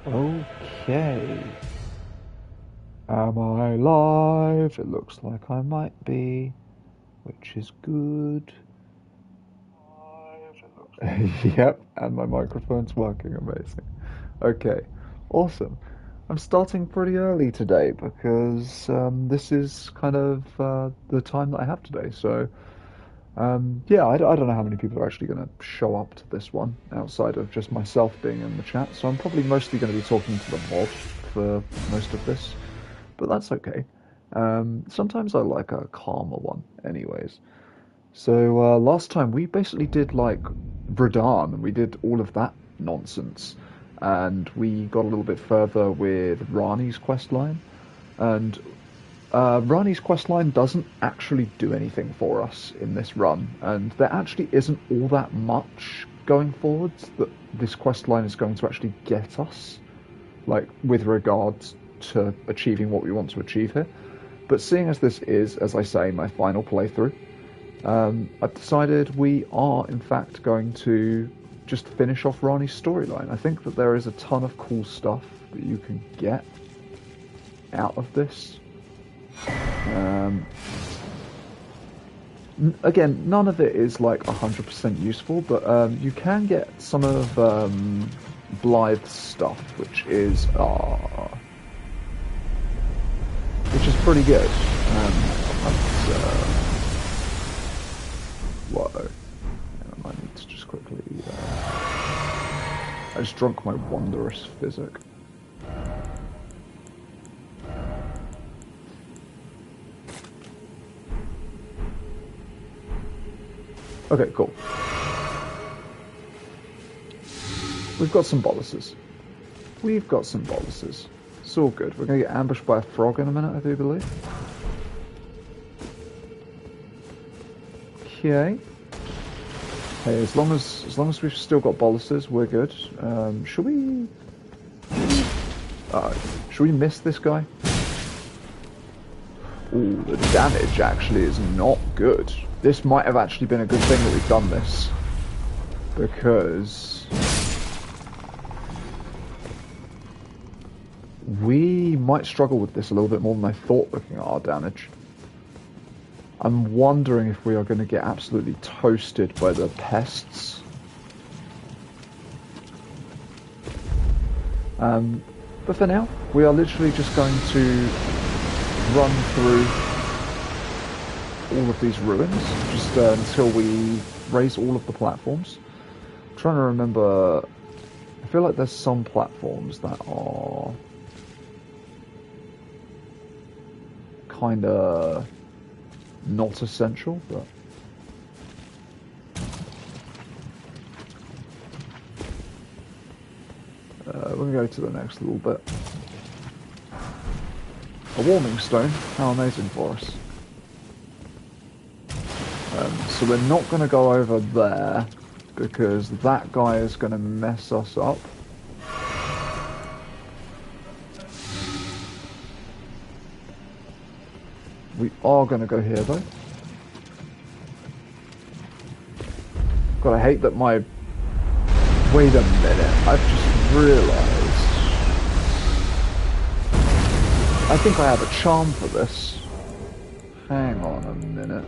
Okay. Am I live? It looks like I might be, which is good. Yep, and my microphone's working amazing. Okay, awesome. I'm starting pretty early today because this is kind of the time that I have today. So, yeah, I don't know how many people are actually going to show up to this one outside of just myself being in the chat. So I'm probably mostly going to be talking to the mod for most of this, but that's okay. Sometimes I like a calmer one, anyways. So last time we basically did like Bredan, and we did all of that nonsense, and we got a little bit further with Rani's quest line, and Rani's quest line doesn't actually do anything for us in this run, and there actually isn't all that much going forwards that this quest line is going to actually get us, like with regards to achieving what we want to achieve here. But seeing as this is, as I say, my final playthrough, I've decided we are, in fact, going to just finish off Rani's storyline. I think that there is a ton of cool stuff that you can get out of this. Again, none of it is like 100% useful, but you can get some of Blythe's stuff, which is pretty good. Whoa. I need to just quickly... I just drunk my wondrous physic. Okay, cool. We've got some boluses. It's all good. We're going to get ambushed by a frog in a minute, I do believe. Okay. Hey, as long as we've still got boluses, we're good. Should we miss this guy? Ooh, the damage actually is not good. This might have actually been a good thing that we've done this, because we might struggle with this a little bit more than I thought looking at our damage. I'm wondering if we are going to get absolutely toasted by the pests. But for now, we are literally just going to run through all of these ruins, just until we raise all of the platforms. I'm trying to remember... I feel like there's some platforms that are... kinda... not essential, but... we're going to go to the next little bit. A warming stone, how amazing for us. So we're not going to go over there, because that guy is going to mess us up. We are going to go here, though. God, I hate that my... Wait a minute, I've just realised. I think I have a charm for this. Hang on a minute.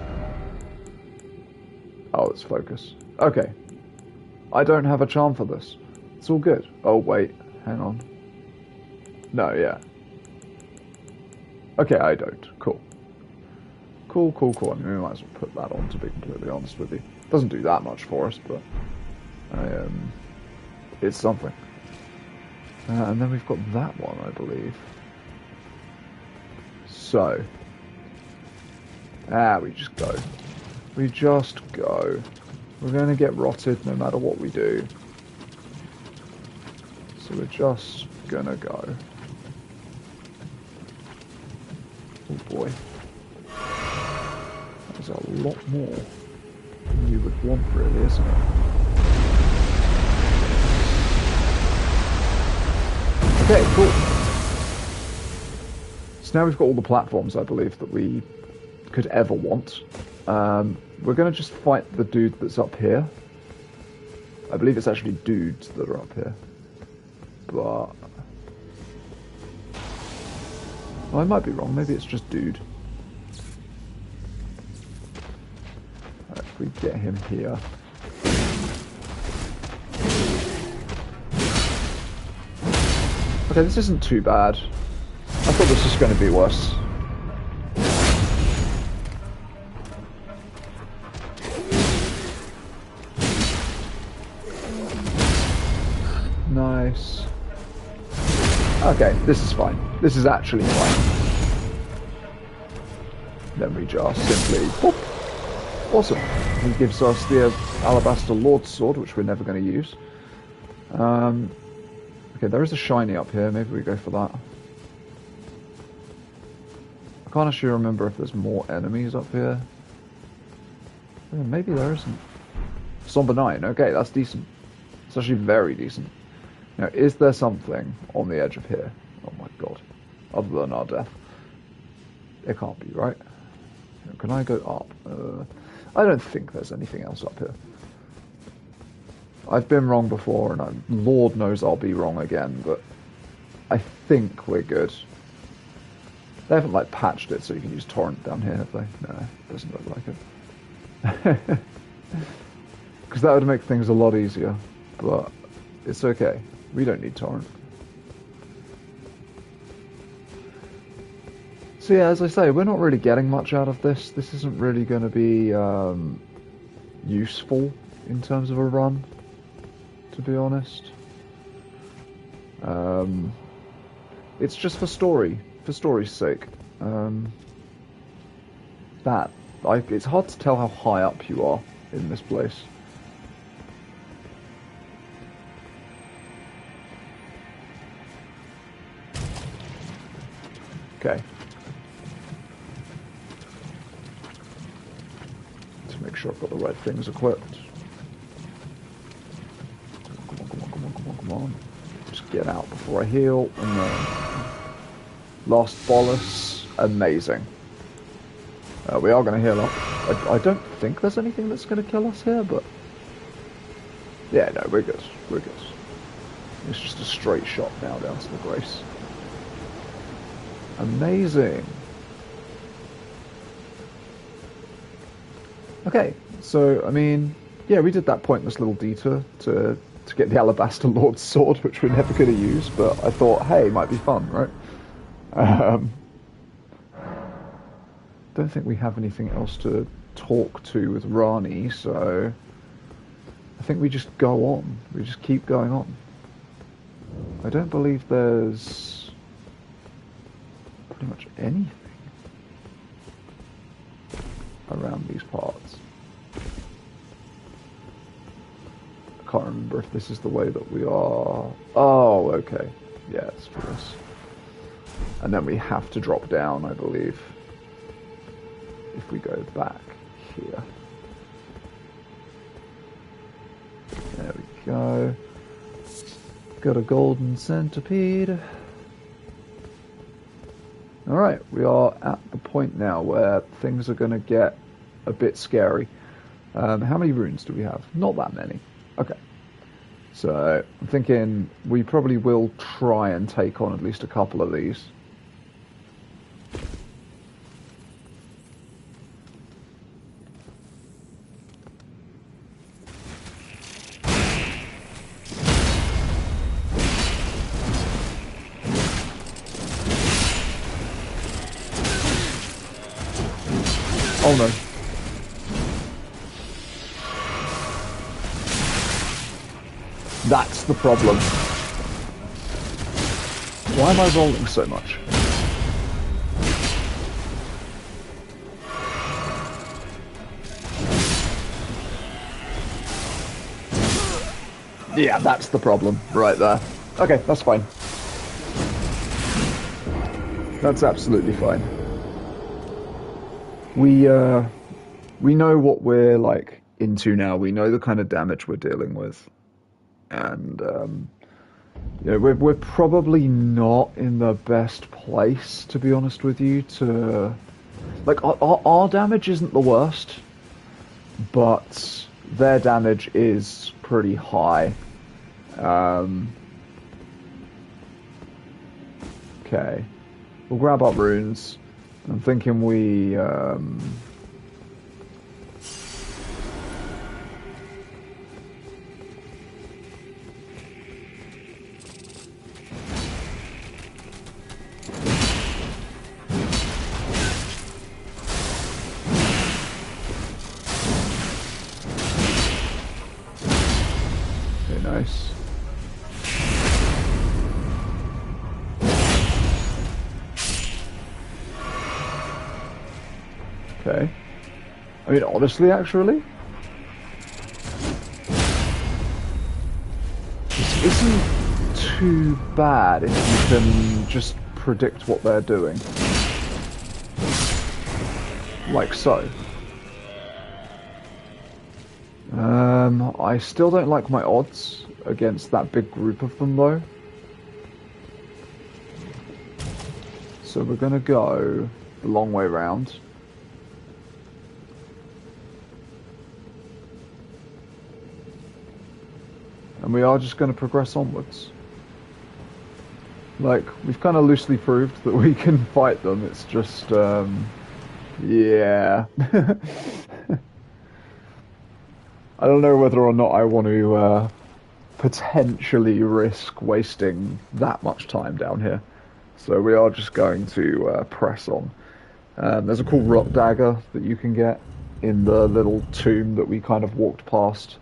Oh, it's focus. Okay. I don't have a charm for this. It's all good. Oh, wait. Hang on. No, yeah. Okay, I don't. Cool. Cool. I mean, we might as well put that on, to be completely honest with you. Doesn't do that much for us, but... it's something. And then we've got that one, I believe. So... we just go. We just go. We're going to get rotted no matter what we do. So we're just going to go. Oh boy. There's a lot more than you would want, really, isn't it? Okay, cool. So now we've got all the platforms, I believe, that we could ever want. We're going to just fight the dude that's up here. I believe it's actually dudes that are up here. But I might be wrong. Maybe it's just dude. Right, if we get him here. Okay, this isn't too bad. I thought this was going to be worse. Nice. Okay, this is fine. This is actually fine. Then we just simply... Whoop. Awesome. He gives us the Alabaster Lord's Sword, which we're never going to use. Okay, there is a shiny up here. Maybe we go for that. I can't actually remember if there's more enemies up here. Yeah, maybe there isn't. Somber 9. Okay, that's decent. It's actually very decent. Now, is there something on the edge of here? Oh my god. Other than our death. It can't be, right? Can I go up? I don't think there's anything else up here. I've been wrong before, and Lord knows I'll be wrong again, but I think we're good. They haven't, like, patched it so you can use torrent down here, have they? No, doesn't look like it. Because that would make things a lot easier, but it's okay. We don't need torrent. So yeah, as I say, we're not really getting much out of this. This isn't really going to be useful in terms of a run, to be honest. It's just for story's sake. It's hard to tell how high up you are in this place. Okay. To make sure I've got the right things equipped. Come on. Just get out before I heal. And then last bolus. Amazing. We are going to heal up. I don't think there's anything that's going to kill us here, but... Yeah, no, we're good. We're good. It's just a straight shot now down to the Grace. Amazing. Okay, so, I mean, yeah, we did that pointless little detour to get the Alabaster Lord's Sword, which we're never going to use, but I thought, hey, it might be fun, right? Don't think we have anything else to talk to with Rani, so I think we just go on. We just keep going on. I don't believe there's pretty much anything around these parts. I can't remember if this is the way that we are. Oh, okay. Yeah, it's for this. And then we have to drop down, I believe, if we go back here. There we go. Got a golden centipede. Alright, we are at the point now where things are going to get a bit scary. How many runes do we have? Not that many. Okay. So, I'm thinking we probably will try and take on at least a couple of these. Oh no. That's the problem. Why am I rolling so much? Yeah, that's the problem right there. Okay, that's fine. That's absolutely fine. We know what we're like into now. We know the kind of damage we're dealing with, and you know, we're probably not in the best place, to be honest with you. To like our damage isn't the worst, but their damage is pretty high. Okay. We'll grab our runes. I'm thinking we... very nice. Okay. I mean, honestly, actually, this isn't too bad if you can just predict what they're doing. Like so. I still don't like my odds against that big group of them, though. So we're gonna go the long way round. And we are just going to progress onwards. Like, we've kind of loosely proved that we can fight them, it's just, yeah. I don't know whether or not I want to, potentially risk wasting that much time down here. So we are just going to, press on. There's a cool rock dagger that you can get in the little tomb that we kind of walked past.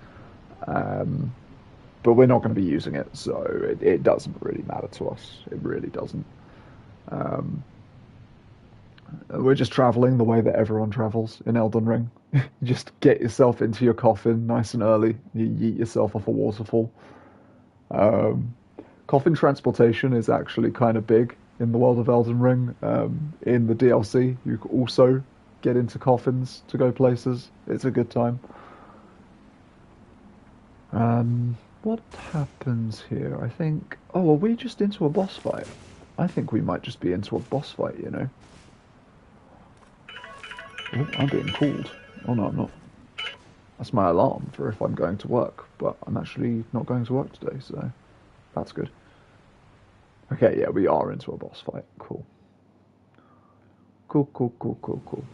But we're not going to be using it, so it doesn't really matter to us. It really doesn't. We're just traveling the way that everyone travels in Elden Ring. Just get yourself into your coffin nice and early. You yeet yourself off a waterfall. Coffin transportation is actually kind of big in the world of Elden Ring. In the DLC, you can also get into coffins to go places. It's a good time. What happens here? I think... Oh, are we just into a boss fight? I think we might just be into a boss fight, you know. Oh, I'm being called. Oh no, I'm not. That's my alarm for if I'm going to work, but I'm actually not going to work today, so that's good. Okay, yeah, we are into a boss fight. Cool. Cool, cool, cool, cool, cool.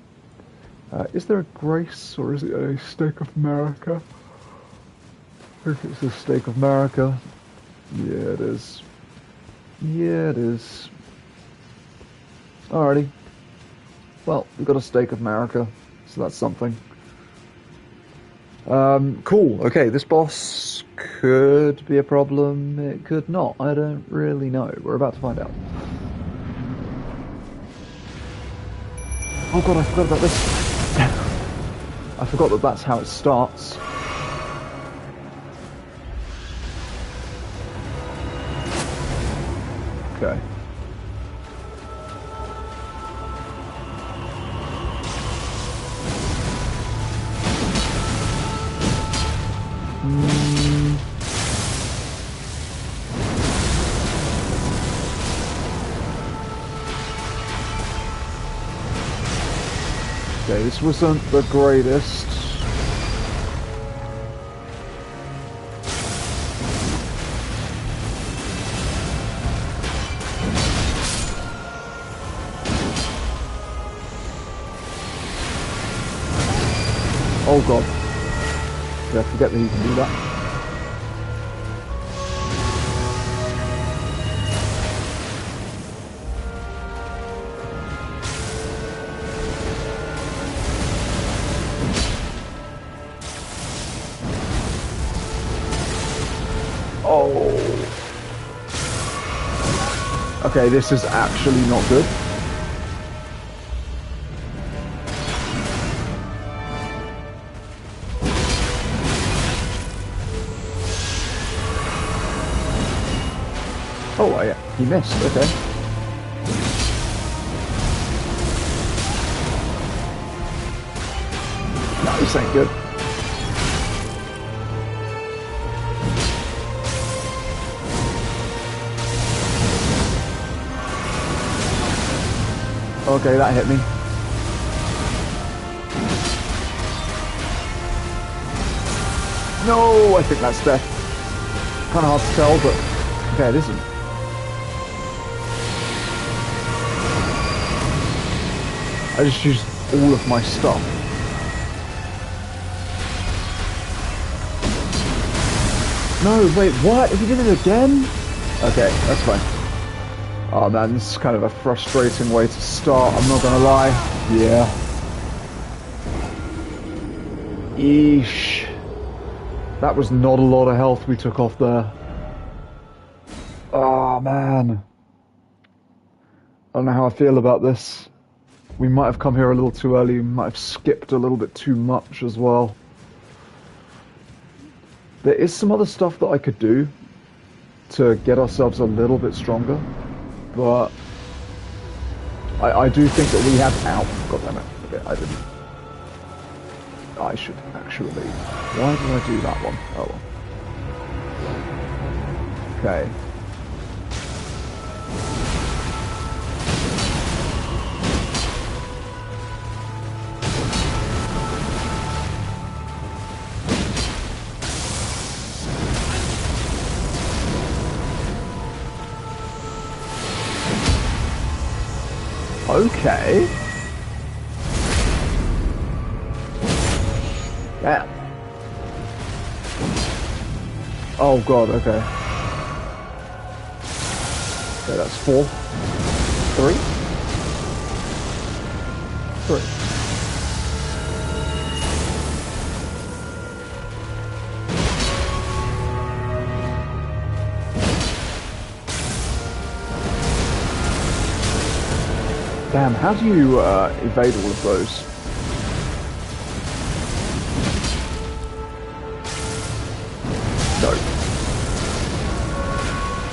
Is there a grace, or is it a stake of America? I think it's a stake of America. Yeah, it is. Yeah, it is. Alrighty. Well, we've got a stake of America, so that's something. Cool. Okay, this boss could be a problem. It could not. I don't really know. We're about to find out. Oh god, I forgot about this. I forgot that that's how it starts. Okay. Okay, this wasn't the greatest. Oh god. Yeah, forget that you can do that. Oh. Okay, this is actually not good. Oh, yeah, he missed, okay. No, this ain't good. Okay, that hit me. No, I think that's death. Kind of hard to tell, but okay, it isn't. I just used all of my stuff. No, wait, what? He did it again? Okay, that's fine. Oh man, this is kind of a frustrating way to start, I'm not gonna lie. Yeah. Eesh. That was not a lot of health we took off there. Oh man. I don't know how I feel about this. We might have come here a little too early, we might have skipped a little bit too much as well. There is some other stuff that I could do to get ourselves a little bit stronger, but I do think that we have... Ow, god damn it. Okay, I didn't... I should actually... Why did I do that one? Oh well. Okay. Okay. Yeah. Oh god, okay. Okay, that's 4. 3? 3. Damn, how do you evade all of those? No.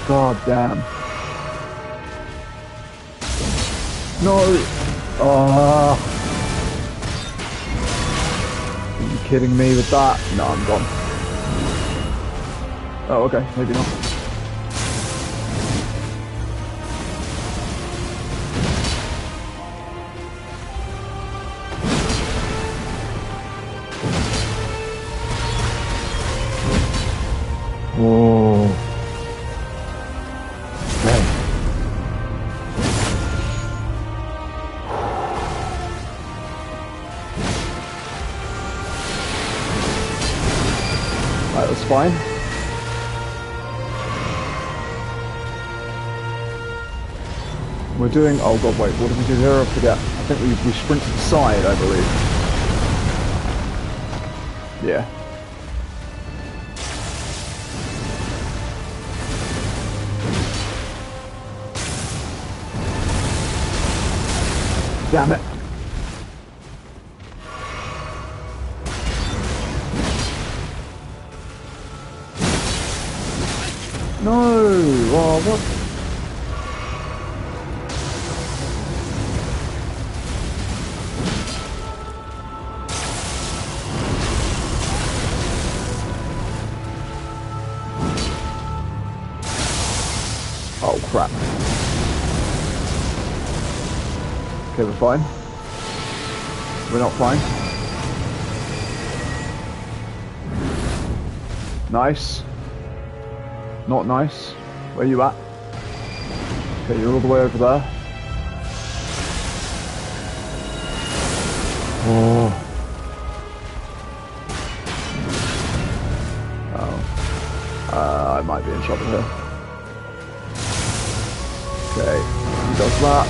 God damn. No! Are you kidding me with that? No, I'm gone. Oh, okay, maybe not. Whoa. Man. That was fine. We're doing... Oh god, wait, what did we do here? I forget. I think we sprint to the side, I believe. Yeah. Damn it. No! Oh, what? Oh, crap. Okay, we're fine. We're not fine. Nice. Not nice. Where you at? Okay, you're all the way over there. Oh. Oh. I might be in trouble here. Okay, he does that.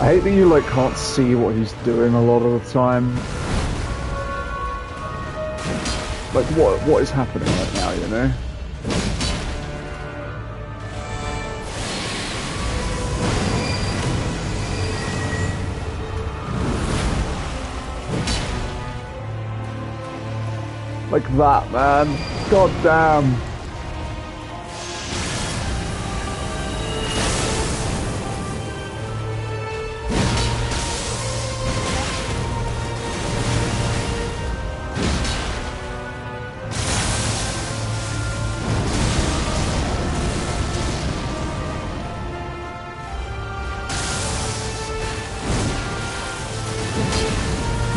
I hate that you like can't see what he's doing a lot of the time. Like what is happening right now, you know? Like that, man. God damn.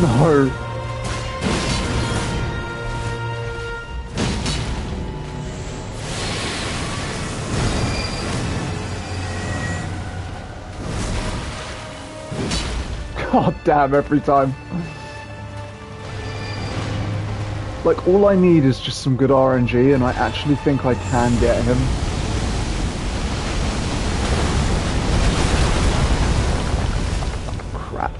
No. Oh, damn, every time. Like, all I need is just some good RNG, and I actually think I can get him. Crap.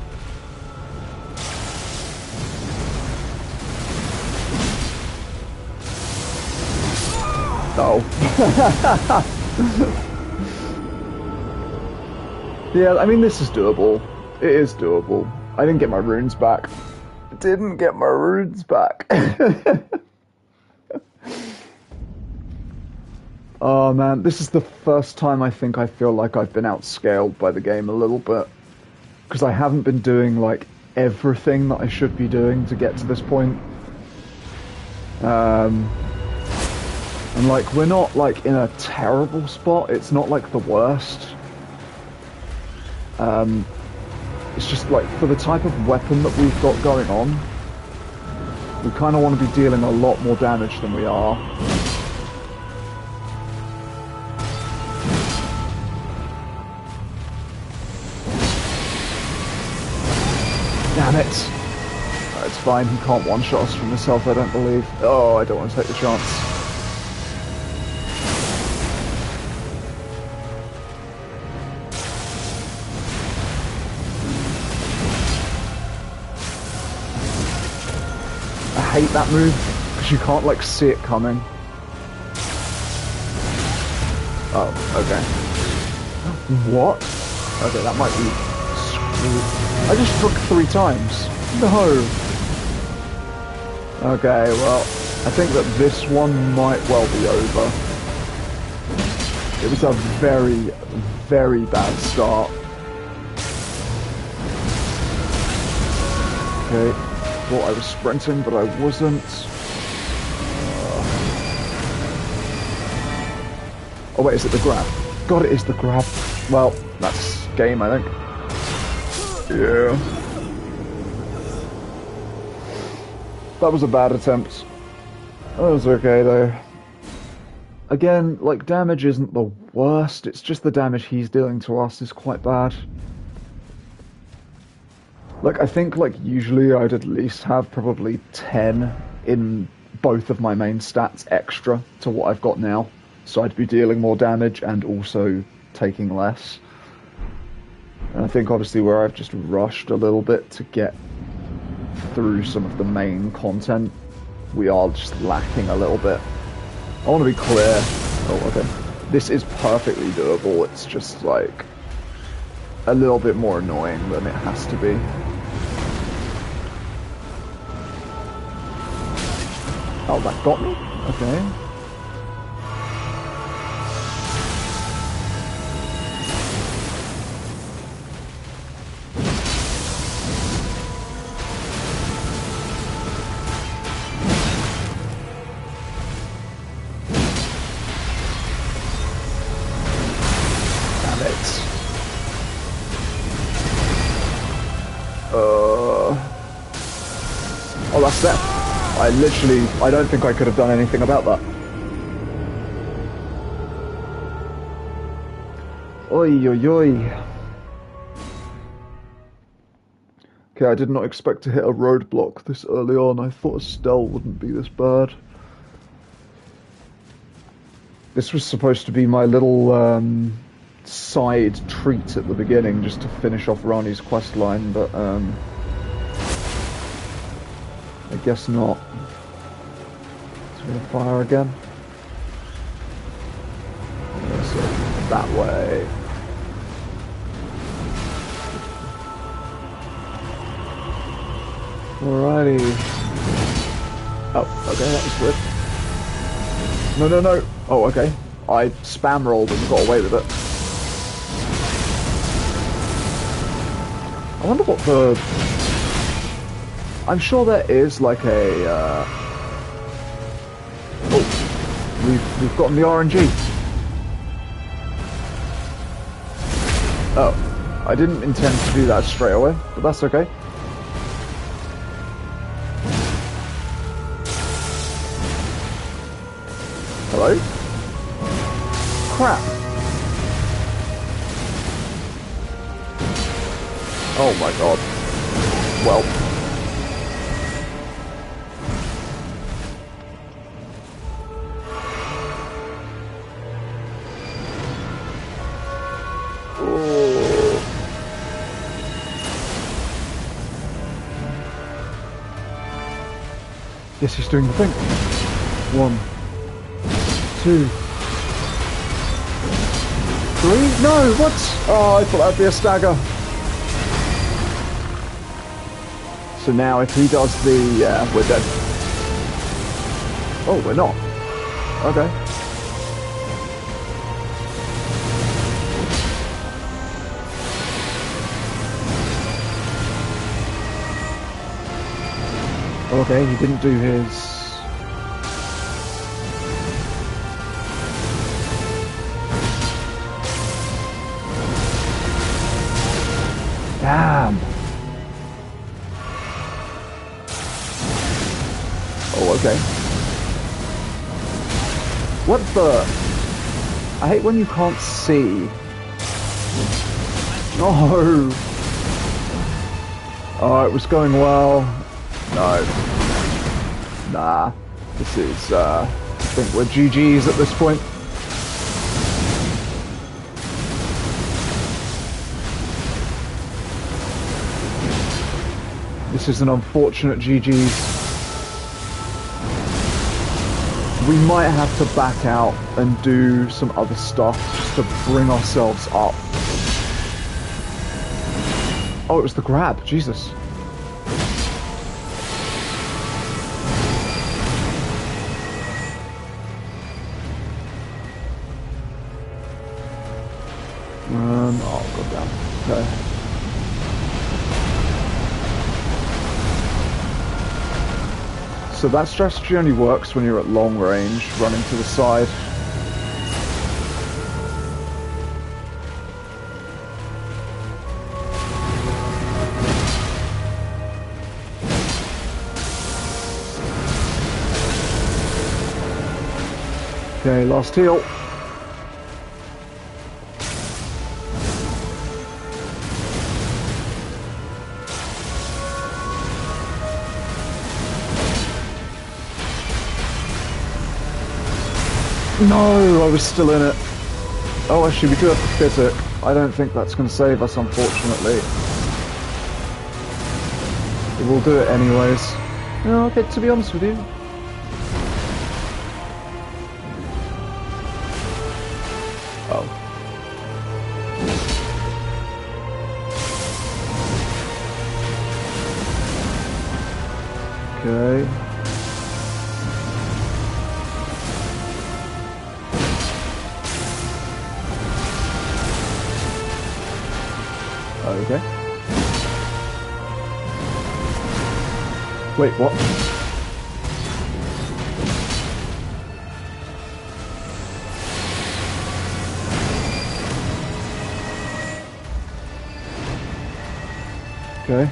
Oh. Yeah, I mean, this is doable. It is doable. I didn't get my runes back. Didn't get my runes back. Oh man, this is the first time I think I feel like I've been outscaled by the game a little bit. Because I haven't been doing, like, everything that I should be doing to get to this point. And, like, we're not, like, in a terrible spot. It's not, like, the worst. It's just, like, for the type of weapon that we've got going on, we kind of want to be dealing a lot more damage than we are. Damn it! Oh, it's fine, he can't one-shot us from himself, I don't believe. Oh, I don't want to take the chance. I hate that move, because you can't, like, see it coming. Oh, okay. What? Okay, that might be screwed. I just struck 3 times. No! Okay, well, I think that this one might well be over. It was a very, very bad start. Okay. Thought I was sprinting, but I wasn't. Oh wait, is it the grab? God, it is the grab. Well, that's game, I think. Yeah. That was a bad attempt. That was okay, though. Again, like, damage isn't the worst, it's just the damage he's dealing to us is quite bad. Like, I think, like, usually I'd at least have probably 10 in both of my main stats extra to what I've got now. So I'd be dealing more damage and also taking less. And I think, obviously, where I've just rushed a little bit to get through some of the main content, we are just lacking a little bit. I want to be clear. Oh, okay. This is perfectly doable. It's just, like, a little bit more annoying than it has to be. Oh, that got me? Okay. Damn it. Oh, that's that. I don't think I could have done anything about that. Oi, oi, oi. Okay, I did not expect to hit a roadblock this early on. I thought Estelle wouldn't be this bad. This was supposed to be my little side treat at the beginning, just to finish off Rani's questline, but I guess not. It's gonna fire again. So, that way. Alrighty. Oh, okay, that was weird. No, no, no. Oh, okay. I spam rolled and got away with it. I wonder what the... I'm sure there is like a... Oh, we've gotten the RNG. Oh, I didn't intend to do that straight away, but that's okay. Hello? Crap. Oh my god. well. Oh. Yes, he's doing the thing. 1, 2, 3. No, what? Oh, I thought that'd be a stagger. So now if he does the... yeah, we're dead. Oh, we're not. Okay. Okay, he didn't do his... Damn. Oh, okay. What the... I hate when you can't see. No! Oh, it was going well. No. Nah. This is, I think we're GG's at this point. This is an unfortunate GG's. We might have to back out and do some other stuff just to bring ourselves up. Oh, it was the grab. Jesus. Oh, goddamn. Okay. So that strategy only works when you're at long range, running to the side. Okay, last heal. No, I was still in it. Oh, actually, we do have the physic. I don't think that's going to save us, unfortunately. But we'll do it anyways. No, okay, to be honest with you. Oh. Okay. Okay. Wait, what? Okay.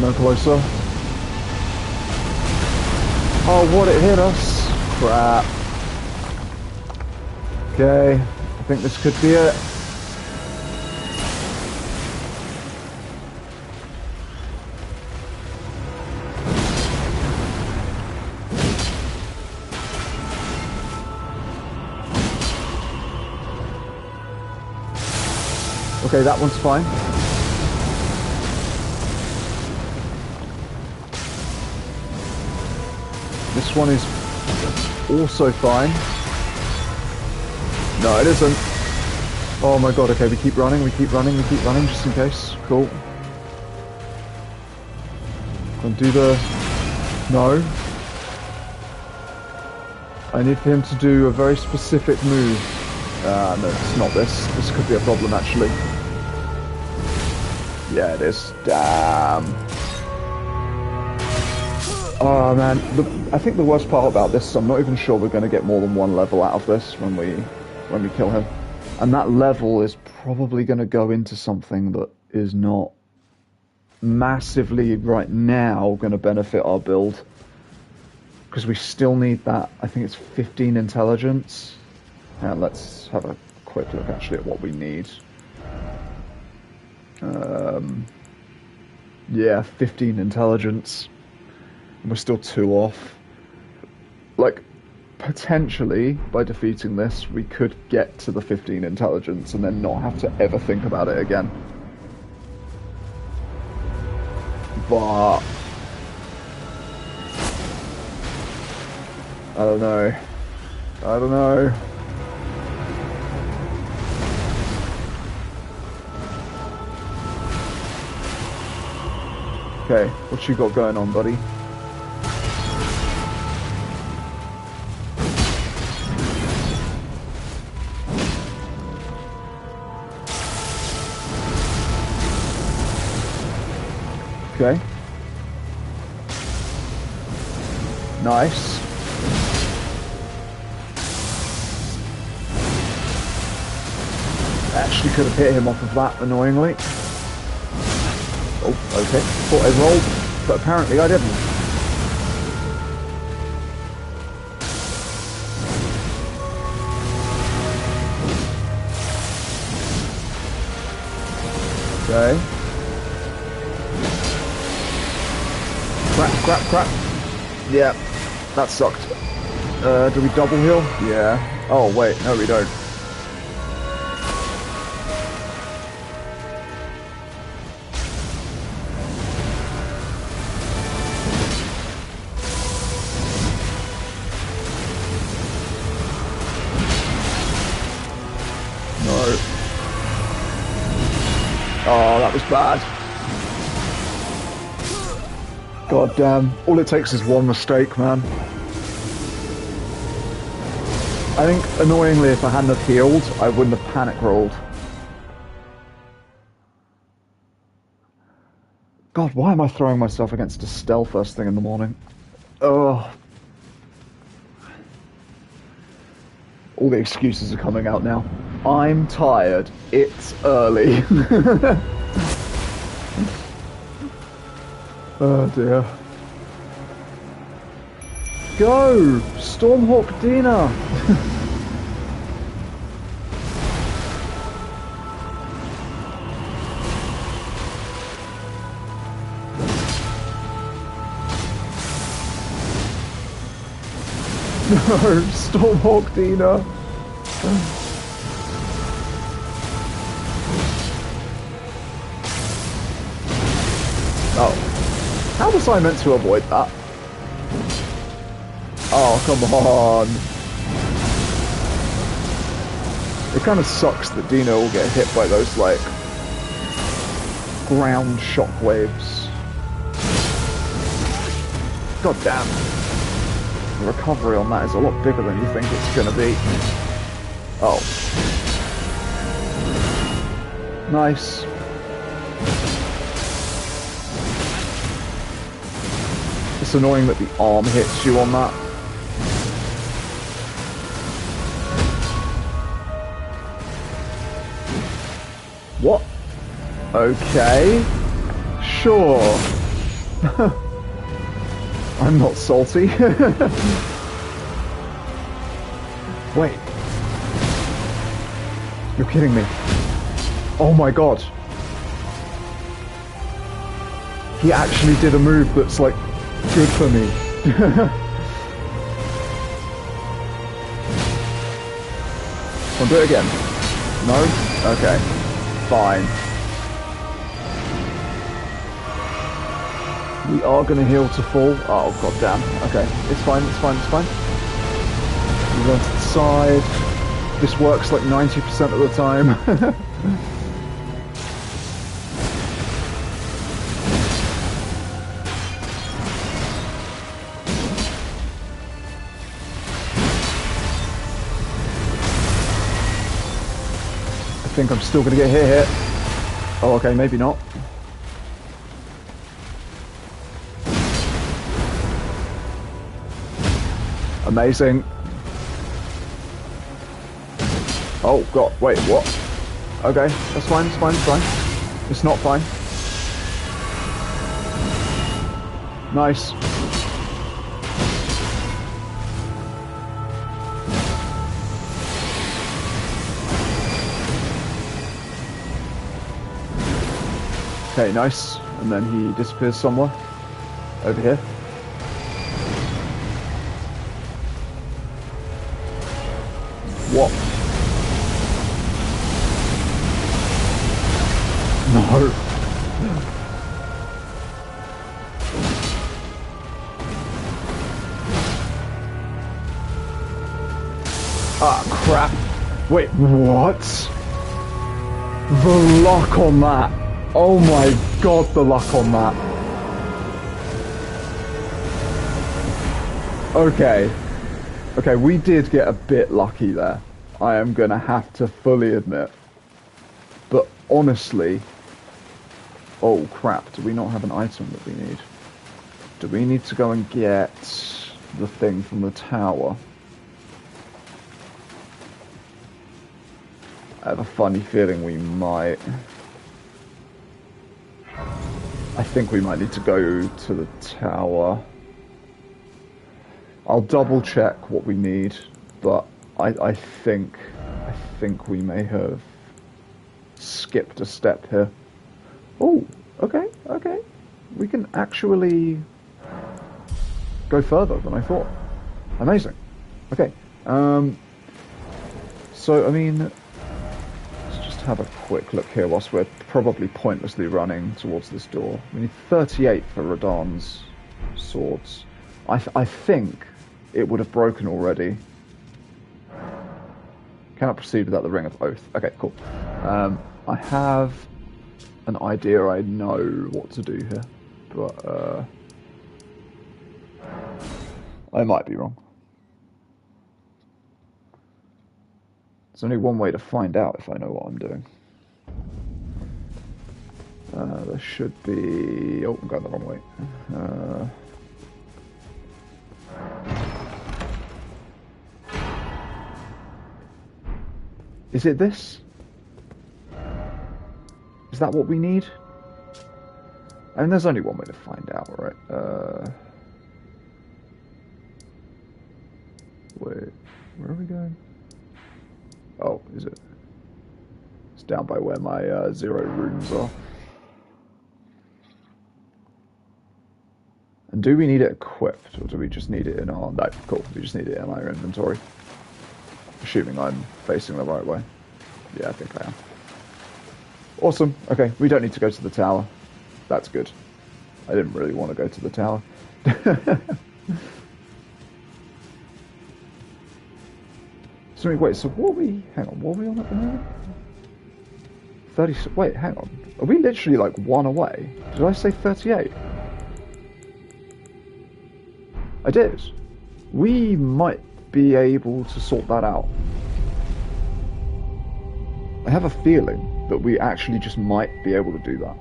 No closer. Oh, what, it hit us? Crap. Okay, I think this could be it. Okay, that one's fine. This one is also fine. No, it isn't. Oh my god, okay, we keep running, we keep running, we keep running, just in case. Cool. Gonna do the... No. I need for him to do a very specific move. No, it's not this. This could be a problem, actually. Yeah, it is. Damn. Oh man, I think the worst part about this is I'm not even sure we're going to get more than one level out of this when we kill him. And that level is probably going to go into something that is not massively right now going to benefit our build. Because we still need that, I think it's 15 Yeah, 15 intelligence. And we're still 2 off. Like, potentially, by defeating this, we could get to the 15 intelligence and then not have to ever think about it again. But I don't know. I don't know. Okay, what you got going on, buddy? Okay. Nice. Actually could have hit him off of that, annoyingly. Oh, okay. Thought I rolled, but apparently I didn't. Okay. Crap. Yeah, that sucked. Do we double heal? Yeah. Oh, wait, no we don't. No. Oh, that was bad. God damn. All it takes is one mistake, man. I think, annoyingly, if I hadn't have healed, I wouldn't have panic rolled. God, why am I throwing myself against a stealth first thing in the morning? Oh. All the excuses are coming out now. I'm tired. It's early. Oh dear. Go! Stormhawk Dina! No, Stormhawk Dina! Oh. How was I meant to avoid that? Oh, come on. It kind of sucks that Dino will get hit by those, like, ground shockwaves. God damn. The recovery on that is a lot bigger than you think it's gonna be. Oh. Nice. It's annoying that the arm hits you on that. What? Okay. Sure. I'm not salty. Wait. You're kidding me. Oh my god. He actually did a move that's like good for me. Wanna do it again? No? Okay. Fine. We are gonna heal to full. Oh god damn. Okay. It's fine, it's fine, it's fine. We run to the side. This works like 90% of the time. I think I'm still gonna get hit. Oh, okay, maybe not. Amazing. Oh god, wait, what? Okay, that's fine, it's fine, it's fine. It's not fine. Nice. Okay, nice. And then he disappears somewhere. Over here. What? No. Ah, crap. Wait, what? The luck on that. Oh my god, the luck on that. Okay. Okay, we did get a bit lucky there. I am gonna have to fully admit. But honestly... Oh crap, do we not have an item that we need? Do we need to go and get the thing from the tower? I have a funny feeling we might. I think we might need to go to the tower. I'll double check what we need, but I think we may have skipped a step here. Oh, okay, okay. We can actually go further than I thought. Amazing. Okay. So I mean, let's just have a quick look here whilst we're probably pointlessly running towards this door. We need 38 for Radahn's swords. I think it would have broken already. Cannot proceed without the Ring of Oath. Okay, cool. I have an idea. I know what to do here, but I might be wrong. There's only one way to find out if I know what I'm doing. There should be... Oh, I'm going the wrong way. Is it this? Is that what we need? I mean, there's only one way to find out, right? Wait, where are we going? Oh, is it? It's down by where my 0 runes are. And do we need it equipped, or do we just need it in our... No, cool, we just need it in our inventory. Assuming I'm facing the right way. Yeah, I think I am. Awesome. Okay, we don't need to go to the tower. That's good. I didn't really want to go to the tower. So wait, so what are we... Hang on, what are we on at the moment? 30... Wait, hang on. Are we literally like 1 away? Did I say 38? I did. We might be able to sort that out. I have a feeling that we actually just might be able to do that.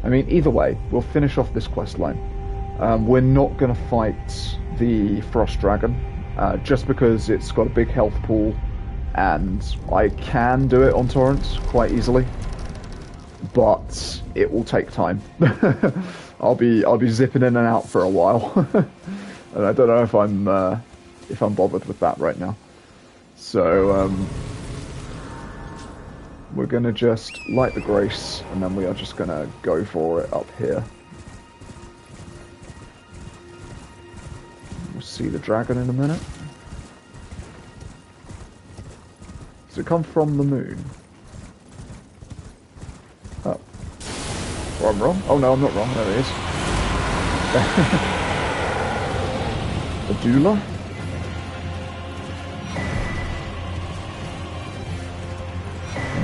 I mean, either way, we'll finish off this quest line. We're not going to fight the Frost Dragon, just because it's got a big health pool, and I can do it on torrents quite easily, but it will take time. I'll be zipping in and out for a while, and I don't know if I'm bothered with that right now. So we're gonna just light the grace, and then we are just gonna go for it up here. We'll see the dragon in a minute. Does it come from the moon? Oh. Or I'm wrong? Oh no, I'm not wrong. There it is. A doula?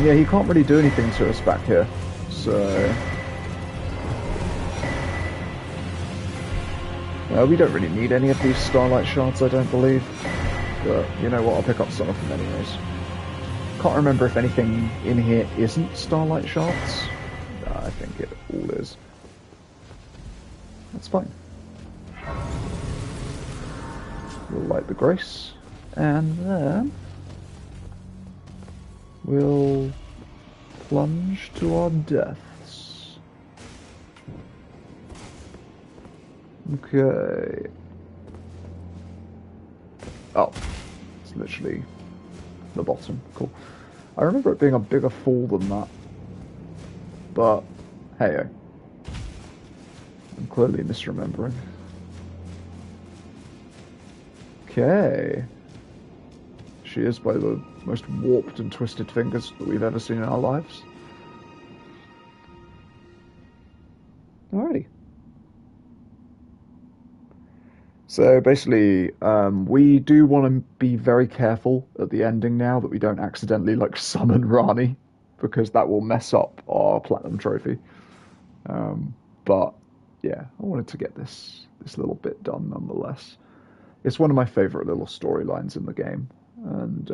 Yeah, he can't really do anything to us back here, so... we don't really need any of these starlight shards, I don't believe. But, you know what, I'll pick up some of them anyways. Can't remember if anything in here isn't starlight shards. I think it all is. That's fine. We'll light the grace, and then... we'll plunge to our deaths. Okay. Oh, it's literally the bottom. Cool. I remember it being a bigger fall than that. But, hey, I'm clearly misremembering. Okay. She is by the most warped and twisted fingers that we've ever seen in our lives. Alrighty. So basically, we do want to be very careful at the ending now that we don't accidentally like summon Rani, because that will mess up our platinum trophy. But yeah, I wanted to get this little bit done nonetheless. It's one of my favorite little storylines in the game, and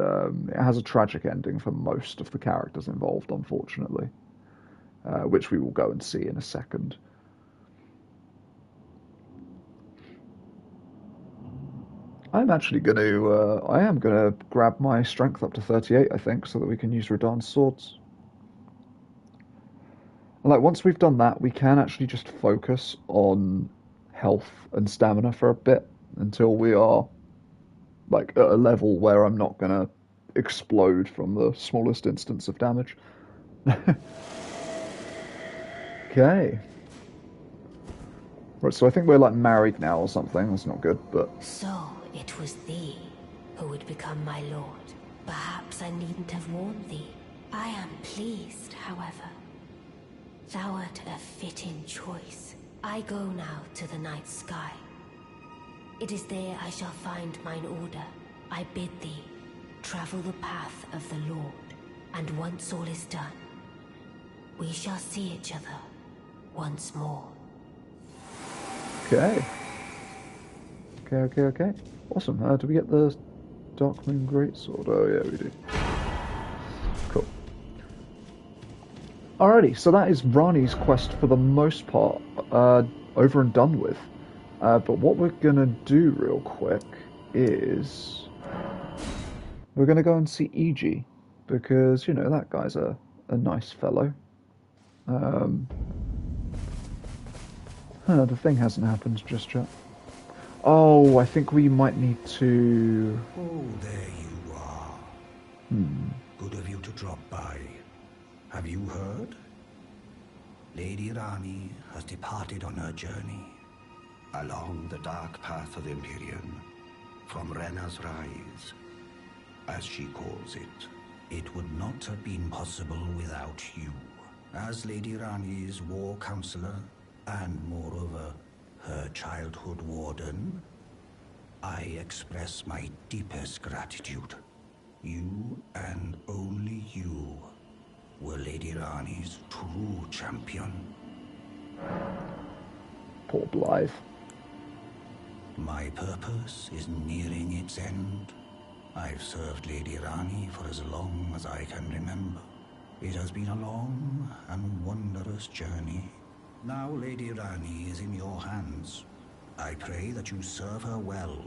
it has a tragic ending for most of the characters involved, unfortunately, which we will go and see in a second. I am gonna grab my strength up to 38, I think, so that we can use Radahn's swords. And like once we've done that, we can actually just focus on health and stamina for a bit until we are like at a level where I'm not gonna explode from the smallest instance of damage. Okay. Right, so I think we're like married now or something. That's not good, but So it was thee who would become my lord. Perhaps I needn't have warned thee. I am pleased, however. Thou art a fitting choice. I go now to the night sky. It is there I shall find mine order. I bid thee travel the path of the Lord, and once all is done, we shall see each other once more. okay. Okay. Awesome. Do we get the Darkmoon Greatsword? Oh yeah, we do. Cool. Alrighty, so that is Rani's quest for the most part over and done with. But what we're gonna do real quick is we're gonna go and see EG, because you know that guy's a nice fellow. The thing hasn't happened just yet. Oh, I think we might need to... Oh, there you are. Good of you to drop by. Have you heard? Lady Rani has departed on her journey along the dark path of Empyrean, from Rena's Rise, as she calls it. It would not have been possible without you, as Lady Rani's war counselor, and moreover, her childhood warden. I express my deepest gratitude. You, and only you, were Lady Rani's true champion. Poor Blythe. My purpose is nearing its end. I've served Lady Rani for as long as I can remember. It has been a long and wondrous journey. Now Lady Rani is in your hands. I pray that you serve her well,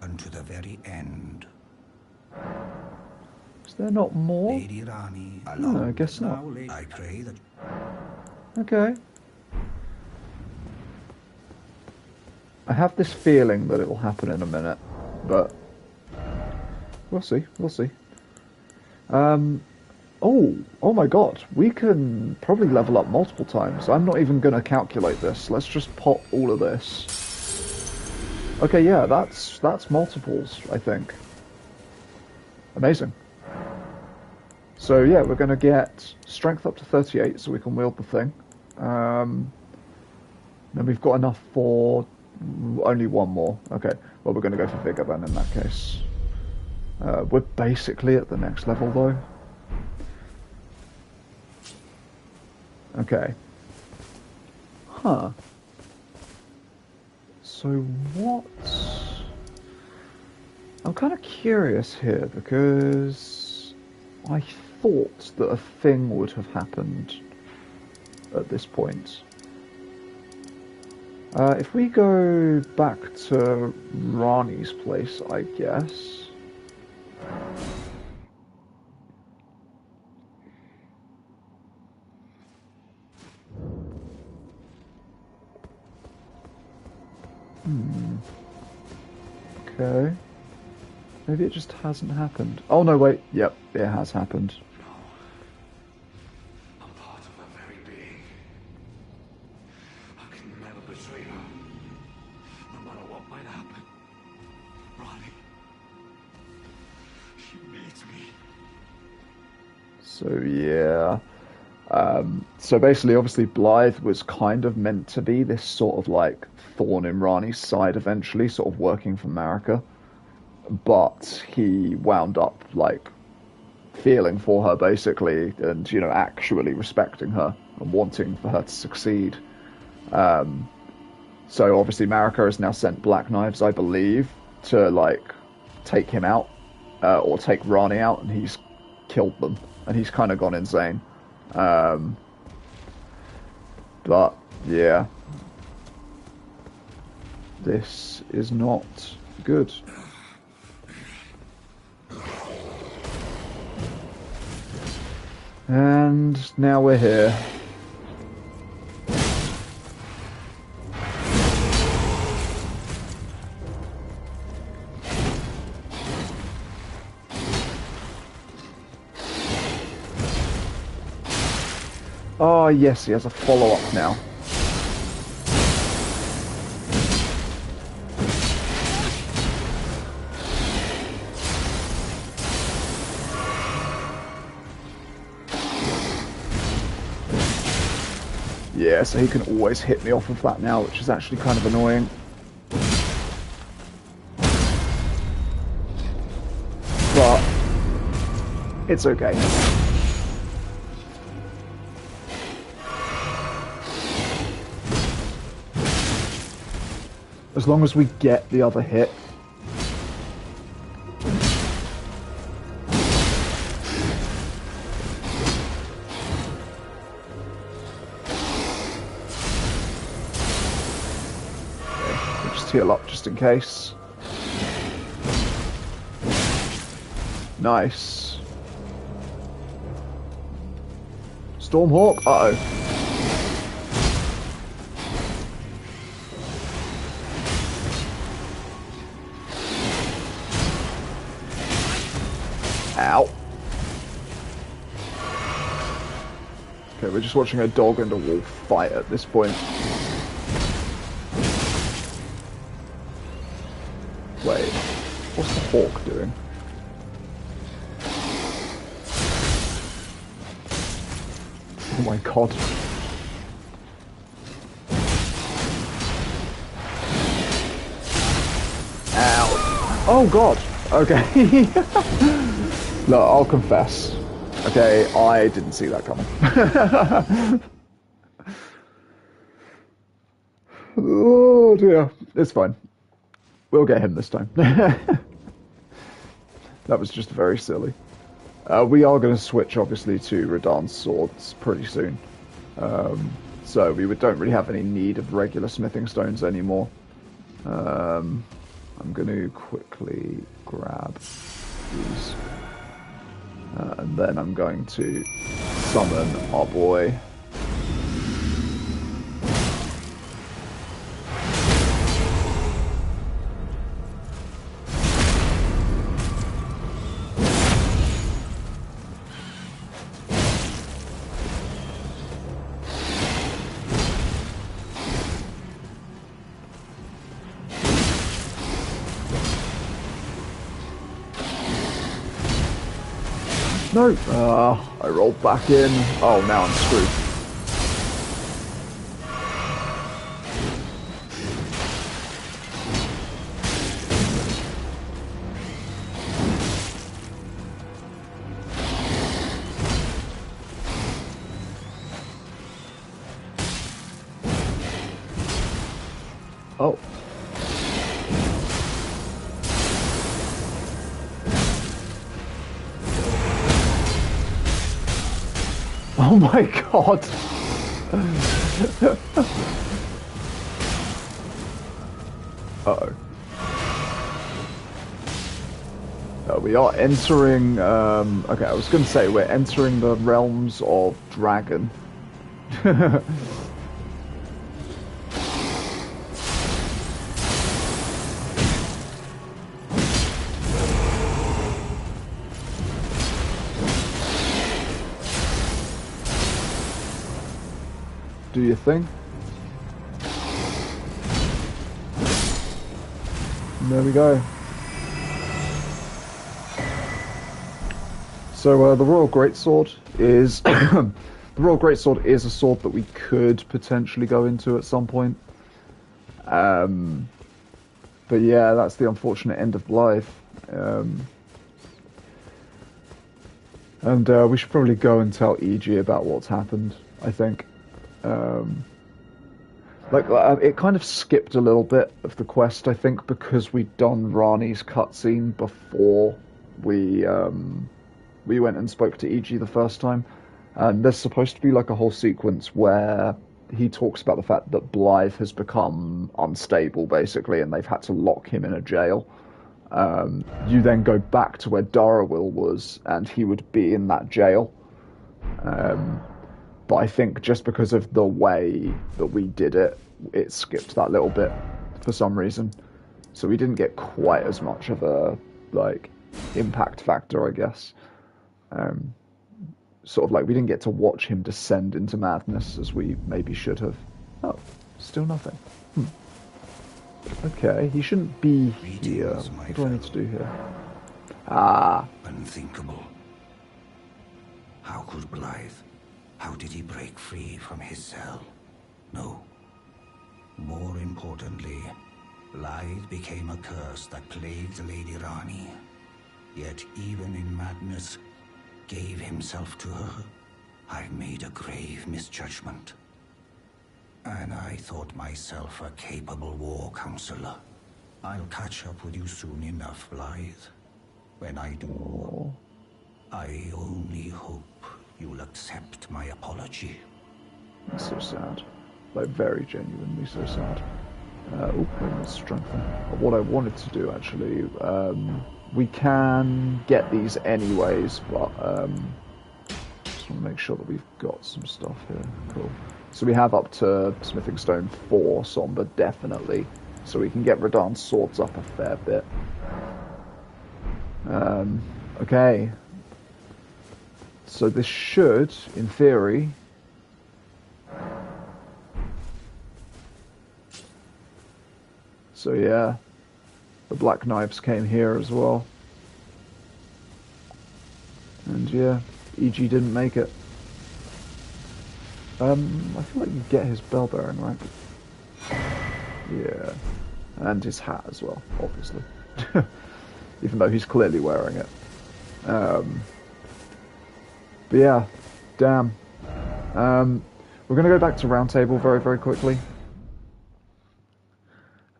unto the very end. Is there not more? Lady Rani, No, I guess not. I pray that... Okay. I have this feeling that it will happen in a minute, but we'll see. Oh my god, we can probably level up multiple times. I'm not even going to calculate this. Let's just pop all of this. Okay, yeah, that's multiples, I think. Amazing. So yeah, we're going to get strength up to 38 so we can wield the thing. Then we've got enough for only one more. Okay, well we're going to go for vigor then in that case. We're basically at the next level though. Okay. Huh. So what... I'm kind of curious here because I thought that a thing would have happened at this point. If we go back to Rani's place, I guess... Okay. Maybe it just hasn't happened. Oh no, wait. Yep, it has happened. I'm part of her very being. I can never betray her, no matter what might happen. Ronnie, she needs me. So yeah. So basically, obviously, Blythe was kind of meant to be this sort of like thorn in Rani's side eventually, sort of working for Marika. But he wound up like feeling for her basically, and actually respecting her and wanting for her to succeed. So obviously, Marika has now sent Black Knives, I believe, to like take him out or take Rani out, and he's killed them, and he's kind of gone insane. But yeah, this is not good. And now we're here. Oh yes, he has a follow-up now. Yeah, so he can always hit me off of that now, which is actually kind of annoying. But it's okay. As long as we get the other hit. Heal up just in case. Nice. Stormhawk? Uh-oh. Ow. Okay, we're just watching a dog and a wolf fight at this point. Wait, what's the hawk doing? Oh my god. Ow. Oh god. Okay. Look, I'll confess. Okay, I didn't see that coming. Oh dear. It's fine. We'll get him this time. That was just very silly. We are going to switch, obviously, to Radahn's swords pretty soon. So we don't really have any need of regular smithing stones anymore. I'm going to quickly grab these. And then I'm going to summon our boy. No! I rolled back in. Oh, now I'm screwed. Oh. Oh my god! Uh-oh. We are entering, okay, I was going to say, we're entering the realms of Dragon. do your thing. And there we go. So the Royal Greatsword is the Royal Greatsword is a sword that we could potentially go into at some point. But yeah, that's the unfortunate end of life. And we should probably go and tell EG about what's happened, I think. It kind of skipped a little bit of the quest, I think, because we'd done Rani's cutscene before we went and spoke to EG the first time. And there's supposed to be like a whole sequence where he talks about the fact that Blythe has become unstable, basically, and they've had to lock him in a jail. You then go back to where Darawil was, and he would be in that jail. But I think just because of the way that we did it, it skipped that little bit for some reason. So we didn't get quite as much of a, like, impact factor, I guess. Sort of like we didn't get to watch him descend into madness as we maybe should have. Oh, still nothing. Okay, he shouldn't be here. What do I need to do here? Ah. Unthinkable. How could Blythe? How did he break free from his cell? No. More importantly, Blythe became a curse that plagued Lady Rani. Yet even in madness, gave himself to her. I made a grave misjudgment. And I thought myself a capable war counselor. I'll catch up with you soon enough, Blythe. When I do, I only hope you'll accept my apology. That's so sad. Like, very genuinely so sad. Strengthen. What I wanted to do, actually, we can get these anyways, but just want to make sure that we've got some stuff here. Cool. So we have up to Smithing Stone 4, Somber, definitely. So we can get Radahn's swords up a fair bit. Okay. So this should, in theory... So yeah, the Black Knives came here as well. And yeah, EG didn't make it. I feel like you get his bell bearing, right? Yeah. And his hat as well, obviously. Even though he's clearly wearing it. But yeah, damn. We're going to go back to Roundtable very, very quickly.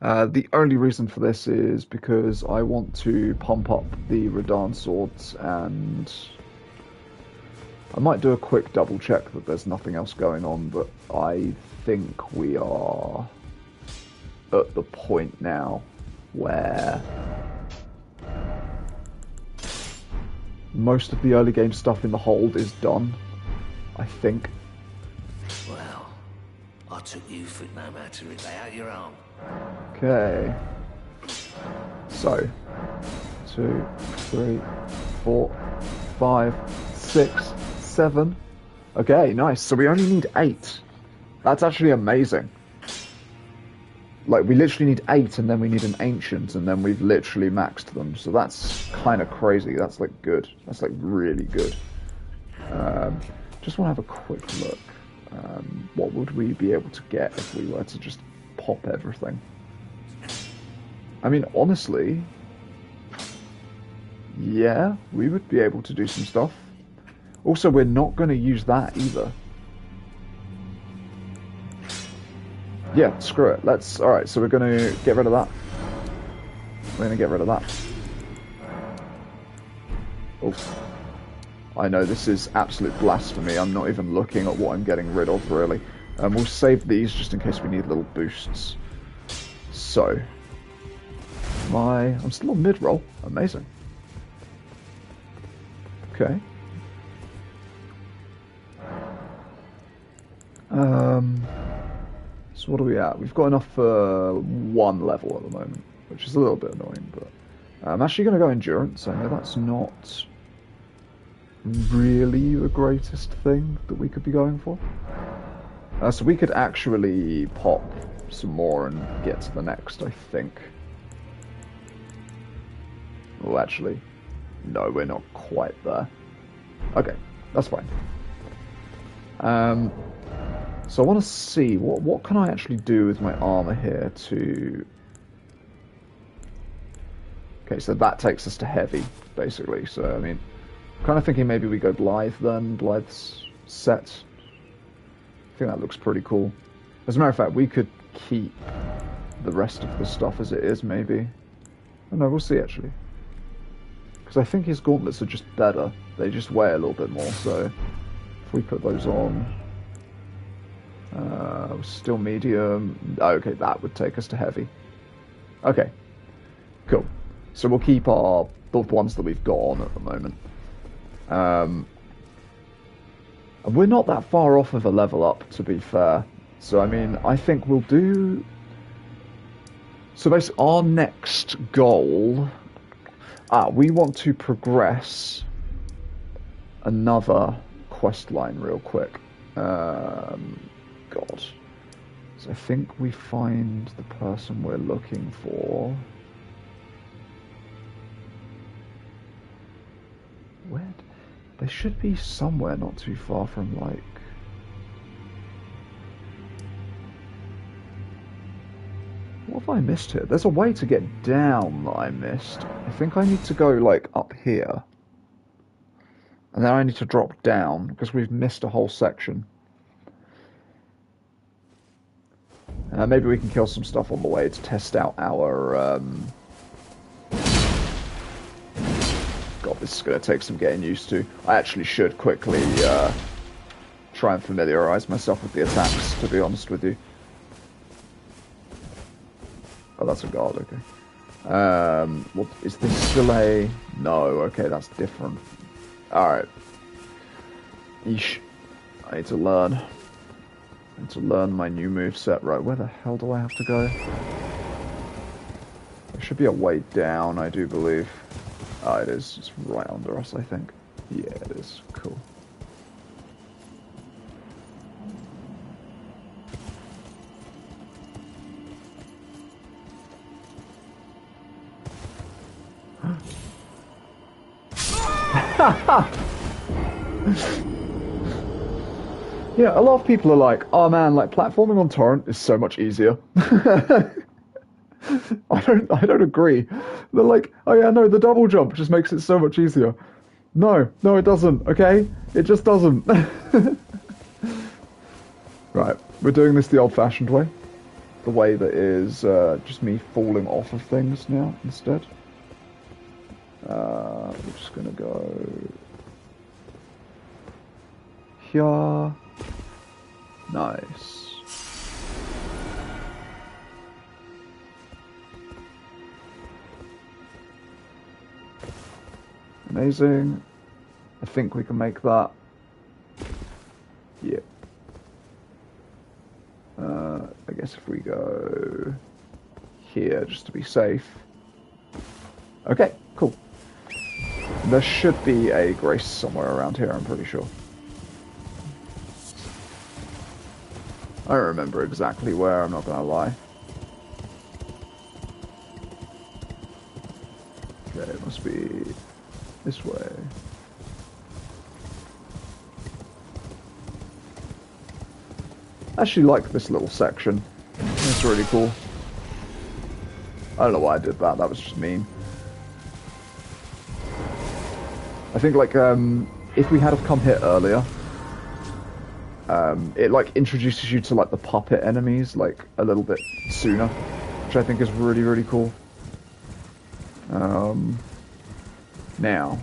The only reason for this is because I want to pump up the Radahn swords, and I might do a quick double check that there's nothing else going on, but I think we are at the point now where most of the early game stuff in the hold is done, I think. Well, I took you for no matter if they out your own. Okay. So, 2, 3, 4, 5, 6, 7. Okay, nice. So we only need 8. That's actually amazing. Like, we literally need 8, and then we need an ancient, and then we've literally maxed them. So that's kind of crazy. That's, like, good. That's, like, really good. Just want to have a quick look. What would we be able to get if we were to just pop everything? I mean, honestly, yeah, we would be able to do some stuff. Also, we're not going to use that either. Yeah, screw it. Alright, so we're going to get rid of that. We're going to get rid of that. Oh. I know, this is absolute blasphemy. I'm not even looking at what I'm getting rid of, really. We'll save these just in case we need little boosts. So, I'm still on mid-roll. Amazing. Okay. So what are we at? We've got enough for 1 level at the moment, which is a little bit annoying, but I'm actually going to go Endurance. I know that's not really the greatest thing that we could be going for. So we could actually pop some more and get to the next, I think. Well, actually, no, we're not quite there. Okay, that's fine. So I want to see, what can I actually do with my armor here to... Okay, so that takes us to heavy, basically. So, I mean, I'm kind of thinking maybe we go Blythe then. Blythe's set. I think that looks pretty cool. As a matter of fact, we could keep the rest of the stuff as it is, maybe. Oh, no, we'll see, actually. Because I think his gauntlets are just better. They just weigh a little bit more, so if we put those on... still medium. Oh, okay, that would take us to heavy. Okay, cool. So we'll keep the ones that we've got on at the moment. And we're not that far off of a level up, to be fair. So, I mean, I think we'll do... So basically, our next goal... we want to progress another quest line real quick. God. So I think we find the person we're looking for. Where? They should be somewhere not too far from, like... What have I missed here? There's a way to get down that I missed. I think I need to go, like, up here. And then I need to drop down, because we've missed a whole section. Maybe we can kill some stuff on the way to test out our... God, this is going to take some getting used to. I actually should quickly try and familiarise myself with the attacks, to be honest with you. Oh, that's a guard, okay. What, is this still a... No, okay, that's different. Alright. Yeesh. I need to learn. I need to learn my new moveset. Right, where the hell do I have to go? There should be a way down, I do believe. Oh, it is. It's right under us, I think. Yeah, it is. Cool. Yeah, a lot of people are like, oh man, like platforming on torrent is so much easier. I don't agree. They're like, oh yeah, no, the double jump just makes it so much easier. No, it doesn't, okay? It just doesn't. Right, we're doing this the old-fashioned way. The way that is just me falling off of things now instead. We're just gonna go here. Nice. Amazing. I think we can make that. Yeah. I guess if we go here just to be safe. Okay, cool. There should be a grace somewhere around here, I'm pretty sure. I don't remember exactly where, I'm not gonna lie. Okay, it must be this way. I actually like this little section. It's really cool. I don't know why I did that, that was just mean. I think, like, if we had have come here earlier, it, like, introduces you to, like, the puppet enemies, like, a little bit sooner, which I think is really, really cool. Now,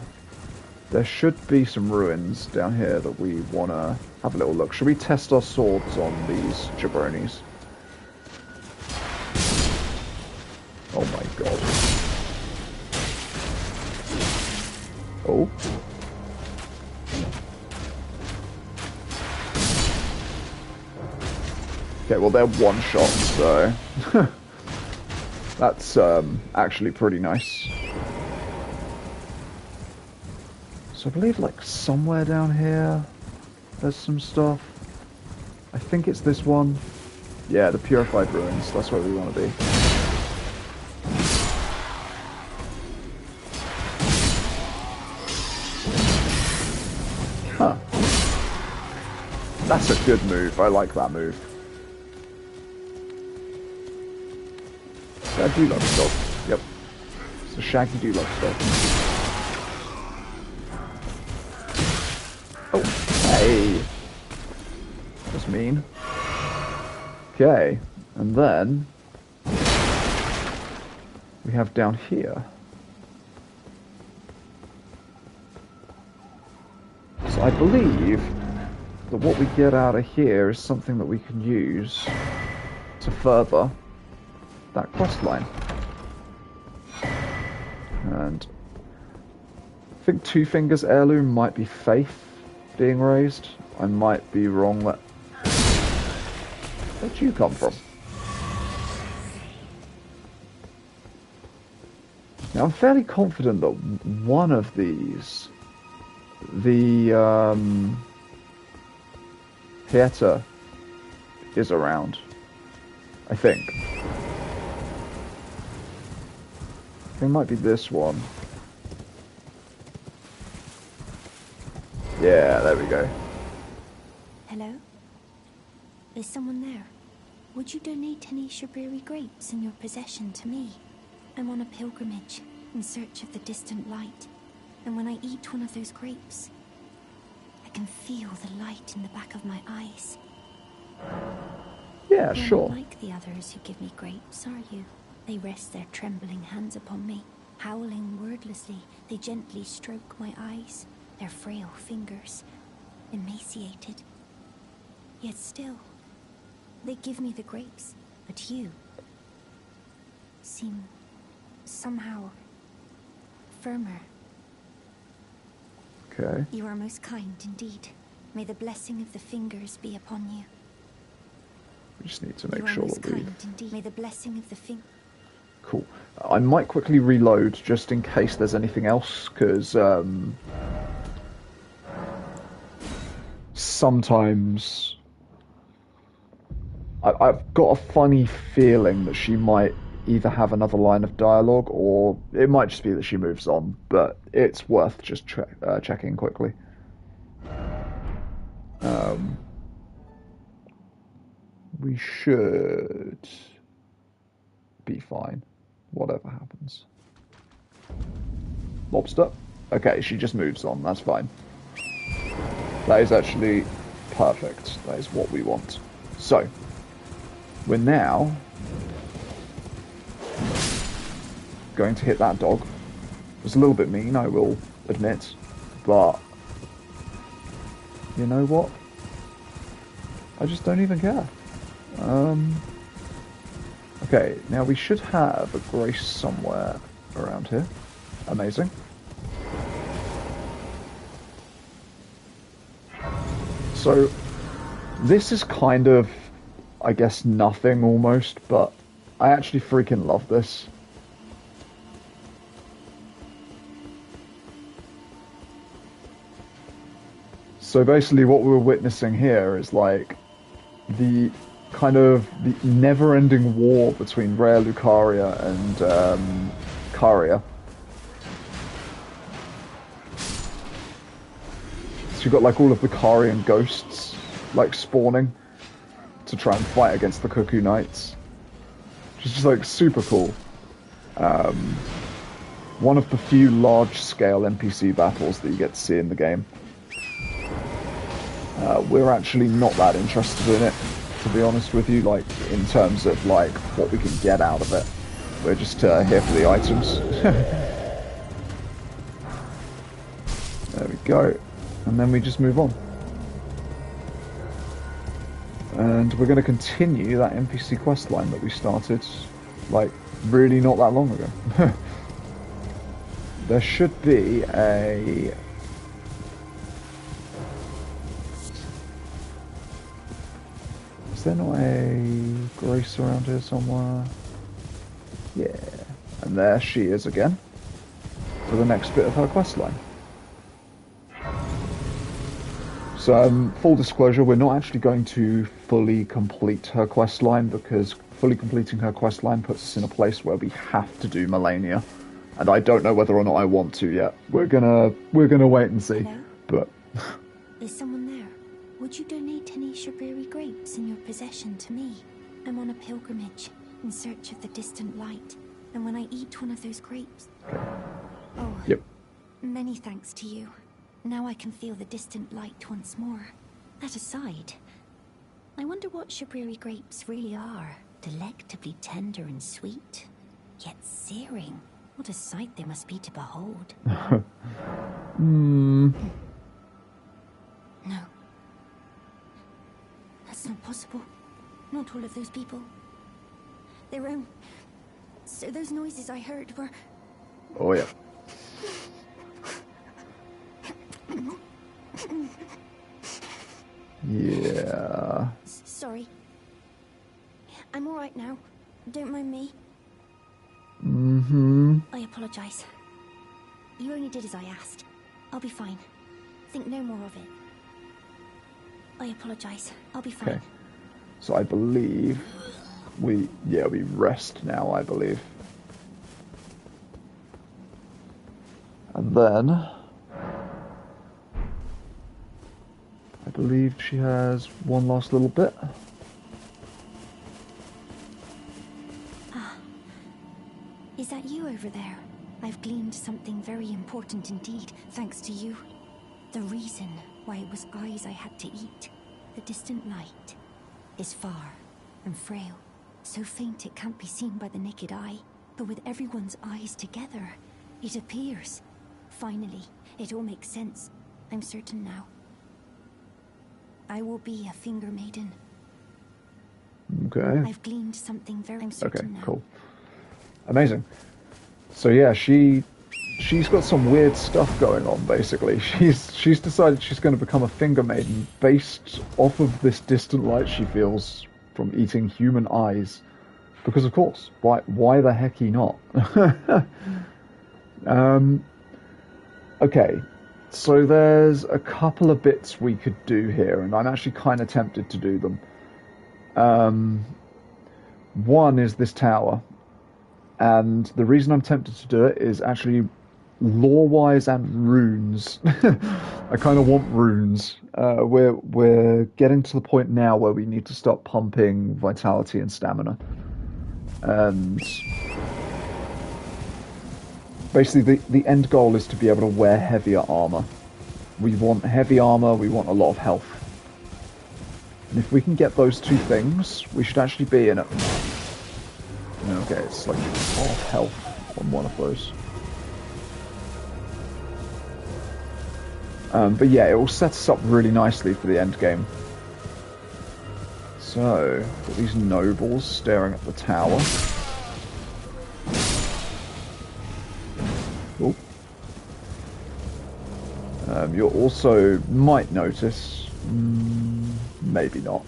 there should be some ruins down here that we want to have a little look. Should we test our swords on these jabronis? Oh my god. Oh. Okay, well they're one shot, so that's actually pretty nice. So I believe like somewhere down here there's some stuff. I think it's this one. Yeah, the Purified Ruins. That's where we want to be. Huh. That's a good move. I like that move. I do love stealth. Yep. So Shaggy do love stealth. Oh, hey. That's mean. Okay, and then we have down here. So I believe that what we get out of here is something that we can use to further that quest line. And I think Two Fingers Heirloom might be Faith being raised. I might be wrong. Where'd you come from? Now I'm fairly confident that one of these, the Hieta, is around. I think. It might be this one. Yeah, there we go. Hello? Is someone there? Would you donate any Shabiri grapes in your possession to me? I'm on a pilgrimage in search of the distant light, and when I eat one of those grapes, I can feel the light in the back of my eyes. Yeah, You're sure. not like the others who give me grapes, are you? They rest their trembling hands upon me. Howling wordlessly, they gently stroke my eyes, their frail fingers, emaciated. Yet still, they give me the grapes, but you seem somehow firmer. Okay. You are most kind indeed. May the blessing of the fingers be upon you. We just need to make You are sure most that we... kind indeed. May the blessing of the Cool. I might quickly reload just in case there's anything else, because sometimes I've got a funny feeling that she might either have another line of dialogue or it might just be that she moves on, but it's worth just checking quickly. We should be fine, whatever happens. Lobster? Okay, she just moves on, that's fine. That is actually perfect. That is what we want. So, we're now going to hit that dog. It's a little bit mean, I will admit, but you know what? I just don't even care. Okay, now we should have a grace somewhere around here. Amazing. So, this is kind of, I guess, nothing almost, but I actually freaking love this. So basically what we're witnessing here is like the kind of the never-ending war between Rhea Lucaria and Caria. So you've got like all of the Carian ghosts like spawning to try and fight against the Cuckoo Knights. Which is just like super cool. One of the few large-scale NPC battles that you get to see in the game. We're actually not that interested in it, to be honest with you, like, in terms of, like, what we can get out of it. We're just here for the items. There we go. And then we just move on. And we're going to continue that NPC quest line that we started, like, really not that long ago. There should be a... Is there not a Grace around here somewhere? Yeah. And there she is again. For the next bit of her quest line. So, full disclosure, we're not actually going to fully complete her quest line because fully completing her quest line puts us in a place where we have to do Melania, and I don't know whether or not I want to yet. We're gonna wait and see. Hello? But Is someone there? Would you donate any Shabriri grapes in your possession to me? I'm on a pilgrimage in search of the distant light, and when I eat one of those grapes... Oh, yep. many thanks to you. Now I can feel the distant light once more. That aside, I wonder what Shabriri grapes really are. Delectably tender and sweet, yet searing. What a sight they must be to behold. No. That's not possible. Not all of those people. Their own... So those noises I heard were... Oh yeah. Yeah. Sorry. I'm alright now. Don't mind me. I apologize. You only did as I asked. I'll be fine. Think no more of it. I apologize. I'll be fine. Okay. So I believe we rest now, I believe. And then I believe she has one last little bit. Is that you over there? I've gleaned something very important indeed, thanks to you. The reason why it was eyes I had to eat, the distant light, is far and frail. So faint it can't be seen by the naked eye. But with everyone's eyes together, it appears. Finally, it all makes sense. I'm certain now. I will be a finger maiden. Okay. I've gleaned something very... I'm certain now. Cool. Amazing. So yeah, she's got some weird stuff going on. Basically, she's decided she's going to become a finger maiden based off of this distant light she feels from eating human eyes. Because of course, why the heck not? Okay, so there's a couple of bits we could do here, and I'm actually kind of tempted to do them. One is this tower. And the reason I'm tempted to do it is actually lore-wise and runes. I kind of want runes. We're getting to the point now where we need to start pumping vitality and stamina. And basically the end goal is to be able to wear heavier armor. We want heavy armor, we want a lot of health. And if we can get those two things, we should actually be in it. Okay, it's like half health on one of those. But yeah, it will set us up really nicely for the end game. So, got these nobles staring at the tower. Cool. You also might notice, maybe not,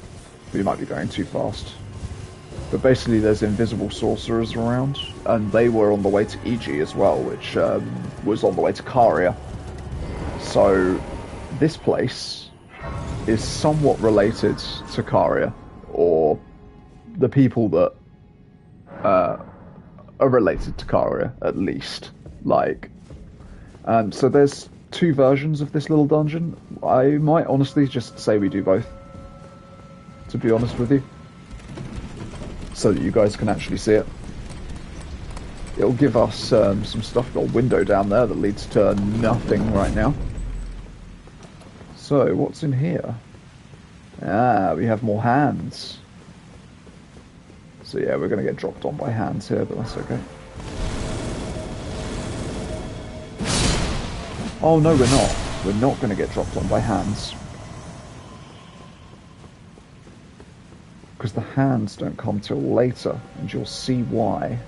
we might be going too fast. But basically there's invisible sorcerers around, and they were on the way to EG as well, which was on the way to Caria. So this place is somewhat related to Caria, or the people that are related to Caria, at least. So there's two versions of this little dungeon. I might honestly just say we do both, to be honest with you. So that you guys can actually see it. It'll give us some stuff. Got a window down there that leads to nothing right now. So, what's in here? Ah, we have more hands. So yeah, we're going to get dropped on by hands here, but that's okay. Oh no, we're not. We're not going to get dropped on by hands. Because the hands don't come till later, and you'll see why.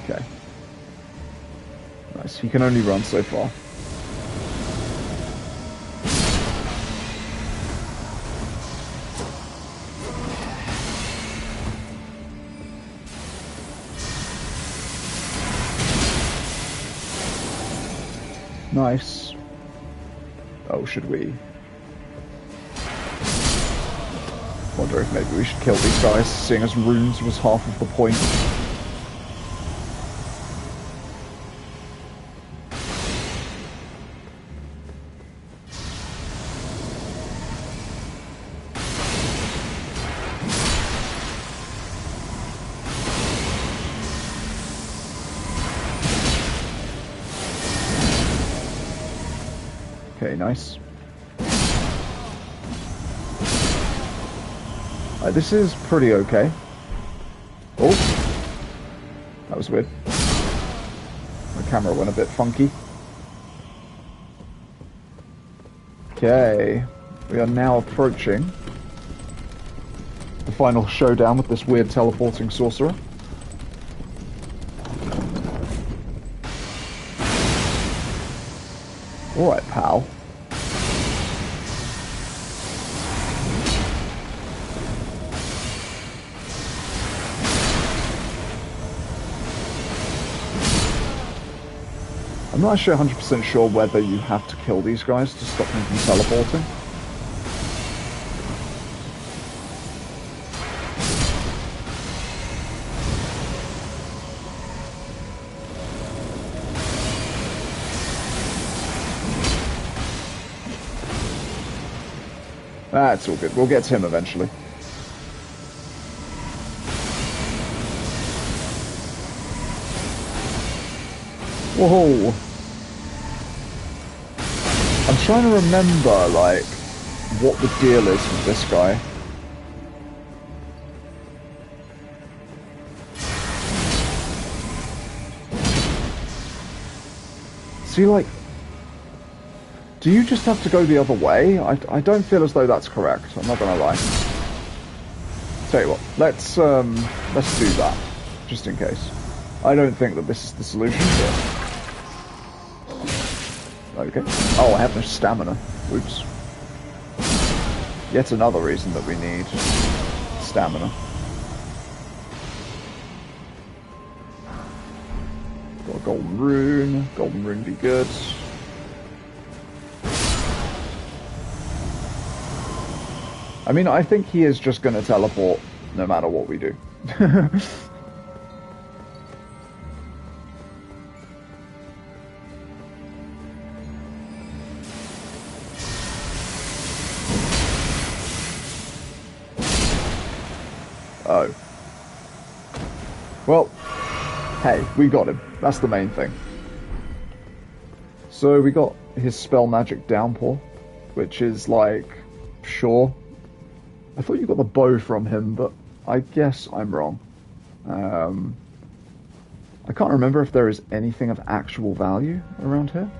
Okay. Nice, he can only run so far. Nice. Oh, should we? Wonder if maybe we should kill these guys, seeing as runes was half of the point. Okay, nice. This is pretty okay. Oh, that was weird. My camera went a bit funky. Okay, we are now approaching the final showdown with this weird teleporting sorcerer. Alright, pal. I'm not actually 100% sure whether you have to kill these guys to stop them from teleporting. That's all good. We'll get to him eventually. Whoa! I'm trying to remember, like, what the deal is with this guy. See, like, do you just have to go the other way? I don't feel as though that's correct. I'm not gonna lie. Tell you what, let's do that, just in case. I don't think that this is the solution, but... Okay. Oh, I have no stamina. Oops. Yet another reason that we need stamina. Got a golden rune. Golden rune be good. I mean, I think he is just going to teleport no matter what we do. Oh. Well, hey, we got him. That's the main thing. So we got his spell magic downpour, which is like, sure. I thought you got the bow from him, but I guess I'm wrong. I can't remember if there is anything of actual value around here.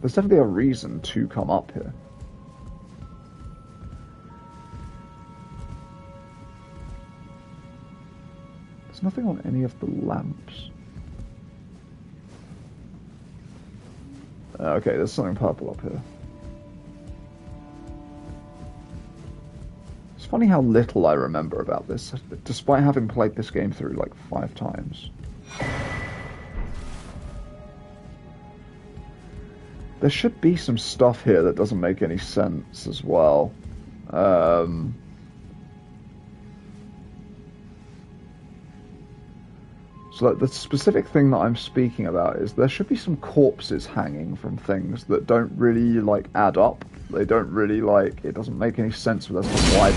There's definitely a reason to come up here. There's nothing on any of the lamps. Okay, there's something purple up here. It's funny how little I remember about this, despite having played this game through like 5 times. There should be some stuff here that doesn't make any sense as well. So like, the specific thing that I'm speaking about is there should be some corpses hanging from things that don't really, like, add up. They don't really, like, it doesn't make any sense as to why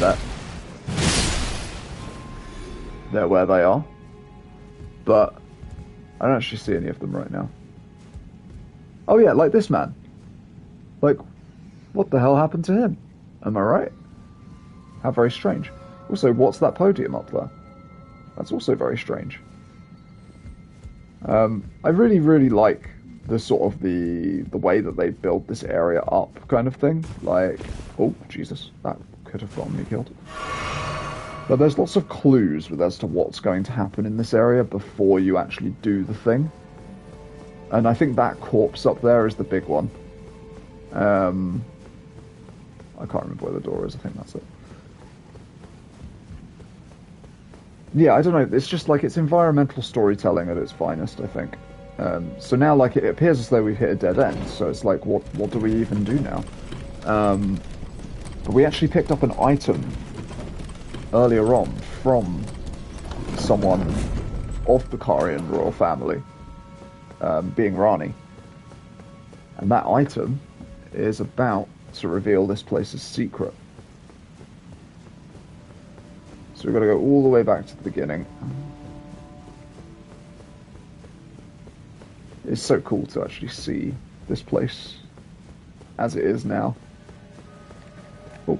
they're where they are. But I don't actually see any of them right now. Oh yeah, like this man. Like, what the hell happened to him? Am I right? How very strange. Also, what's that podium up there? That's also very strange. I really, really like the sort of the way that they build this area up kind of thing. Like, oh, Jesus, that could have gotten me killed. But there's lots of clues as to what's going to happen in this area before you actually do the thing. And I think that corpse up there is the big one. I can't remember where the door is, I think that's it. yeah, I don't know. It's just like it's environmental storytelling at its finest, I think. So now, like, it appears as though we've hit a dead end. So it's like, what do we even do now? But we actually picked up an item earlier on from someone of the Karian royal family, being Rani, and that item is about to reveal this place's secret. So we've got to go all the way back to the beginning. It's so cool to actually see this place as it is now. Oh.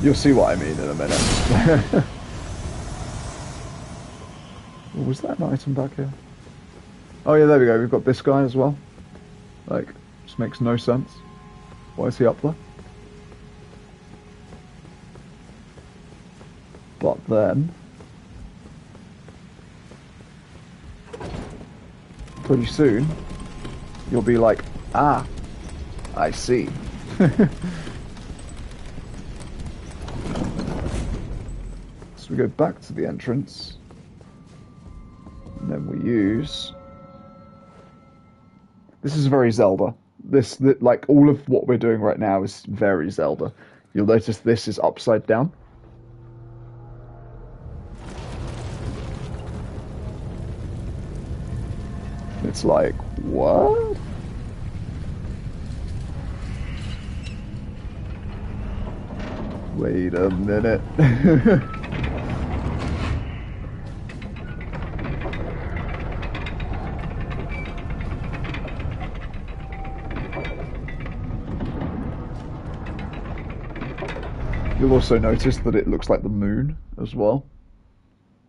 You'll see what I mean in a minute. Was that an item back here? Oh yeah, there we go. We've got this guy as well. Like, just makes no sense. Why is he up there? But then, pretty soon, you'll be like, ah, I see. So we go back to the entrance, and then we use... This is very Zelda. Like, all of what we're doing right now is very Zelda. You'll notice this is upside down. It's like, what? Wait a minute. You'll also notice that it looks like the moon as well.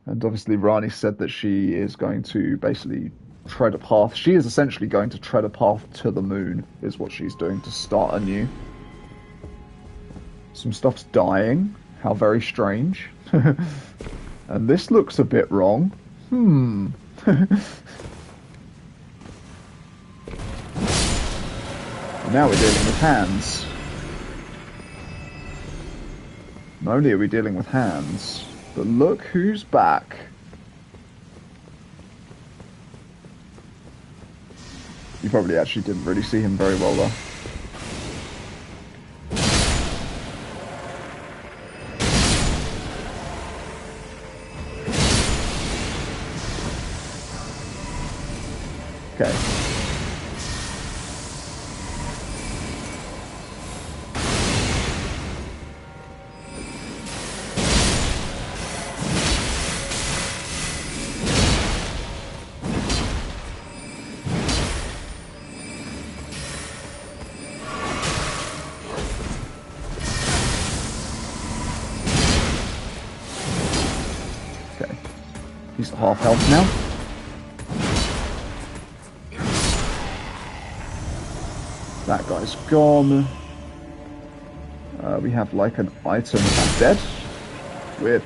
And obviously Rani said that she is going to basically tread a path. She is essentially going to tread a path to the moon, is what she's doing to start anew. Some stuff's dying. How very strange. And this looks a bit wrong. And now we're dealing with hands. Not only are we dealing with hands, but look who's back. You probably actually didn't really see him very well there. Okay. He's at half health now. That guy's gone. We have like an item that's dead. Weird.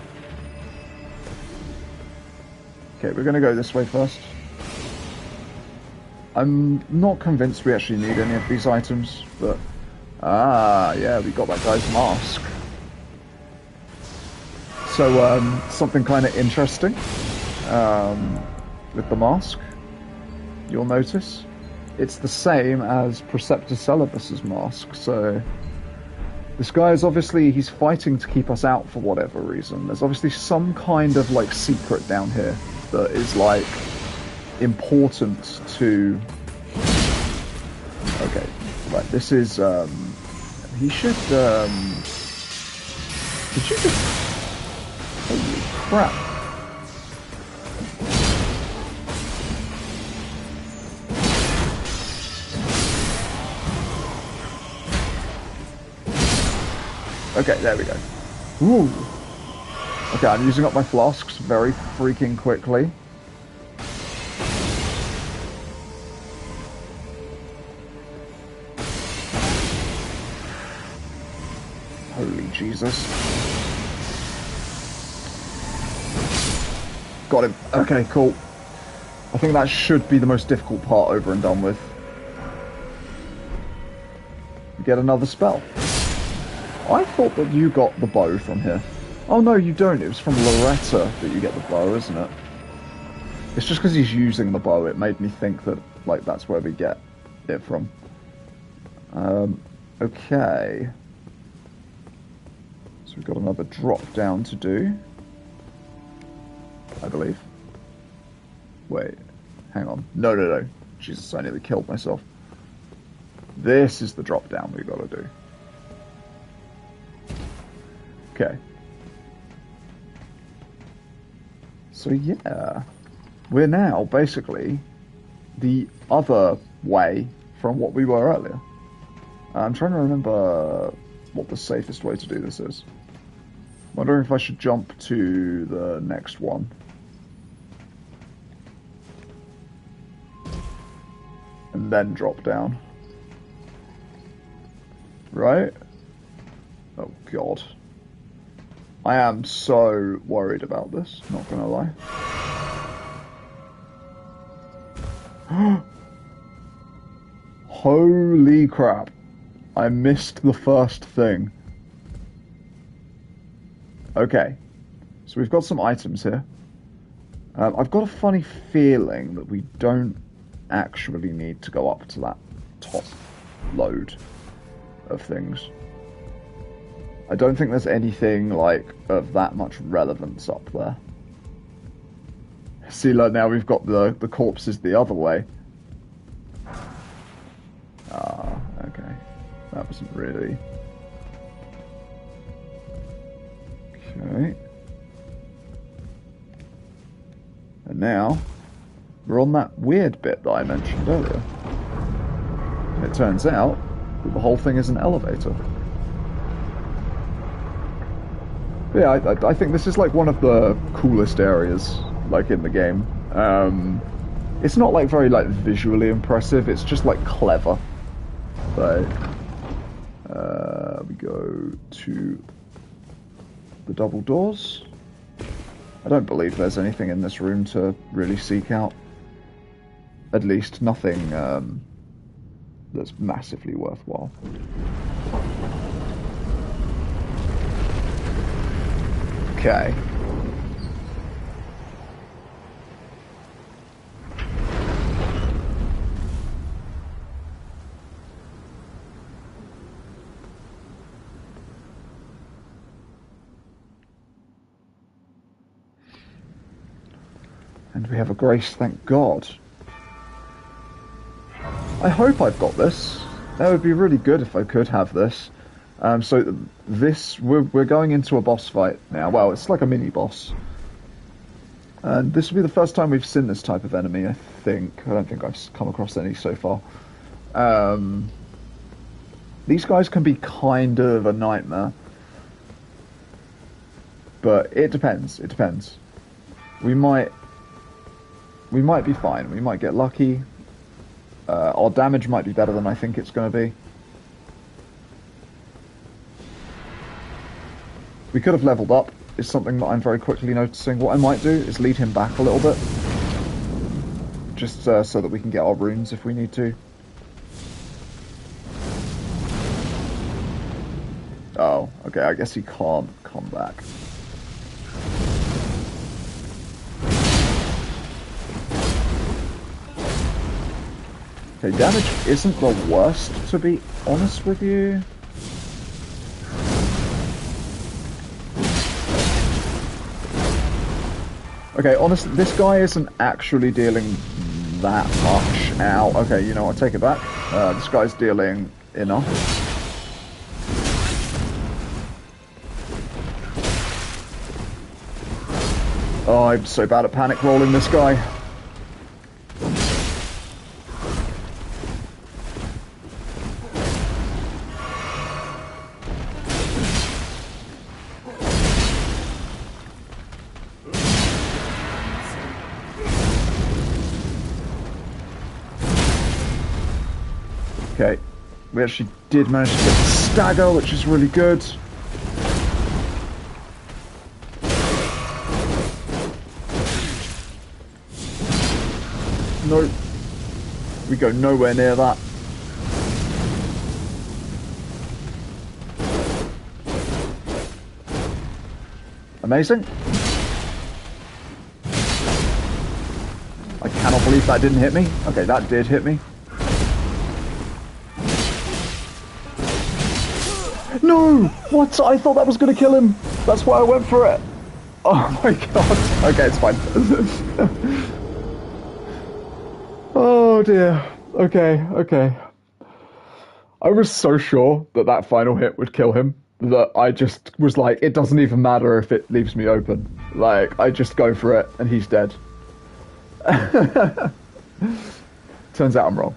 Okay, we're gonna go this way first. I'm not convinced we actually need any of these items, but... Ah, yeah, we got that guy's mask. So, something kind of interesting with the mask, you'll notice. It's the same as Preceptor Celibus's mask, so... This guy is obviously, he's fighting to keep us out for whatever reason. There's obviously some kind of, like, secret down here that is, like, important to... Okay, right, this is, he should, Did you just... Holy crap. Okay, there we go. Ooh. Okay, I'm using up my flasks very freaking quickly. Holy Jesus. Got him. Okay, cool. I think that should be the most difficult part over and done with. Get another spell. I thought that you got the bow from here. Oh no, you don't. It was from Loretta that you get the bow, isn't it? It's just because he's using the bow. It made me think that, like, that's where we get it from. Okay. So we've got another drop down to do, I believe. Wait, hang on. No, no, no. Jesus, I nearly killed myself. This is the drop down we've got to do. Okay. So yeah, we're now basically the other way from what we were earlier. I'm trying to remember what the safest way to do this is. Wondering if I should jump to the next one. And then drop down. Right? Oh god. I am so worried about this, not gonna lie. Holy crap. I missed the first thing. Okay. So we've got some items here. I've got a funny feeling that we don't actually need to go up to that top load of things. I don't think there's anything, like, of that much relevance up there. See, like, now we've got the corpses the other way. Ah, okay. That wasn't really... Okay. And now, we're on that weird bit that I mentioned earlier. And it turns out that the whole thing is an elevator. But yeah, I think this is like one of the coolest areas, like, in the game. It's not like very like visually impressive. It's just like clever. So we go to the double doors. I don't believe there's anything in this room to really seek out. At least nothing that's massively worthwhile. Okay. And we have a grace, thank God. I hope I've got this. That would be really good if I could have this. So this, we're going into a boss fight now. Well, it's like a mini-boss. And this will be the first time we've seen this type of enemy, I think. I don't think I've come across any so far. These guys can be kind of a nightmare. But it depends, it depends. We might be fine, we might get lucky. Our damage might be better than I think it's going to be. We could have leveled up, is something that I'm very quickly noticing. What I might do is lead him back a little bit. Just so that we can get our runes if we need to. Oh, okay, I guess he can't come back. Okay, damage isn't the worst, to be honest with you. Okay, honestly, this guy isn't actually dealing that much. Ow. Okay, you know what, take it back. This guy's dealing enough. Oh, I'm so bad at panic rolling this guy. Okay, we actually did manage to get the stagger, which is really good. No, we go nowhere near that. Amazing. I cannot believe that didn't hit me. Okay, that did hit me. No! What? I thought that was going to kill him. That's why I went for it. Oh my god. Okay, it's fine. Oh dear. Okay, okay. I was so sure that that final hit would kill him that I just was like, it doesn't even matter if it leaves me open. Like, I just go for it and he's dead. Turns out I'm wrong.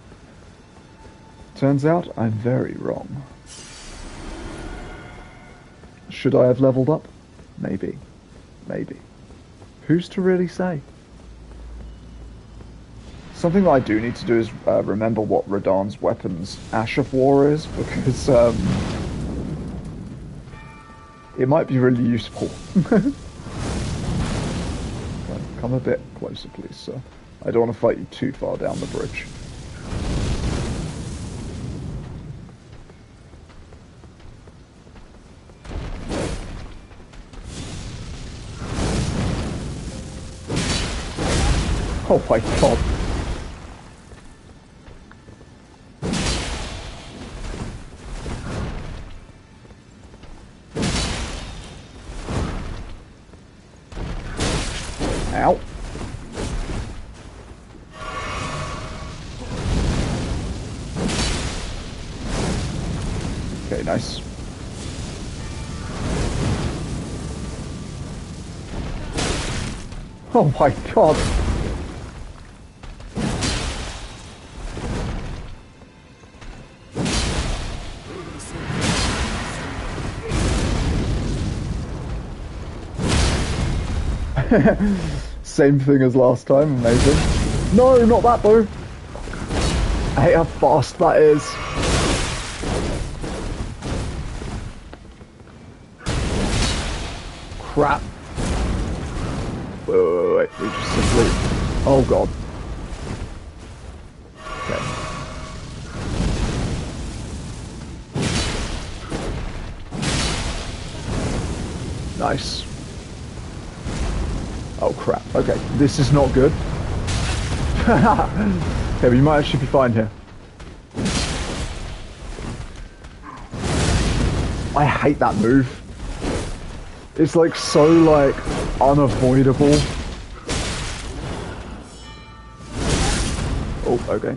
Turns out I'm very wrong. Should I have leveled up? Maybe. Maybe. Who's to really say? Something that I do need to do is remember what Radahn's weapon's Ash of War is, because it might be really useful. Come a bit closer, please, sir. I don't want to fight you too far down the bridge. Oh my god. Ow. Okay, nice. Oh my god. Same thing as last time, amazing. No, not that though. I hate how fast that is. Crap. Wait, we just simply... Oh god. Okay. Nice. Oh crap, okay, this is not good. Okay, we might actually be fine here. I hate that move. It's like so like unavoidable. Oh, okay.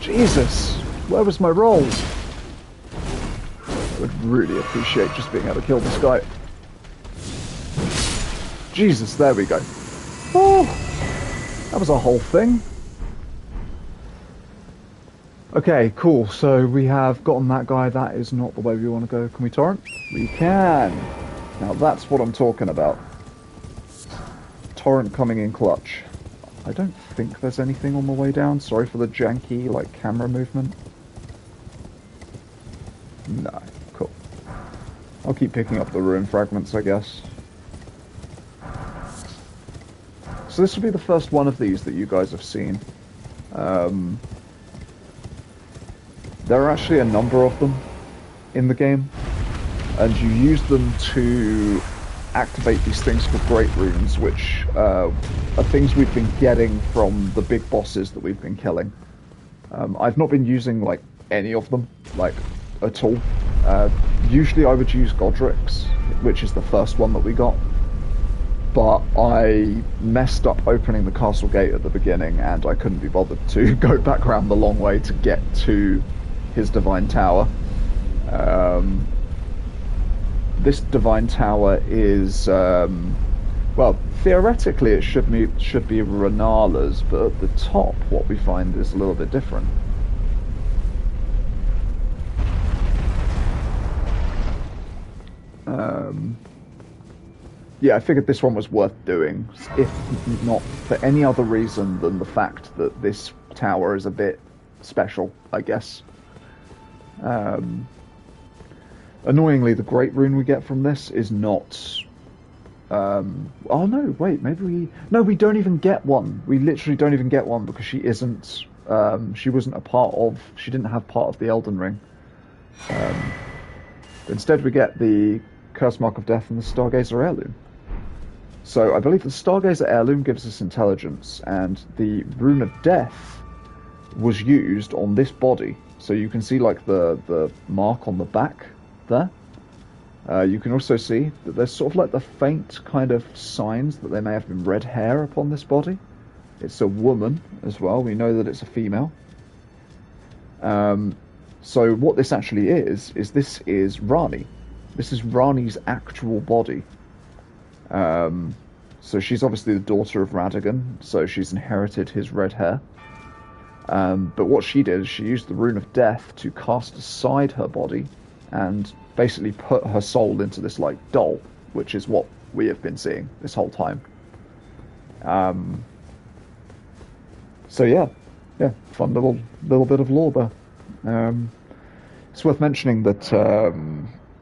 Jesus, where was my roll? I would really appreciate just being able to kill this guy. Jesus, there we go. Oh, that was a whole thing. Okay, cool. So we have gotten that guy. That is not the way we want to go. Can we torrent? We can. Now that's what I'm talking about. Torrent coming in clutch. I don't think there's anything on the way down. Sorry for the janky, like, camera movement. No. Cool. I'll keep picking up the ruin fragments, I guess. So this will be the first one of these that you guys have seen. There are actually a number of them in the game, and you use them to activate these things called Great Runes, which are things we've been getting from the big bosses that we've been killing. I've not been using, like, any of them, like, at all. Usually I would use Godric's, which is the first one that we got, but I messed up opening the castle gate at the beginning, and I couldn't be bothered to go back around the long way to get to his divine tower. This divine tower is, well, theoretically it should be Renala's, but at the top what we find is a little bit different. Yeah, I figured this one was worth doing, if not for any other reason than the fact that this tower is a bit special, I guess. Annoyingly, the Great Rune we get from this is not... oh no, wait, maybe we... No, we don't even get one. We literally don't even get one because she isn't She wasn't a part of. She didn't have part of the Elden Ring. Instead, we get the Curse Mark of Death and the Stargazer Heirloom. So I believe the Stargazer Heirloom gives us intelligence, and the Rune of Death was used on this body. So you can see like the mark on the back there. You can also see that there's sort of like the faint kind of signs that there may have been red hair upon this body. It's a woman as well. We know that it's a female. So what this actually is this is Rani. This is Rani's actual body. So she's obviously the daughter of Radagon, so she's inherited his red hair. But what she did is she used the Rune of Death to cast aside her body and basically put her soul into this like doll, which is what we have been seeing this whole time. So yeah, fun little bit of lore there. It's worth mentioning that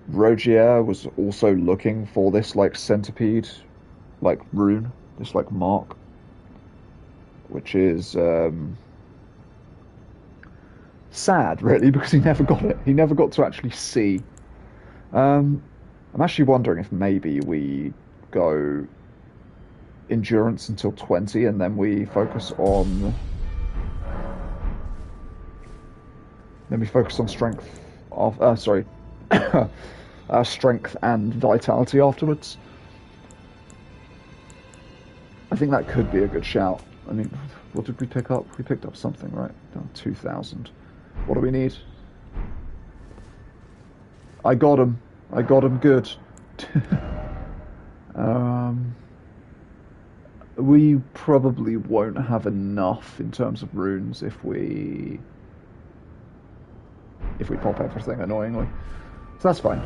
Rogier was also looking for this like centipede, like rune, this like mark, which is sad really because he never got it. He never got to actually see. I'm actually wondering if maybe we go endurance until 20 and then we focus on strength of strength and vitality afterwards. I think that could be a good shout. I mean, what did we pick up? We picked up something, right? 2,000. What do we need? I got him good. We probably won't have enough in terms of runes if we pop everything, annoyingly. So that's fine.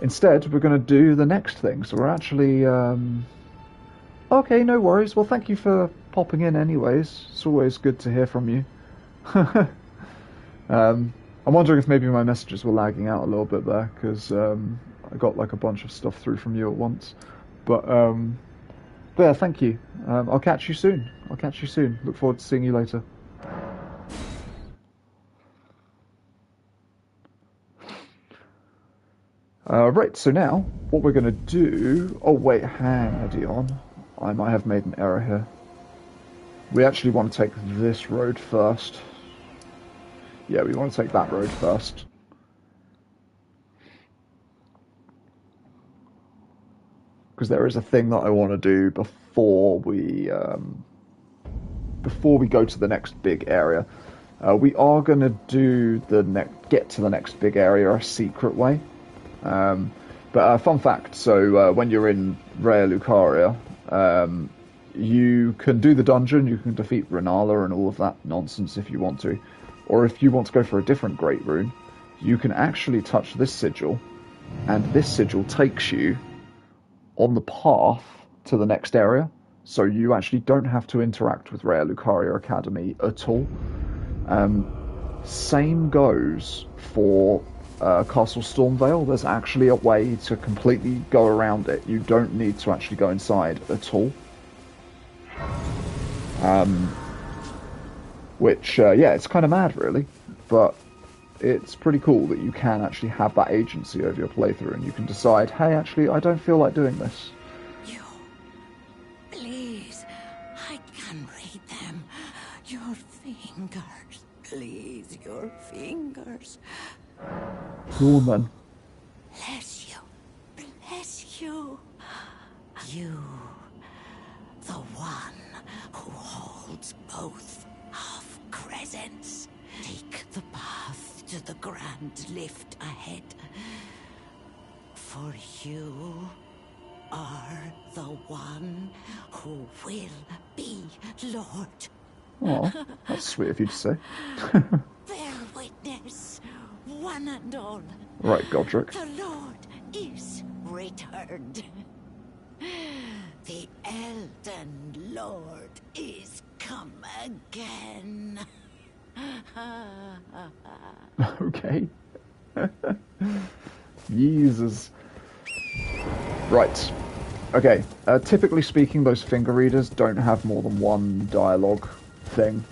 Instead, we're going to do the next thing. So we're actually... Okay, no worries. Well, thank you for popping in anyways. It's always good to hear from you. I'm wondering if maybe my messages were lagging out a little bit there, because I got like a bunch of stuff through from you at once. But yeah, thank you. I'll catch you soon. Look forward to seeing you later. Right, so now, what we're going to do... Oh, wait, hang on. I might have made an error here. We actually want to take this road first. Yeah, we want to take that road first. Because there is a thing that I want to do before we go to the next big area. We are going to do get to the next big area a secret way. But fun fact, so when you're in Raya Lucaria, you can do the dungeon, you can defeat Renala and all of that nonsense if you want to. Or if you want to go for a different Great Rune, you can actually touch this sigil, and this sigil takes you on the path to the next area, so you actually don't have to interact with Raya Lucaria Academy at all. Same goes for Castle Stormvale. There's actually a way to completely go around it. You don't need to actually go inside at all. Which, yeah, it's kind of mad, really. But it's pretty cool that you can actually have that agency over your playthrough, and you can decide, hey, actually, I don't feel like doing this. You... Please, I can read them. Your fingers. Please, your fingers. Woman. Bless you. Bless you. You, the one who holds both half crescents. Take the path to the grand lift ahead. For you are the one who will be Lord. Oh, that's sweet of you to say. Bear witness, one and all. Right, Godric. The Lord is returned. The Elden Lord is come again. Okay. Jesus. Right. Okay. Typically speaking, those finger readers don't have more than one dialogue thing,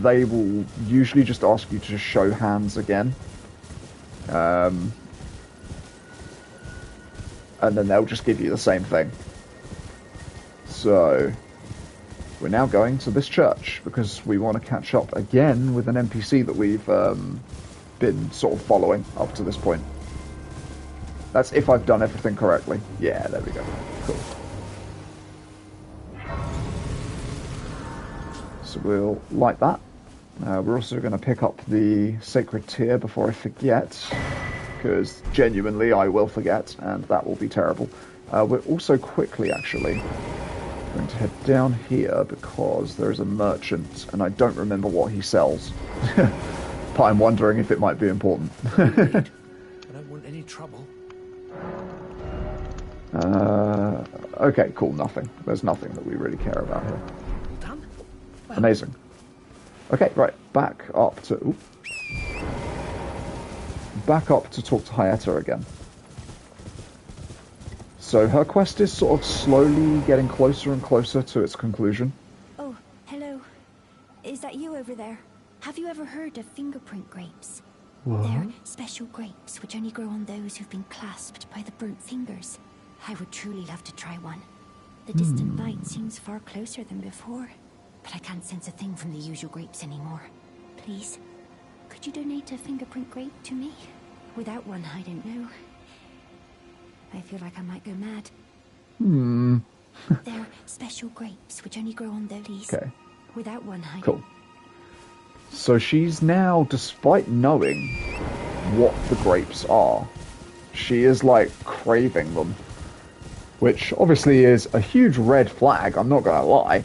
they will usually just ask you to show hands again. And then they'll just give you the same thing. So, we're now going to this church because we want to catch up again with an NPC that we've been sort of following up to this point. That's if I've done everything correctly. Yeah, there we go. Cool. So we'll light that. We're also going to pick up the sacred tear before I forget, because genuinely I will forget, and that will be terrible. We're also quickly, actually, going to head down here because there's a merchant, and I don't remember what he sells. But I'm wondering if it might be important. I don't want any trouble. Okay, cool, nothing. There's nothing that we really care about here. All done? Well, Amazing. Okay, right, back up to talk to Hyetta again. So her quest is sort of slowly getting closer and closer to its conclusion. Oh, hello. Is that you over there? Have you ever heard of fingerprint grapes? What? They're special grapes which only grow on those who've been clasped by the burnt fingers. I would truly love to try one. The distant light seems far closer than before, but I can't sense a thing from the usual grapes anymore. Please, could you donate a fingerprint grape to me? Without one, I don't know. I feel like I might go mad. They're special grapes which only grow on those. Okay. Without one, I Cool. So she's now, despite knowing what the grapes are, she is like craving them. Which obviously is a huge red flag, I'm not gonna lie.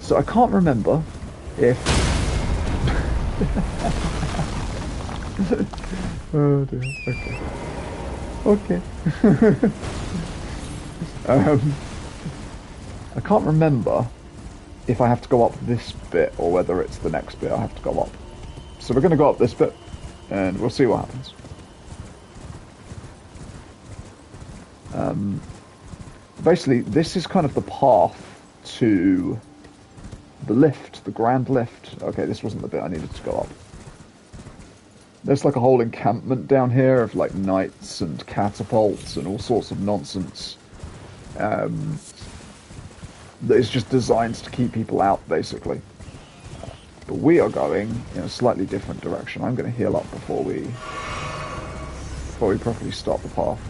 So I can't remember if... Oh dear, okay. Okay. I can't remember if I have to go up this bit or whether it's the next bit I have to go up. So we're going to go up this bit and we'll see what happens. Basically, this is kind of the path to the lift, the grand lift. Okay, this wasn't the bit I needed to go up. There's like a whole encampment down here of like knights and catapults and all sorts of nonsense. That is just designed to keep people out, basically. But we are going in a slightly different direction. I'm going to heal up before we properly start the path.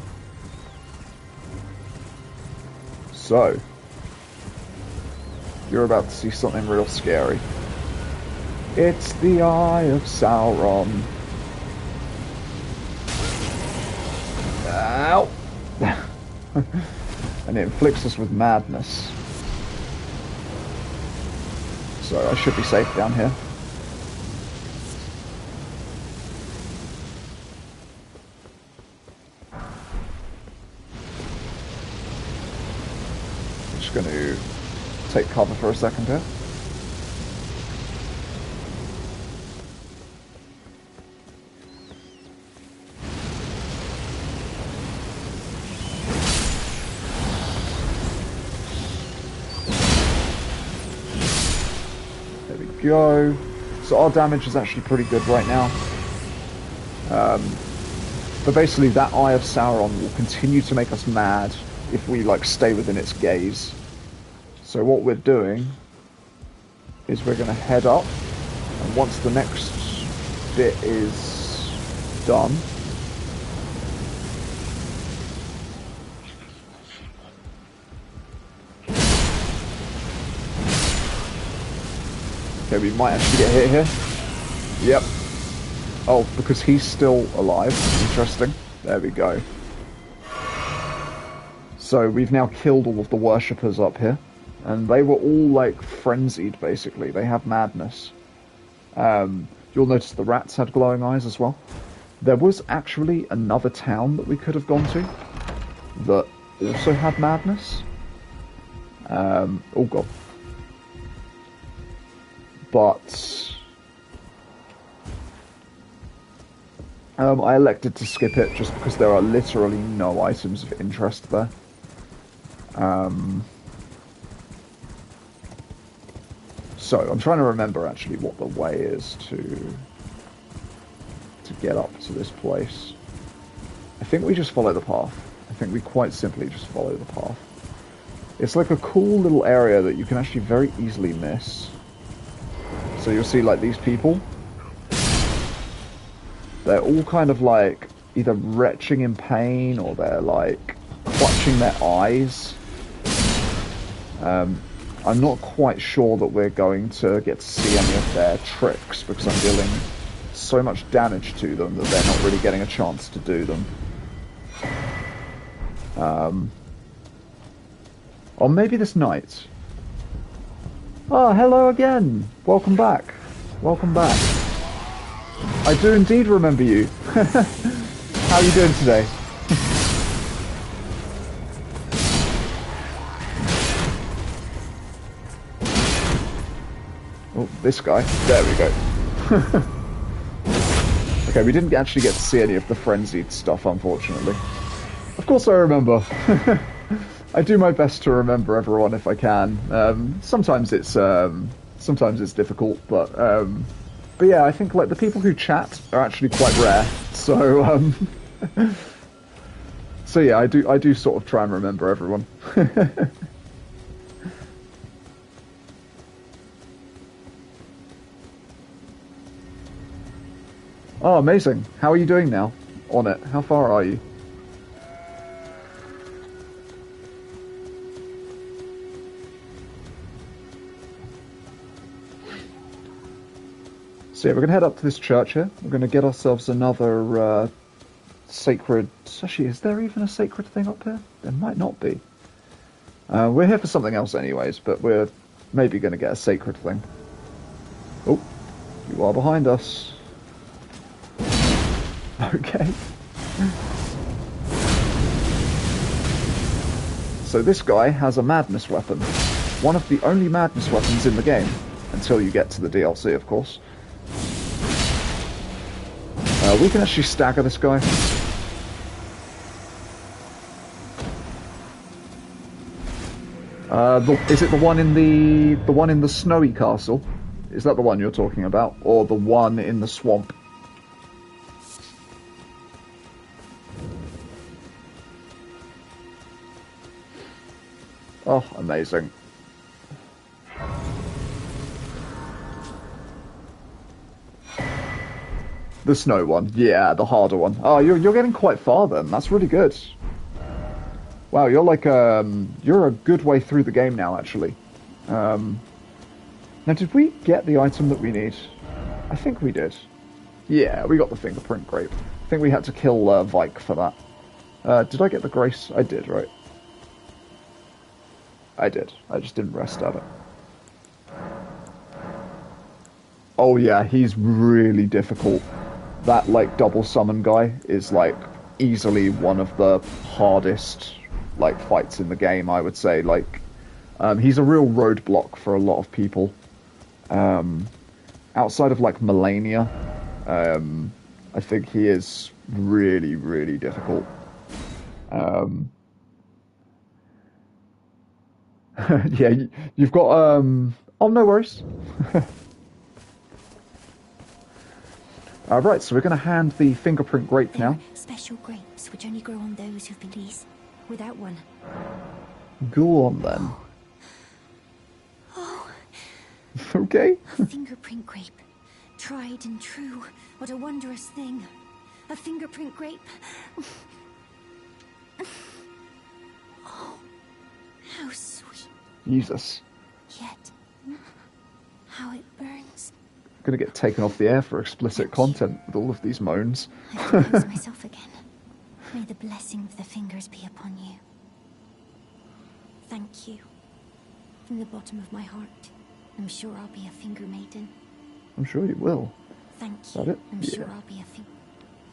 So, you're about to see something real scary. It's the Eye of Sauron. Ow! And it inflicts us with madness. So I should be safe down here. I'm just going to take cover for a second here. Go. So our damage is actually pretty good right now. But basically that Eye of Sauron will continue to make us mad if we like stay within its gaze. So what we're doing is we're going to head up, and once the next bit is done, okay, we might actually get hit here. Yep. Oh, because he's still alive. Interesting. There we go. So we've now killed all of the worshippers up here. And they were all, like, frenzied, basically. They have madness. You'll notice the rats had glowing eyes as well. There was actually another town that we could have gone to that also had madness. Oh, God. But I elected to skip it just because there are literally no items of interest there. So, I'm trying to remember actually what the way is to get up to this place. I think we just follow the path. I think we quite simply just follow the path. It's like a cool little area that you can actually very easily miss. So you'll see like these people. They're all kind of like either retching in pain or they're like clutching their eyes. I'm not quite sure that we're going to get to see any of their tricks because I'm dealing so much damage to them that they're not really getting a chance to do them. Or maybe this night. Oh, hello again. Welcome back. Welcome back. I do indeed remember you. How are you doing today? Oh, this guy. There we go. Okay, we didn't actually get to see any of the frenzied stuff, unfortunately. Of course I remember. I do my best to remember everyone if I can. Sometimes it's difficult, but yeah, I think like the people who chat are actually quite rare. So so yeah, I do sort of try and remember everyone. Oh, amazing. How are you doing now on it? How far are you? So yeah, we're going to head up to this church here. We're going to get ourselves another sacred... Actually, is there even a sacred thing up here? There might not be. We're here for something else anyways, but we're maybe going to get a sacred thing. Oh, you are behind us. Okay. So this guy has a madness weapon. One of the only madness weapons in the game. Until you get to the DLC, of course. We can actually stagger this guy. Is it the one in the snowy castle? Is that the one you're talking about, or the one in the swamp? Oh, amazing. The snow one. Yeah, the harder one. Oh, you're getting quite far then. That's really good. Wow, you're like you're a good way through the game now, actually. Now, did we get the item that we need? I think we did. Yeah, we got the fingerprint grape. I think we had to kill Vike for that. Did I get the grace? I did, right? I did. I just didn't rest at it. Oh yeah, he's really difficult. That like double summon guy is like easily one of the hardest like fights in the game, I would say. Like he's a real roadblock for a lot of people. Outside of like Melania, I think he is really, really difficult. Yeah, you've got oh, no worries. Right, so we're going to hand the fingerprint grape now. Special grapes which only grow on those who've been pleased. Without one. Go on then. Oh. Okay. A fingerprint grape. Tried and true. What a wondrous thing. A fingerprint grape. Oh, how sweet. Jesus. Yet, how it burns. I'm going to get taken off the air for explicit content with all of these moans. I compose myself again. May the blessing of the fingers be upon you. Thank you. From the bottom of my heart. I'm sure I'll be a finger maiden. I'm sure you will. Thank Is you. that it? I'm Yeah. sure I'll be a finger.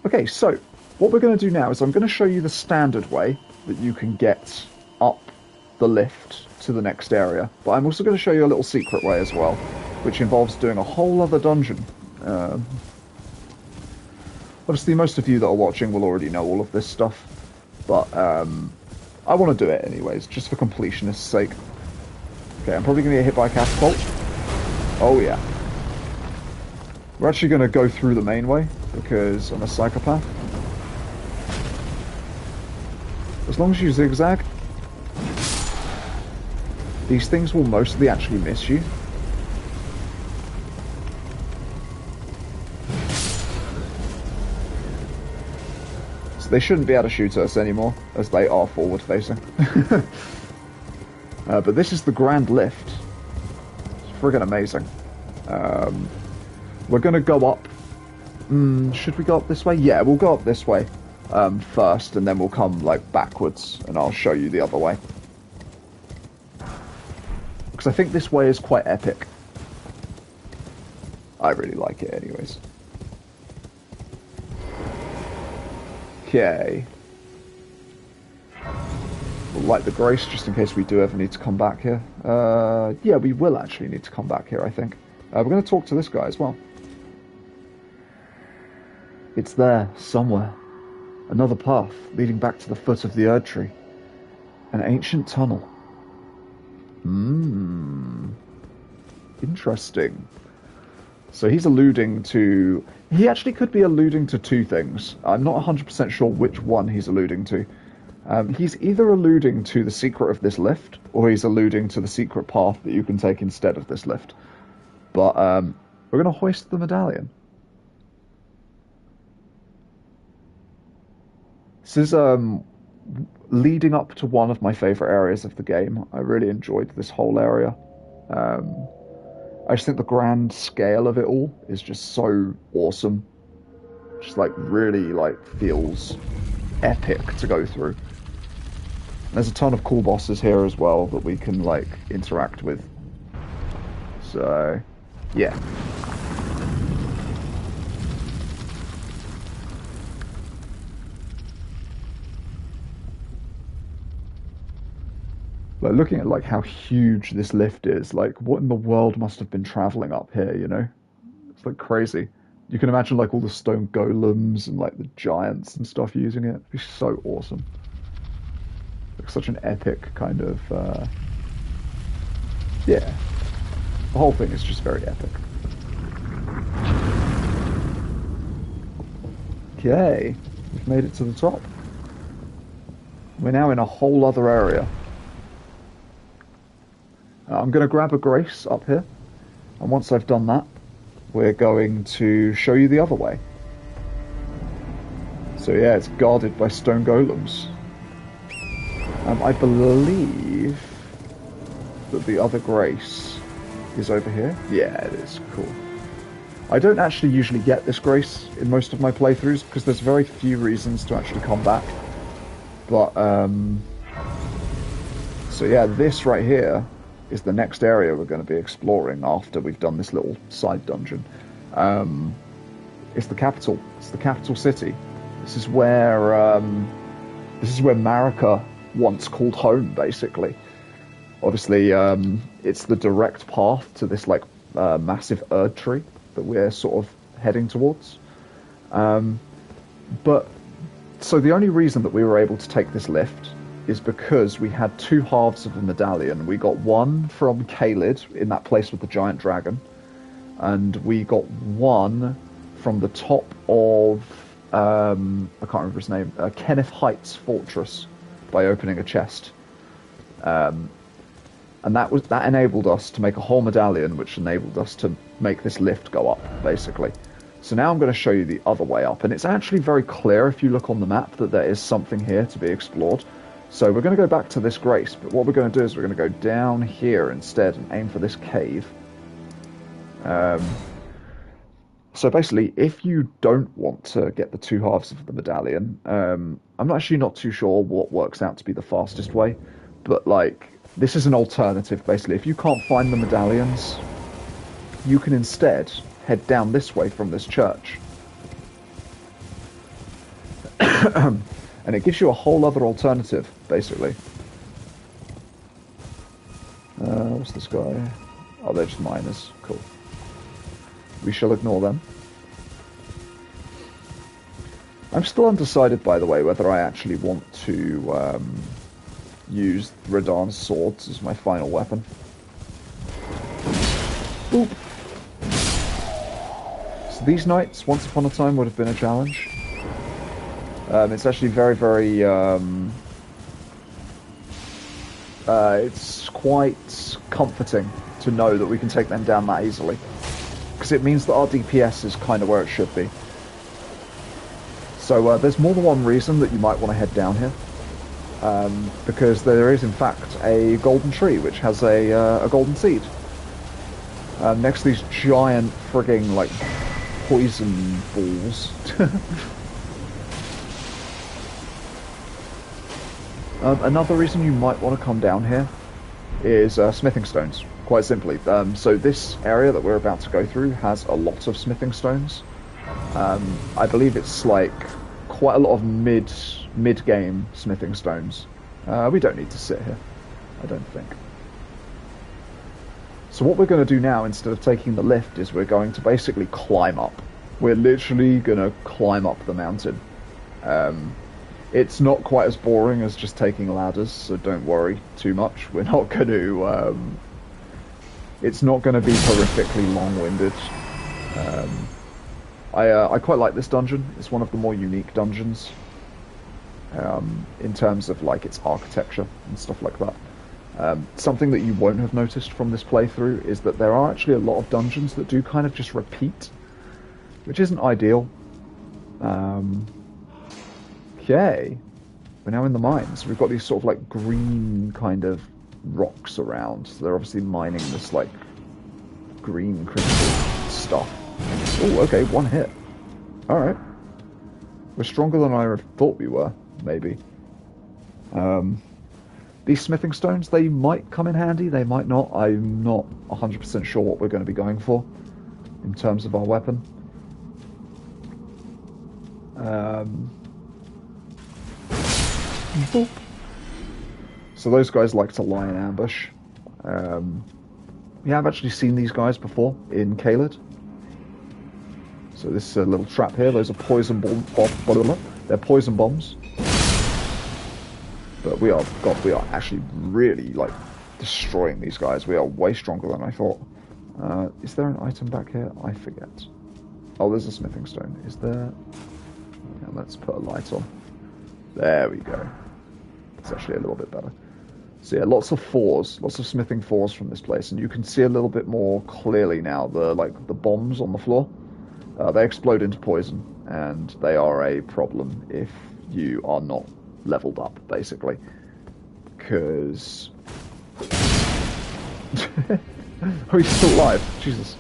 Okay, so what we're going to do now is I'm going to show you the standard way that you can get up the lift to the next area. But I'm also going to show you a little secret way as well, which involves doing a whole other dungeon. Obviously, most of you that are watching will already know all of this stuff, but I want to do it anyways, just for completionist's sake. Okay, I'm probably going to get hit by a catapult. Oh yeah. We're actually going to go through the main way, because I'm a psychopath. As long as you zigzag, these things will mostly actually miss you. So they shouldn't be able to shoot us anymore, as they are forward facing. But this is the Grand Lift. It's friggin' amazing. We're going to go up. Should we go up this way? Yeah, we'll go up this way first, and then we'll come like backwards, and I'll show you the other way. Because I think this way is quite epic. I really like it anyways. Okay. We'll light the Grace just in case we do ever need to come back here. Yeah, we will actually need to come back here, I think. We're going to talk to this guy as well. It's there, somewhere. Another path leading back to the foot of the Erd Tree. An ancient tunnel. Interesting. So he's alluding to... He actually could be alluding to two things. I'm not 100% sure which one he's alluding to. He's either alluding to the secret of this lift, or he's alluding to the secret path that you can take instead of this lift. But we're going to hoist the medallion. This is leading up to one of my favourite areas of the game. I really enjoyed this whole area. I just think the grand scale of it all is just so awesome. Just like really like feels epic to go through. There's a ton of cool bosses here as well that we can like interact with. So, yeah. Like looking at like how huge this lift is, like what in the world must have been traveling up here, you know? It's like crazy. You can imagine like all the stone golems and like the giants and stuff using it. It'd be so awesome. Like such an epic kind of yeah. The whole thing is just very epic. Okay, we've made it to the top. We're now in a whole other area. I'm going to grab a Grace up here, and once I've done that, we're going to show you the other way. So yeah, it's guarded by stone golems. I believe that the other Grace is over here. Yeah, it is. Cool. I don't actually usually get this Grace in most of my playthroughs, because there's very few reasons to actually come back. But, so yeah, this right here is the next area we're going to be exploring after we've done this little side dungeon. It's the capital. It's the capital city. This is where Marika once called home, basically. Obviously, it's the direct path to this like massive Erd Tree that we're sort of heading towards. But so the only reason that we were able to take this lift is because we had two halves of a medallion. We got one from Kaled in that place with the giant dragon, and we got one from the top of I can't remember his name, Kenneth Heights Fortress, by opening a chest. And that enabled us to make a whole medallion, which enabled us to make this lift go up, basically. So now I'm going to show you the other way up, and it's actually very clear if you look on the map that there is something here to be explored. So we're going to go back to this Grace, but what we're going to do is we're going to go down here instead and aim for this cave. So basically, if you don't want to get the two halves of the medallion, I'm actually not too sure what works out to be the fastest way, but like, this is an alternative, basically. If you can't find the medallions, you can instead head down this way from this church. And it gives you a whole other alternative, basically. What's this guy? Oh, they're just miners. Cool. We shall ignore them. I'm still undecided, by the way, whether I actually want to use Radahn's swords as my final weapon. Boop. So these knights, once upon a time, would have been a challenge. It's actually very, very... it's quite comforting to know that we can take them down that easily. Because it means that our DPS is kind of where it should be. So there's more than one reason that you might want to head down here. Because there is, in fact, a golden tree, which has a golden seed. Next to these giant frigging, like, poison balls. Another reason you might want to come down here is smithing stones, quite simply. So this area that we're about to go through has a lot of smithing stones. I believe it's like quite a lot of mid-game smithing stones. We don't need to sit here, I don't think. So what we're going to do now, instead of taking the lift, is we're going to basically climb up. We're literally going to climb up the mountain. It's not quite as boring as just taking ladders, so don't worry too much. We're not going to... it's not going to be horrifically long-winded. I quite like this dungeon. It's one of the more unique dungeons. In terms of like its architecture and stuff like that. Something that you won't have noticed from this playthrough is that there are actually a lot of dungeons that do kind of just repeat, which isn't ideal. Okay, we're now in the mines. We've got these sort of like green kind of rocks around. So they're obviously mining this like green crystal stuff. Oh, okay, one hit. Alright. We're stronger than I thought we were, maybe. These smithing stones, they might come in handy, they might not. I'm not 100% sure what we're going to be going for in terms of our weapon. So those guys like to lie in ambush. We have actually seen these guys before in Caelid. So this is a little trap here. Those are poison they're poison bombs. But we are actually really like destroying these guys. We are way stronger than I thought. Is there an item back here? I forget. Oh, there's a smithing stone. Is there? Yeah, let's put a light on. There we go. It's actually a little bit better. So yeah, lots of fours, lots of smithing fours from this place, and you can see a little bit more clearly now the bombs on the floor. They explode into poison, and they are a problem if you are not leveled up, basically. Because... oh, he's still alive. Jesus.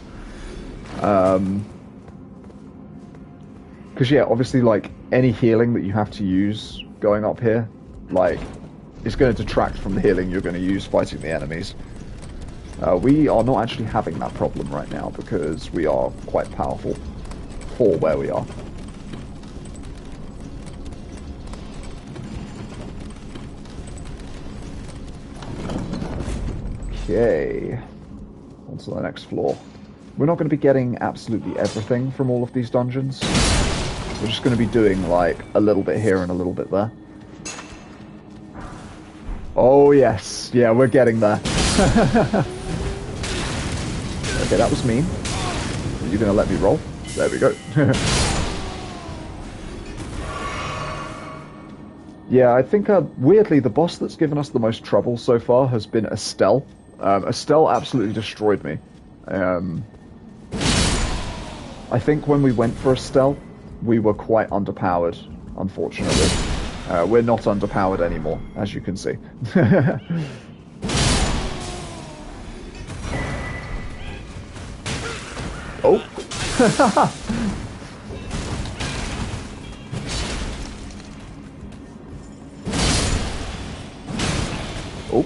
Because, yeah, obviously, like, any healing that you have to use going up here, like, is going to detract from the healing you're going to use fighting the enemies. We are not actually having that problem right now, because we are quite powerful for where we are. Okay, on to the next floor. We're not going to be getting absolutely everything from all of these dungeons. We're just going to be doing like a little bit here and a little bit there. Oh yes, yeah, we're getting there. Okay, that was mean. Are you going to let me roll? There we go. Yeah, I think, weirdly, the boss that's given us the most trouble so far has been Estelle. Estelle absolutely destroyed me. I think when we went for Estelle, we were quite underpowered, unfortunately. We're not underpowered anymore, as you can see. Oh! Oh.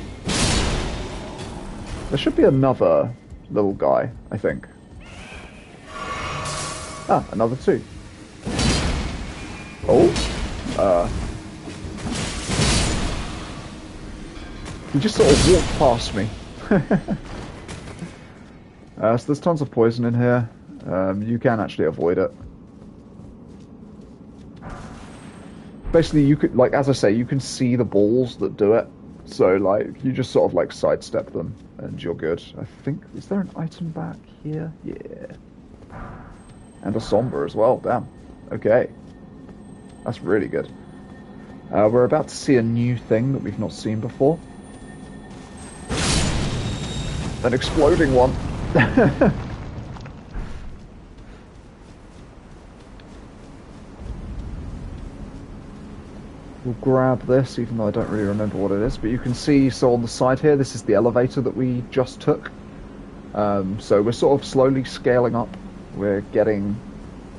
There should be another little guy, I think. Ah, another two. Oh. He just sort of walked past me. So there's tons of poison in here. You can actually avoid it. Basically, you could, like, as I say, you can see the balls that do it. So, like, you just sort of, like, sidestep them, and you're good. I think... Is there an item back here? Yeah. And a Somber as well, damn. Okay. That's really good. We're about to see a new thing that we've not seen before. An exploding one. We'll grab this, even though I don't really remember what it is. But you can see, so on the side here, this is the elevator that we just took. So we're sort of slowly scaling up. We're getting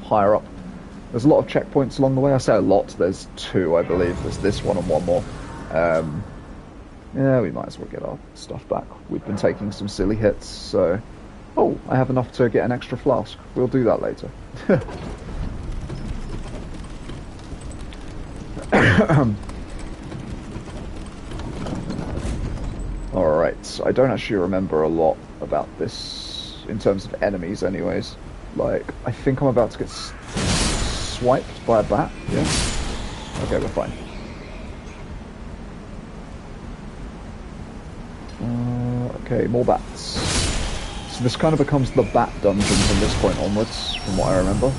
higher up. There's a lot of checkpoints along the way. I say a lot. There's 2, I believe. There's this one and one more. Yeah, we might as well get our stuff back. We've been taking some silly hits, so... Oh, I have enough to get an extra flask. We'll do that later. Alright, I don't actually remember a lot about this in terms of enemies anyways. Like, I think I'm about to get swiped by a bat, yeah? Okay, we're fine. Okay, more bats. So this kind of becomes the bat dungeon from this point onwards, from what I remember.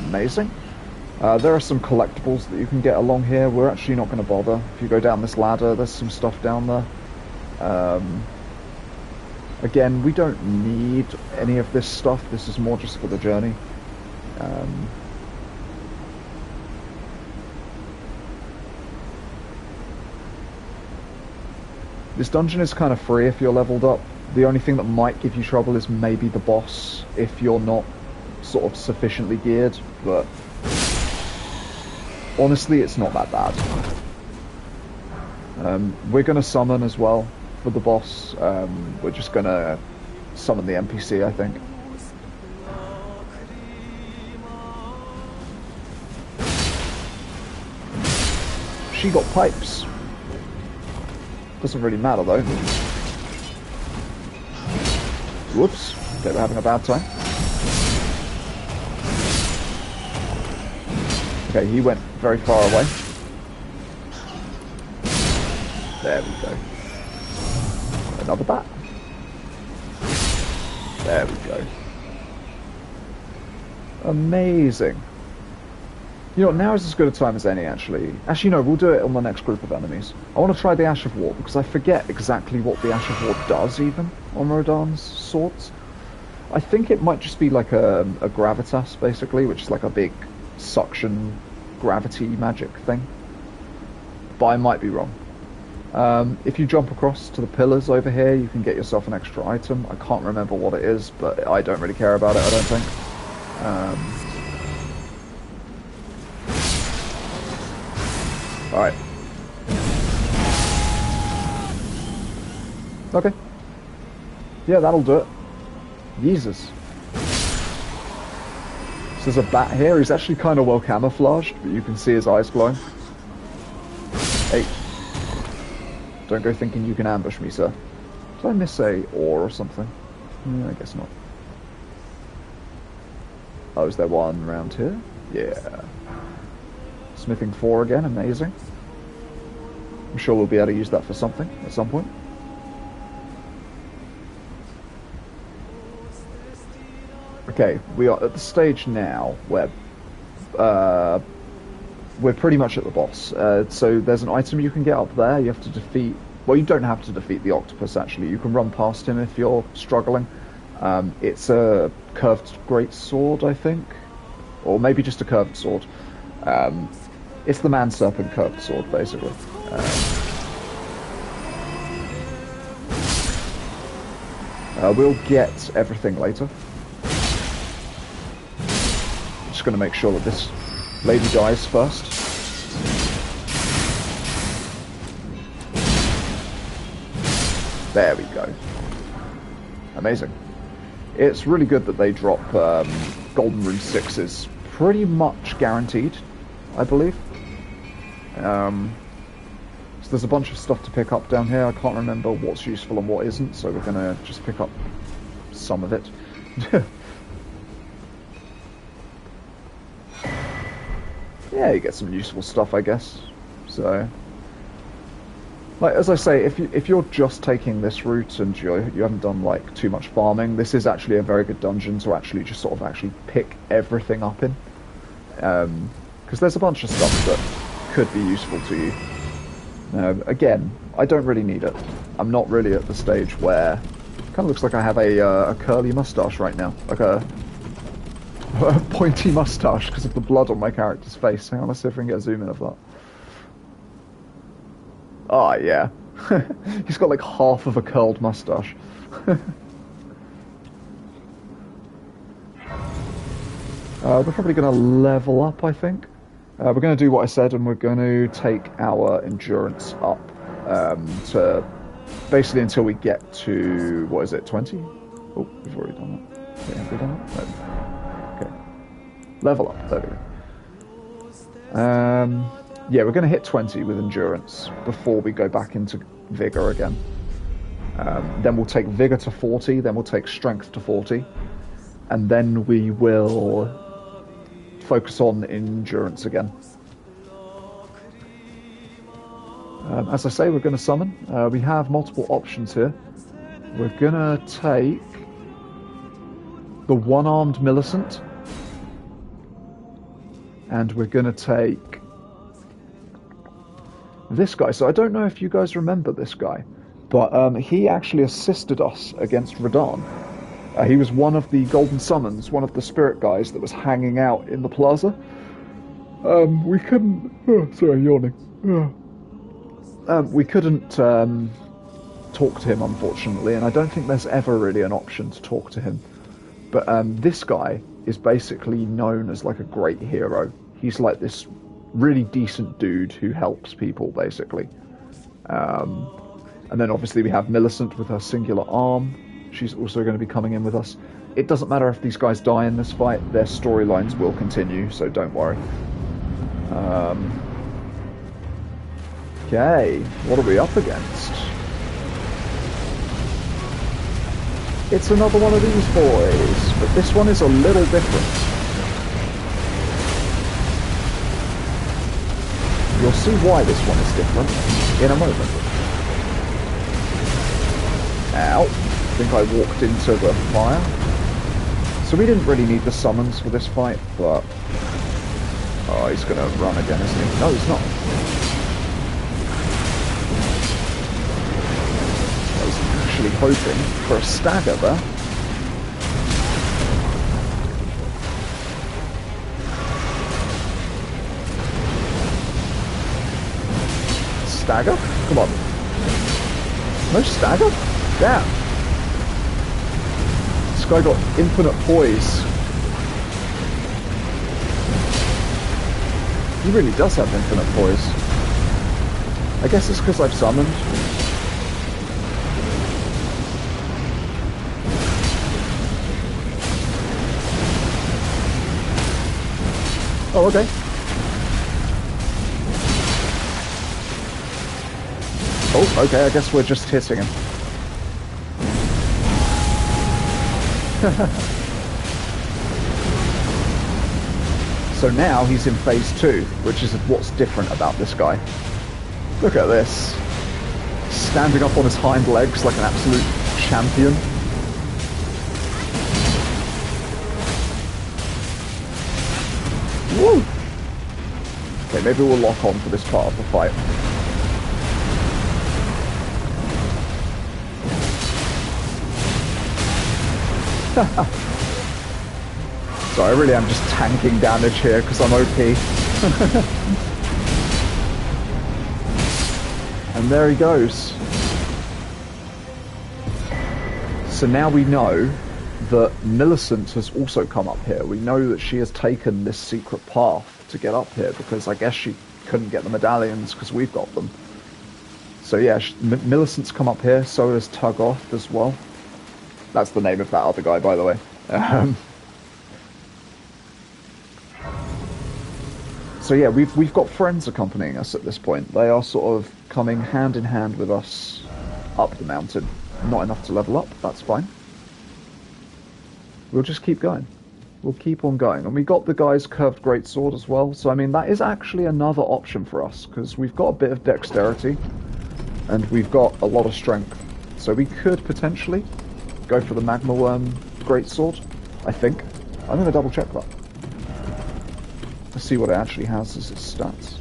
Amazing. There are some collectibles that you can get along here. We're actually not going to bother. If you go down this ladder, there's some stuff down there. Again, we don't need any of this stuff. This is more just for the journey. This dungeon is kind of free if you're leveled up. The only thing that might give you trouble is maybe the boss if you're not sort of sufficiently geared, but honestly it's not that bad. We're going to summon as well for the boss. We're just going to summon the NPC, I think. She got pipes. Doesn't really matter though. Whoops. Okay, we're having a bad time. Okay, he went very far away. There we go. Another bat. There we go. Amazing. You know, now is as good a time as any, actually. Actually, no, we'll do it on the next group of enemies. I want to try the Ash of War, because I forget exactly what the Ash of War does, even, on Rodan's swords. I think it might just be like a gravitas, basically, which is like a big suction gravity magic thing. But I might be wrong. If you jump across to the pillars over here, you can get yourself an extra item. I can't remember what it is, but I don't really care about it, I don't think. Alright. Okay. Yeah, that'll do it. Jesus. So there's a bat here. He's actually kind of well camouflaged, but you can see his eyes glowing. Hey. Don't go thinking you can ambush me, sir. Did I miss a ore or something? Yeah, I guess not. Oh, is there one around here? Yeah. Smithing 4 again, amazing. I'm sure we'll be able to use that for something at some point. Okay, we are at the stage now where we're pretty much at the boss. So there's an item you can get up there. You have to defeat... Well, you don't have to defeat the octopus, actually. You can run past him if you're struggling. It's a curved greatsword, I think. Or maybe just a curved sword. It's the man-serpent curved sword, basically. We'll get everything later. Just going to make sure that this lady dies first. There we go. Amazing. It's really good that they drop Golden Rune 6s pretty much guaranteed, I believe. So there's a bunch of stuff to pick up down here. I can't remember what's useful and what isn't, so we're going to just pick up some of it. yeah, you get some useful stuff, I guess. So, like as I say, if you're just taking this route and you haven't done like too much farming, this is actually a very good dungeon to actually just sort of actually pick everything up in, because there's a bunch of stuff that could be useful to you. Again, I don't really need it. I'm not really at the stage where it kind of looks like I have a curly mustache right now, like a pointy mustache because of the blood on my character's face. Hang on, let's see if we can get a zoom in of that. Oh, yeah. He's got like half of a curled mustache. We're probably going to level up, I think. We're going to do what I said, and we're going to take our endurance up to basically until we get to, what is it, 20? Oh, we've already done that. Okay, have we done that? No. Okay. Level up, there we go. Yeah, we're going to hit 20 with endurance before we go back into vigor again. Then we'll take vigor to 40, then we'll take strength to 40, and then we will focus on endurance again. As I say, we're going to summon. We have multiple options here. We're going to take the one-armed Millicent, and we're going to take this guy. So I don't know if you guys remember this guy, but he actually assisted us against Radahn. He was one of the Golden Summons, one of the spirit guys that was hanging out in the plaza. We couldn't... Oh, sorry, yawning. We couldn't talk to him, unfortunately, and I don't think there's ever really an option to talk to him. But this guy is basically known as like a great hero. He's like this really decent dude who helps people, basically. And then obviously we have Millicent with her singular arm. She's also going to be coming in with us. It doesn't matter if these guys die in this fight, their storylines will continue, so don't worry. Okay, what are we up against? It's another one of these boys, but this one is a little different. You'll see why this one is different in a moment. Ow. I think I walked into the fire. So we didn't really need the summons for this fight, but... Oh, he's going to run again, isn't he? No, he's not. I was actually hoping for a stagger there. Stagger? Come on. No stagger? Damn. This guy got infinite poise. He really does have infinite poise. I guess it's because I've summoned. Oh, okay. Oh, okay, I guess we're just hitting him. So now he's in phase 2, which is what's different about this guy. Look at this. Standing up on his hind legs like an absolute champion. Woo! Okay, maybe we'll lock on for this part of the fight. So I really am just tanking damage here because I'm OP. And there he goes. So now we know that Millicent has also come up here. We know that she has taken this secret path to get up here because I guess she couldn't get the medallions because we've got them. So yeah, Millicent's come up here, so has Tuggoth as well. That's the name of that other guy, by the way. So yeah, we've got friends accompanying us at this point. They are sort of coming hand in hand with us up the mountain. Not enough to level up, that's fine. We'll just keep going. We'll keep on going. And we got the guy's curved greatsword as well. So, I mean, that is actually another option for us, because we've got a bit of dexterity, and we've got a lot of strength. So we could potentially go for the magma worm greatsword, I think. I'm going to double check that. Let's see what it actually has as its stats.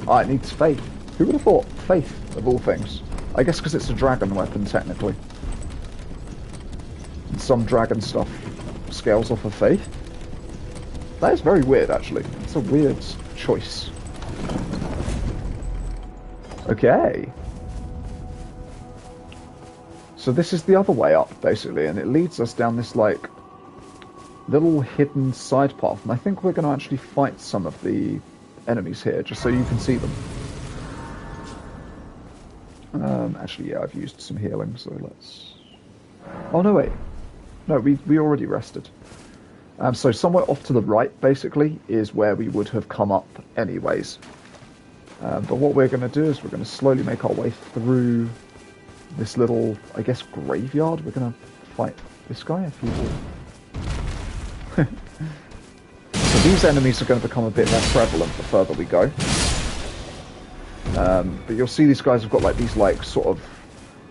Ah, it needs faith. Who would have thought faith, of all things? I guess because it's a dragon weapon, technically. And some dragon stuff scales off of faith. That is very weird, actually. It's a weird choice. Okay. So this is the other way up, basically, and it leads us down this, like, little hidden side path. And I think we're going to actually fight some of the enemies here, just so you can see them. Actually, yeah, I've used some healing, so let's... Oh, no, wait. No, we already rested. So somewhere off to the right, basically, is where we would have come up anyways. But what we're going to do is we're going to slowly make our way through this little, I guess, graveyard. We're going to fight this guy, if you will. So these enemies are going to become a bit more prevalent the further we go. But you'll see these guys have got, like, these, like, sort of...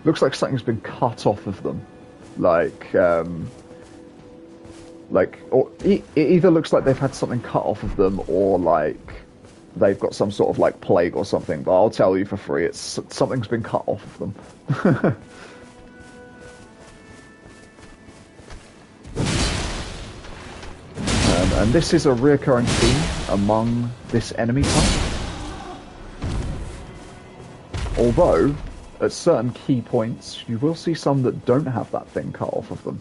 Looks like something's been cut off of them. Or it either looks like they've had something cut off of them, or like they've got some sort of like plague or something. But I'll tell you for free, it's something's been cut off of them. And this is a recurring theme among this enemy type. Although, at certain key points, you will see some that don't have that thing cut off of them.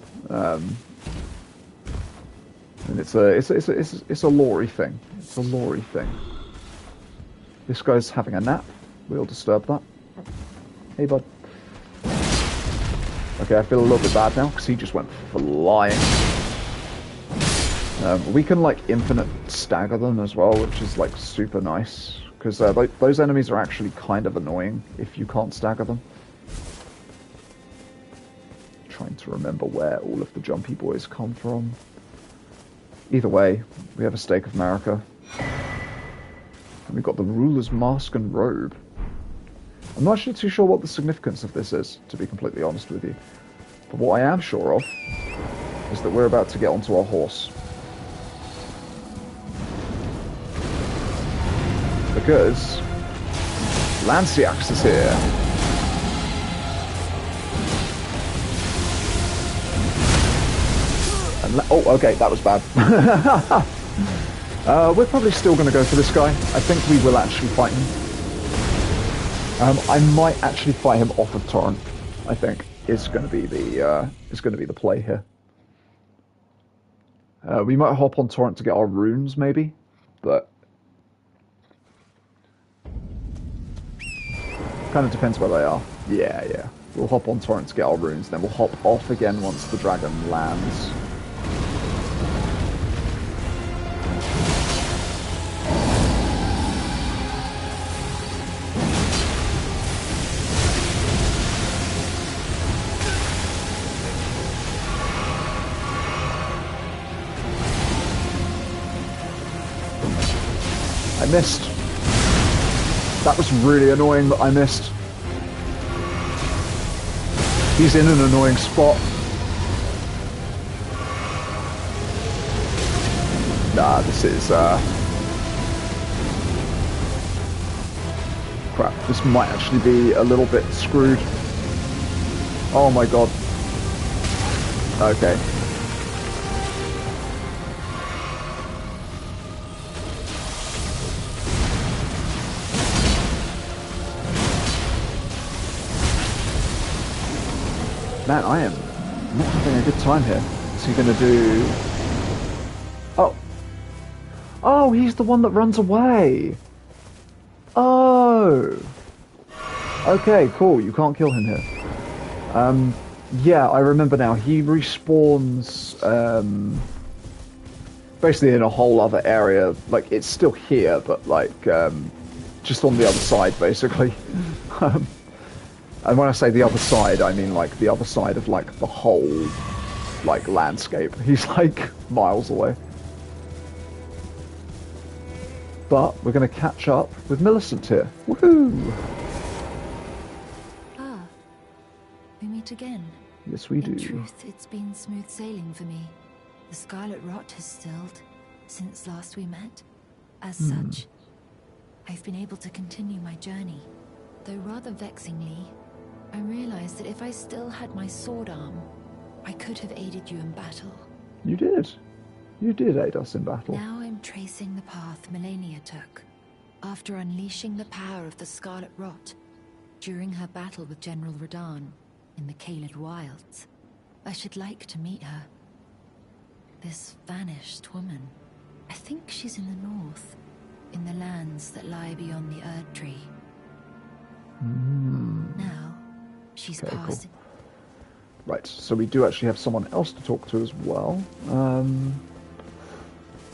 And it's a lore-y thing. It's a lore-y thing. This guy's having a nap. We'll disturb that. Hey, bud. Okay, I feel a little bit bad now, because he just went flying. We can, like, infinite stagger them as well, which is, like, super nice. Because those enemies are actually kind of annoying if you can't stagger them. Trying to remember where all of the jumpy boys come from. Either way, we have a stake of America. And we've got the ruler's mask and robe. I'm not actually too sure what the significance of this is, to be completely honest with you. But what I am sure of is that we're about to get onto our horse. Because Lanciax is here. And oh, okay, that was bad. We're probably still going to go for this guy. I think we will actually fight him. I might actually fight him off of Torrent. I think is going to be the play here. We might hop on Torrent to get our runes, maybe, but kind of depends where they are. Yeah. We'll hop on Torrent to get our runes, then we'll hop off again once the dragon lands. I missed. That was really annoying that I missed. He's in an annoying spot. Nah, this is, crap. This might actually be a little bit screwed. Oh my god. Okay. Man, I am not having a good time here. What's he gonna do? Oh. Oh, he's the one that runs away. Oh. Okay, cool. You can't kill him here. Yeah, I remember now. He respawns, basically in a whole other area. Like, it's still here, but, like, just on the other side, basically. And when I say the other side, I mean, like, the other side of, like, the hole this, like, landscape. He's, like, miles away. But we're going to catch up with Millicent here. Woohoo! Ah, we meet again. Yes, we do. In truth, it's been smooth sailing for me. The scarlet rot has stilled since last we met. As such, I've been able to continue my journey. Though rather vexingly, I realized that if I still had my sword arm, I could have aided you in battle. You did. You did aid us in battle. Now I'm tracing the path Melania took. After unleashing the power of the Scarlet Rot, during her battle with General Radahn in the Caelid Wilds. I should like to meet her. This vanished woman. I think she's in the north, in the lands that lie beyond the Erd Tree. Now, she's Okay, passed. cool. Right, so we do actually have someone else to talk to as well.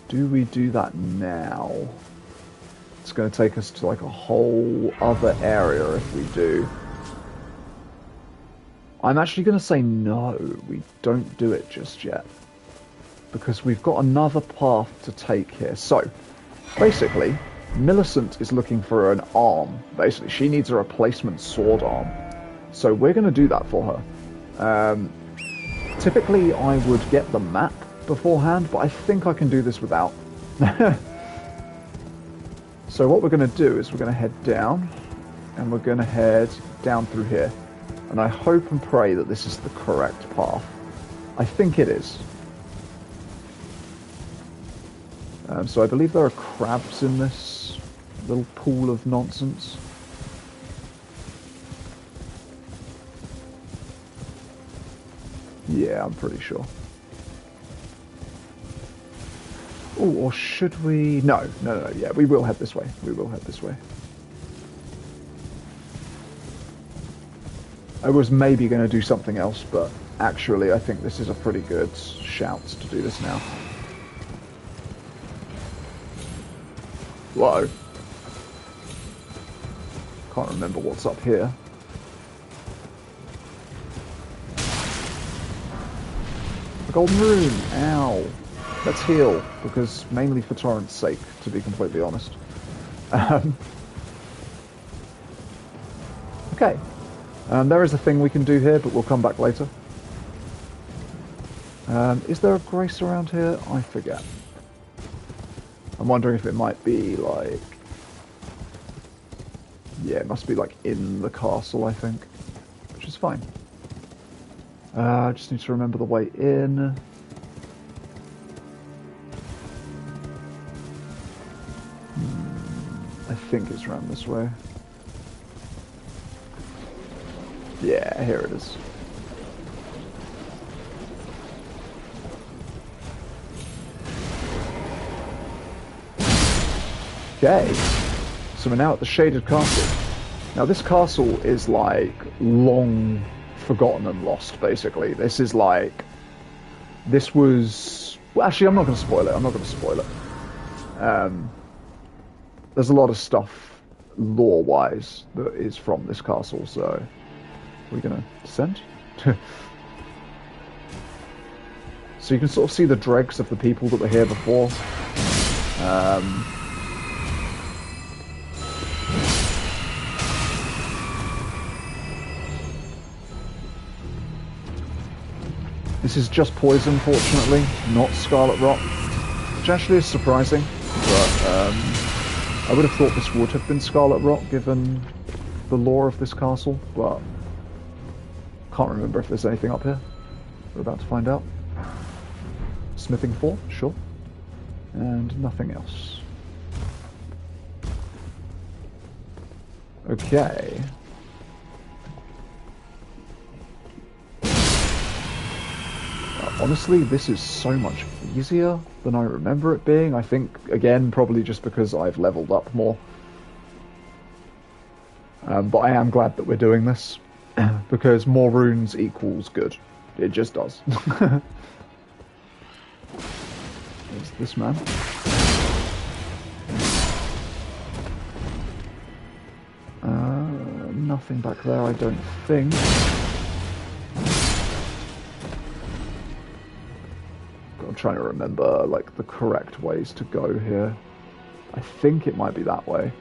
Do we do that now? It's going to take us to like a whole other area if we do. I'm actually going to say no, we don't do it just yet. Because we've got another path to take here. So, basically, Millicent is looking for an arm. Basically, she needs a replacement sword arm. So we're going to do that for her. Typically, I would get the map beforehand, but I think I can do this without. So what we're going to do is we're going to head down, and we're going to head down through here. And I hope and pray that this is the correct path. I think it is. So I believe there are crabs in this little pool of nonsense. Yeah, I'm pretty sure. Oh, or should we... No, yeah, we will head this way. We will head this way. I was maybe going to do something else, but actually I think this is a pretty good shout to do this now. Whoa. Can't remember what's up here. A golden rune! Ow! Let's heal, because mainly for Torrent's sake, to be completely honest. Okay. There is a thing we can do here, but we'll come back later. Is there a grace around here? I forget. I'm wondering if it might be like... Yeah, it must be like in the castle, I think. Which is fine. I just need to remember the way in. I think it's around this way. Yeah, here it is. Okay, so we're now at the Shaded Castle. Now this castle is like long forgotten and lost, basically. This is like... This was... Well, actually, I'm not going to spoil it. I'm not going to spoil it. There's a lot of stuff, lore-wise, that is from this castle, so... Are we going to descend? So you can sort of see the dregs of the people that were here before. This is just poison, fortunately, not scarlet rot, which actually is surprising, but I would have thought this would have been scarlet rot given the lore of this castle, but can't remember if there's anything up here. We're about to find out. Smithing 4, sure, and nothing else. Okay. Honestly, this is so much easier than I remember it being. I think, again, probably just because I've leveled up more. But I am glad that we're doing this, because more runes equals good. It just does. There's this man. Nothing back there, I don't think. trying to remember, like, the correct ways to go here. I think it might be that way.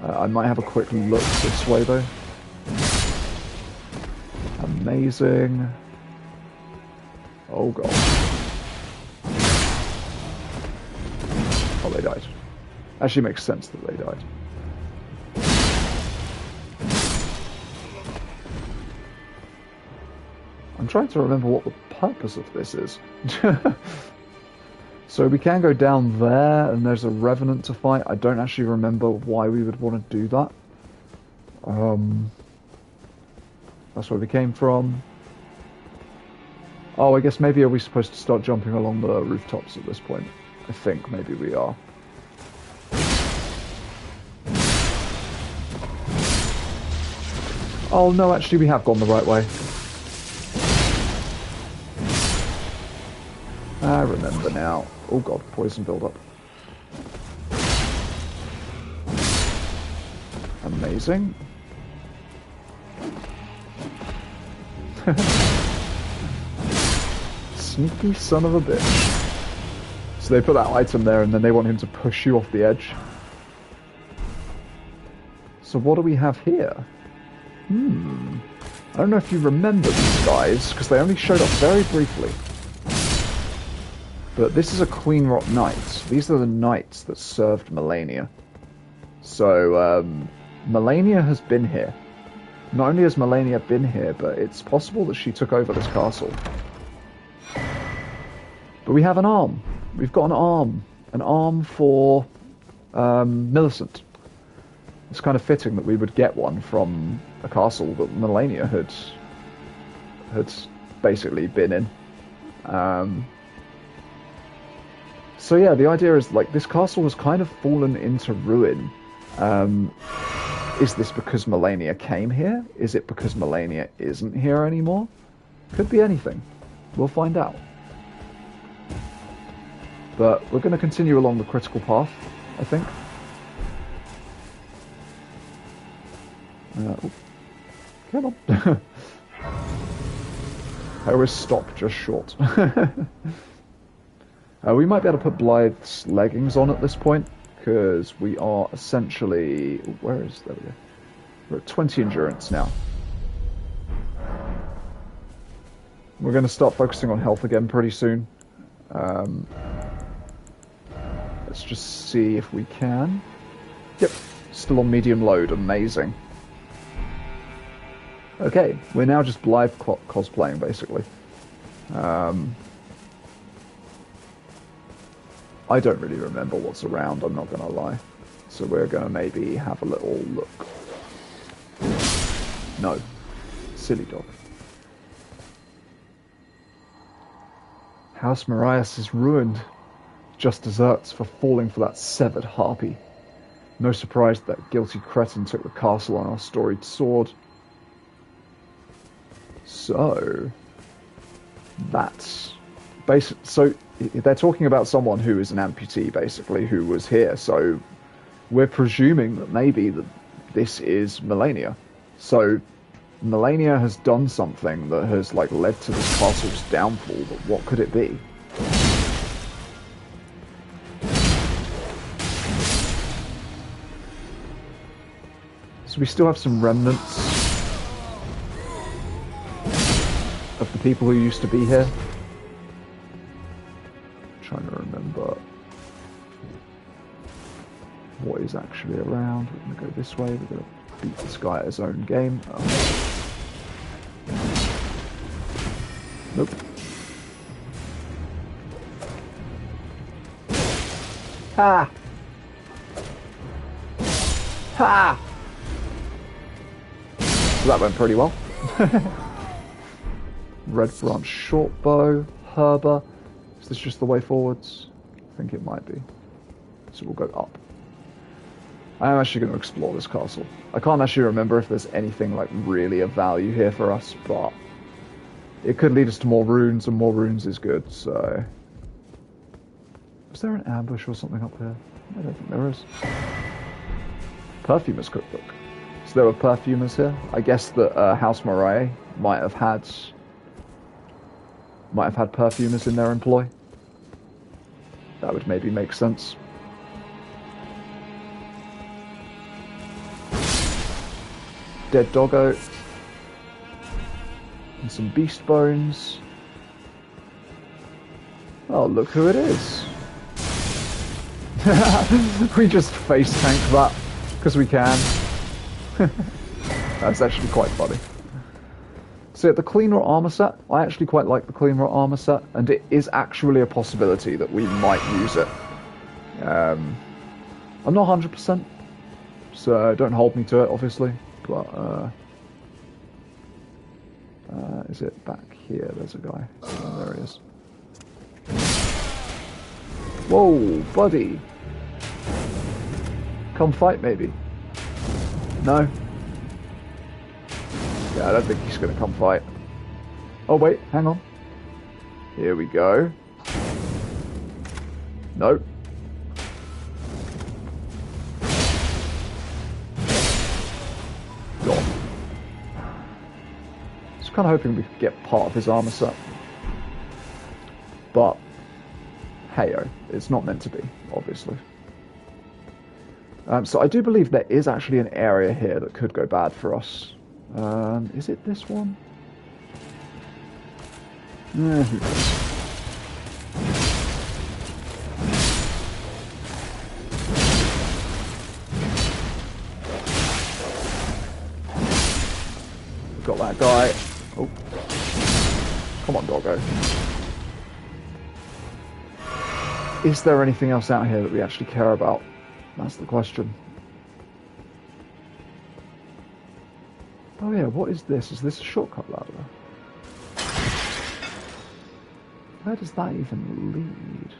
I might have a quick look this way, though. Amazing. Oh, God. Oh, they died. Actually makes sense that they died. I'm trying to remember what the purpose of this is. So we can go down there, and there's a revenant to fight. I don't actually remember why we would want to do that. That's where we came from. Oh, I guess maybe are we supposed to start jumping along the rooftops at this point? I think maybe we are. Oh no, actually we have gone the right way. I remember now. Oh god, poison build-up. Amazing. Sneaky son of a bitch. So they put that item there and then they want him to push you off the edge. So what do we have here? I don't know if you remember these guys, because they only showed up very briefly. But this is a Queen Rot Knight. These are the knights that served Melania. So, Melania has been here. Not only has Melania been here, but it's possible that she took over this castle. But we have an arm. We've got an arm. An arm for Millicent. It's kind of fitting that we would get one from a castle that Melania had basically been in. So yeah, the idea is, like, this castle has kind of fallen into ruin. Is this because Melania came here? Is it because Melania isn't here anymore? Could be anything. We'll find out. But we're going to continue along the critical path, I think. Come on. I always stop just short. We might be able to put Blythe's leggings on at this point, because we are essentially... Where is... There we go. We're at 20 endurance now. We're going to start focusing on health again pretty soon. Let's just see if we can. Yep, still on medium load. Amazing. Okay, we're now just Blythe cosplaying, basically. I don't really remember what's around, I'm not going to lie. So we're going to maybe have a little look. No. Silly dog. House Marias is ruined. Just desserts for falling for that severed harpy. No surprise that guilty cretin took the castle on our storied sword. So... that's... So they're talking about someone who is an amputee, basically, who was here. So we're presuming that maybe this is Melania. So Melania has done something that has, like, led to this castle's downfall. But what could it be? So we still have some remnants of the people who used to be here. Trying to remember what is actually around. We're going to go this way. We're going to beat this guy at his own game. Oh. Nope. Ha! Ha! So that went pretty well. Red branch short bow, herber. Is this just the way forwards? I think it might be. So we'll go up. I am actually going to explore this castle. I can't actually remember if there's anything, like, really of value here for us, but it could lead us to more runes, and more runes is good, so... Is there an ambush or something up here? I don't think there is. Perfumer's cookbook. So there were perfumers here. I guess that House Moray might have had might have had perfumers in their employ. That would maybe make sense. Dead doggo. And some beast bones. Oh, look who it is. We just face tank that because we can. That's actually quite funny. So the cleaner armor set, I actually quite like the cleaner armor set, and it is actually a possibility that we might use it. I'm not 100%, so don't hold me to it, obviously. But is it back here? There's a guy. Oh, there he is. Whoa, buddy. Come fight, maybe. No? Yeah, I don't think he's going to come fight. Oh, wait, hang on. Here we go. Nope. Gone. I was kind of hoping we could get part of his armor set. But, hey-oh, it's not meant to be, obviously. So I do believe there is actually an area here that could go bad for us. Is it this one? Who knows? We've got that guy. Oh. Come on, doggo. Is there anything else out here that we actually care about? That's the question. Oh yeah, what is this? Is this a shortcut ladder? Where does that even lead?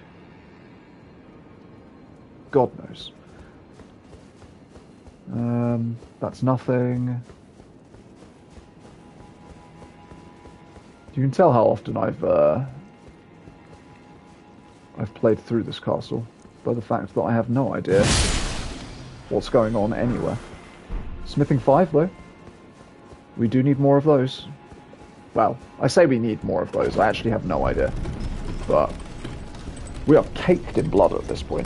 God knows. That's nothing. You can tell how often I've played through this castle by the fact that I have no idea what's going on anywhere. Smithing 5 though. We do need more of those. Well, I say we need more of those. I actually have no idea. But we are caked in blood at this point.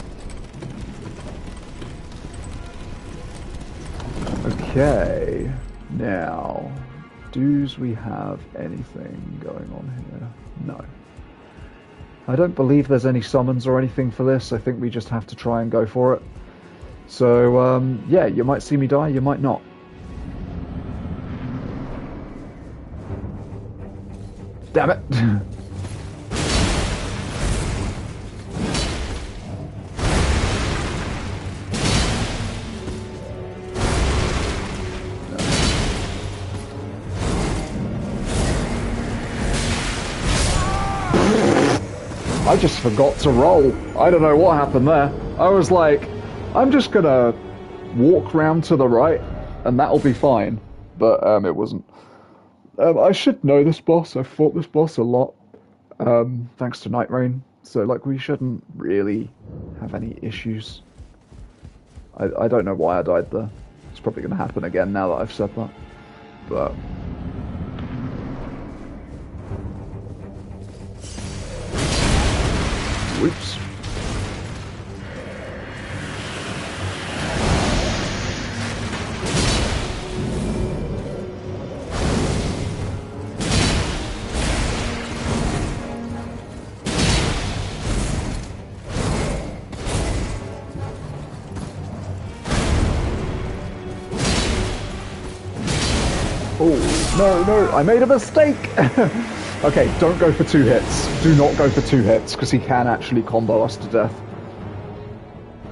Okay. Now, does we have anything going on here? No. I don't believe there's any summons or anything for this. I think we just have to try and go for it. So, yeah, you might see me die, you might not. Damn it! I just forgot to roll. I don't know what happened there. I was like, I'm just gonna walk round to the right and that'll be fine. But it wasn't. I should know this boss. I've fought this boss a lot, thanks to Night Rain. So, like, we shouldn't really have any issues. I don't know why I died there. It's probably going to happen again now that I've said that. But... whoops. Oh, no, I made a mistake! Okay, don't go for 2 hits. Do not go for 2 hits, because he can actually combo us to death.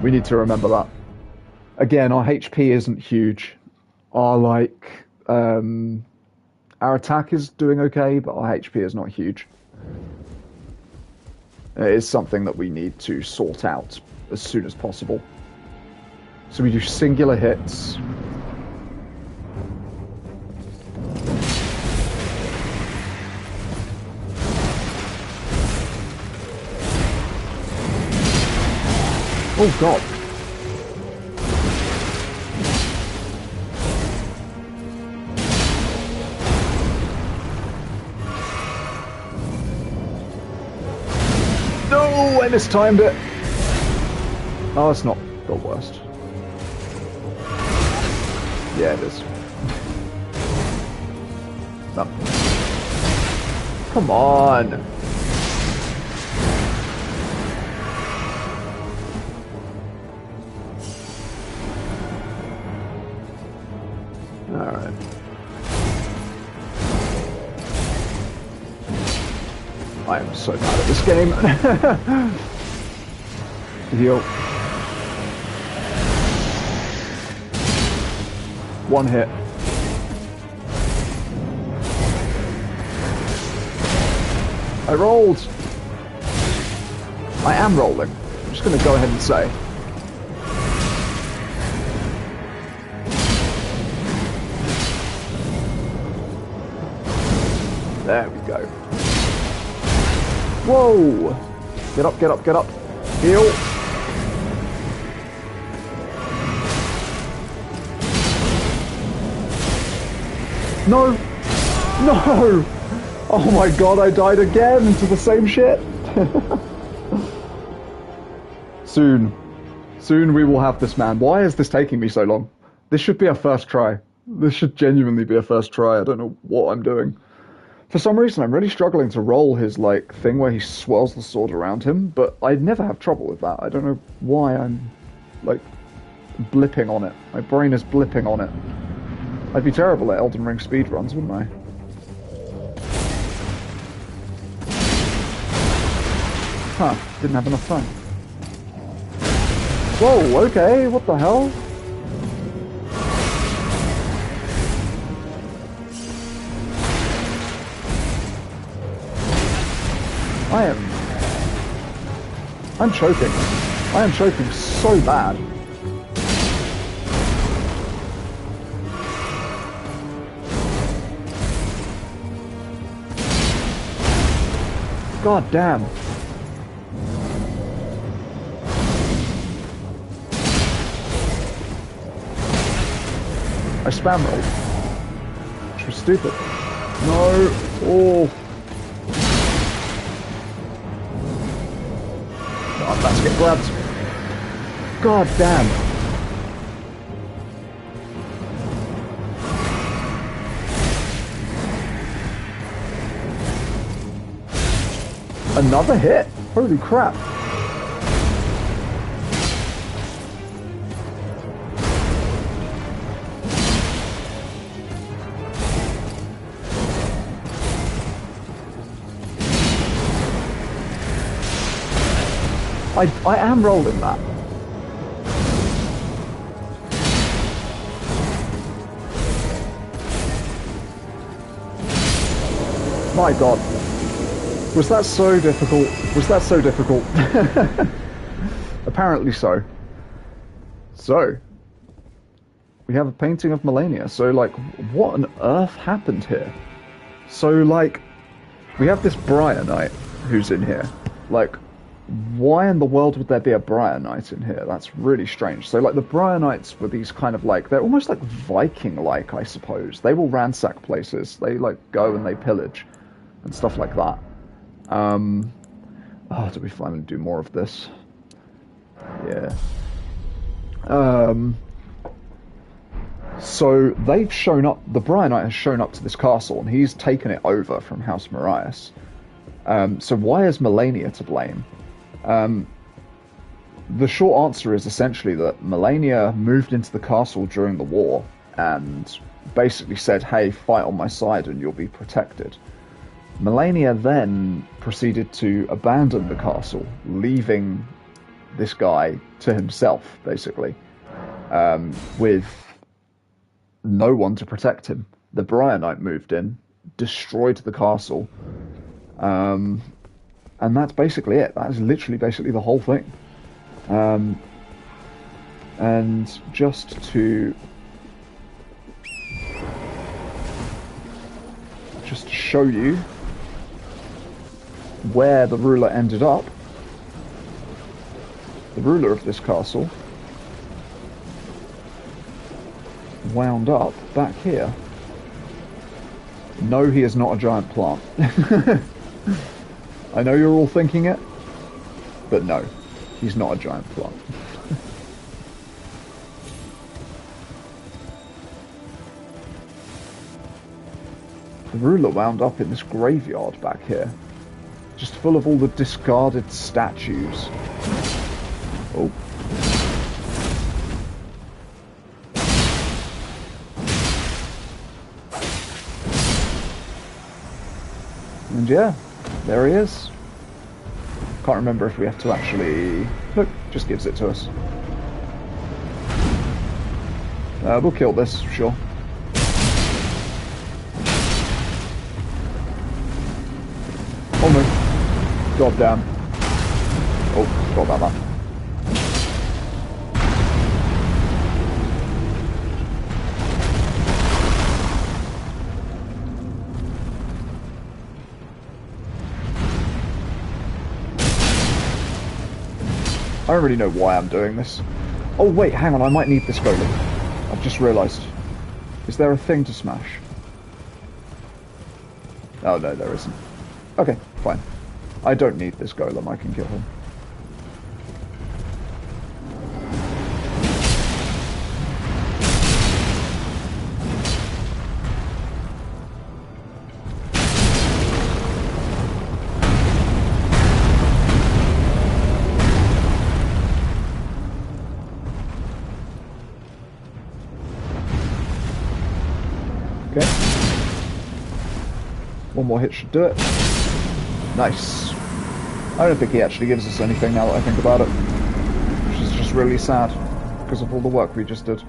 We need to remember that. Again, our HP isn't huge. Our attack is doing okay, but our HP is not huge. It is something that we need to sort out as soon as possible. So we do singular hits. Oh god. I mistimed it. Oh, it's not the worst. Yeah, it is. No. Come on. Alright. I am so bad at this game. Heal. One hit. I rolled. I am rolling. I'm just going to go ahead and say. There we go. Whoa! Get up, get up, get up. Heal. No! No! Oh my god, I died again to the same shit! Soon. Soon we will have this, man. Why is this taking me so long? This should be a first try. This should genuinely be a first try. I don't know what I'm doing. For some reason, I'm really struggling to roll his, like, thing where he swirls the sword around him, but I'd never have trouble with that. I don't know why I'm, like, blipping on it. My brain is blipping on it. I'd be terrible at Elden Ring speedruns, wouldn't I? Huh, didn't have enough time. Whoa, okay, what the hell? I'm choking. I am choking so bad. God damn. I spam rolled, which was stupid. No. Oh. God, that's get grabbed. God damn. Another hit? Holy crap. I am rolling that. My god. Was that so difficult? Was that so difficult? Apparently so. So, we have a painting of Melania. So, like, what on earth happened here? So, like, we have this Briar Knight who's in here. Like, why in the world would there be a Briar Knight in here? That's really strange. So, like, the Briar Knights were these kind of, like, they're almost like Viking-like, I suppose. They will ransack places. They, like, go and they pillage and stuff like that. Oh, do we finally do more of this? Yeah. So they've shown up, the Briar Knight has shown up to this castle, and he's taken it over from House Marias. So why is Melania to blame? The short answer is essentially that Melania moved into the castle during the war, and basically said, hey, fight on my side and you'll be protected. Melania then proceeded to abandon the castle, leaving this guy to himself, basically, with no one to protect him. The Briar Knight moved in, destroyed the castle, and that's basically it. That is literally basically the whole thing. And just to show you where the ruler ended up, the ruler of this castle wound up back here. No, he is not a giant plant. I know you're all thinking it. But no, he's not a giant plant. The ruler wound up in this graveyard back here, just full of all the discarded statues. Oh. And yeah, there he is. Can't remember if we have to actually... Look, just gives it to us. We'll kill this, sure. Oh no. God damn. Oh, forgot about that. I don't really know why I'm doing this. Oh wait, hang on, I might need this golem. I've just realised. Is there a thing to smash? Oh no, there isn't. Okay, fine. I don't need this golem, I can kill him. Okay. One more hit should do it. Nice. I don't think he actually gives us anything now that I think about it. Which is just really sad, because of all the work we just did.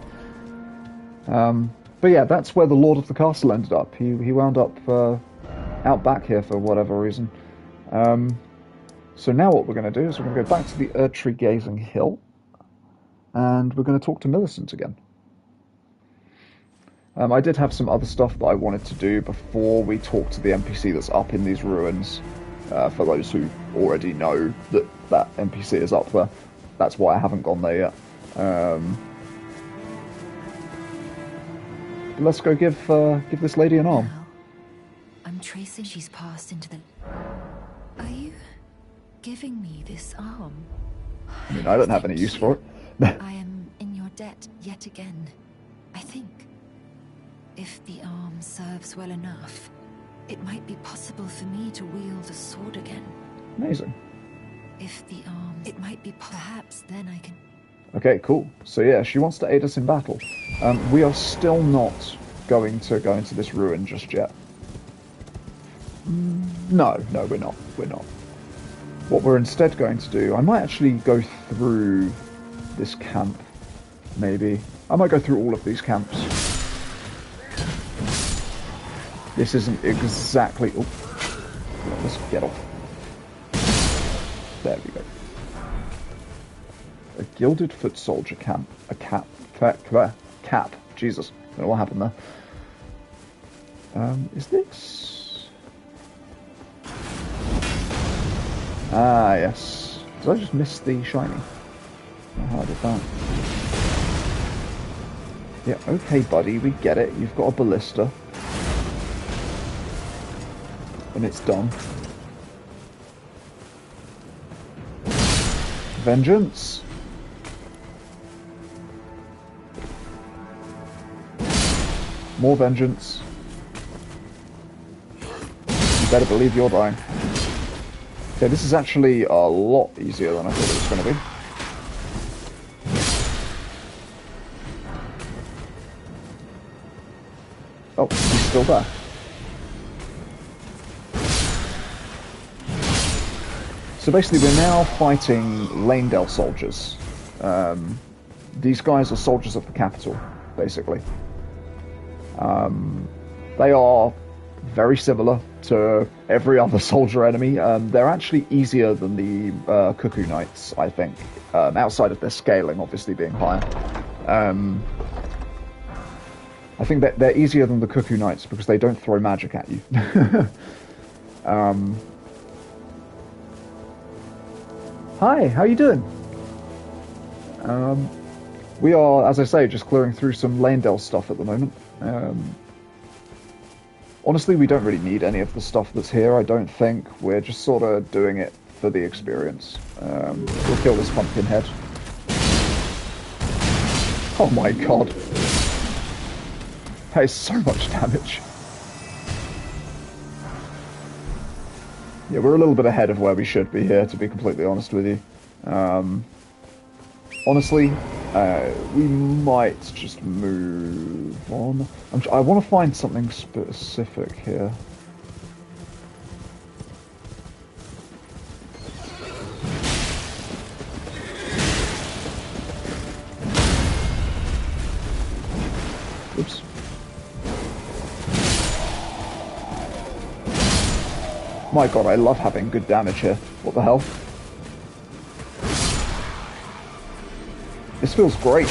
But yeah, that's where the Lord of the Castle ended up. He wound up out back here for whatever reason. So now what we're going to do is we're going to go back to the Erdtree Gazing Hill. And we're going to talk to Millicent again. I did have some other stuff that I wanted to do before we talk to the NPC that's up in these ruins. For those who already know that that NPC is up there. That's why I haven't gone there yet. Let's go give this lady an arm. Now, I'm tracing she's passed into the... Are you giving me this arm? I mean, I don't have any use for it. I am in your debt yet again, I think. If the arm serves well enough, it might be possible for me to wield a sword again. Amazing. If the arm... It might be... Perhaps then I can... Okay, cool. So yeah, she wants to aid us in battle. We are still not going to go into this ruin just yet. No, we're not. We're not. What we're instead going to do... I might actually go through this camp, maybe. I might go through all of these camps. This isn't exactly... Oh, let's get off. There we go. A gilded foot soldier camp. A cap. Cap. Jesus. I don't know what happened there. Is this... Ah, yes. Did I just miss the shiny? How did that? Yeah, okay, buddy, we get it. You've got a ballista. And it's done. Vengeance. More vengeance. You better believe you're dying. Okay, this is actually a lot easier than I thought it was going to be. Oh, he's still there. So basically we're now fighting Lanedale soldiers. These guys are soldiers of the capital, basically. They are very similar to every other soldier enemy. They're actually easier than the Cuckoo Knights, I think, outside of their scaling obviously being higher. I think that they're easier than the Cuckoo Knights because they don't throw magic at you. Hi, how you doing? We are, as I say, just clearing through some Lanedale stuff at the moment. Honestly, we don't really need any of the stuff that's here, I don't think. We're just sort of doing it for the experience. We'll kill this pumpkin head. Oh my god. That is so much damage. Yeah, we're a little bit ahead of where we should be here, to be completely honest with you. Honestly, we might just move on. I want to find something specific here. Oops. My god, I love having good damage here. What the hell? This feels great.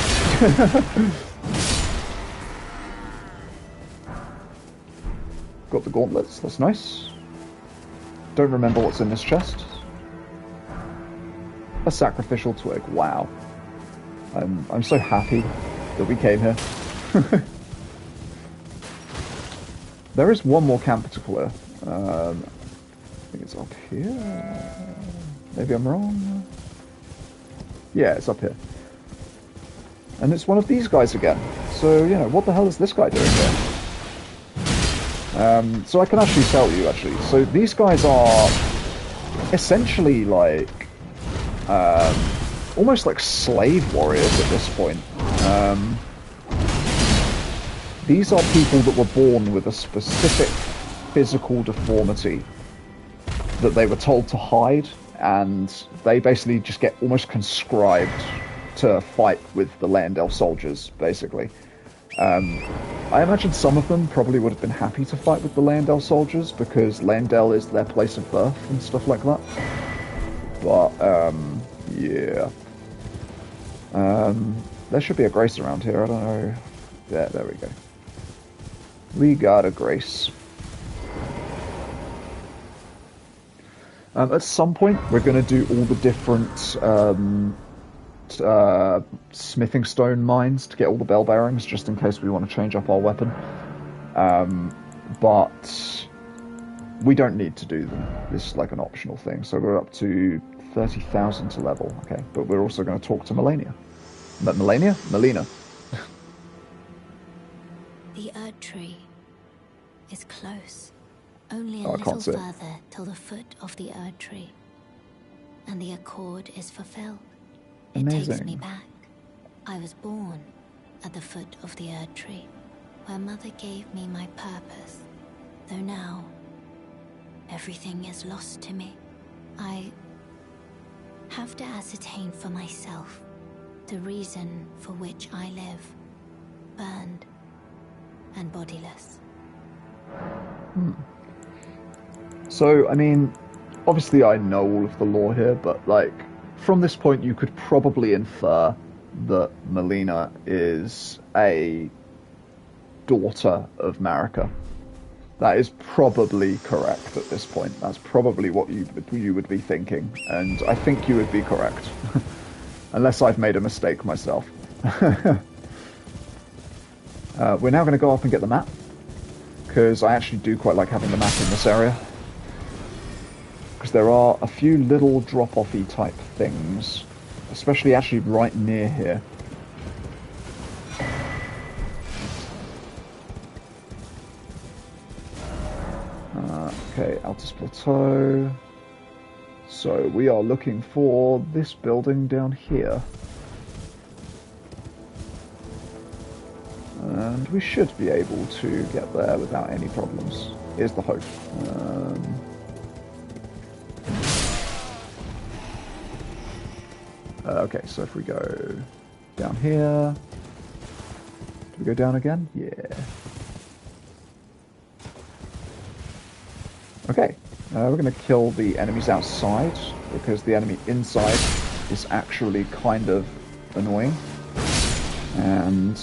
Got the gauntlets, that's nice. Don't remember what's in this chest. A sacrificial twig, wow. I'm so happy that we came here. There is one more camp to clear. I think it's up here. Maybe I'm wrong. Yeah, it's up here. And it's one of these guys again. So, you know, what the hell is this guy doing here? So I can actually tell you, actually. So these guys are essentially like, almost like slave warriors at this point. These are people that were born with a specific physical deformity that they were told to hide, and they basically just get almost conscribed to fight with the Leyndell soldiers, basically. I imagine some of them probably would have been happy to fight with the Leyndell soldiers, because Leyndell is their place of birth and stuff like that. But, yeah. There should be a grace around here, I don't know. Yeah, there we go. We got a grace. At some point, we're going to do all the different smithing stone mines to get all the bell bearings, just in case we want to change up our weapon. But we don't need to do them. This is like an optional thing. So we're up to 30,000 to level. Okay, but we're also going to talk to Melania. Melania? Melina. The Erd Tree is close. Only a Oh, I little can't see it. further till the foot of the Erd Tree. And the accord is fulfilled. It takes Amazing. me back. I was born at the foot of the Erd Tree, where Mother gave me my purpose. Though now, everything is lost to me. I have to ascertain for myself the reason for which I live, burned and bodiless. So, I mean, obviously I know all of the lore here, but, like, from this point you could probably infer that Melina is a daughter of Marika. That is probably correct at this point. That's probably what you would be thinking, and I think you would be correct. Unless I've made a mistake myself. We're now going to go up and get the map, because I actually do quite like having the map in this area. Because there are a few little drop-off-y type things, especially actually right near here. Okay, Altus Plateau. So we are looking for this building down here. And we should be able to get there without any problems. Here's the hope. Okay, so if we go down here... Do we go down again? Yeah. Okay, we're going to kill the enemies outside, because the enemy inside is actually kind of annoying. And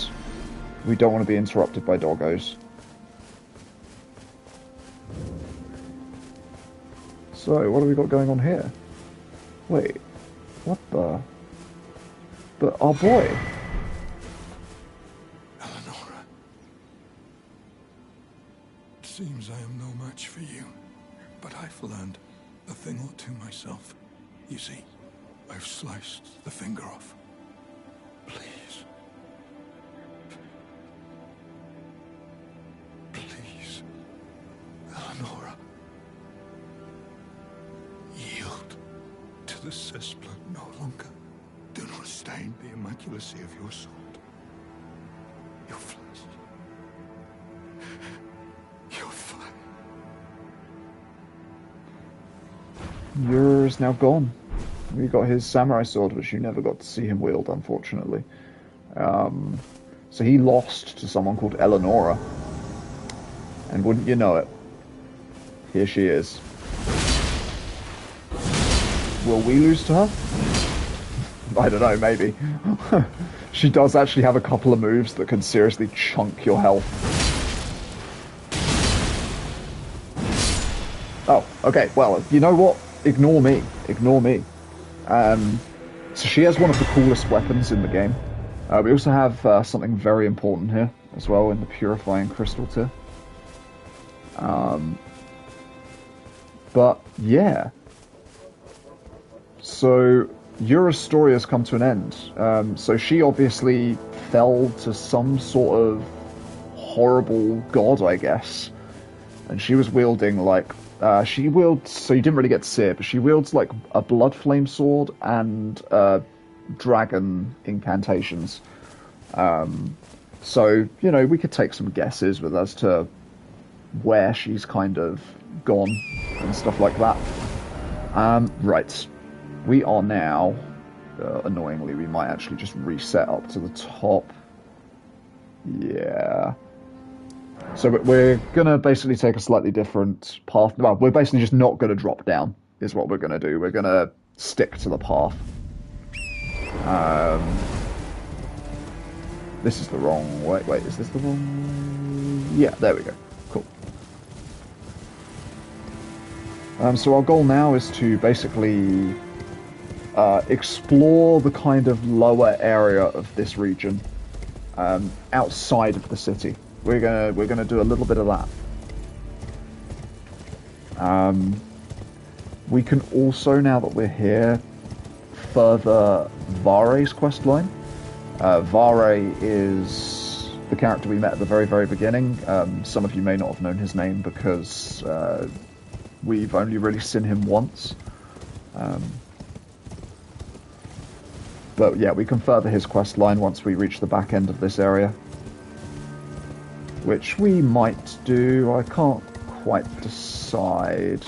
we don't want to be interrupted by doggos. So, what have we got going on here? Wait, what the... But our boy... Eleonora. It seems I am no match for you, but I've learned a thing or two myself. You see, I've sliced the finger off. Please. Please, Eleonora. Yield to the cessplat no longer. Do not stain the immaculacy of your sword. Your flesh. Your fire. Yours now gone. We got his samurai sword, which you never got to see him wield, unfortunately. So he lost to someone called Eleonora. And wouldn't you know it, here she is. Will we lose to her? I don't know, maybe. She does actually have a couple of moves that can seriously chunk your health. Oh, okay, well, you know what? Ignore me. Ignore me. So she has one of the coolest weapons in the game. We also have something very important here as well in the Purifying Crystal tier. But yeah. So Yura's story has come to an end. So she obviously fell to some sort of horrible god, I guess. And she was wielding like she wields, so you didn't really get to see it, but she wields like a blood flame sword and dragon incantations. So, you know, we could take some guesses with as to where she's kind of gone and stuff like that. Right. We are now, annoyingly, we might actually just reset up to the top. Yeah. So we're going to basically take a slightly different path. Well, we're basically just not going to drop down, is what we're going to do. We're going to stick to the path. This is the wrong way. Wait, is this the wrong... Yeah, there we go. Cool. So our goal now is to basically explore the kind of lower area of this region outside of the city. We're gonna do a little bit of that. We can also, now that we're here, further Vare's questline. Vare is the character we met at the very, very beginning. Some of you may not have known his name because we've only really seen him once. But yeah, we can further his questline once we reach the back end of this area. Which we might do, I can't quite decide.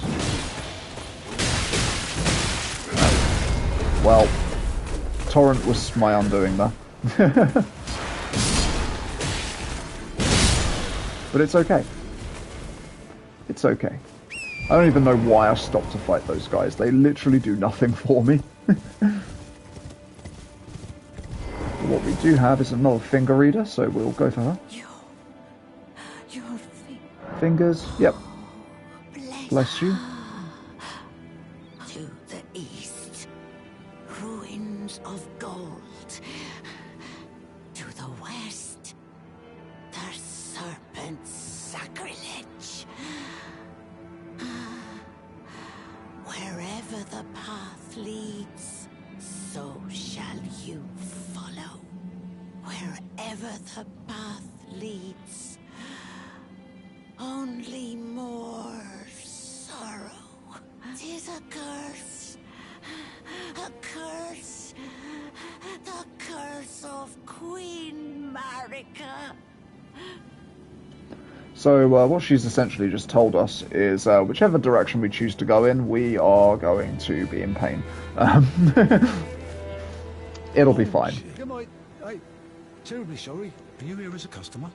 Well, Torrent was my undoing there. But it's okay. It's okay. I don't even know why I stopped to fight those guys. They literally do nothing for me. What we do have is another finger reader, so we'll go for her. Your Fingers, yep. Bless you. to the east, ruins of gold. To the west, the serpent's sacrilege. Wherever the path leads, so shall you follow. Wherever the path leads, only more sorrow. 'Tis a curse. A curse. The curse of Queen Marika. So what she's essentially just told us is whichever direction we choose to go in, we are going to be in pain. It'll be fine. Hey, terribly sorry. Are you here as a customer?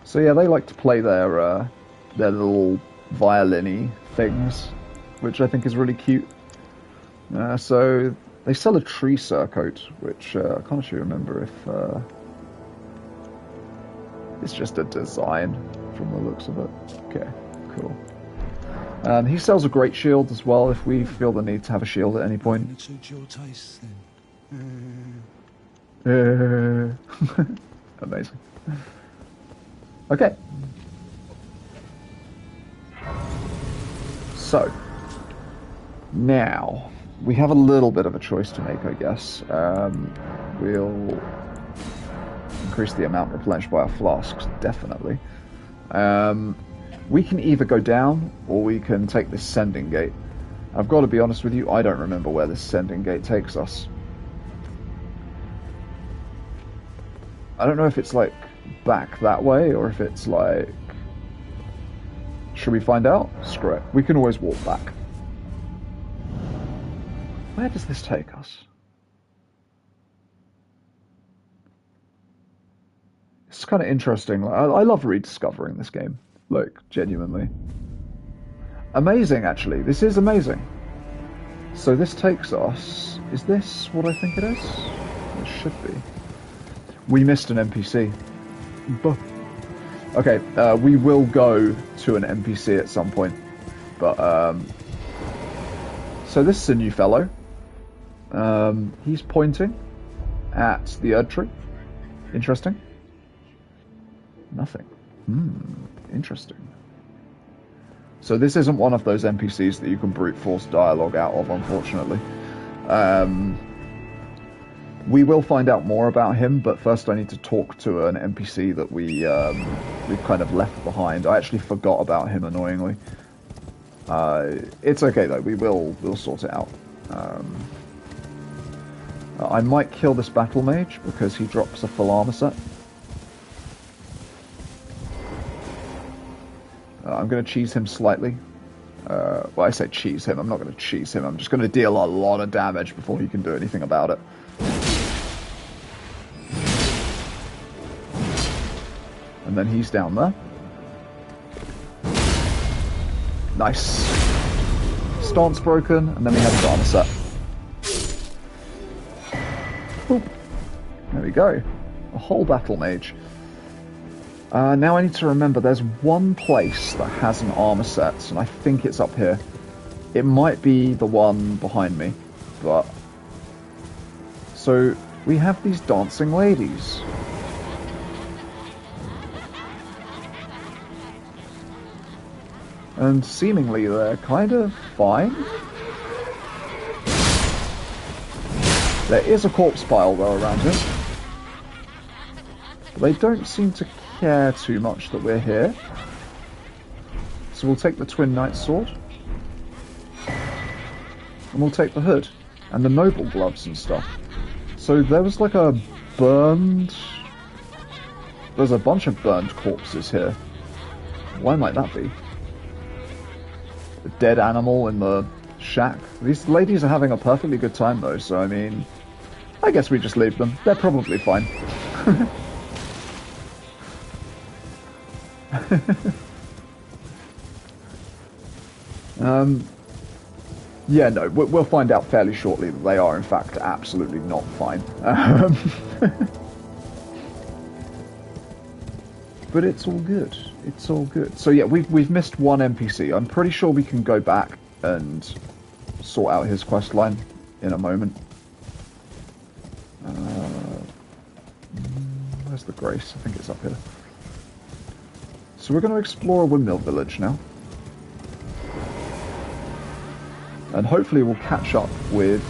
So yeah, they like to play their little violin-y things, which I think is really cute. So they sell a tree surcoat, which I can't actually remember if it's just a design from the looks of it. Okay, cool. He sells a great shield as well if we feel the need to have a shield at any point. It suits your taste then. Amazing. Okay. So, Now, we have a little bit of a choice to make, I guess. We'll increase the amount replenished by our flasks, definitely. We can either go down, or we can take this sending gate. I've got to be honest with you, I don't remember where this sending gate takes us. I don't know if it's, like, back that way, or if it's, like... Should we find out? Screw it. We can always walk back. Where does this take us? It's kind of interesting. I love rediscovering this game. Like, genuinely. Amazing, actually. This is amazing. So this takes us... Is this what I think it is? It should be. We missed an NPC. Okay, we will go to an NPC at some point. But, so this is a new fellow. He's pointing at the Erd tree. Interesting. Nothing. Interesting. So this isn't one of those NPCs that you can brute force dialogue out of, unfortunately. We will find out more about him, but first I need to talk to an NPC that we've kind of left behind. I actually forgot about him, annoyingly. It's okay though. We'll sort it out. I might kill this battle mage because he drops a full armor set. I'm going to cheese him slightly. Well, I say cheese him. I'm not going to cheese him. I'm just going to deal a lot of damage before he can do anything about it. And then he's down there. Nice. Stance broken, and then we have his armor set. Boop. There we go. A whole battle mage. Now I need to remember there's one place that has an armor set, and I think it's up here. It might be the one behind me, but... So, we have these dancing ladies. And seemingly they're kind of fine. There is a corpse pile though around here. But they don't seem to care too much that we're here. So we'll take the Twin Knight's sword. And we'll take the hood. And the noble gloves and stuff. So there was like a burned... There's a bunch of burned corpses here. Why might that be? A dead animal in the shack. These ladies are having a perfectly good time though, so I mean... I guess we just leave them. They're probably fine. Yeah, no, we'll find out fairly shortly that they are in fact absolutely not fine. But it's all good. It's all good. So yeah, we've missed one NPC. I'm pretty sure we can go back and sort out his quest line in a moment. Where's the Grace? I think it's up here. So we're going to explore a windmill village now. And hopefully we'll catch up with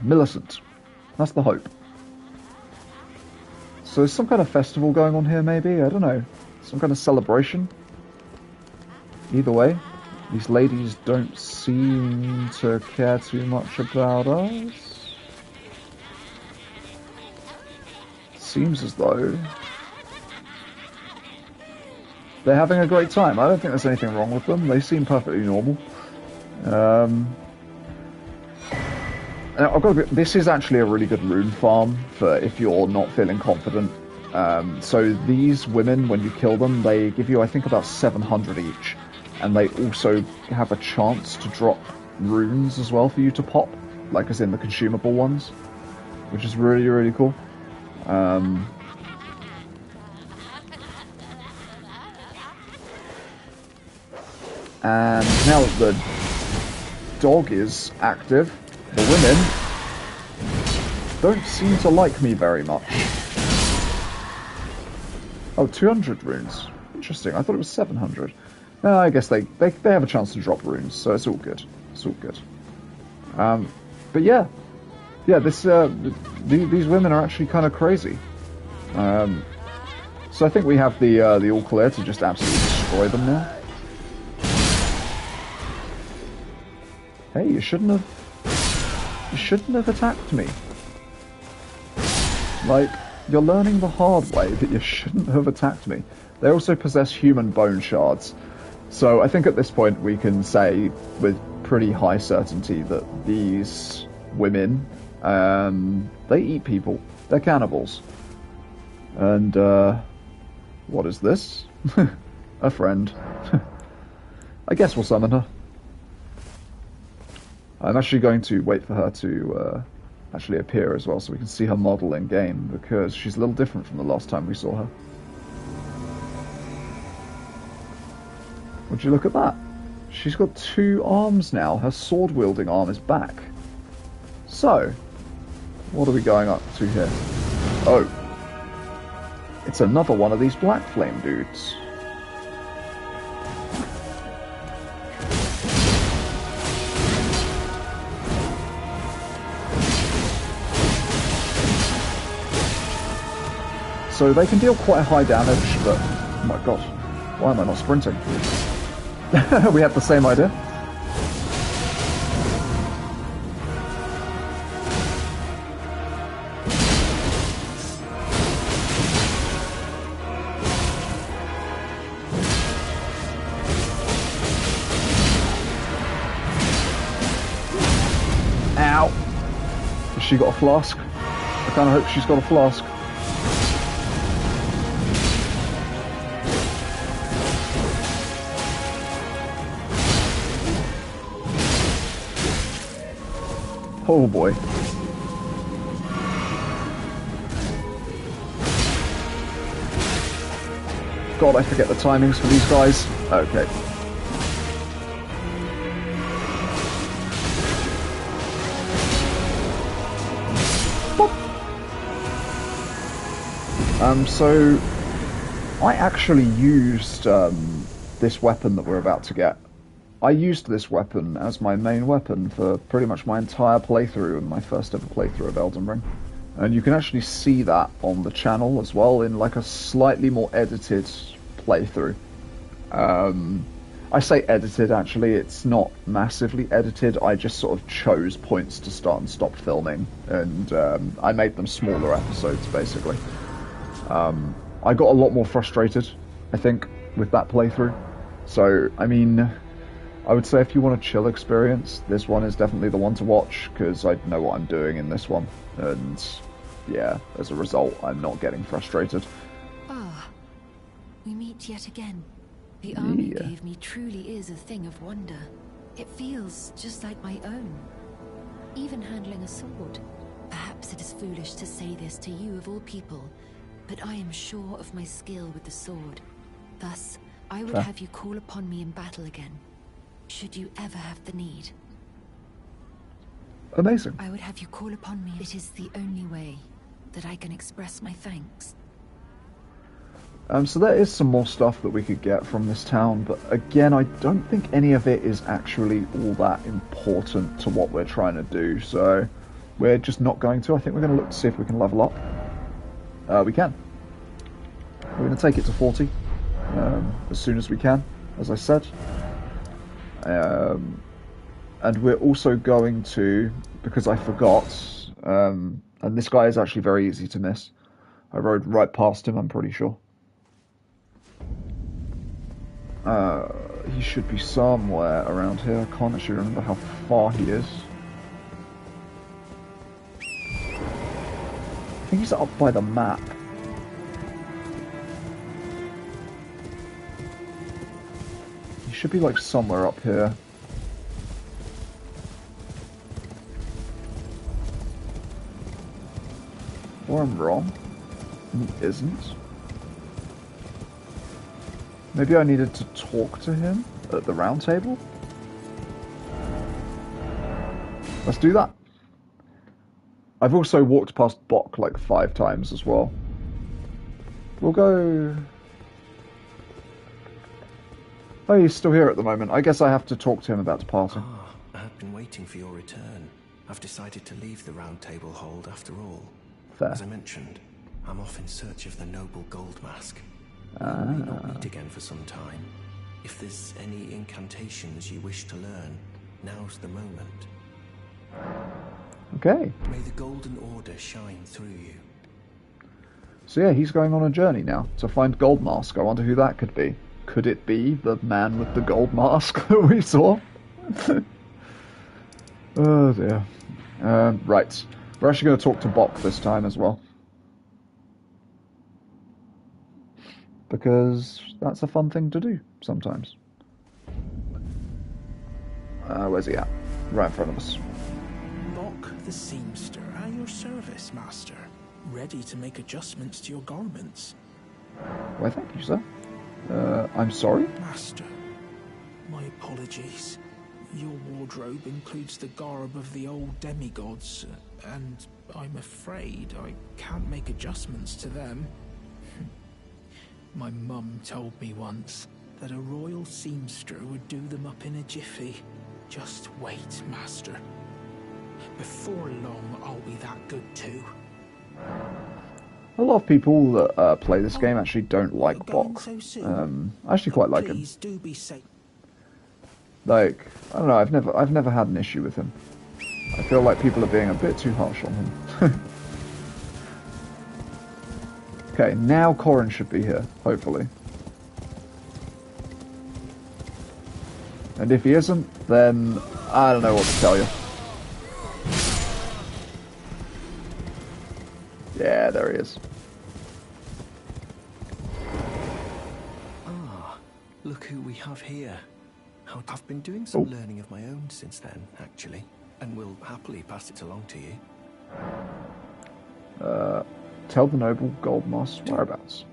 Millicent. That's the hope. So there's some kind of festival going on here, maybe? I don't know. Some kind of celebration? Either way, these ladies don't seem to care too much about us. Seems as though they're having a great time. I don't think there's anything wrong with them. They seem perfectly normal. I've got to be, this is actually a really good rune farm for if you're not feeling confident. So these women, when you kill them, they give you, I think, about 700 each. And they also have a chance to drop runes as well for you to pop. Like as in the consumable ones. Which is really, really cool. And now that the dog is active, the women don't seem to like me very much. Oh, 200 runes. Interesting. I thought it was 700. I guess they have a chance to drop runes, so it's all good. It's all good. But yeah, this these women are actually kind of crazy. So I think we have the all clear to just absolutely destroy them now. Hey, you shouldn't have attacked me. Like, you're learning the hard way that you shouldn't have attacked me. They also possess human bone shards. So I think at this point we can say with pretty high certainty that these women, they eat people. They're cannibals. And, what is this? A friend. I guess we'll summon her. I'm actually going to wait for her to actually appear as well so we can see her model in game, because she's a little different from the last time we saw her. Would you look at that? She's got 2 arms now. Her sword-wielding arm is back. So, what are we going up to here? Oh. It's another one of these Black Flame dudes. So they can deal quite a high damage, but oh my god, why am I not sprinting? We had the same idea. Ow! Has she got a flask? I kind of hope she's got a flask. Oh boy. God, I forget the timings for these guys. Okay. So I actually used this weapon that we're about to get. I used this weapon as my main weapon for pretty much my entire playthrough and my first ever playthrough of Elden Ring. And you can actually see that on the channel as well in like a slightly more edited playthrough. I say edited, actually, it's not massively edited. I just sort of chose points to start and stop filming, and I made them smaller episodes, basically. I got a lot more frustrated, I think, with that playthrough. So, I mean, I would say if you want a chill experience, this one is definitely the one to watch, because I know what I'm doing in this one, and yeah, as a result, I'm not getting frustrated. Ah, we meet yet again. The army you gave me truly is a thing of wonder. It feels just like my own. Even handling a sword. Perhaps it is foolish to say this to you of all people, but I am sure of my skill with the sword. Thus, I would have you call upon me in battle again, should you ever have the need. Amazing. I would have you call upon me. It is the only way that I can express my thanks. So there is some more stuff that we could get from this town, but again, I don't think any of it is actually all that important to what we're trying to do, so we're just not going to. I think we're going to look to see if we can level up. We can. We're going to take it to 40 as soon as we can, as I said. And we're also going to, because I forgot, and this guy is actually very easy to miss. I rode right past him, I'm pretty sure. He should be somewhere around here. I can't actually remember how far he is. I think he's up by the map. He should be like somewhere up here. Or I'm wrong. And he isn't. Maybe I needed to talk to him at the round table? Let's do that. I've also walked past Bok like 5 times as well. We'll go... Oh, he's still here at the moment. I guess I have to talk to him about departing. Ah, I have been waiting for your return. I've decided to leave the Round Table Hold after all. Fair. As I mentioned, I'm off in search of the noble gold mask. We may not meet again for some time. If there's any incantations you wish to learn, now's the moment. Okay. May the Golden Order shine through you. So yeah, he's going on a journey now to find Gold Mask. I wonder who that could be. Could it be the man with the gold mask that we saw? Oh dear. Right. We're actually going to talk to Bok this time as well. Because that's a fun thing to do sometimes. Where's he at? Right in front of us. Bok the seamster, at your service, master. Ready to make adjustments to your garments. Why, thank you, sir. I'm sorry? Master, my apologies. Your wardrobe includes the garb of the old demigods, and I'm afraid I can't make adjustments to them. My mum told me once that a royal seamster would do them up in a jiffy. Just wait, master. Before long, I'll be that good too. A lot of people that play this game actually don't like Bok. I actually quite like him. Please do be safe. Like, I don't know, I've never had an issue with him. I feel like people are being a bit too harsh on him. Okay, now Corrin should be here, hopefully. And if he isn't, then I don't know what to tell you. Yeah, there he is. Ah, look who we have here. I've been doing some learning of my own since then, actually, and will happily pass it along to you. Tell the noble gold moss whereabouts.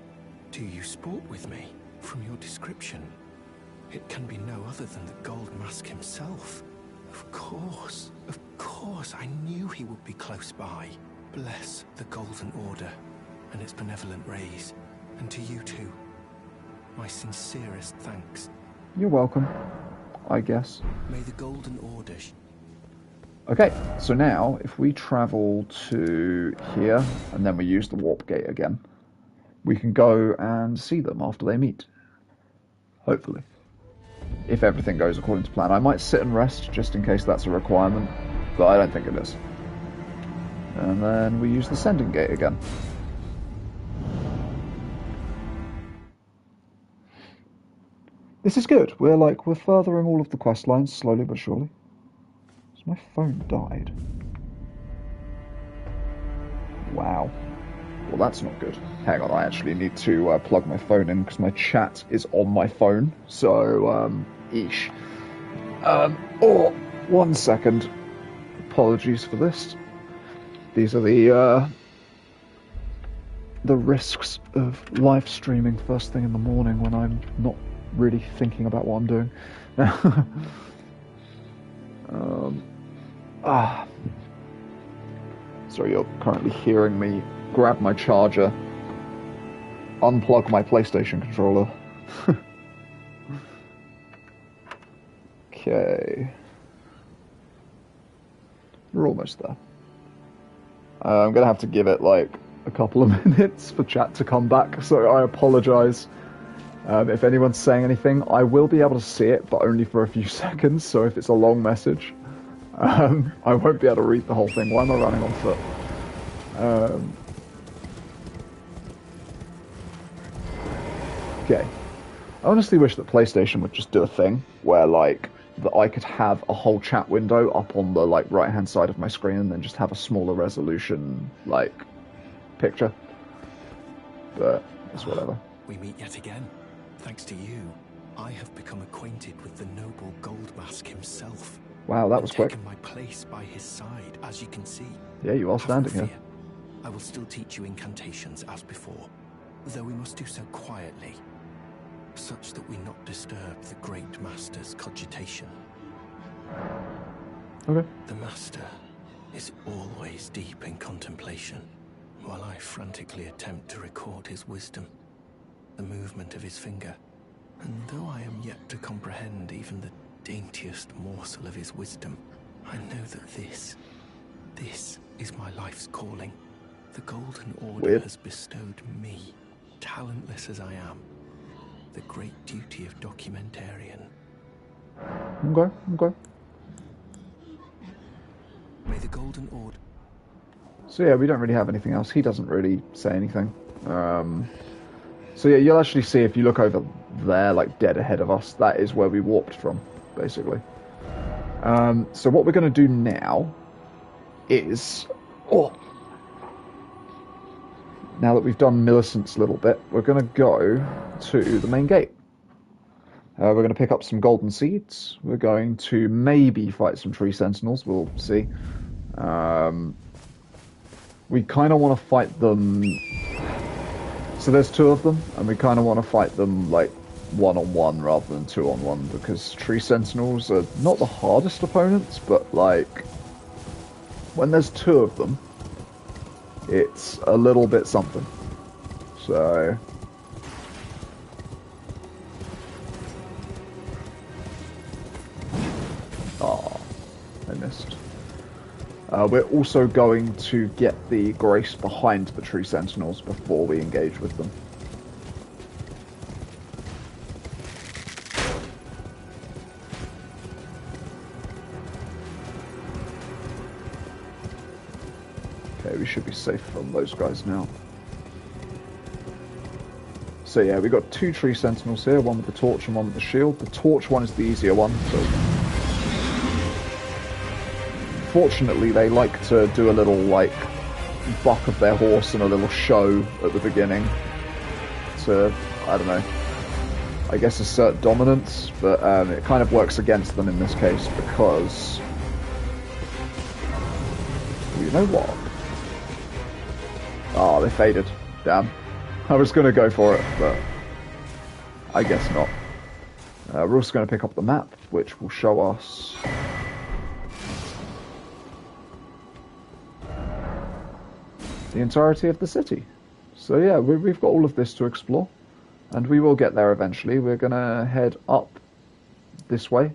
Do you sport with me? From your description, it can be no other than the Gold Mask himself. Of course, I knew he would be close by. Bless the Golden Order and its benevolent rays, and to you too, my sincerest thanks. You're welcome, I guess. May the Golden Order... Okay, so now, if we travel to here, and then we use the warp gate again, we can go and see them after they meet. Hopefully. If everything goes according to plan. I might sit and rest, just in case that's a requirement, but I don't think it is. And then we use the sending gate again. This is good. We're furthering all of the quest lines, slowly but surely. My phone died. Wow. Well, that's not good. Hang on, I actually need to plug my phone in because my chat is on my phone. So, eesh. Oh, 1 second. Apologies for this. These are the risks of live streaming first thing in the morning when I'm not really thinking about what I'm doing. So you're currently hearing me grab my charger, unplug my PlayStation controller. Okay. We're almost there. I'm gonna have to give it like a couple of minutes for chat to come back, so I apologise. If anyone's saying anything, I will be able to see it, but only for a few seconds, so if it's a long message, I won't be able to read the whole thing. Why am I running on foot? Okay. I honestly wish that PlayStation would just do a thing where, like, that I could have a whole chat window up on the, like, right-hand side of my screen and then just have a smaller resolution, like, picture. But it's whatever. We meet yet again. Thanks to you, I have become acquainted with the noble Gold Mask himself. Wow, that was quick. Taken my place by his side, as you can see. Yeah, you are standing here. I will still teach you incantations as before, though we must do so quietly, such that we not disturb the great master's cogitation. Okay. The master is always deep in contemplation, while I frantically attempt to record his wisdom, the movement of his finger, And though I am yet to comprehend even the daintiest morsel of his wisdom, I know that this is my life's calling. The Golden Order has bestowed me, talentless as I am, the great duty of documentarian. Okay. May the Golden Order... So yeah, we don't really have anything else. He doesn't really say anything. So yeah, you'll actually see if you look over there, like dead ahead of us, that is where we warped from, basically. So what we're going to do now is... Now that we've done Millicent's little bit, we're going to go to the main gate. We're going to pick up some golden seeds. We're going to maybe fight some tree sentinels. We'll see. We kind of want to fight them... So there's two of them, and we kind of want to fight them, like, one-on-one rather than two-on-one, because tree sentinels are not the hardest opponents, but, like, when there's two of them, it's a little bit something. So... Oh, I missed. We're also going to get the grace behind the tree sentinels before we engage with them. Okay, we should be safe from those guys now. So yeah, we got two tree sentinels here, one with the torch and one with the shield. The torch one is the easier one, so... Fortunately, they like to do a little, like, buck of their horse and a little show at the beginning to, I don't know, I guess assert dominance, but it kind of works against them in this case because... You know what? Oh, they faded. Damn. I was going to go for it, but I guess not. We're also going to pick up the map, which will show us... the entirety of the city. So yeah, we've got all of this to explore, and we will get there eventually. We're gonna head up this way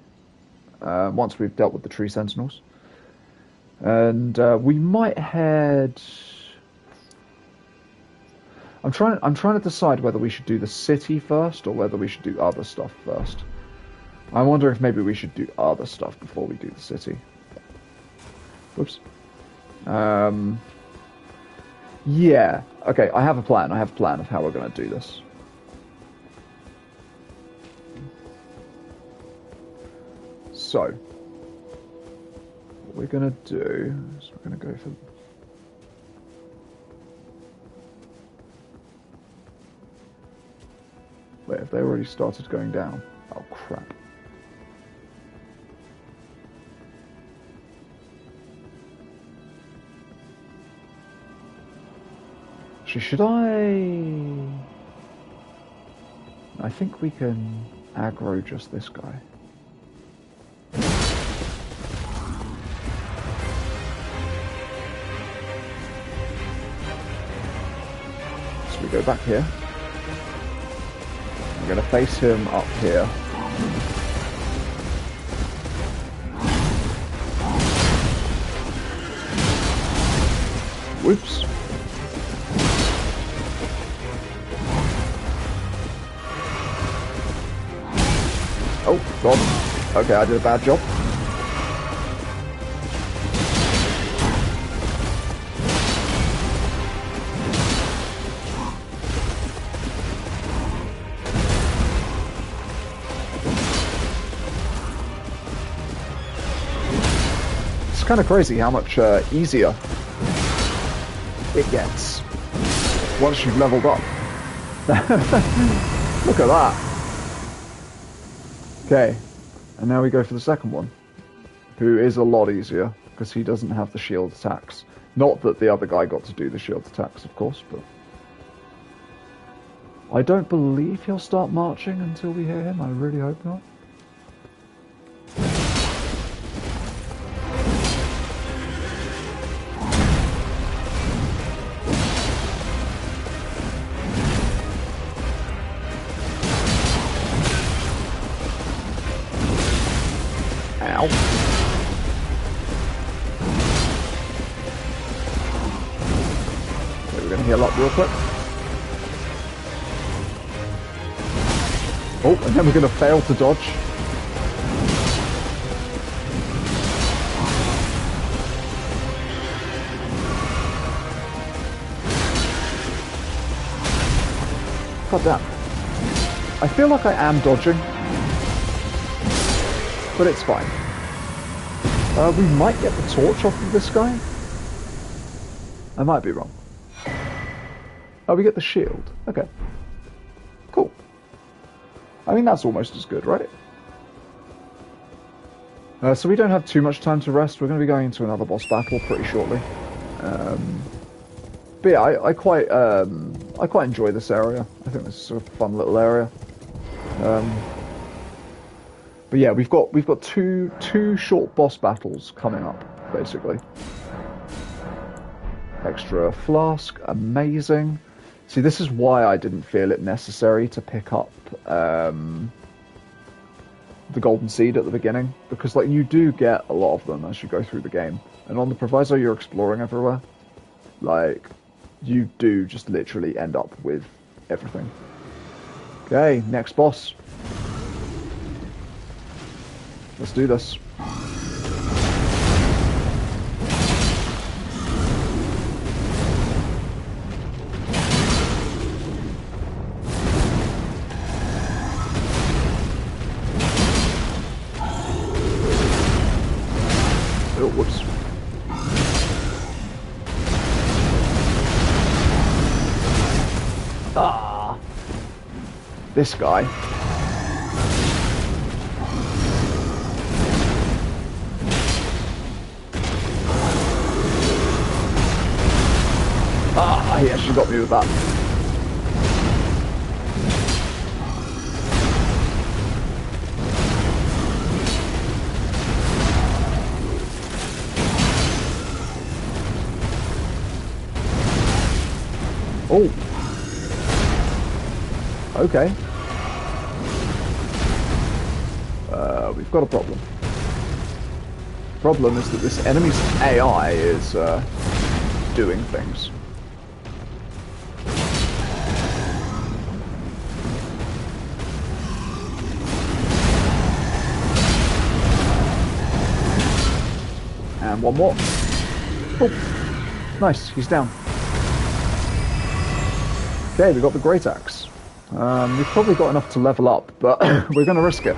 once we've dealt with the tree sentinels, and we might head... I'm trying to decide whether we should do the city first or whether we should do other stuff first. I wonder if maybe we should do other stuff before we do the city. Whoops. Yeah, okay, I have a plan. I have a plan of how we're going to do this. So, what we're going to do is we're going to go for... Wait, have they already started going down? Oh, crap. Should I think we can aggro just this guy. So we go back here. I'm going to face him up here. Whoops. Oh, God. Okay, I did a bad job. It's kind of crazy how much easier it gets once you've leveled up. Look at that. Okay, and now we go for the second one, who is a lot easier, because he doesn't have the shield attacks. Not that the other guy got to do the shield attacks, of course, but... I don't believe he'll start marching until we hear him, I really hope not. Oh, and then we're going to fail to dodge. God damn. I feel like I am dodging, but it's fine. We might get the torch off of this guy. I might be wrong. Oh, we get the shield. Okay. Cool. I mean, that's almost as good, right? So we don't have too much time to rest. We're going to be going into another boss battle pretty shortly. But yeah, I quite enjoy this area. I think this is a fun little area. But yeah, we've got two short boss battles coming up, basically. Extra flask, amazing. See, this is why I didn't feel it necessary to pick up the golden seed at the beginning, because like you do get a lot of them as you go through the game, and on the proviso you're exploring everywhere, like you do just literally end up with everything. Okay, next boss. Let's do this. Oh, whoops. Ah, this guy. Ah, he actually got me with that. Oh. Okay. We've got a problem. Problem is that this enemy's AI is doing things. And one more. Oh, nice, he's down. Okay, we got the Great Axe. We've probably got enough to level up, but we're going to risk it.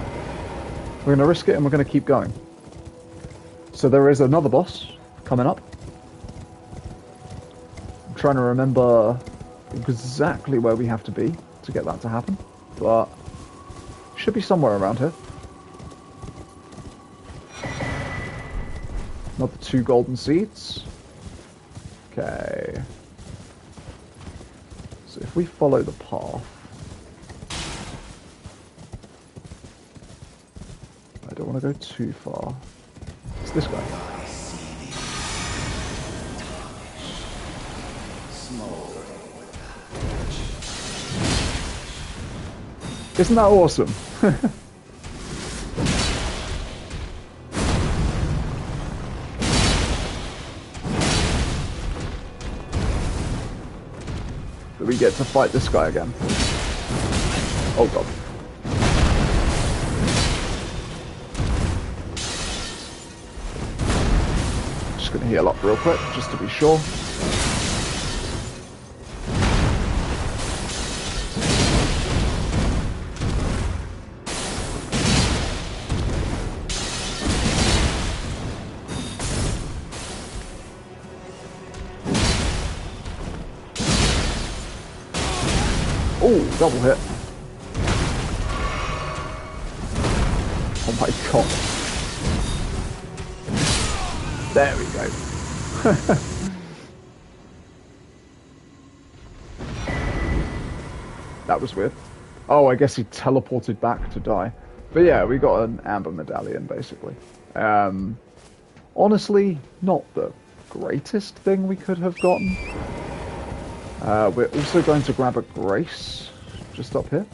We're going to risk it and we're going to keep going. So there is another boss coming up. I'm trying to remember exactly where we have to be to get that to happen, but should be somewhere around here. Another 2 golden seeds. Okay. So if we follow the path, I don't want to go too far. It's this guy. Isn't that awesome? That we get to fight this guy again. Oh god. Just gonna heal up real quick, just to be sure. Oh, double hit. Oh my god. There we go. That was weird. Oh, I guess he teleported back to die. But yeah, we got an amber medallion, basically. Honestly, not the greatest thing we could have gotten. We're also going to grab a grace just up here.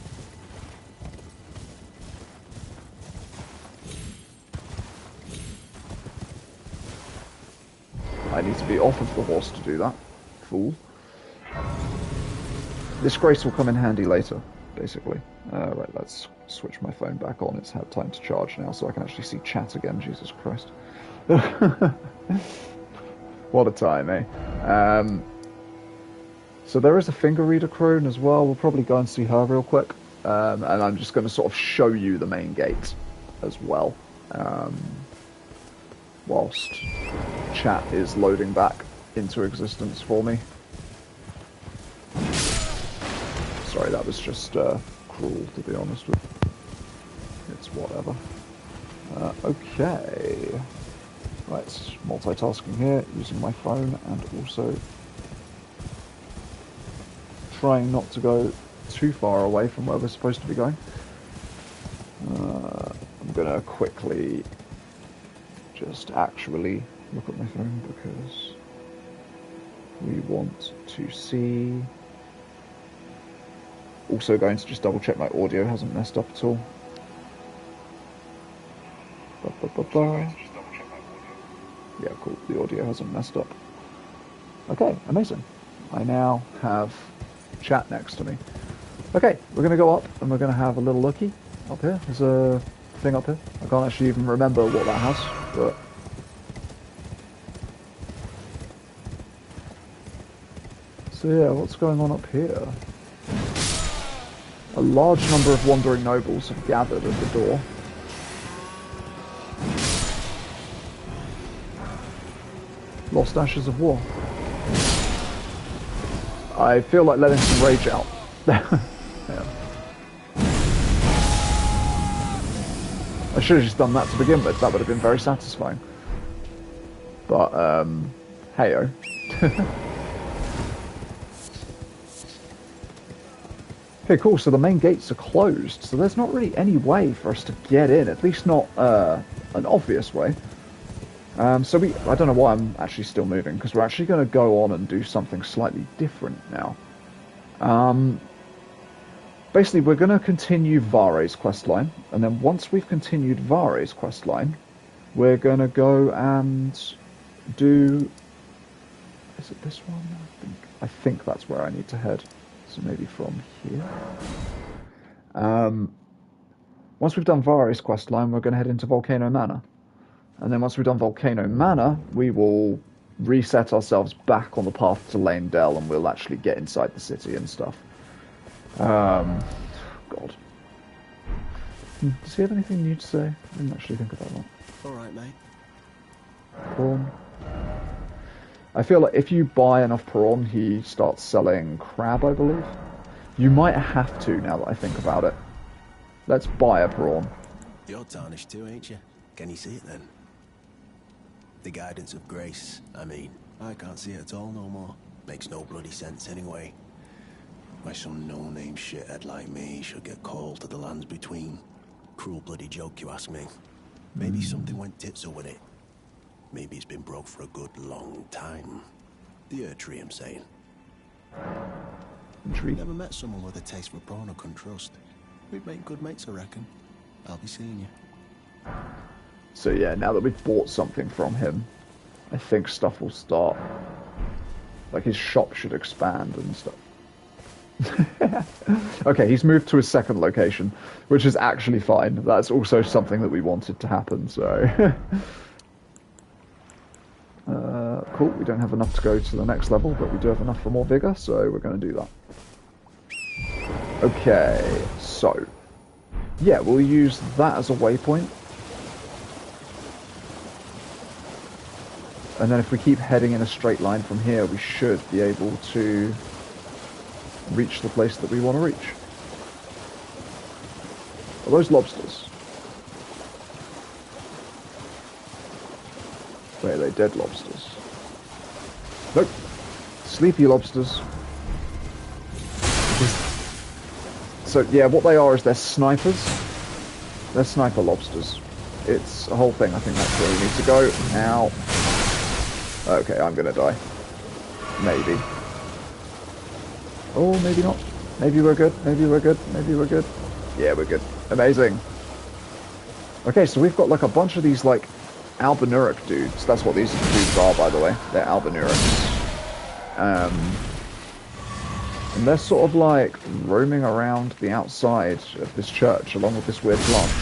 I need to be off of the horse to do that. Fool. This grace will come in handy later, basically. Right, let's switch my phone back on. It's had time to charge now, so I can actually see chat again. Jesus Christ. What a time, eh? So there is a finger reader crone as well. We'll probably go and see her real quick. And I'm just going to sort of show you the main gate as well. Whilst chat is loading back into existence for me. Sorry, that was just cruel, to be honest with you. It's whatever. Okay. Right, multitasking here, using my phone, and also trying not to go too far away from where we're supposed to be going. I'm going to quickly just actually look at my phone because we want to see. Also going to just double check my audio hasn't messed up at all. Yeah, cool. The audio hasn't messed up. Okay, amazing. I now have chat next to me. Okay, we're going to go up and we're going to have a little looky up here. There's a thing up here. I can't actually even remember what that has, but... So yeah, what's going on up here? A large number of wandering nobles have gathered at the door. Lost Ashes of War. I feel like letting some rage out. Yeah. I should have just done that to begin with. That would have been very satisfying. But, hey-o. Okay, cool. So the main gates are closed. So there's not really any way for us to get in. At least not an obvious way. So I don't know why I'm actually still moving, because we're actually going to go on and do something slightly different now. Basically, we're going to continue Vare's questline, and then once we've continued Vare's questline, we're going to go and do... Is it this one? I think that's where I need to head. So maybe from here. Once we've done Vare's questline, we're going to head into Volcano Manor. And then once we've done Volcano Manor, we will reset ourselves back on the path to Lane Dell, and we'll actually get inside the city and stuff. God. Does he have anything new to say? I didn't actually think about that. Alright, mate. Prawn. I feel like if you buy enough prawn, he starts selling crab, I believe. You might have to, now that I think about it. Let's buy a prawn. You're tarnished too, ain't you? Can you see it then? The guidance of grace, I mean. I can't see it at all no more. Makes no bloody sense anyway. Why some no-name shithead like me should get called to the lands between. Cruel bloody joke, you ask me. Maybe something went tits-o with it. Maybe it's been broke for a good long time. The tree, I'm saying. Intrigued. Never met someone with a taste for prawn I couldn't trust. We'd make good mates, I reckon. I'll be seeing you. So yeah, now that we've bought something from him, I think stuff will start. Like his shop should expand and stuff. Okay, he's moved to a second location, which is actually fine. That's also something that we wanted to happen, so... Cool, we don't have enough to go to the next level, but we do have enough for more vigor, so we're going to do that. Okay, so... Yeah, we'll use that as a waypoint. And then if we keep heading in a straight line from here, we should be able to reach the place that we want to reach. Are those lobsters? Wait, are they dead lobsters? Nope. Sleepy lobsters. So, yeah, what they are is they're snipers. They're sniper lobsters. It's a whole thing. I think that's where we need to go. Now. Okay, I'm gonna die. Maybe. Oh, maybe not. Maybe we're good. Maybe we're good. Maybe we're good. Yeah, we're good. Amazing. Okay, so we've got like a bunch of these like Albinuric dudes. That's what these dudes are, by the way. They're Albinurics. And they're sort of like roaming around the outside of this church along with this weird plant.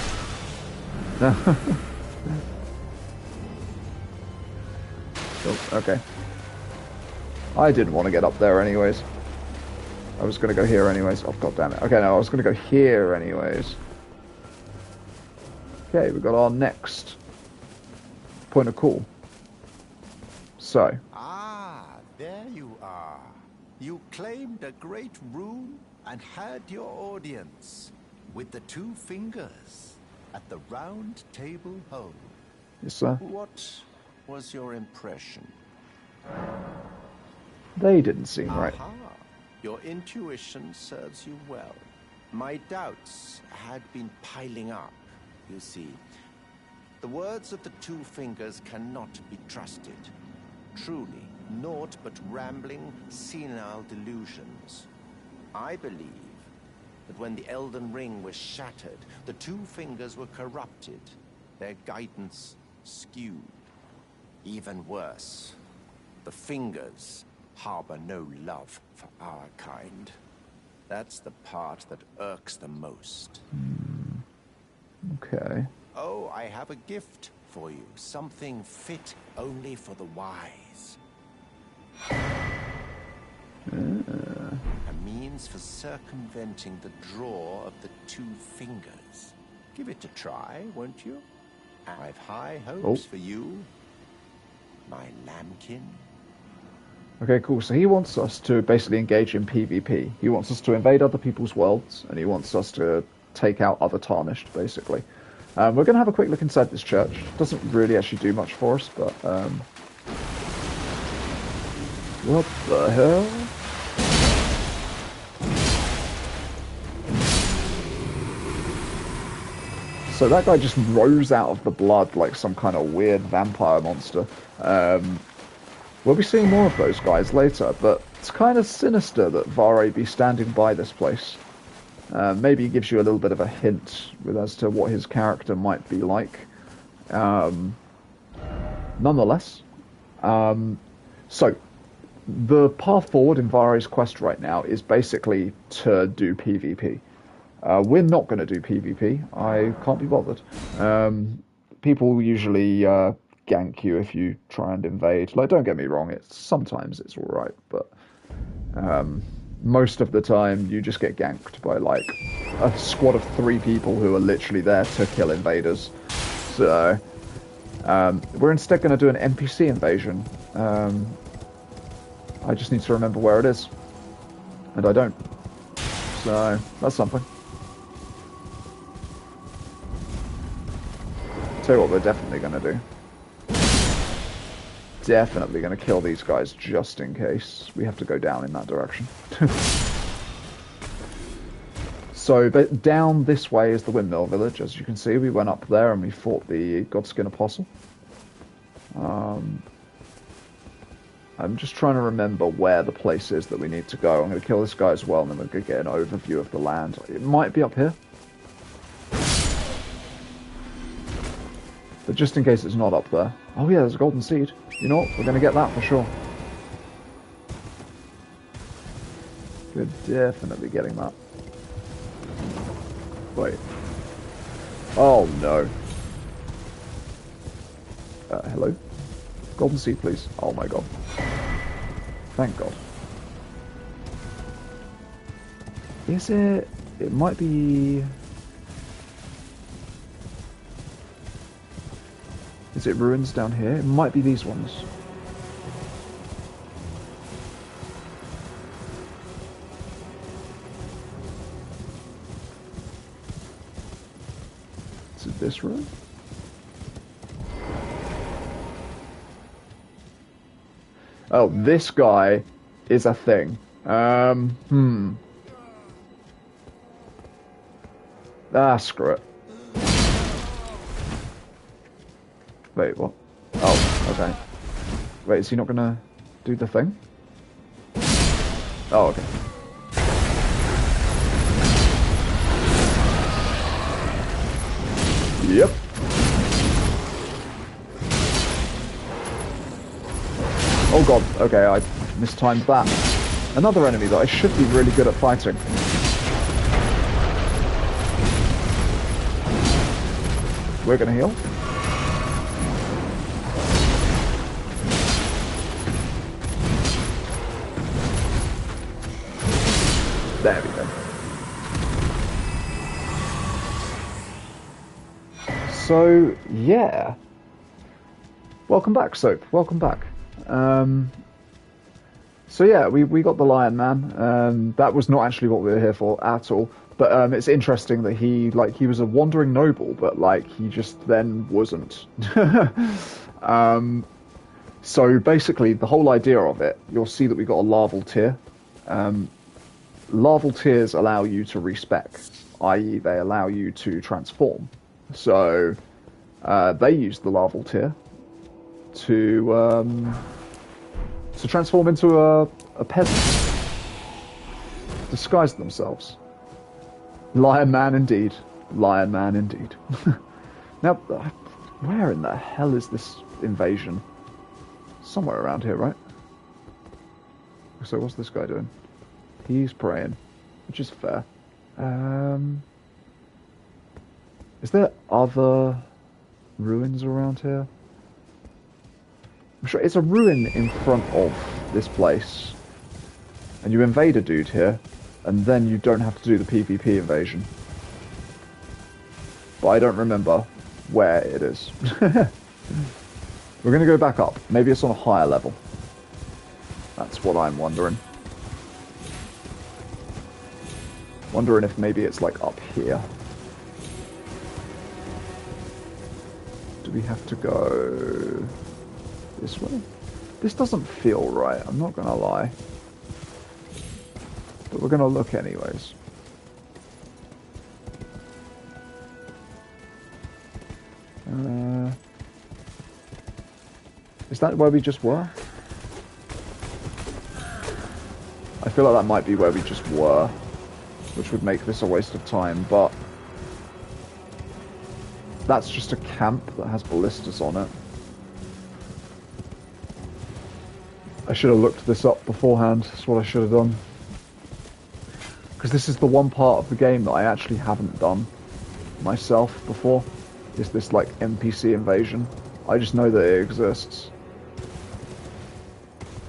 Oh, okay. I didn't want to get up there anyways. I was going to go here anyways. Oh, god damn it. Okay, no, I was going to go here anyways. Okay, we got our next point of call. So. Ah, there you are. You claimed a great rune and had your audience with the two fingers at the round table home. Yes, sir. What was your impression? They didn't seem right. Aha. Your intuition serves you well. My doubts had been piling up, you see. The words of the two fingers cannot be trusted. Truly, naught but rambling, senile delusions. I believe that when the Elden Ring was shattered, the two fingers were corrupted, their guidance skewed. Even worse, the fingers harbor no love for our kind. That's the part that irks the most. Okay. Oh, I have a gift for you. Something fit only for the wise. A means for circumventing the draw of the two fingers. Give it a try, won't you? I've high hopes for you, my lambkin. Okay, cool. So he wants us to basically engage in PvP. He wants us to invade other people's worlds, and he wants us to take out other Tarnished, basically. We're going to have a quick look inside this church. Doesn't really actually do much for us, but... what the hell? So that guy just rose out of the blood like some kind of weird vampire monster. We'll be seeing more of those guys later, but it's kind of sinister that Vare be standing by this place. Maybe he gives you a little bit of a hint as to what his character might be like. Nonetheless, so the path forward in Vare's quest right now is basically to do PvP. We're not going to do PvP. I can't be bothered. People usually gank you if you try and invade. Like, don't get me wrong, sometimes it's alright, but most of the time you just get ganked by like a squad of 3 people who are literally there to kill invaders. So we're instead going to do an NPC invasion. I just need to remember where it is, and I don't. So that's something. Tell you what we're definitely going to do. Definitely going to kill these guys just in case we have to go down in that direction. So, but down this way is the Windmill Village. As you can see, we went up there and we fought the Godskin Apostle. I'm just trying to remember where the place is that we need to go. I'm going to kill this guy as well, and then we're going to get an overview of the land. It might be up here. But just in case it's not up there. Oh yeah, there's a golden seed. You know what? We're going to get that for sure. We're definitely getting that. Wait. Oh no. Hello? Golden seed, please. Oh my god. Thank god. Is it... It might be... Is it ruins down here? It might be these ones. Is it this ruin? Oh, this guy is a thing. Ah, screw it. Wait, what? Oh, okay. Wait, is he not gonna do the thing? Oh, okay. Yep. Oh god, okay, I mistimed that. Another enemy that I should be really good at fighting. We're gonna heal. There we go. So, yeah. Welcome back, Soap. Welcome back. So yeah, we got the Lion Man. That was not actually what we were here for at all. But it's interesting that he was a wandering noble, but like he just then wasn't. So basically, the whole idea of it, you'll see that we got a larval tier. Larval tiers allow you to respec, i.e., they allow you to transform. So they use the larval tier to transform into a peasant, disguise themselves. Lion Man indeed. Lion Man indeed. Now, where in the hell is this invasion? Somewhere around here, right? So what's this guy doing? He's praying, which is fair. Is there other ruins around here? I'm sure it's a ruin in front of this place. And you invade a dude here, and then you don't have to do the PvP invasion. But I don't remember where it is. We're going to go back up. Maybe it's on a higher level. That's what I'm wondering. Wondering if maybe it's like up here. Do we have to go this way? This doesn't feel right, I'm not gonna lie. But we're gonna look anyways. Is that where we just were? I feel like that might be where we just were, which would make this a waste of time, but that's just a camp that has ballistas on it. I should have looked this up beforehand. That's what I should have done. Because this is the one part of the game that I actually haven't done myself before. Is this like NPC invasion. I just know that it exists.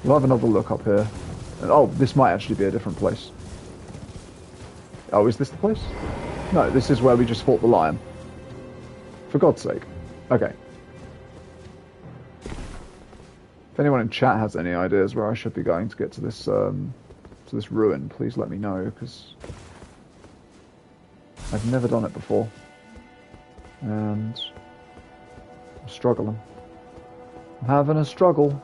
We'll have another look up here. And, oh, this might actually be a different place. Oh, is this the place? No, this is where we just fought the lion. For God's sake. Okay. If anyone in chat has any ideas where I should be going to get to this ruin, please let me know, because I've never done it before. And I'm struggling. I'm having a struggle.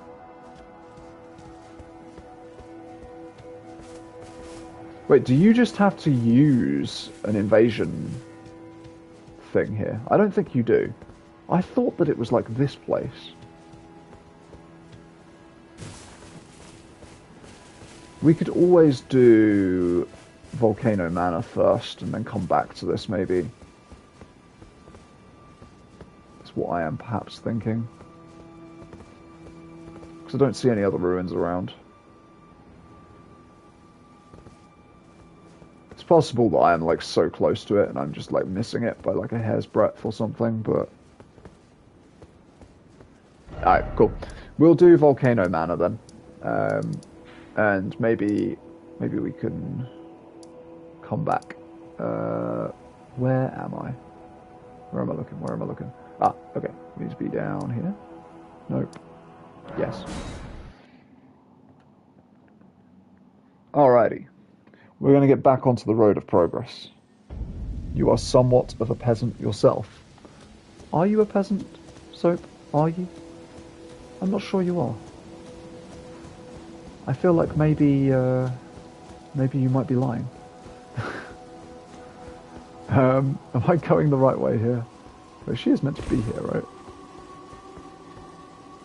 Wait, do you just have to use an invasion thing here? I don't think you do. I thought that it was like this place. We could always do Volcano Manor first and then come back to this, maybe. That's what I am perhaps thinking. Because I don't see any other ruins around. It's possible that I am like so close to it and I'm just like missing it by like a hair's breadth or something, but... Alright, cool. We'll do Volcano Manor then. And maybe we can come back. Where am I? Where am I looking? Where am I looking? Ah, okay. We need to be down here. Nope. Yes. Alrighty. We're going to get back onto the road of progress. You are somewhat of a peasant yourself. Are you a peasant, Soap? Are you? I'm not sure you are. I feel like maybe you might be lying. Am I going the right way here? Oh, she is meant to be here, right?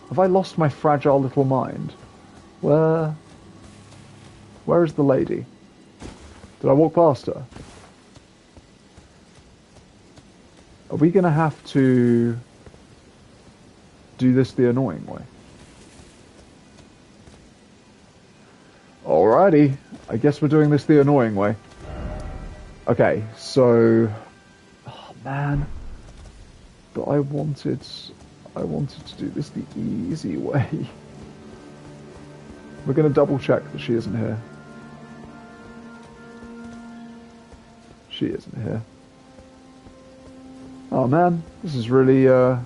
Have I lost my fragile little mind? Where is the lady? Did I walk past her? Are we going to have to do this the annoying way? Alrighty. I guess we're doing this the annoying way. Okay, so... Oh, man. But I wanted to do this the easy way. We're going to double check that she isn't here. She isn't here. Oh man, this is really, this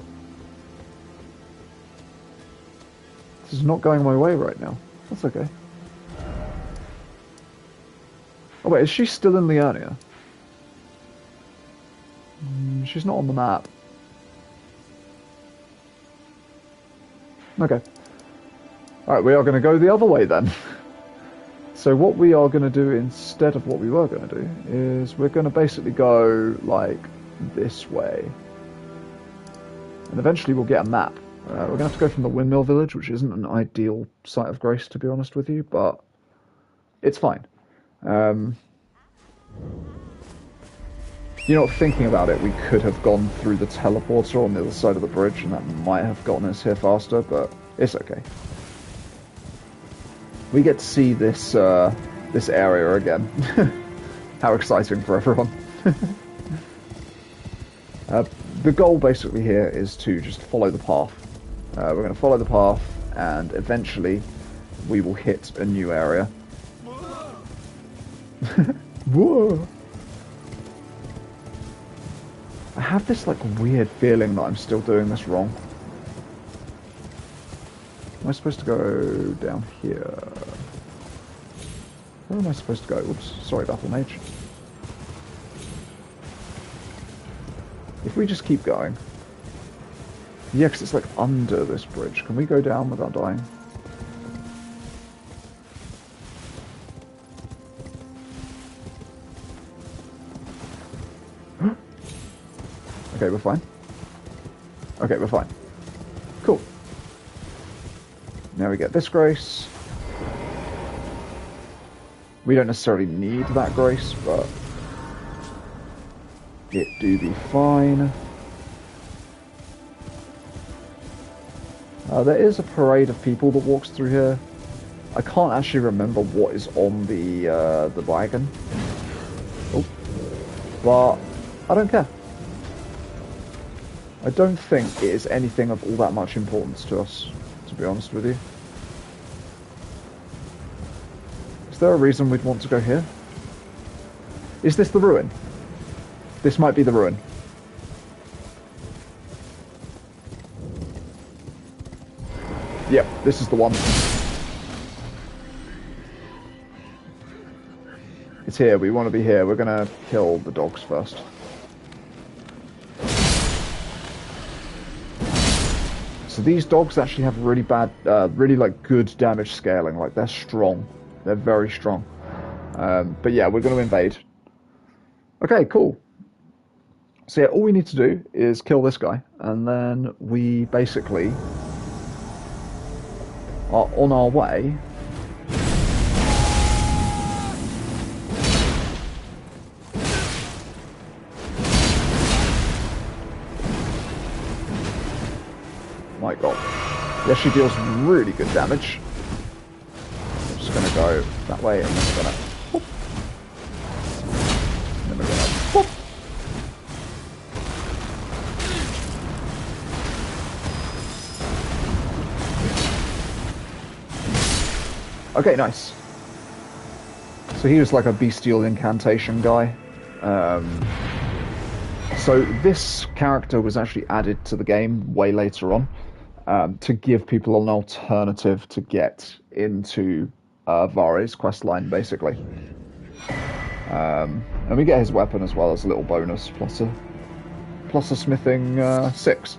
is not going my way right now. That's okay. Oh wait, is she still in Liurnia? She's not on the map. Okay. Alright, we are going to go the other way then. So what we are going to do instead of what we were going to do is we're going to basically go like this way. And eventually we'll get a map. We're going to have to go from the Windmill Village, which isn't an ideal site of grace, to be honest with you, but it's fine. You know, thinking about it, we could have gone through the teleporter on the other side of the bridge, and that might have gotten us here faster, but it's okay. We get to see this this area again. How exciting for everyone. The goal basically here is to just follow the path. We're going to follow the path, and eventually we will hit a new area. Whoa! I have this like weird feeling that I'm still doing this wrong. Am I supposed to go down here? Where am I supposed to go? Oops, sorry, Battle Mage. If we just keep going... Yeah, because it's like under this bridge. Can we go down without dying? Okay, we're fine. Okay, we're fine. Cool. Now we get this grace. We don't necessarily need that grace, but it do be fine. There is a parade of people that walks through here. I can't actually remember what is on the wagon. Oh, but I don't care. I don't think it is anything of all that much importance to us, to be honest with you. Is there a reason we'd want to go here? Is this the ruin? This might be the ruin. Yep, this is the one. It's here, we want to be here. We're gonna kill the dogs first. So these dogs actually have really bad, really like good damage scaling. Like they're strong, they're very strong. But yeah, we're going to invade. Okay, cool. So yeah, all we need to do is kill this guy, and then we basically are on our way. My god. Yeah, she deals really good damage. I'm just gonna go that way, and then we're gonna whoop. And then we're gonna whoop. Okay, nice. So he was like a bestial incantation guy. So this character was actually added to the game way later on. To give people an alternative to get into Vare's questline, basically. And we get his weapon as well as a little bonus, plus a smithing 6.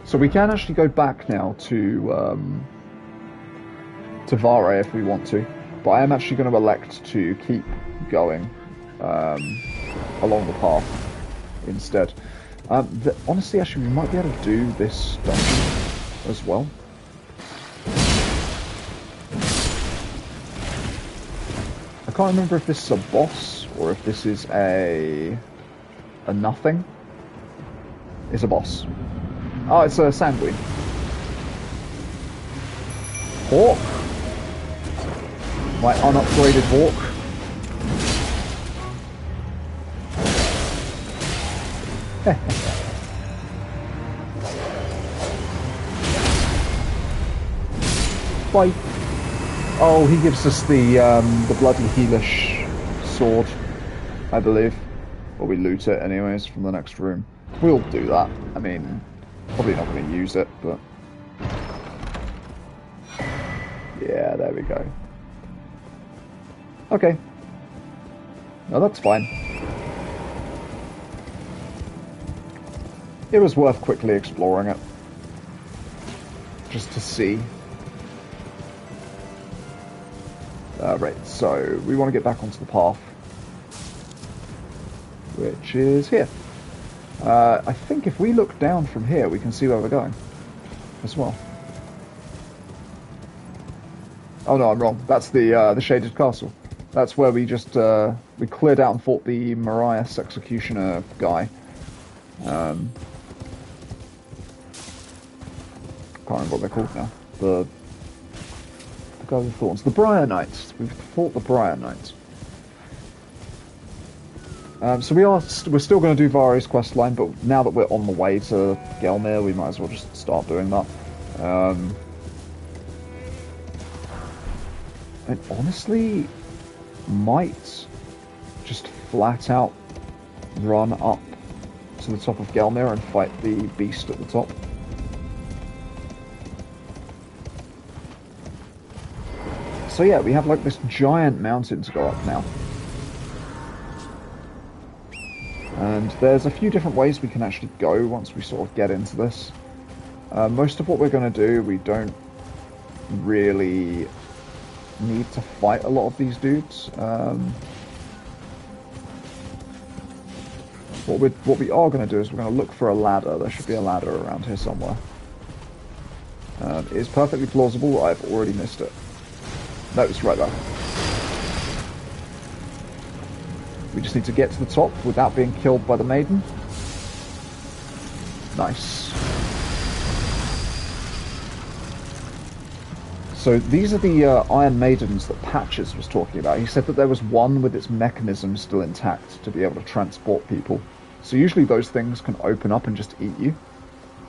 So we can actually go back now to Vare if we want to, but I am actually going to elect to keep going along the path instead. Honestly, actually, we might be able to do this dungeon as well. I can't remember if this is a boss or if this is a nothing. It's a boss. Oh, it's a sanguine. Hawk. My unupgraded hawk. Bye. Oh, he gives us the bloody heelish sword, I believe. Or we loot it anyways from the next room. We'll do that. I mean, probably not going to use it, but... Yeah, there we go. Okay. No, that's fine. It was worth quickly exploring it. Just to see. Right, so we want to get back onto the path. Which is here. I think if we look down from here, we can see where we're going. As well. Oh no, I'm wrong. That's the Shaded Castle. That's where we just, we cleared out and fought the Marias Executioner guy. Can't remember what they're called now. The guy with thorns. The Briar Knights. We've fought the Briar Knights. So we're still going to do Vari's questline, but now that we're on the way to Gelmir, we might as well just start doing that. And honestly, might just flat out run up to the top of Gelmir and fight the beast at the top. So yeah, we have like this giant mountain to go up now. And there's a few different ways we can actually go once we sort of get into this. Most of what we're going to do, we don't really need to fight a lot of these dudes. What we are going to do is we're going to look for a ladder. There should be a ladder around here somewhere. It is perfectly plausible I've already missed it. No, it's right there. We just need to get to the top without being killed by the maiden. Nice. So these are the Iron Maidens that Patches was talking about. He said that there was one with its mechanism still intact to be able to transport people. So usually those things can open up and just eat you.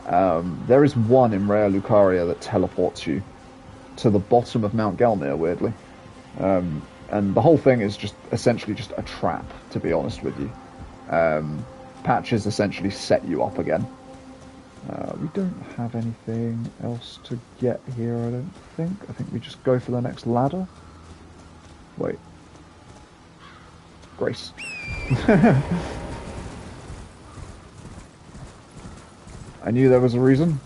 There is one in Raya Lucaria that teleports you to the bottom of Mount Gelmir, weirdly. And the whole thing is just essentially just a trap, to be honest with you. Patches essentially set you up again. We don't have anything else to get here, I don't think. I think we just go for the next ladder. Wait. Grace. I knew there was a reason.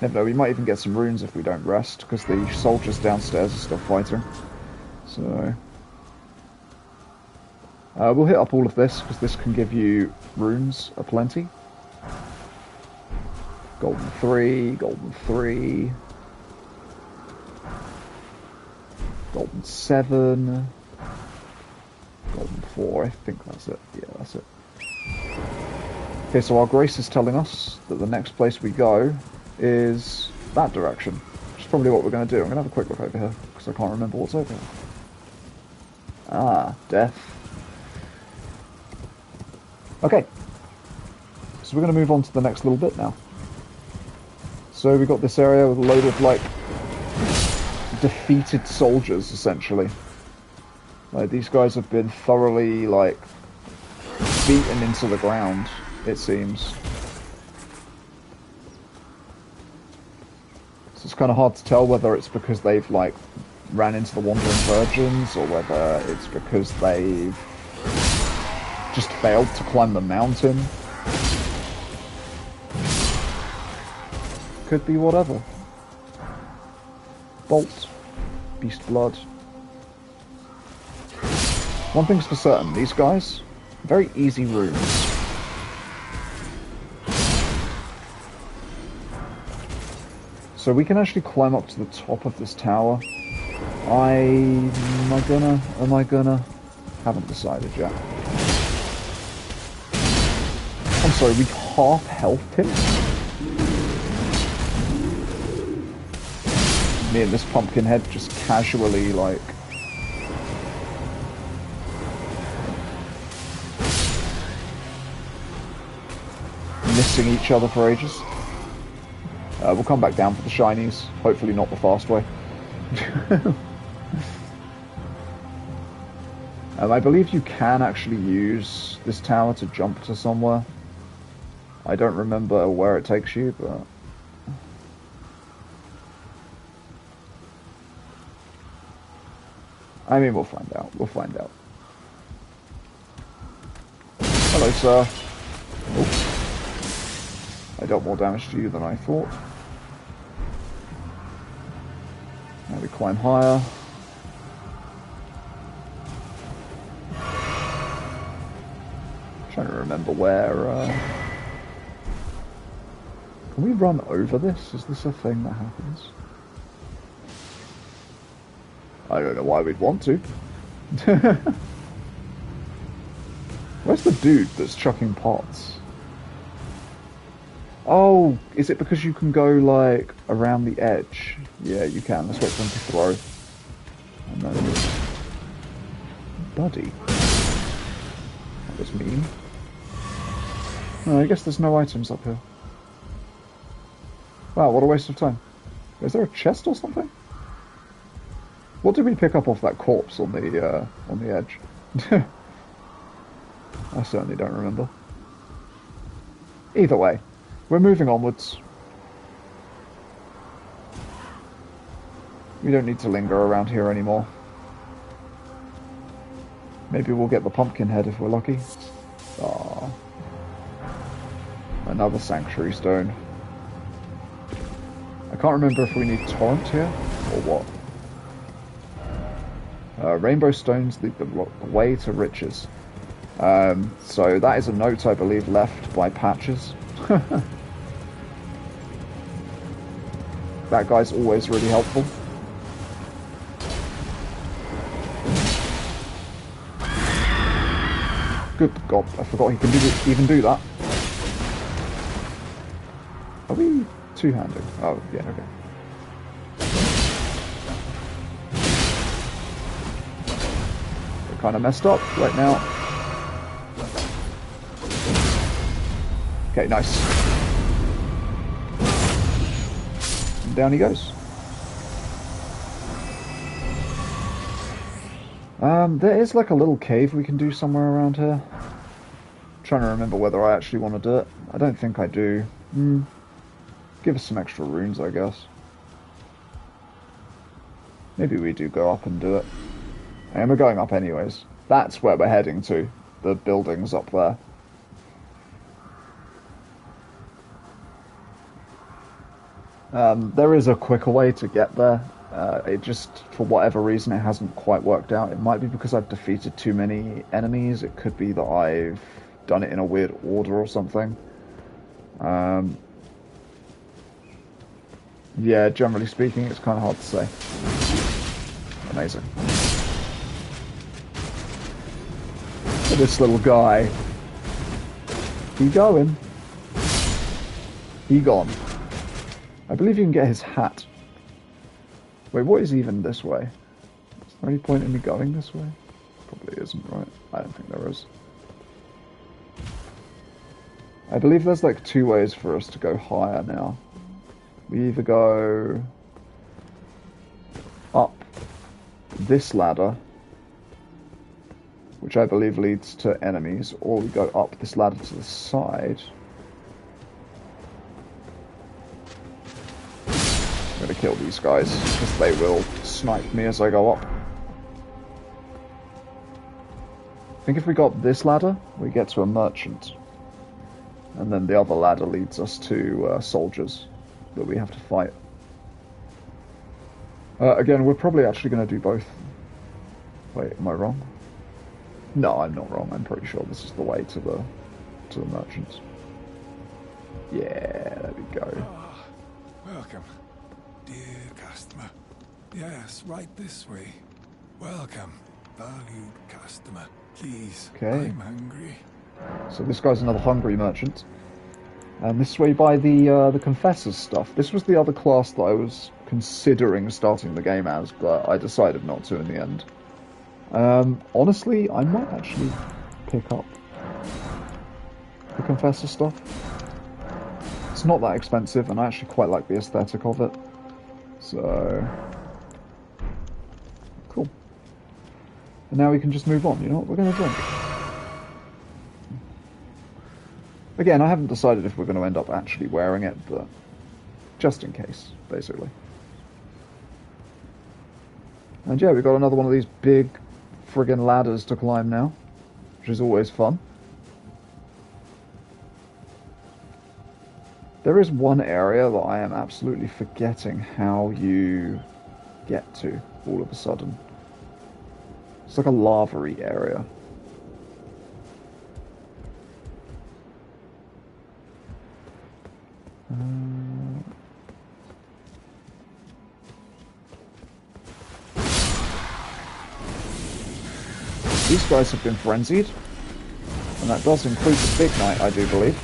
Never know, we might even get some runes if we don't rest, because the soldiers downstairs are still fighting. So... we'll hit up all of this, because this can give you runes aplenty. Golden 3, Golden 3... Golden 7... Golden 4, I think that's it. Yeah, that's it. Okay, so our Grace is telling us that the next place we go is that direction. Which is probably what we're going to do. I'm going to have a quick look over here, because I can't remember what's over here. Ah, death. Okay. So we're going to move on to the next little bit now. So we've got this area with a load of, like, defeated soldiers, essentially. Like, these guys have been thoroughly, like, beaten into the ground, it seems. So it's kind of hard to tell whether it's because they've, like, ran into the Wandering Virgins, or whether it's because they've just failed to climb the mountain. Could be whatever. Bolt. Beast blood. One thing's for certain, these guys, very easy runes. So we can actually climb up to the top of this tower. Am I gonna? Haven't decided yet. I'm sorry, we half healthed him? Me and this Pumpkinhead just casually, like, missing each other for ages. We'll come back down for the shinies. Hopefully not the fast way. I believe you can actually use this tower to jump to somewhere. I don't remember where it takes you, but... I mean, we'll find out. We'll find out. Hello, sir. Oops. I dealt more damage to you than I thought. Now we climb higher. Trying to remember where... Can we run over this? Is this a thing that happens? I don't know why we'd want to. Where's the dude that's chucking pots? Oh, is it because you can go, like, around the edge? Yeah, you can. Let's wait for him to throw. And then... Buddy. That was mean. Oh, I guess there's no items up here. Wow, what a waste of time. Is there a chest or something? What did we pick up off that corpse on the edge? I certainly don't remember. Either way, we're moving onwards. We don't need to linger around here anymore. Maybe we'll get the Pumpkinhead if we're lucky. Ah, another Sanctuary Stone. I can't remember if we need Torrent here, or what. Rainbow Stones lead the way to riches. So that is a note, I believe, left by Patches. That guy's always really helpful. Good God, I forgot he can even do that. Are we two-handed? Oh, yeah, okay. We're kind of messed up right now. Okay, nice. And down he goes. There is like a little cave we can do somewhere around here. I'm trying to remember whether I actually want to do it. I don't think I do. Give us some extra runes, I guess. Maybe we do go up and do it. And we're going up anyways. That's where we're heading to. The buildings up there. There is a quicker way to get there. It just, for whatever reason, it hasn't quite worked out. It might be because I've defeated too many enemies. It could be that I've done it in a weird order or something. Yeah, generally speaking, it's kind of hard to say. Amazing. Look at this little guy. He going. He gone. I believe you can get his hat. Wait, what is even this way? Is there any point in me going this way? Probably isn't, right? I don't think there is. I believe there's like two ways for us to go higher now. We either go up this ladder, which I believe leads to enemies, or we go up this ladder to the side. I'm gonna kill these guys, because they will snipe me as I go up. I think if we got this ladder, we get to a merchant. And then the other ladder leads us to soldiers that we have to fight. Again, we're probably actually going to do both. Wait, am I wrong? No, I'm not wrong. I'm pretty sure this is the way to the merchants. Yeah, there we go. Ah, welcome, dear customer. Yes, right this way. Welcome, valued customer. Please, Okay. I'm hungry. So this guy's another hungry merchant. And this way by the Confessor's stuff. This was the other class that I was considering starting the game as, but I decided not to in the end. Honestly, I might actually pick up the Confessor stuff. It's not that expensive, and I actually quite like the aesthetic of it. So, cool. And now we can just move on. You know what? We're going to drink. Again, I haven't decided if we're going to end up actually wearing it, but just in case, basically. And yeah, we've got another one of these big friggin' ladders to climb now, which is always fun. There is one area that I am absolutely forgetting how you get to all of a sudden. It's like a lava-y area. These guys have been frenzied, and that does include the big knight, I do believe.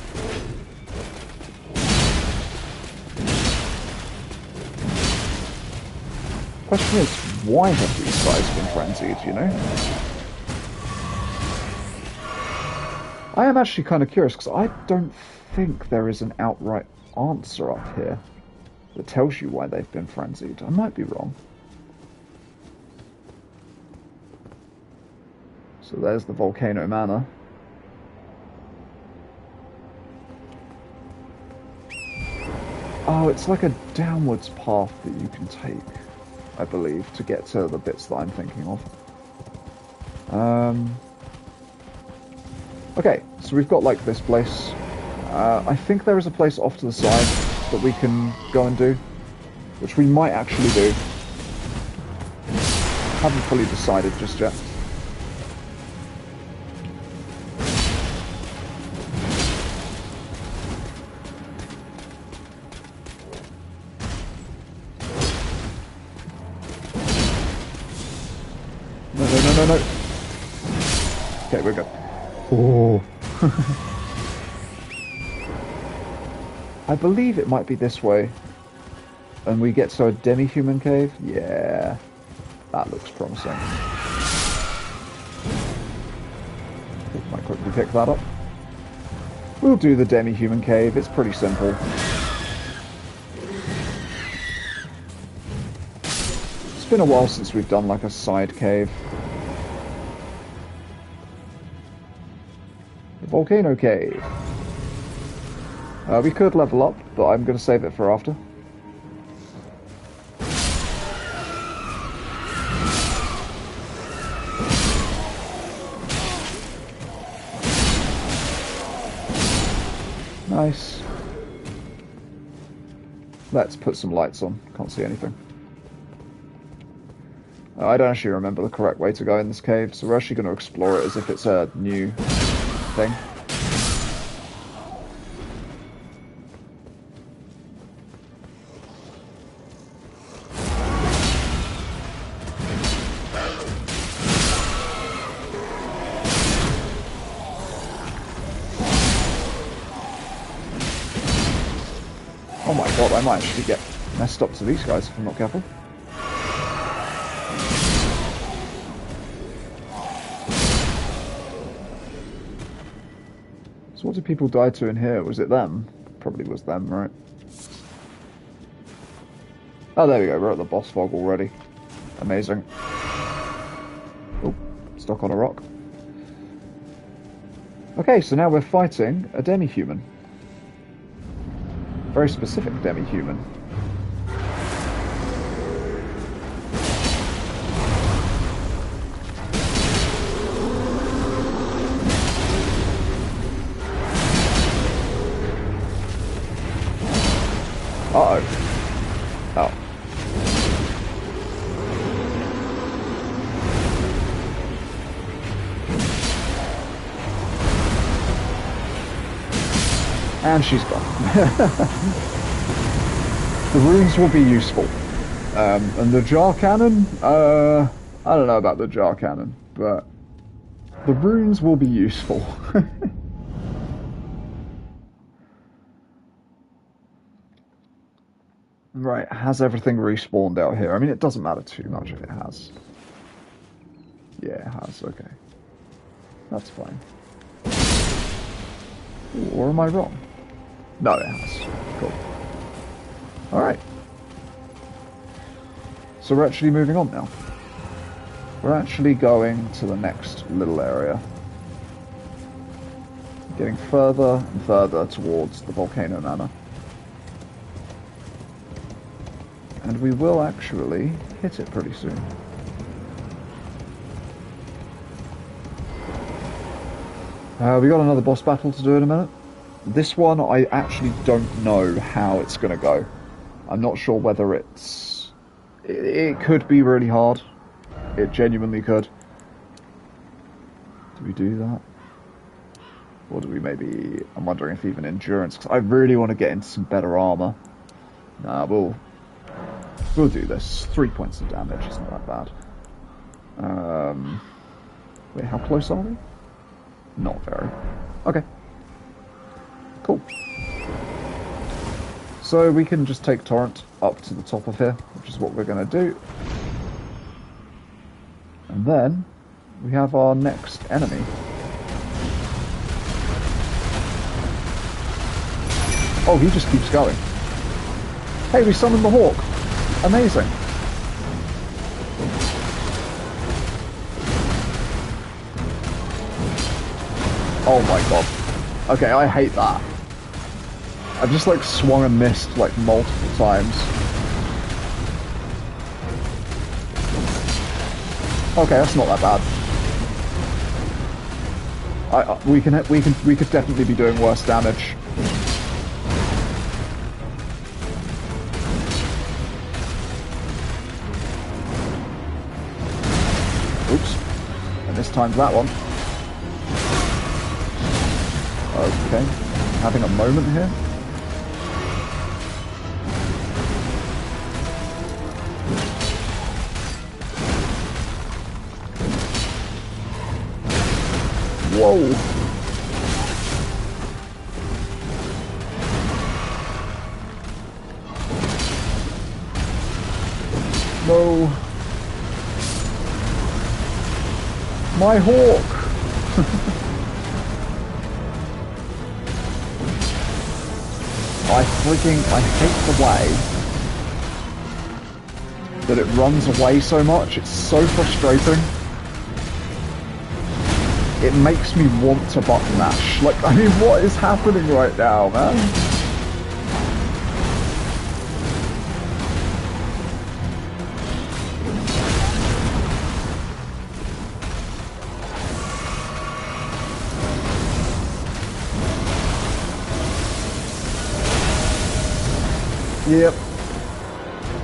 Question is, why have these guys been frenzied, you know? I am actually kind of curious, because I don't think there is an outright answer up here that tells you why they've been frenzied. I might be wrong. So there's the Volcano Manor. Oh, it's like a downwards path that you can take, I believe, to get to the bits that I'm thinking of. Okay, so we've got like this place. I think there is a place off to the side that we can go and do, which we might actually do. Haven't fully decided just yet. No. Okay, we're good. Oh. I believe it might be this way. And we get to a demi-human cave? Yeah. That looks promising. Might quickly pick that up. We'll do the demi-human cave. It's pretty simple. It's been a while since we've done like a side cave. Volcano Cave. We could level up, but I'm going to save it for after. Nice. Let's put some lights on. Can't see anything. I don't actually remember the correct way to go in this cave, so we're actually going to explore it as if it's a new thing. Oh my god, I might actually get messed up to these guys if I'm not careful. So what did people die to in here? Was it them? Probably was them, right? Oh, there we go. We're at the boss fog already. Amazing. Oh, stuck on a rock. Okay, so now we're fighting a demi-human. Very specific demi-human. Uh-oh. Oh. And she's gone. The runes will be useful. And the jar cannon? I don't know about the jar cannon, but the runes will be useful. Right, has everything respawned out here? I mean, it doesn't matter too much if it has. Yeah, it has, okay. That's fine. Ooh, or am I wrong? No, it has. Cool. Alright. So we're actually moving on now. We're actually going to the next little area. Getting further and further towards the Volcano Manor. And we will actually hit it pretty soon. We got another boss battle to do in a minute. This one, I actually don't know how it's going to go. I'm not sure whether it's... It could be really hard. It genuinely could. Do we do that? Or do we maybe... I'm wondering if even endurance, because I really want to get into some better armor. Nah, we'll do this. 3 points of damage, it's not that bad. Wait, how close are we? Not very. Okay. Cool. So we can just take Torrent up to the top of here, which is what we're going to do. And then we have our next enemy. Oh, he just keeps going. Hey, we summoned the Hawk. Amazing. Oh my god. Okay, I hate that. I've just like swung and missed like multiple times. Okay, that's not that bad. We could definitely be doing worse damage. Oops. And this time's that one. Okay. Having a moment here. Whoa. No. My hawk. I hate the way that it runs away so much. It's so frustrating. It makes me want to button mash. Like, I mean, what is happening right now, man? Yep.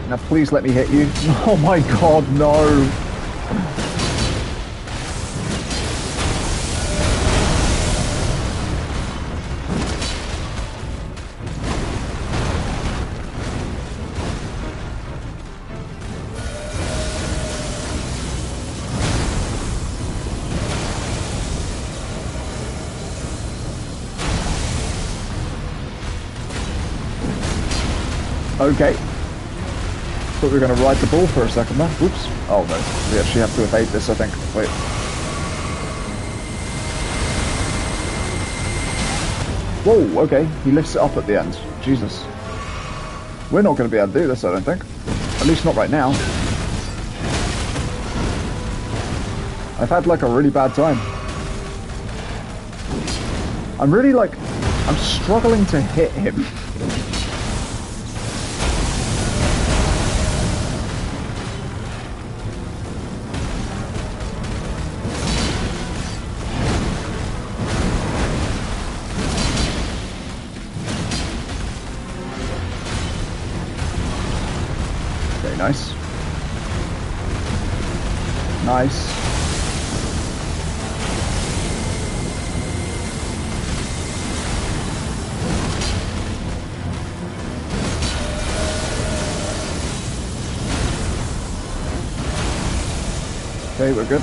Now please let me hit you. Oh my god, no. Okay. Thought we were going to ride the bull for a second there. Oops. Oh no. We actually have to evade this, I think. Wait. Whoa, okay. He lifts it up at the end. Jesus. We're not going to be able to do this, I don't think. At least not right now. I've had like a really bad time. I'm struggling to hit him. Nice. Nice. Okay, we're good.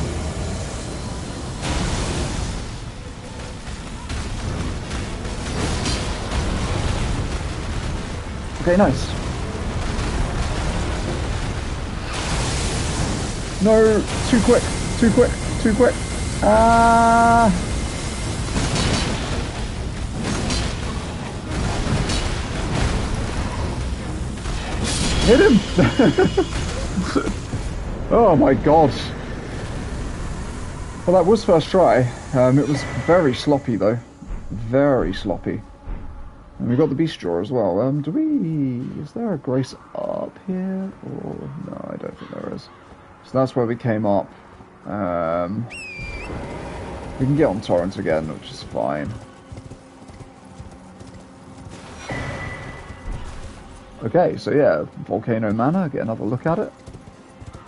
Okay, nice. No, too quick, too quick, too quick. Ah! Hit him! Oh my god. Well, that was first try. It was very sloppy though. Very sloppy. And we got the beast jaw as well. Is there a grace up here? Or no, I don't think there is. So that's where we came up. We can get on torrent again, which is fine. Okay, so yeah, Volcano Manor, get another look at it.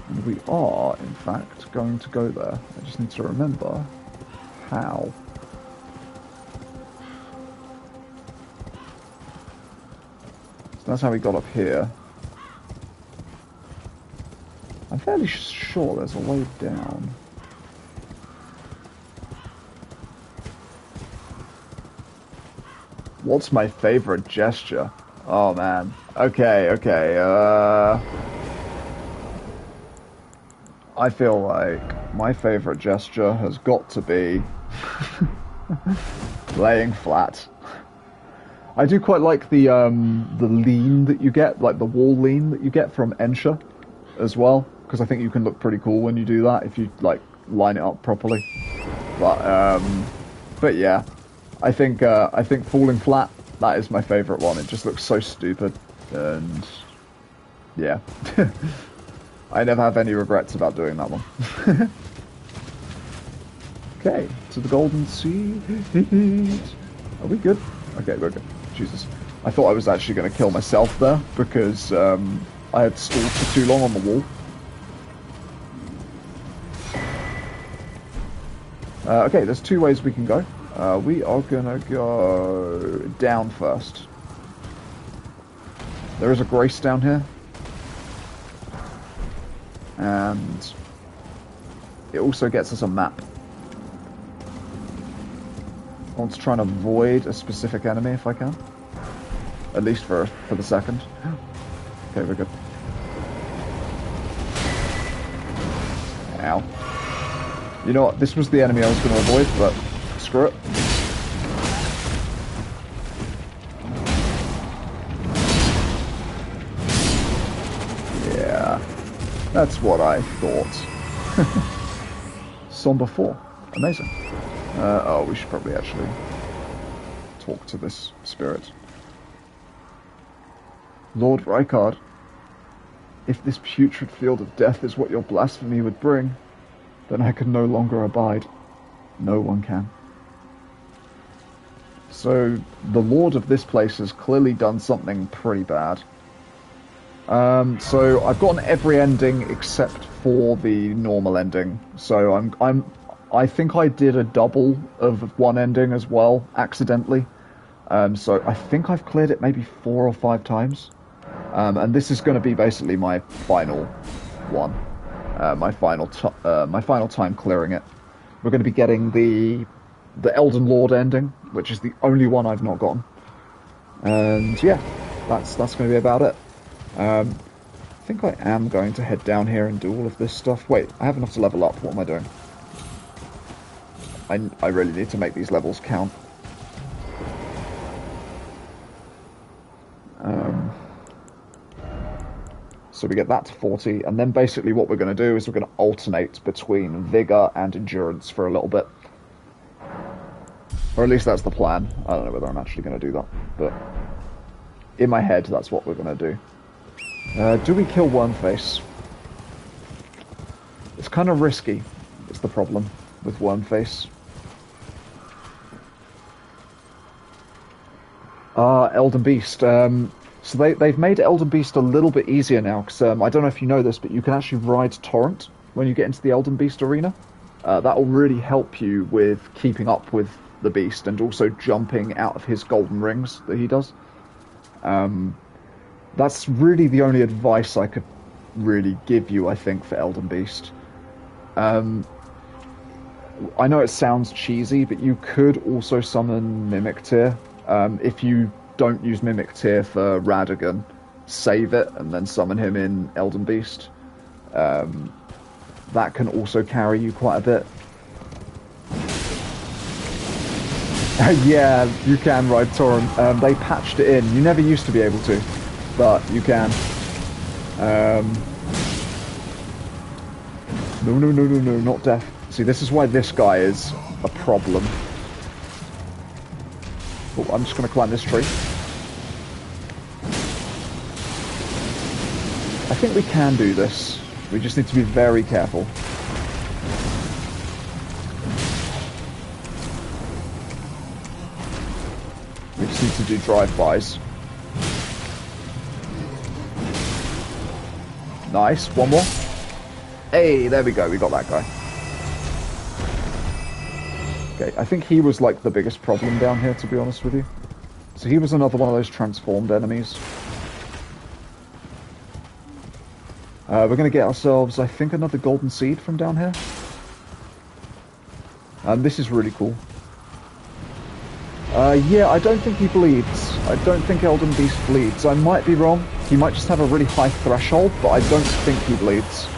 And we are, in fact, going to go there. I just need to remember how. So that's how we got up here. I'm fairly sure there's a way down. What's my favorite gesture? Oh man. Okay, I feel like my favorite gesture has got to be laying flat. I do quite like the lean that you get, like the wall lean that you get from Ensha as well, because I think you can look pretty cool when you do that if you like line it up properly. But yeah, I think falling flat, that is my favorite one. It just looks so stupid, and yeah. I never have any regrets about doing that one. Okay, to the Golden Sea. Are we good? Okay, we're good. Jesus. I thought I was actually going to kill myself there, because I had stalled for too long on the wall. Okay, there's two ways we can go. We are going to go down first. There is a grace down here. And it also gets us a map. I want to try and avoid a specific enemy if I can. At least for the second. Okay, we're good. Ow. You know what? This was the enemy I was going to avoid, but screw it. Yeah. That's what I thought. Somber 4. Amazing. Oh, we should probably actually talk to this spirit. Lord Rykard, if this putrid field of death is what your blasphemy would bring, then I can no longer abide. No one can. So, the Lord of this place has clearly done something pretty bad. So I've gotten every ending except for the normal ending. So I think I did a double of one ending as well, accidentally. So I think I've cleared it maybe 4 or 5 times. And this is going to be basically my final one. My final time clearing it. We're going to be getting the Elden Lord ending, which is the only one I've not gotten. And yeah, that's going to be about it. I think I am going to head down here and do all of this stuff. Wait, I have enough to level up. What am I doing? I really need to make these levels count. So we get that to 40, and then basically what we're going to do is we're going to alternate between Vigor and Endurance for a little bit. Or at least that's the plan. I don't know whether I'm actually going to do that, but in my head, that's what we're going to do. Do we kill Wormface? It's kind of risky, is the problem with Wormface. Elden Beast. So they've made Elden Beast a little bit easier now, because I don't know if you know this, but you can actually ride Torrent when you get into the Elden Beast arena. That will really help you with keeping up with the Beast, and also jumping out of his golden rings that he does. That's really the only advice I could really give you, I think, for Elden Beast. I know it sounds cheesy, but you could also summon Mimic Tear. If you don't use Mimic Tear for Radagon, save it and then summon him in Elden Beast. that can also carry you quite a bit. Yeah, you can ride Torrent. They patched it in. You never used to be able to, but you can. No, no, no, no, no, not death. See, this is why this guy is a problem. Oh, I'm just going to climb this tree. I think we can do this. We just need to be very careful. We just need to do drive-bys. Nice, one more. Hey, there we go, we got that guy. Okay, I think he was like the biggest problem down here, to be honest with you. So he was another one of those transformed enemies. We're going to get ourselves, I think, another golden seed from down here. This is really cool. Yeah, I don't think he bleeds. I don't think Elden Beast bleeds. I might be wrong. He might just have a really high threshold, but I don't think he bleeds.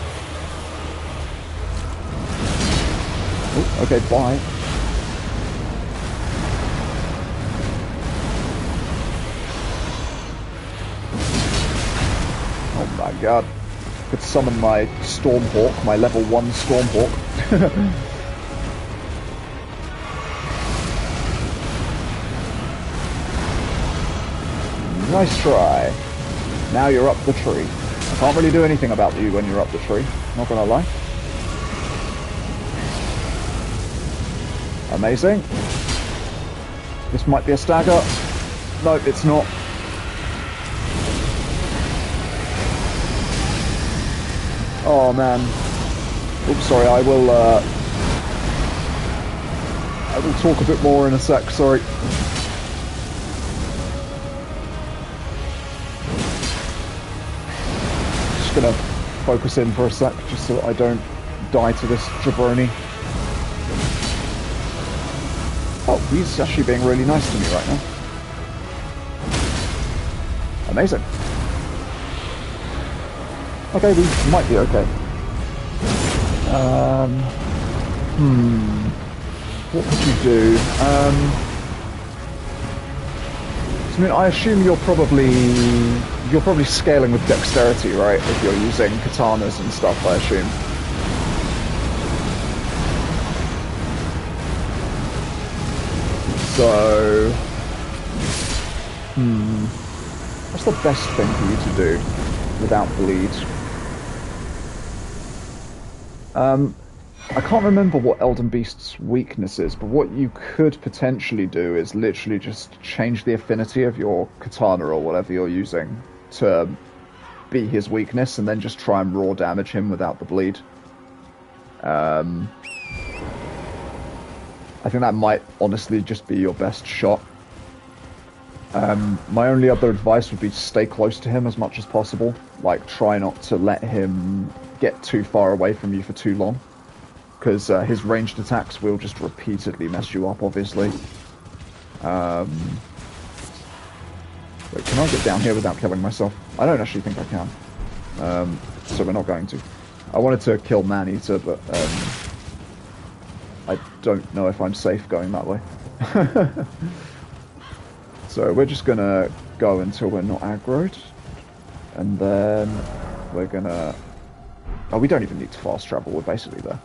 Oh, okay, bye. Oh my god. Could summon my Stormhawk, my level 1 Stormhawk. Nice try. Now you're up the tree. I can't really do anything about you when you're up the tree, not gonna lie. Amazing. This might be a stagger. No, it's not. Oh man. Oops, sorry, I will talk a bit more in a sec, sorry. Just gonna focus in for a sec, just so that I don't die to this jabroni. Oh, he's actually being really nice to me right now. Amazing. Okay, we might be okay. What could you do? I mean, I assume you're probably scaling with dexterity, right? If you're using katanas and stuff, I assume. So, what's the best thing for you to do without bleed? I can't remember what Elden Beast's weakness is, but what you could potentially do is literally just change the affinity of your katana or whatever you're using to be his weakness, and then just try and raw damage him without the bleed. I think that might honestly just be your best shot. My only other advice would be to stay close to him as much as possible. Like, try not to let him get too far away from you for too long. Because his ranged attacks will just repeatedly mess you up, obviously. Wait, can I get down here without killing myself? I don't actually think I can. So we're not going to. I wanted to kill Maneater, but I don't know if I'm safe going that way. So we're just gonna go until we're not aggroed. And then we're gonna... Oh, we don't even need to fast travel, we're basically there.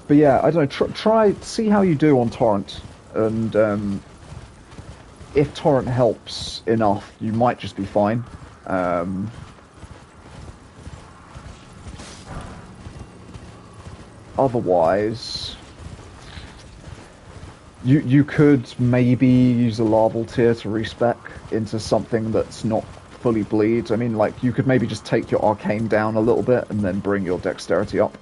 But yeah, I don't know, try, see how you do on Torrent, and if Torrent helps enough, you might just be fine. Otherwise, you could maybe use a larval tier to respec into something that's not fully bleed. I mean, like, you could maybe just take your arcane down a little bit and then bring your dexterity up.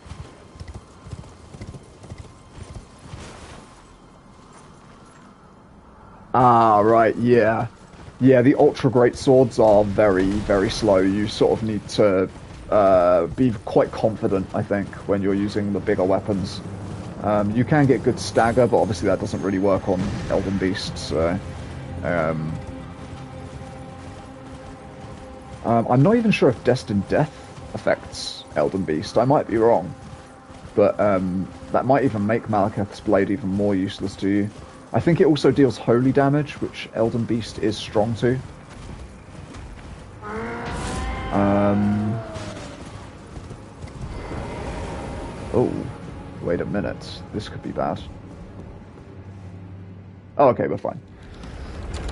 Ah, right, yeah. Yeah, the ultra great swords are very, very slow. You sort of need to be quite confident, I think, when you're using the bigger weapons. You can get good stagger, but obviously that doesn't really work on Elden Beast, so... I'm not even sure if Destined Death affects Elden Beast. I might be wrong. But that might even make Malekith's blade even more useless to you. I think it also deals holy damage, which Elden Beast is strong to. Oh, wait a minute. This could be bad. Oh, okay, we're fine.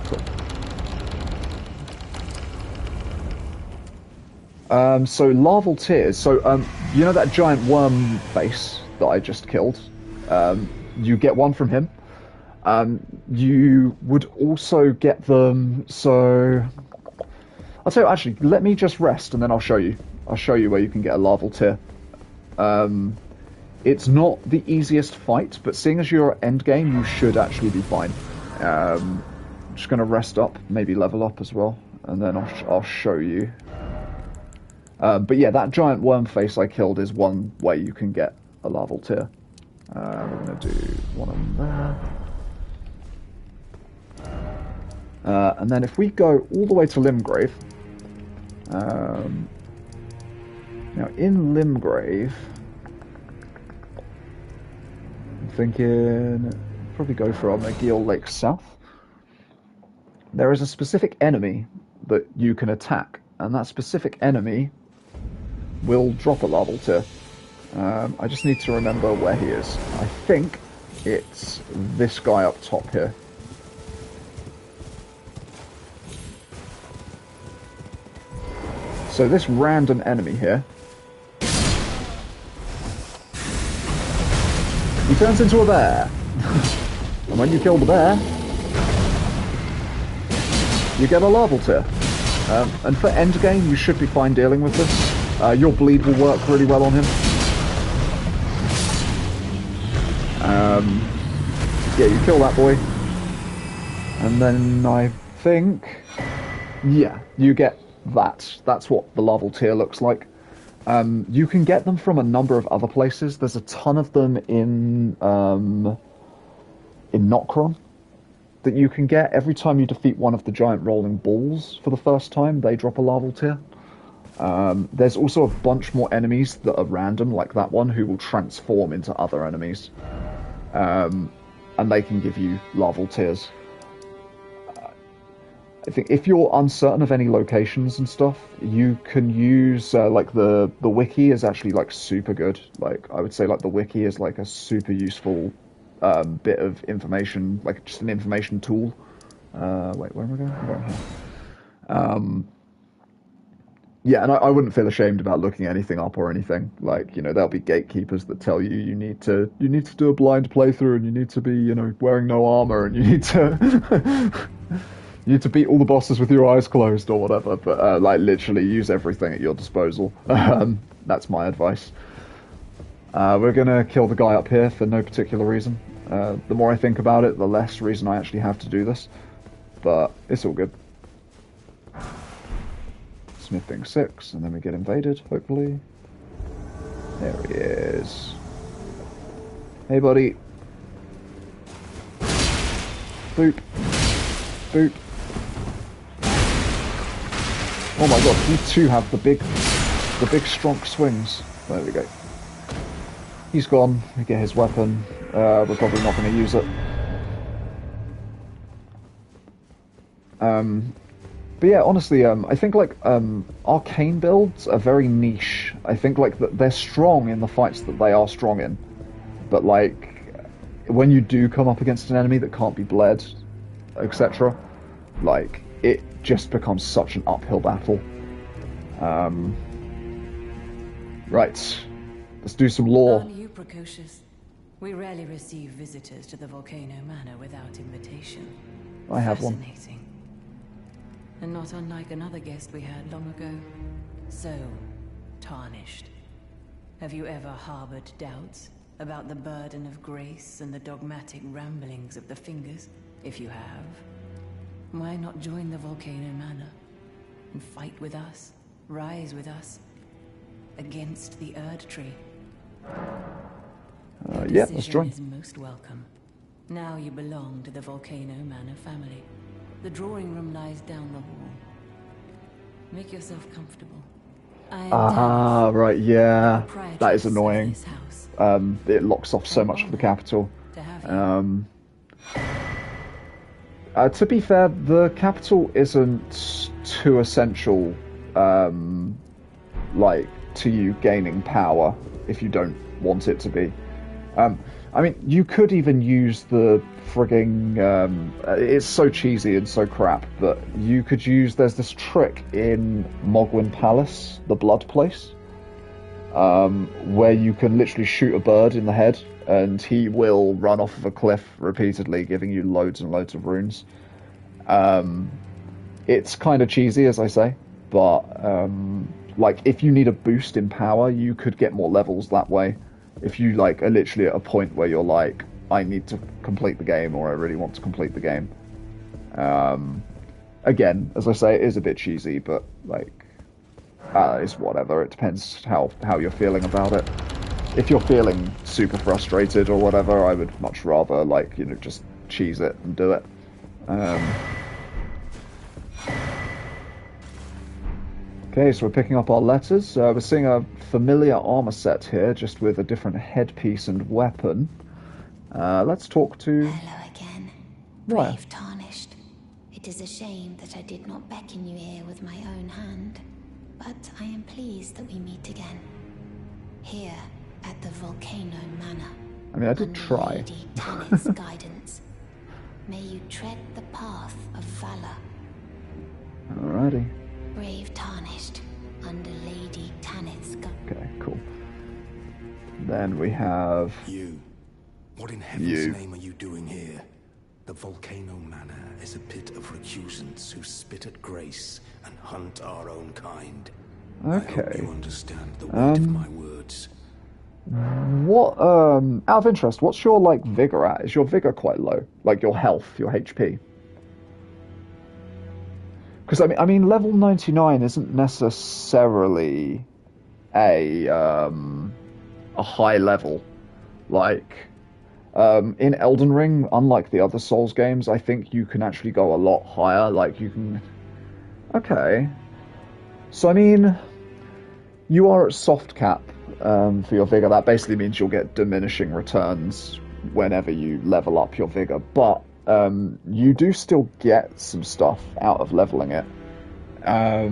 Cool. So larval tears. So, you know that giant worm face that I just killed? You get one from him. You would also get them, so... I'll tell you, actually, let me just rest and then I'll show you. I'll show you where you can get a larval tear. It's not the easiest fight, but seeing as you're end game, you should actually be fine. I'm just going to rest up, maybe level up as well, and then I'll show you. But yeah, that giant worm face I killed is one way you can get a larval tear. We're going to do one on there. And then if we go all the way to Limgrave, now in Limgrave, I'm thinking probably go for Megiel Lake South. There is a specific enemy that you can attack, and that specific enemy will drop a larval tear. I just need to remember where he is. I think it's this guy up top here. So this random enemy here, he turns into a bear. And when you kill the bear, you get a larval tear. And for endgame, you should be fine dealing with this. Your bleed will work really well on him. Yeah, you kill that boy. And then I think... yeah, you get that. That's what the larval tear looks like. You can get them from a number of other places. There's a ton of them in Nokron that you can get. Every time you defeat one of the giant rolling balls for the first time, they drop a larval tear. There's also a bunch more enemies that are random, like that one, who will transform into other enemies. And they can give you larval tears. I think if you're uncertain of any locations and stuff, you can use like the wiki is actually like super good. Like I would say like the wiki is like a super useful bit of information, like just an information tool. Wait, where am I going? I'm going here. Yeah, and I wouldn't feel ashamed about looking anything up or anything. Like, you know, there'll be gatekeepers that tell you you need to do a blind playthrough and you need to be, you know, wearing no armor and you need to you need to beat all the bosses with your eyes closed or whatever. But like literally use everything at your disposal. That's my advice. We're gonna kill the guy up here for no particular reason. The more I think about it, the less reason I actually have to do this. But it's all good. Smithing 6, and then we get invaded, hopefully. There he is. Hey, buddy. Boop. Boop. Oh my god, you two have the big strong swings. There we go. He's gone. We get his weapon. We're probably not going to use it. But yeah, honestly, I think like arcane builds are very niche. I think like they're strong in the fights that they are strong in, but like when you do come up against an enemy that can't be bled, etc., like it just becomes such an uphill battle. Right, let's do some lore. Aren't you precocious? We rarely receive visitors to the Volcano Manor without invitation. I have one. Fascinating. And not unlike another guest we had long ago. So, tarnished. Have you ever harbored doubts about the burden of grace and the dogmatic ramblings of the Fingers? If you have, why not join the Volcano Manor and fight with us, rise with us, against the Erd Tree? Yeah, let's join. Is most welcome. Now you belong to the Volcano Manor family. The drawing room lies down the hall. Make yourself comfortable. I am Ah, right, yeah. Proprietress That is of annoying. this house. It locks off so An much of the honor capital. to have you. To be fair, the capital isn't too essential, like, to you gaining power if you don't want it to be. I mean, you could even use the frigging. It's so cheesy and so crap, but you could use. There's this trick in Mogwin Palace, the Blood Place, where you can literally shoot a bird in the head and he will run off of a cliff repeatedly, giving you loads and loads of runes. It's kind of cheesy, as I say, but like if you need a boost in power, you could get more levels that way. If you like are literally at a point where you're like, I need to complete the game, or I really want to complete the game. Again, as I say, it is a bit cheesy, but like, it's whatever. It depends how you're feeling about it. If you're feeling super frustrated or whatever, I would much rather like just cheese it and do it. Okay, so we're picking up our letters. We're seeing a familiar armor set here, just with a different headpiece and weapon. Let's talk to... Hello again, Raya. brave Tarnished. It is a shame that I did not beckon you here with my own hand, but I am pleased that we meet again. Here, at the Volcano Manor. I mean, I did under try. Lady Tanith's guidance. May you tread the path of valor. Alrighty. Brave Tarnished, under Lady Tanith's guidance. Okay, cool. Then we have... You. What in heaven's name are you doing here? The Volcano Manor is a pit of recusants who spit at grace and hunt our own kind. Okay. I hope you understand the weight of my words. What, out of interest, what's your, like, vigor at? Is your vigor quite low? Like, your health, your HP? Because, I mean, level 99 isn't necessarily a high level. Like, in Elden Ring, unlike the other Souls games, I think you can actually go a lot higher. Like, you can... Okay. So, I mean, you are at soft cap for your vigor. That basically means you'll get diminishing returns whenever you level up your vigor. But you do still get some stuff out of leveling it. I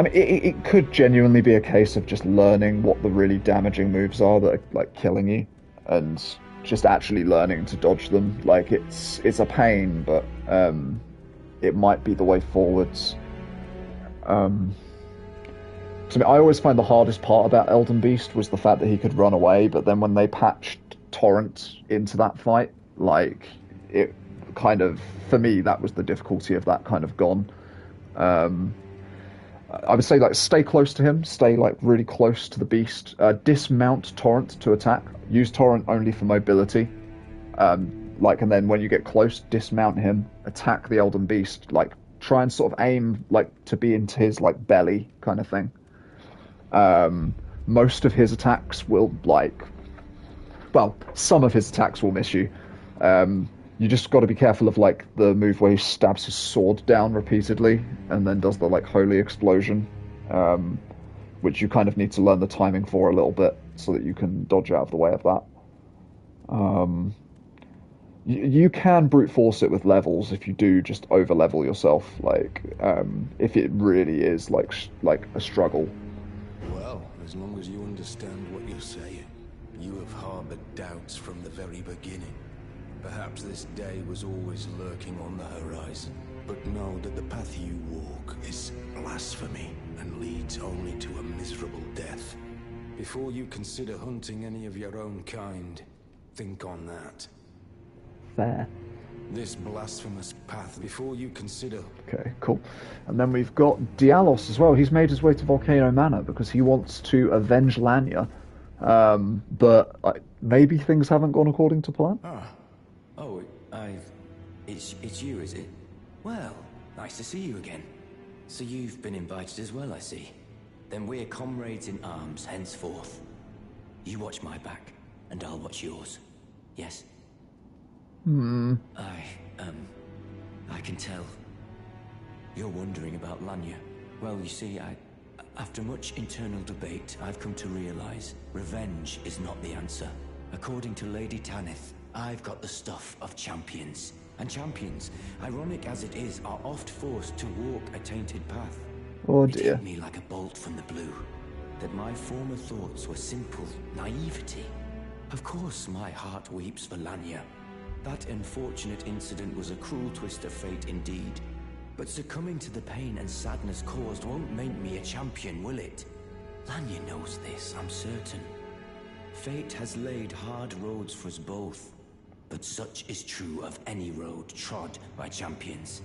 mean, it could genuinely be a case of just learning what the really damaging moves are that are, like, killing you, and just actually learning to dodge them. Like, it's a pain, but it might be the way forwards. So, I mean, I always find the hardest part about Elden Beast was the fact that he could run away, but then when they patched Torrent into that fight, like, it kind of, for me, that was the difficulty of that kind of gone. I would say, like, stay close to him, stay, like, really close to the beast, dismount Torrent to attack, use Torrent only for mobility, like, and then when you get close, dismount him, attack the Elden Beast, like, try and sort of aim, like, to be into his, like, belly kind of thing. Most of his attacks will, like, well, some of his attacks will miss you. You just got to be careful of, like, the move where he stabs his sword down repeatedly and then does the, like, holy explosion, which you kind of need to learn the timing for a little bit so that you can dodge out of the way of that. You can brute force it with levels if you do just over level yourself, like, if it really is like a struggle. Well, as long as you understand what you're saying, you have harbored doubts from the very beginning. Perhaps this day was always lurking on the horizon, but know that the path you walk is blasphemy and leads only to a miserable death. Before you consider hunting any of your own kind, think on that. Fair. This blasphemous path, before you consider... Okay, cool. And then we've got Dialos as well. He's made his way to Volcano Manor because he wants to avenge Lanya. But maybe things haven't gone according to plan? Oh, it's you, is it? Well, nice to see you again. So you've been invited as well, I see. Then we're comrades in arms henceforth. You watch my back, and I'll watch yours. Yes? Hmm. I can tell You're wondering about Lanya. Well, you see, after much internal debate, I've come to realize revenge is not the answer. According to Lady Tanith, I've got the stuff of champions. And champions, ironic as it is, are oft forced to walk a tainted path. Oh It dear. hit me like a bolt from the blue, that my former thoughts were simple naivety. Of course my heart weeps for Lanya. That unfortunate incident was a cruel twist of fate indeed. But succumbing to the pain and sadness caused won't make me a champion, will it? Lanya knows this, I'm certain. Fate has laid hard roads for us both, but such is true of any road trod by champions.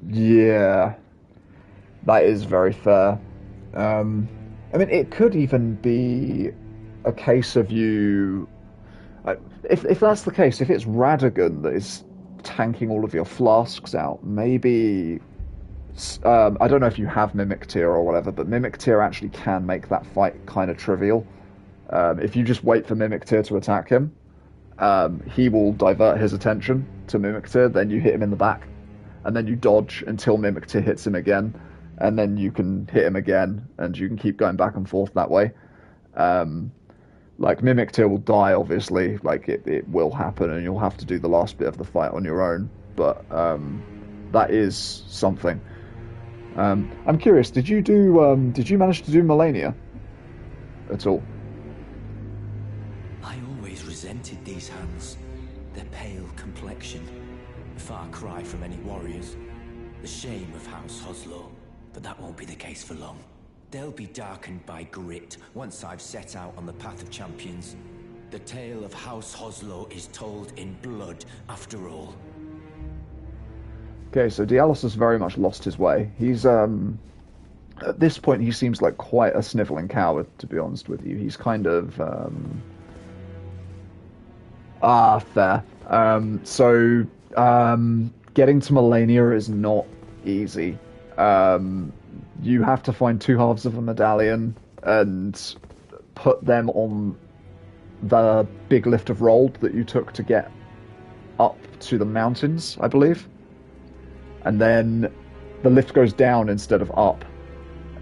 Yeah, that is very fair. I mean, it could even be a case of you. If that's the case, if it's Radagon that is tanking all of your flasks out, maybe. I don't know if you have Mimic Tear or whatever, but Mimic Tear actually can make that fight kind of trivial. If you just wait for Mimic Tear to attack him, he will divert his attention to Mimic Tear, then you hit him in the back, and then you dodge until Mimic Tear hits him again, and then you can hit him again, and you can keep going back and forth that way. Like, Mimic Tear will die, obviously, like, it will happen, and you'll have to do the last bit of the fight on your own, but that is something. I'm curious, did you manage to do Melania at all? I always resented these hands. Their pale complexion. A far cry from any warriors. The shame of House Hoslow, but that won't be the case for long. They'll be darkened by grit once I've set out on the path of champions. The tale of House Hoslow is told in blood, after all. Okay, so Dialos has very much lost his way. He's, at this point, he seems like quite a sniveling coward, to be honest with you. He's kind of, fair. Getting to Melania is not easy. You have to find two halves of a medallion and put them on the big lift of Rold that you took to get up to the mountains, I believe. And then the lift goes down instead of up,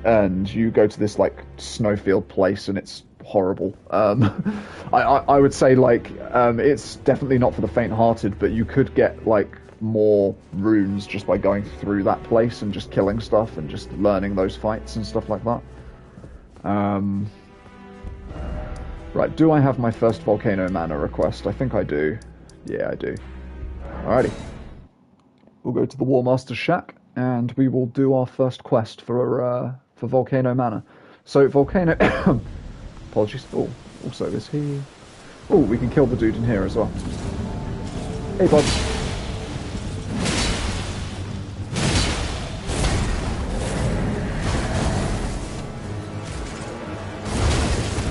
and you go to this like snowfield place, and it's horrible. I would say like it's definitely not for the faint-hearted, but you could get like more runes just by going through that place and just killing stuff and just learning those fights and stuff like that. Right, do I have my first Volcano Mana request? I think I do. Yeah, I do. Alrighty. We'll go to the War Master's Shack, and we will do our first quest for Volcano Manor. So, Volcano... Apologies. Oh, also, is he... Oh, we can kill the dude in here as well. Hey, bud.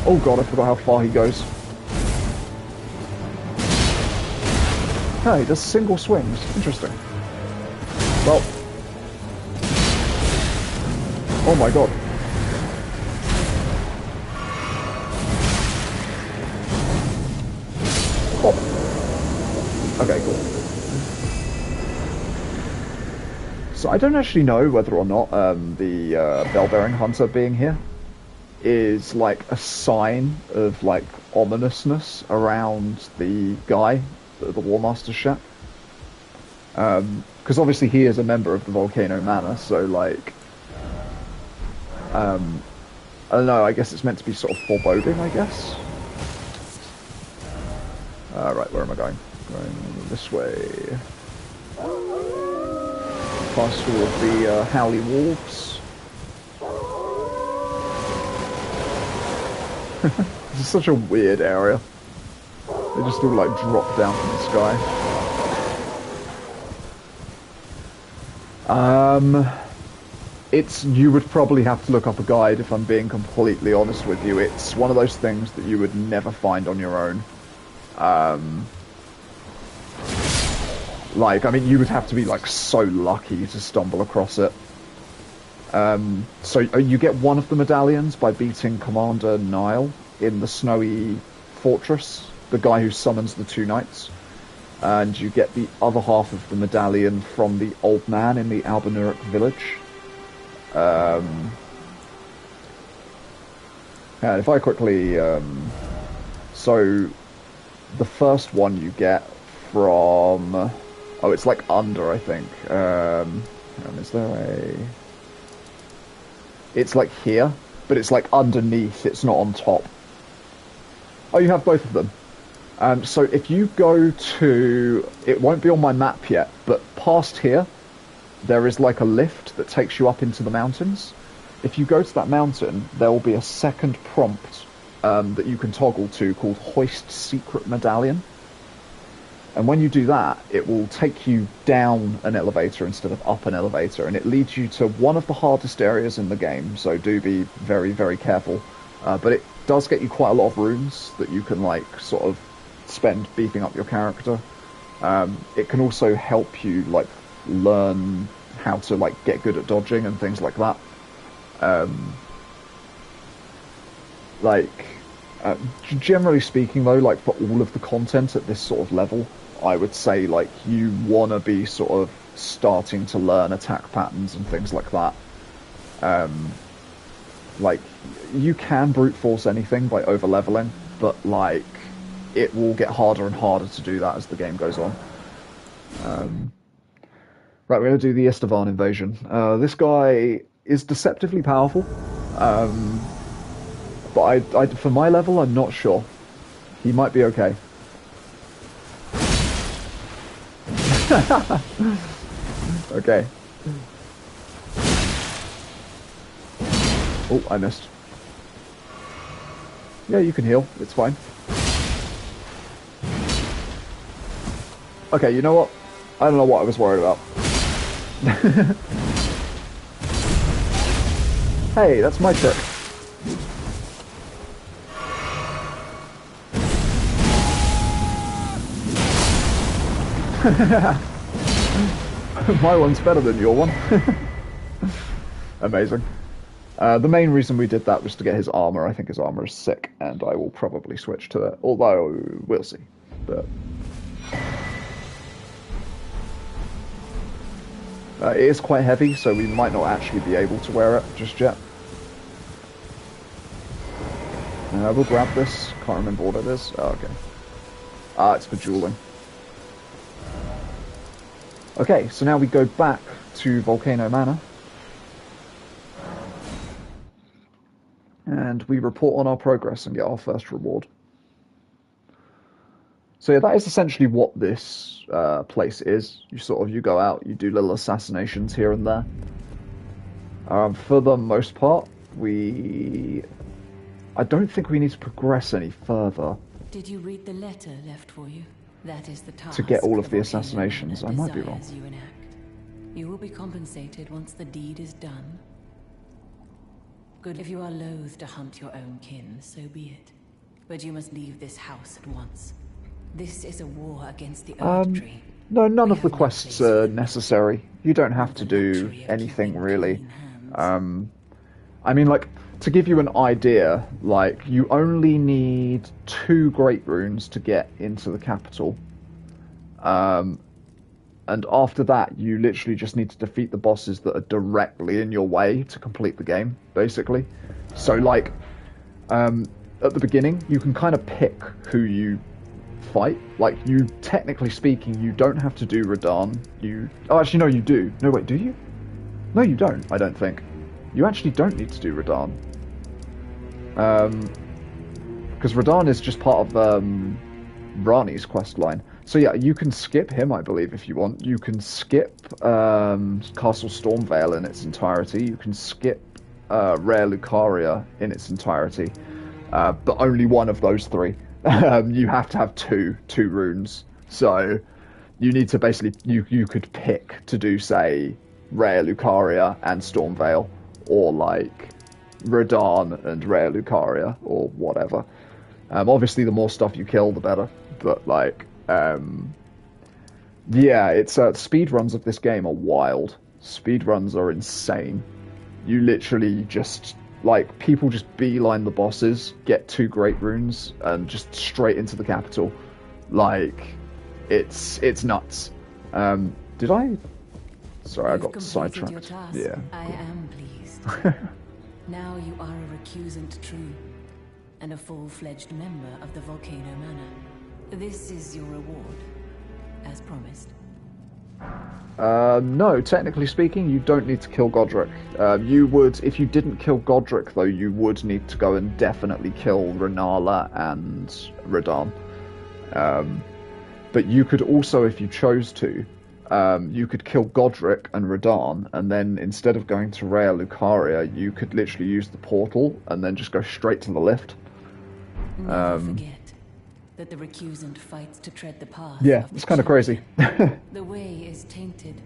Oh god, I forgot how far he goes. Oh, he does single swings. Interesting. Well. Oh my god. Oh. Okay, cool. So I don't actually know whether or not the Bell-bearing Hunter being here is like a sign of like ominousness around the guy, the War Master's Shack. Because obviously he is a member of the Volcano Manor, so like, I don't know, I guess it's meant to be sort of foreboding, I guess. Right, where am I going? Going this way. Past all of the Howley Wolves. This is such a weird area. They just all like drop down from the sky. You would probably have to look up a guide if I'm being completely honest with you. It's one of those things that you would never find on your own. Like, I mean, you would have to be like so lucky to stumble across it. So you get one of the medallions by beating Commander Nile in the snowy fortress the guy who summons the two knights. And you get the other half of the medallion from the old man in the Albanuric village. And if I quickly... so, the first one you get from... Oh, it's like under, I think. Is there a... It's like here, but it's like underneath, it's not on top. Oh, you have both of them. So if you go to... It won't be on my map yet, but past here, there is like a lift that takes you up into the mountains. If you go to that mountain, there will be a second prompt that you can toggle to called Hoist Secret Medallion. And when you do that, it will take you down an elevator instead of up an elevator, and it leads you to one of the hardest areas in the game, so do be very, very careful. But it does get you quite a lot of runes that you can, like, sort of spend beefing up your character. It can also help you, like, learn how to, like, get good at dodging and things like that. Generally speaking, though, like, for all of the content at this sort of level, I would say, like, you want to be sort of starting to learn attack patterns and things like that. Like, you can brute force anything by over-leveling, but, like, it will get harder and harder to do that as the game goes on. Right, we're going to do the Estevan invasion. This guy is deceptively powerful, but I, for my level, I'm not sure. He might be okay. Okay. Oh, I missed. Yeah, you can heal. It's fine. Okay, you know what? I don't know what I was worried about. Hey, that's my trick. My one's better than your one. Amazing. The main reason we did that was to get his armor. I think his armor is sick, and I will probably switch to it. Although, we'll see. But it is quite heavy, so we might not actually be able to wear it just yet. We'll grab this. Can't remember what it is. Oh, okay. It's for dueling. Okay, so now we go back to Volcano Manor. And we report on our progress and get our first reward. So yeah, that is essentially what this place is. You go out, you do little assassinations here and there. For the most part, I don't think we need to progress any further. Did you read the letter left for you? That is the task to get all of the assassinations. I might be wrong. You will be compensated once the deed is done. Good. If you are loath to hunt your own kin, so be it. But you must leave this house at once. This is a war against the Earth Tree. No, none of the quests are necessary. You don't have to do anything really. I mean, like, to give you an idea, like, you only need 2 great runes to get into the capital. And after that, you literally just need to defeat the bosses that are directly in your way to complete the game, basically. So, like, at the beginning, you can kind of pick who you fight. Like, you, technically speaking, you don't have to do Radahn. Oh, actually, no, you do. No, wait, do you? No, you don't, I don't think. You actually don't need to do Radahn. Because Radahn is just part of Rani's questline. So yeah, you can skip him, I believe, if you want. You can skip Castle Stormvale in its entirety. You can skip Rare Lucaria in its entirety. But only one of those 3. You have to have two runes. So you need to basically... You could pick to do, say, Rare Lucaria and Stormvale. Or, like, Radahn and Rare Lucaria, or whatever. Obviously, the more stuff you kill, the better. But, like... yeah, it's speedruns of this game are wild. Speedruns are insane. You literally just like people just beeline the bosses, get 2 great runes, and just straight into the capital. Like, it's nuts. Did I? Sorry, I got completed your sidetracked. task. Yeah. I am pleased. Now you are a recusant true, and a full-fledged member of the Volcano Manor. This is your reward, as promised. No, technically speaking, you don't need to kill Godric. You would, if you didn't kill Godric, though, you would need to go and definitely kill Renala and Radahn. But you could also, if you chose to, you could kill Godric and Radahn, and then instead of going to Rhea Lucaria, you could literally use the portal and then just go straight to the lift. Never forget that the recusant fights to tread the path. Yeah, it's kind of crazy. The way is tainted,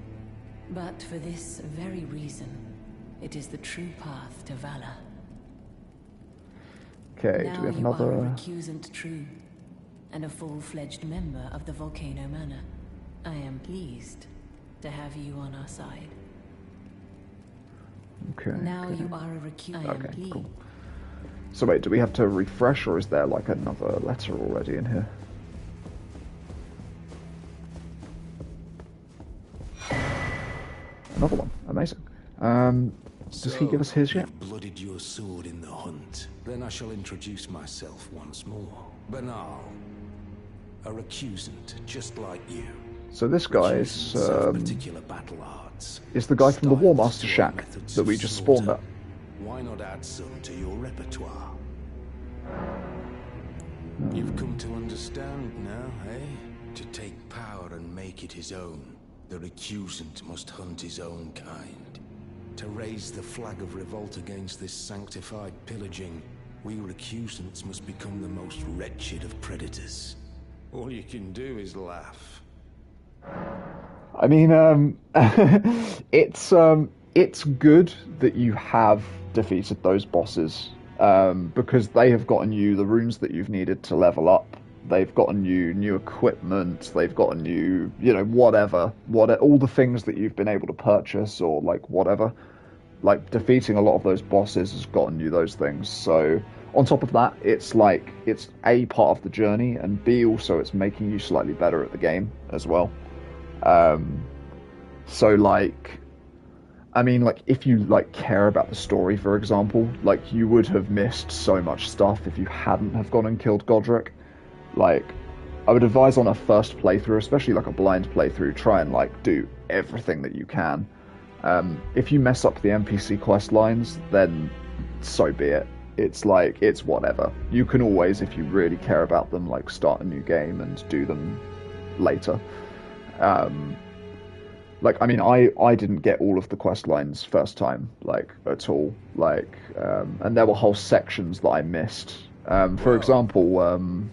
but for this very reason, it is the true path to valor. Okay, Now do we have you another? are a recusant true, and a full-fledged member of the Volcano Manor. I am pleased to have you on our side. Okay. Now okay. you are a recusant. I am Okay, pleased. cool. So wait, do we have to refresh, or is there like another letter already in here? Another one. Amazing. Does he give us his yet? You've blooded your sword in the hunt. Then I shall introduce myself once more. Banal. A recusant, just like you. So this guy is particular battle arts. the guy from the War Master Styles, Shack methods that of we just spawned slaughter. at. Why not add some to your repertoire? You've come to understand now, eh? To take power and make it his own, the recusant must hunt his own kind. To raise the flag of revolt against this sanctified pillaging, we recusants must become the most wretched of predators. All you can do is laugh. I mean, it's good that you have defeated those bosses, because they have gotten you the runes that you've needed to level up. They've gotten you new equipment. They've gotten you, whatever, all the things that you've been able to purchase or like whatever. Like defeating a lot of those bosses has gotten you those things. So on top of that, it's like it's A, part of the journey, and B, also it's making you slightly better at the game as well. So like, I mean, like if you like care about the story, for example, like you would have missed so much stuff if you hadn't have gone and killed Godric. Like, I would advise on a first playthrough, especially like a blind playthrough, try and like do everything that you can. If you mess up the NPC quest lines, then so be it. It's like, it's whatever. You can always, if you really care about them, like start a new game and do them later. Like, I mean, I didn't get all of the quest lines first time, like, at all. Like, and there were whole sections that I missed. For example,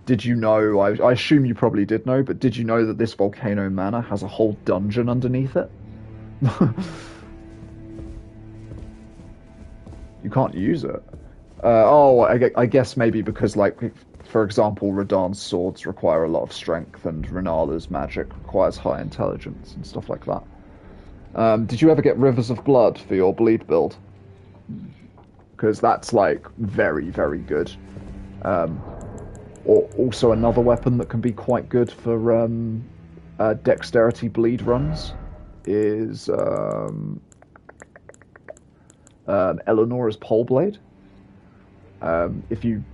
did you know, I assume you probably did know, but did you know that this Volcano Manor has a whole dungeon underneath it? You can't use it. I guess maybe because, like, for example, Radahn's swords require a lot of strength, and Renala's magic requires high intelligence and stuff like that. Did you ever get Rivers of Blood for your bleed build? Because that's, like, very, very good. Or also another weapon that can be quite good for dexterity bleed runs is Eleanor's Pole Blade. If you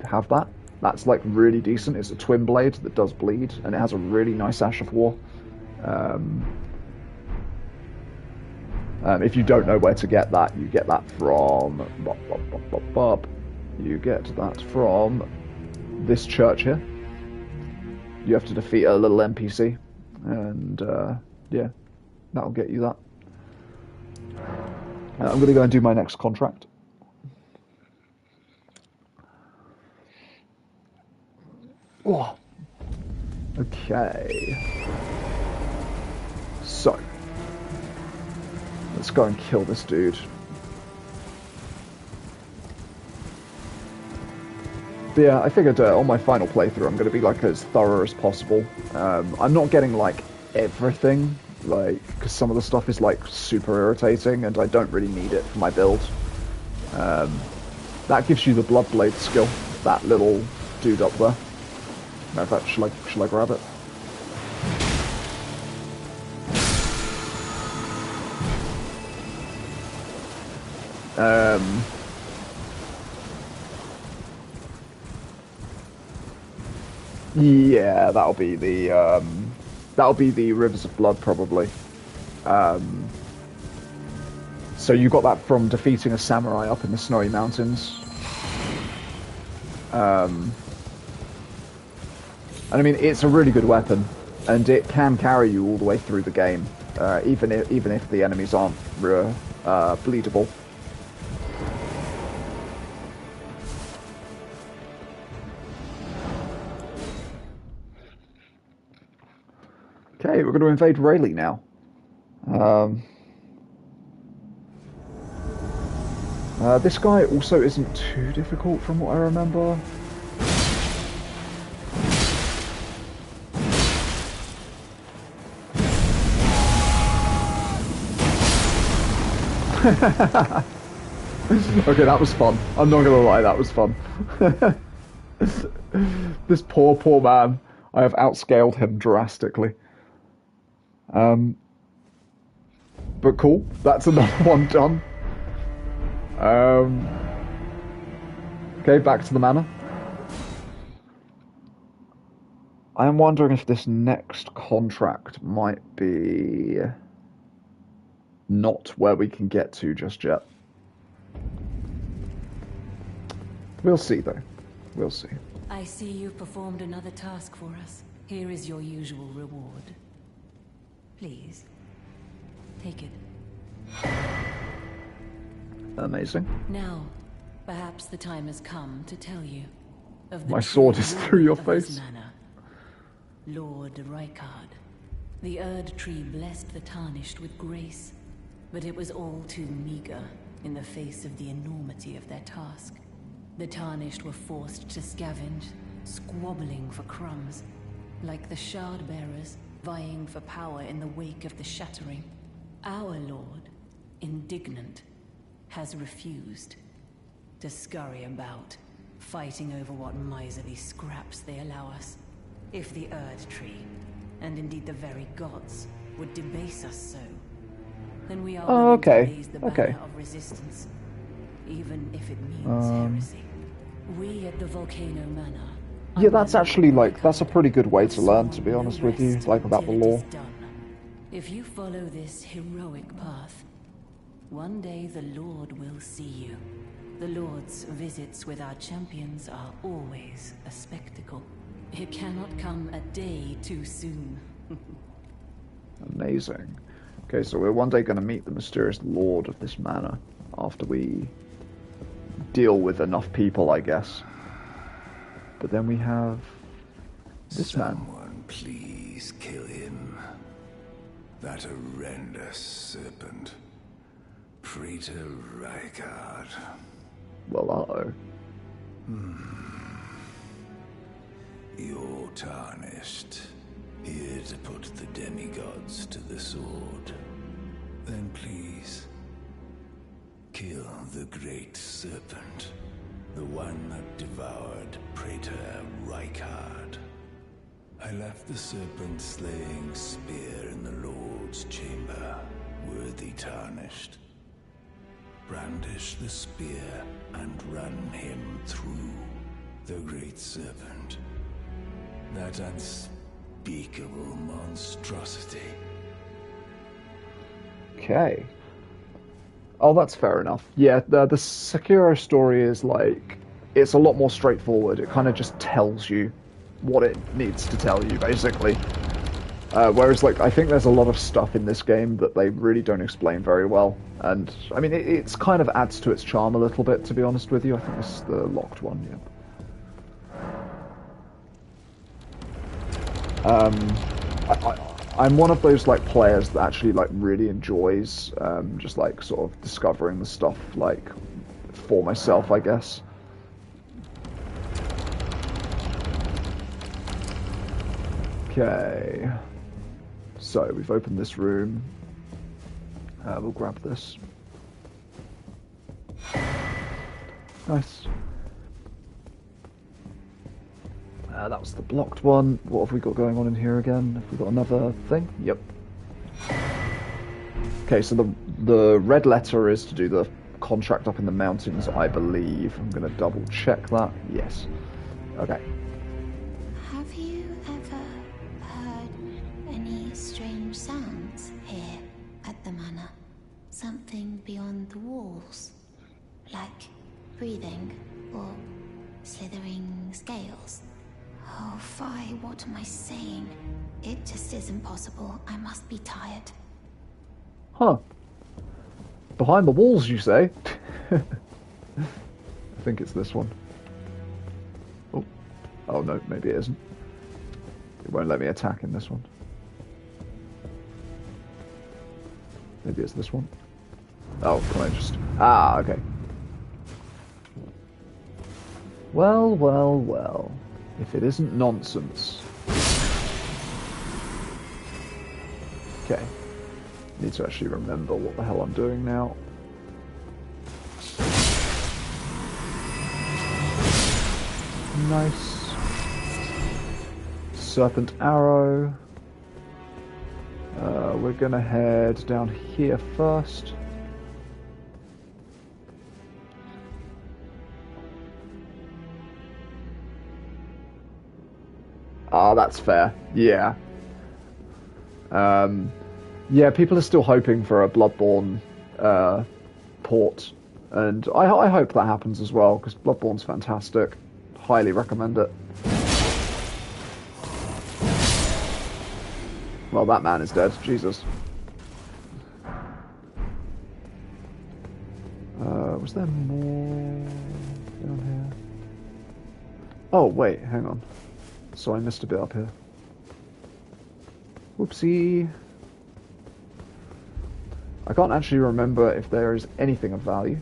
have that, that's like really decent. It's a twin blade that does bleed, and it has a really nice Ash of War. If you don't know where to get that, you get that from you get that from this church here. You have to defeat a little NPC, and yeah, that'll get you that. I'm going to go and do my next contract. Oh. Okay. So, let's go and kill this dude. But yeah, I figured on my final playthrough I'm going to be like as thorough as possible. I'm not getting like everything like, because some of the stuff is like super irritating, and I don't really need it for my build. That gives you the Bloodblade skill, that little dude up there. Matter of fact, shall I grab it? Yeah, that'll be the Rivers of Blood probably. So you got that from defeating a samurai up in the snowy mountains. And I mean, it's a really good weapon, and it can carry you all the way through the game, even if the enemies aren't bleedable. Okay, we're going to invade Rayleigh now. This guy also isn't too difficult from what I remember. Okay, that was fun. I'm not gonna lie, that was fun. This poor man. I have outscaled him drastically. But cool, that's another one done. Okay, back to the manor. I am wondering if this next contract might be not where we can get to just yet. We'll see, though. We'll see. I see you performed another task for us. Here is your usual reward. Please, take it. Amazing. Now, perhaps the time has come to tell you of the My sword is through your of this face. manor, Lord Rykard. The Erd Tree blessed the Tarnished with grace, but it was all too meager in the face of the enormity of their task. The Tarnished were forced to scavenge, squabbling for crumbs, like the Shard Bearers vying for power in the wake of the Shattering. Our Lord, indignant, has refused to scurry about, fighting over what miserly scraps they allow us. If the Erd Tree, and indeed the very gods, would debase us so, then we are willing to raise the banner of resistance, even if it means heresy. We at the Volcano Manor. Yeah, that's actually, like, that's a pretty good way to learn, to be honest with you, like, about the lore. If you follow this heroic path, one day the Lord will see you. The Lord's visits with our champions are always a spectacle. It cannot come a day too soon. Amazing. Okay, so we're one day going to meet the mysterious lord of this manor after we deal with enough people, I guess. But then we have this man. Someone please kill him. That horrendous serpent. Praetor Rykard. Well, uh-oh. You're tarnished. Here to put the demigods to the sword. Then please, kill the great serpent. The one that devoured Praetor Rykard. I left the serpent-slaying spear in the Lord's chamber. Worthy Tarnished. Brandish the spear and run him through the great serpent. That unspeakable monstrosity. Okay. Oh, that's fair enough. Yeah, the Sekiro story is like, it's a lot more straightforward. It kind of just tells you what it needs to tell you, basically. Whereas, like, I think there's a lot of stuff in this game that they really don't explain very well. And, I mean, it's kind of adds to its charm a little bit, to be honest with you. I think this is the locked one, yeah. I'm one of those, like, players that actually, like, really enjoys just, like, sort of discovering the stuff, like, for myself, I guess. Okay. So we've opened this room. We'll grab this. Nice. That was the blocked one. What have we got going on in here again? Have we got another thing? Yep. Okay, so the red letter is to do the contract up in the mountains, I believe. I'm going to double check that. Yes. Okay. Have you ever heard any strange sounds here at the manor? Something beyond the walls? Like breathing or slithering scales? Oh, Fi, what am I saying? It just isn't possible. I must be tired. Huh. Behind the walls, you say? I think it's this one. Oh. Oh, no, maybe it isn't. It won't let me attack in this one. Maybe it's this one. Oh, can I just... Ah, okay. Well, well, well. If it isn't nonsense. Okay. Need to actually remember what the hell I'm doing now. Nice. Serpent arrow. We're gonna head down here first. Ah, that's fair. Yeah. Yeah, people are still hoping for a Bloodborne port, and I hope that happens as well, because Bloodborne's fantastic. Highly recommend it. Well, that man is dead. Jesus. Was there more down here? Oh, wait, hang on. So I missed a bit up here. Whoopsie. I can't actually remember if there is anything of value.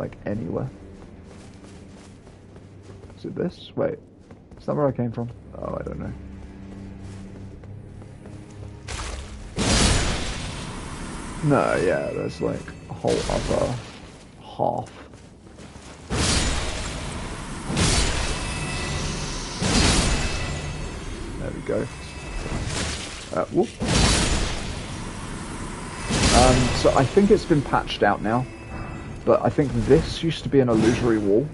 Like, anywhere. Is it this? Wait. Is that where I came from? Oh, I don't know. No, yeah, there's like a whole other half. There we go. Whoop. So I think it's been patched out now, but I think this used to be an illusory wall,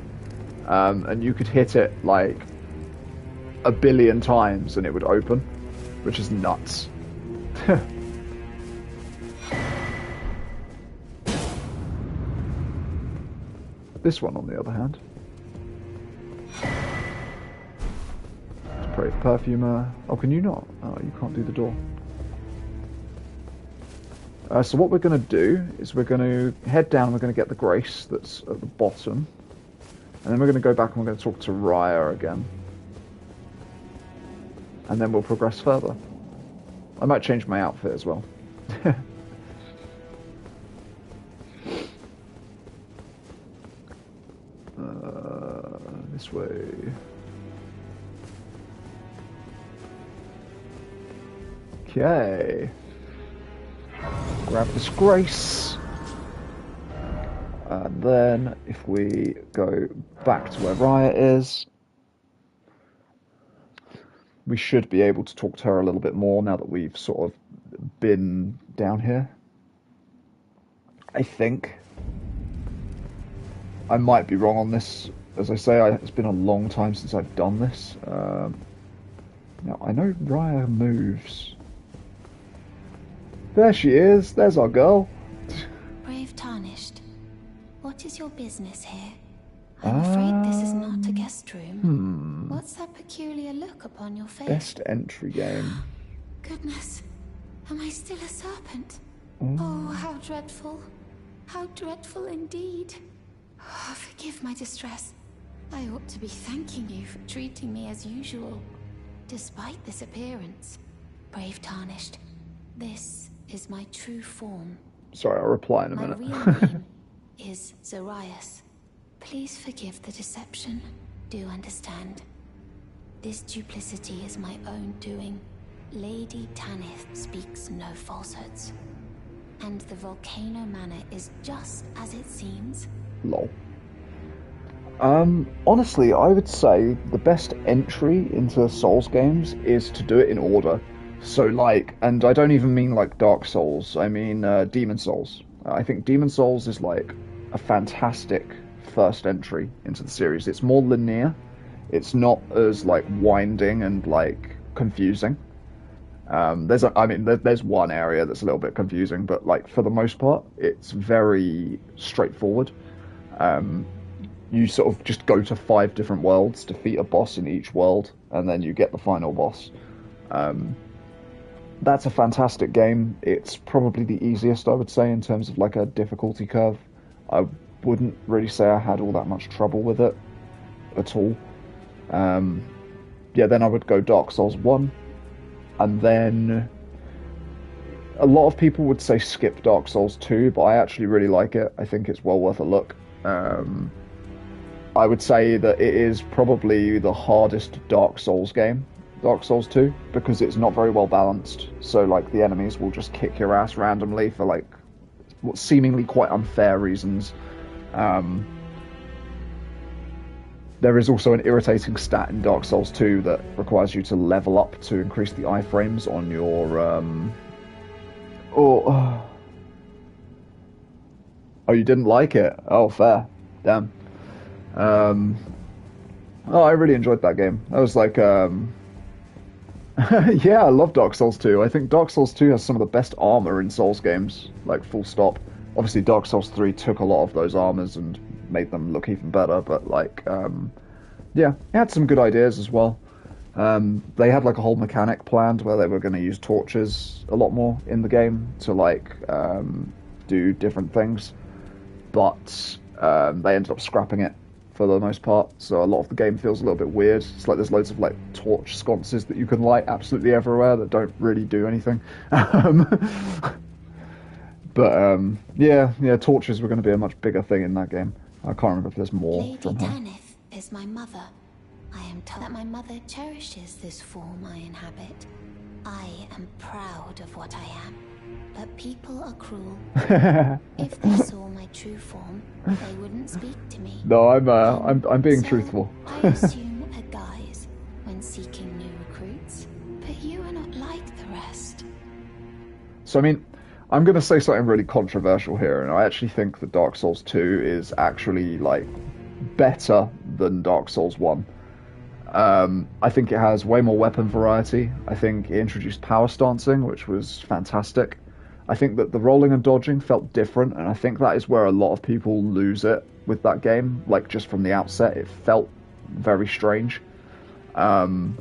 and you could hit it like 1 billion times and it would open, which is nuts. This one, on the other hand, pray for perfumer. Oh, can you not? Oh, you can't do the door. So what we're going to do is we're going to head down, we're going to get the Grace that's at the bottom, and then we're going to go back and we're going to talk to Raya again. And then we'll progress further. I might change my outfit as well. This way. Okay. Grab this Grace. And then if we go back to where Raya is, we should be able to talk to her a little bit more now that we've sort of been down here. I think. I might be wrong on this. As I say, it's been a long time since I've done this. Now, I know Raya moves. There she is. There's our girl. Brave Tarnished, what is your business here? I'm afraid this is not a guest room. What's that peculiar look upon your face? Best entry game. Goodness, am I still a serpent? Oh, how dreadful. How dreadful indeed. Oh, forgive my distress. I ought to be thanking you for treating me as usual. Despite this appearance, Brave Tarnished, this is my true form. Sorry, I'll reply in a minute. My real name is Zarias. Please forgive the deception. Do understand. This duplicity is my own doing. Lady Tanith speaks no falsehoods. And the Volcano Manor is just as it seems. Lol. Honestly, I would say the best entry into Souls games is to do it in order. So, like, and I don't even mean like Dark Souls, I mean Demon Souls. I think Demon Souls is like a fantastic first entry into the series. It's more linear, it's not as like winding and like confusing. There's one area that's a little bit confusing, but like for the most part, it's very straightforward. You sort of just go to 5 different worlds, defeat a boss in each world, and then you get the final boss. That's a fantastic game. It's probably the easiest, I would say, in terms of like a difficulty curve. I wouldn't really say I had all that much trouble with it at all. Then I would go Dark Souls 1, and then a lot of people would say skip Dark Souls 2, but I actually really like it. I think it's well worth a look. I would say that it is probably the hardest Dark Souls game, Dark Souls 2, because it's not very well balanced. So, like, the enemies will just kick your ass randomly for, like, seemingly quite unfair reasons. There is also an irritating stat in Dark Souls 2 that requires you to level up to increase the iframes on your, Oh, you didn't like it? Oh, fair. Damn. I really enjoyed that game. I was like, yeah, I love Dark Souls 2. I think Dark Souls 2 has some of the best armor in Souls games, like full stop. Obviously, Dark Souls 3 took a lot of those armors and made them look even better, but like, yeah, it had some good ideas as well. They had like a whole mechanic planned where they were going to use torches a lot more in the game to like do different things, but they ended up scrapping it for the most part, so a lot of the game feels a little bit weird. It's like there's loads of like torch sconces that you can light absolutely everywhere that don't really do anything. Yeah, torches were going to be a much bigger thing in that game. I can't remember if there's more Lady from her. Tanith is my mother. I am told that my mother cherishes this form I inhabit. I am proud of what I am, but people are cruel. If they saw my true form, they wouldn't speak to me. No, I'm being truthful. I assume a guise when seeking new recruits, but you are not like the rest. So I mean, I'm going to say something really controversial here, and I actually think that Dark Souls 2 is actually like better than Dark Souls 1. I think it has way more weapon variety. I think it introduced power stancing, which was fantastic. I think that the rolling and dodging felt different, and I think that is where a lot of people lose it with that game. Like, just from the outset, it felt very strange. And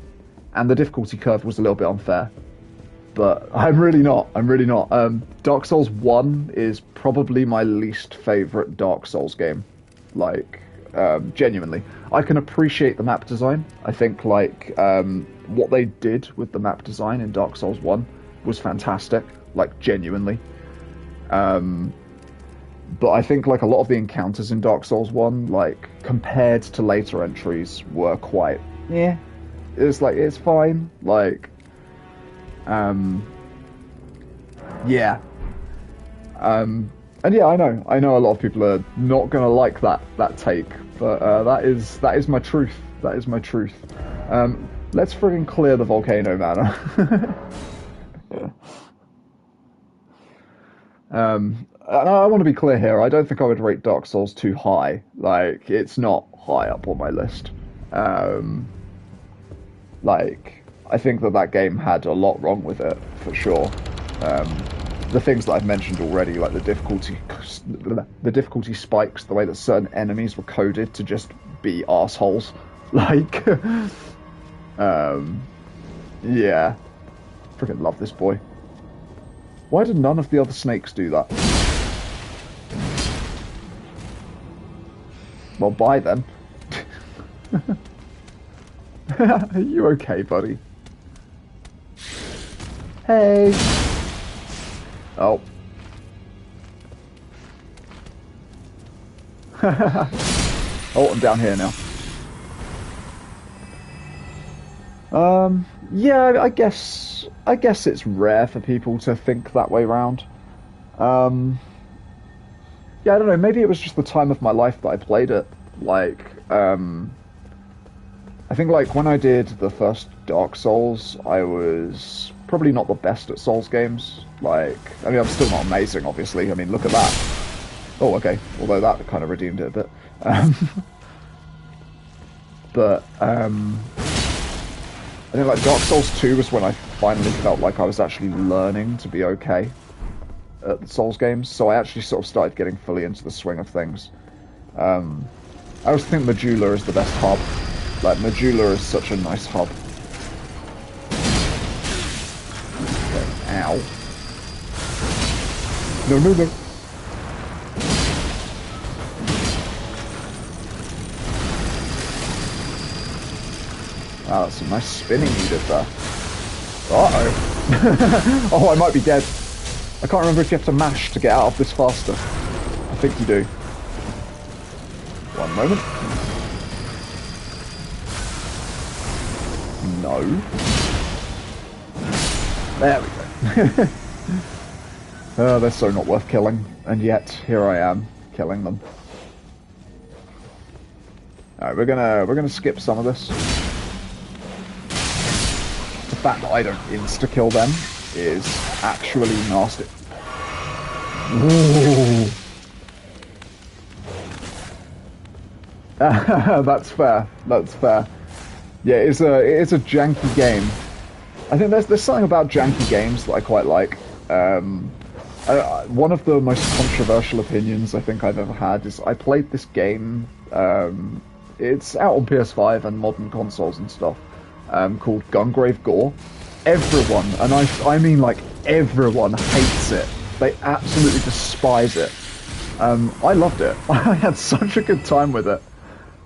the difficulty curve was a little bit unfair. But I'm really not. Dark Souls 1 is probably my least favourite Dark Souls game. Like, genuinely. I can appreciate the map design. I think, like, what they did with the map design in Dark Souls 1 was fantastic. Like, genuinely. But I think, like, a lot of the encounters in Dark Souls 1, like, compared to later entries, were quite, yeah. It's like, it's fine. Like, yeah. And yeah, I know a lot of people are not gonna like that take, but that is my truth. That is my truth. Let's friggin' clear the Volcano Manor. And I want to be clear here. I don't think I would rate Dark Souls too high. Like, it's not high up on my list. Like, I think that game had a lot wrong with it, for sure. The things that I've mentioned already, like the difficulty spikes, the way that certain enemies were coded to just be arseholes. Like, yeah. Freaking love this boy. Why did none of the other snakes do that? Well, bye then. Are you okay, buddy? Hey! Oh. Oh, I'm down here now. Yeah, I guess I guess it's rare for people to think that way round. Yeah, I don't know. Maybe it was just the time of my life that I played it. Like, I think like when I did the first Dark Souls, I was probably not the best at Souls games. Like, I mean, I'm still not amazing, obviously. I mean, look at that. Oh, okay. Although that kind of redeemed it a bit. I think like Dark Souls 2 was when I finally felt like I was actually learning to be okay at the Souls games. So I actually sort of started getting fully into the swing of things. I always think Majula is the best hub. Like, Majula is such a nice hub. Okay, ow. No, no, no. Wow, that's some nice spinning you did there. Uh-oh. Oh, I might be dead. I can't remember if you have to mash to get out of this faster. I think you do. One moment. No. There we go. Oh, they're so not worth killing, and yet here I am killing them. Alright, we're gonna skip some of this. The fact that I don't insta-kill them is actually nasty. Ooh. That's fair. That's fair. Yeah, it is a janky game. I think there's something about janky games that I quite like. One of the most controversial opinions I think I've ever had is I played this game. It's out on PS5 and modern consoles and stuff. Called Gungrave Gore. Everyone, and I mean like everyone, hates it. They absolutely despise it. I loved it. I had such a good time with it.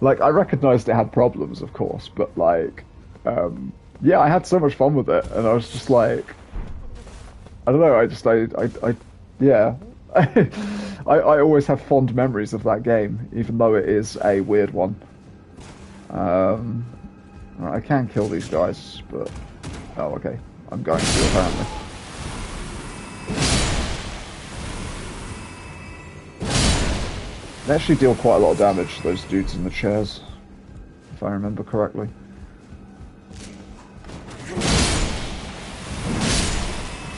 Like, I recognised it had problems, of course, but like, yeah, I had so much fun with it, and I was just like, I don't know, yeah. I always have fond memories of that game, even though it is a weird one. I can kill these guys, but... Oh, okay. I'm going to, apparently. They actually deal quite a lot of damage, those dudes in the chairs, if I remember correctly.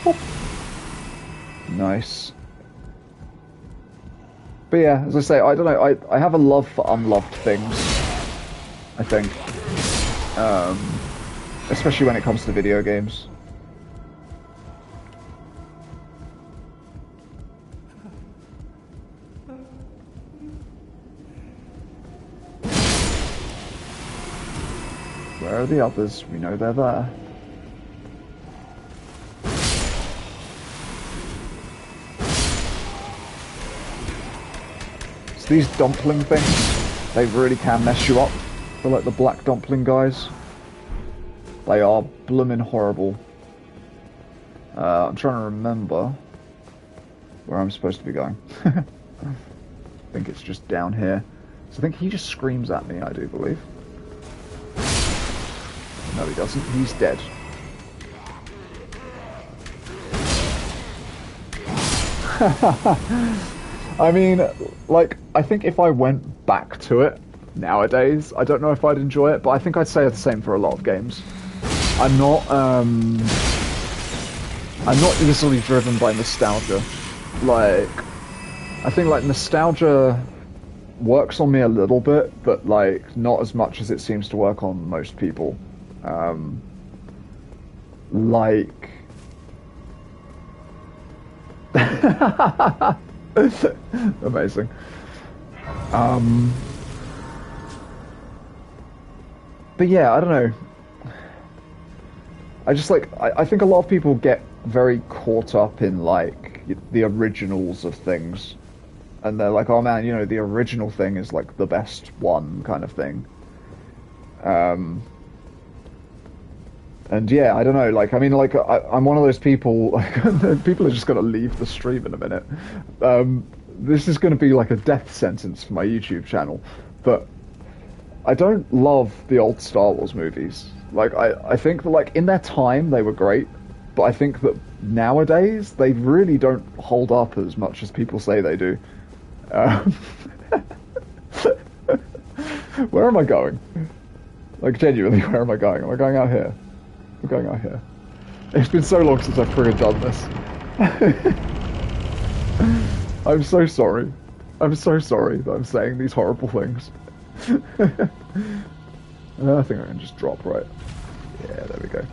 Oh. Nice. But yeah, as I say, I don't know, I have a love for unloved things, I think. Especially when it comes to video games. Where are the others? We know they're there. So these dumpling things, they really can mess you up. They're like the black dumpling guys. They are bloomin' horrible. I'm trying to remember where I'm supposed to be going. I think it's just down here. So I think he just screams at me, I do believe. No, he doesn't. He's dead. I mean, like, I think if I went back to it nowadays, I don't know if I'd enjoy it, but I think I'd say the same for a lot of games. I'm not easily driven by nostalgia. Like, I think, like, nostalgia works on me a little bit, but, like, not as much as it seems to work on most people. Like... Amazing. But yeah, I don't know. I just like, I think a lot of people get very caught up in like the originals of things. And they're like, oh man, you know, the original thing is like the best one kind of thing. And yeah, I don't know, like, I mean, like, I'm one of those people, like, people are just going to leave the stream in a minute. This is going to be like a death sentence for my YouTube channel, but I don't love the old Star Wars movies. Like, I think that, like, in their time, they were great, but I think that nowadays they really don't hold up as much as people say they do. Um, where am I going? Like, genuinely, where am I going? Am I going out here? I'm going out here. It's been so long since I've friggin' done this. I'm so sorry. I'm so sorry that I'm saying these horrible things. I think I can just drop, right? Yeah, there we go.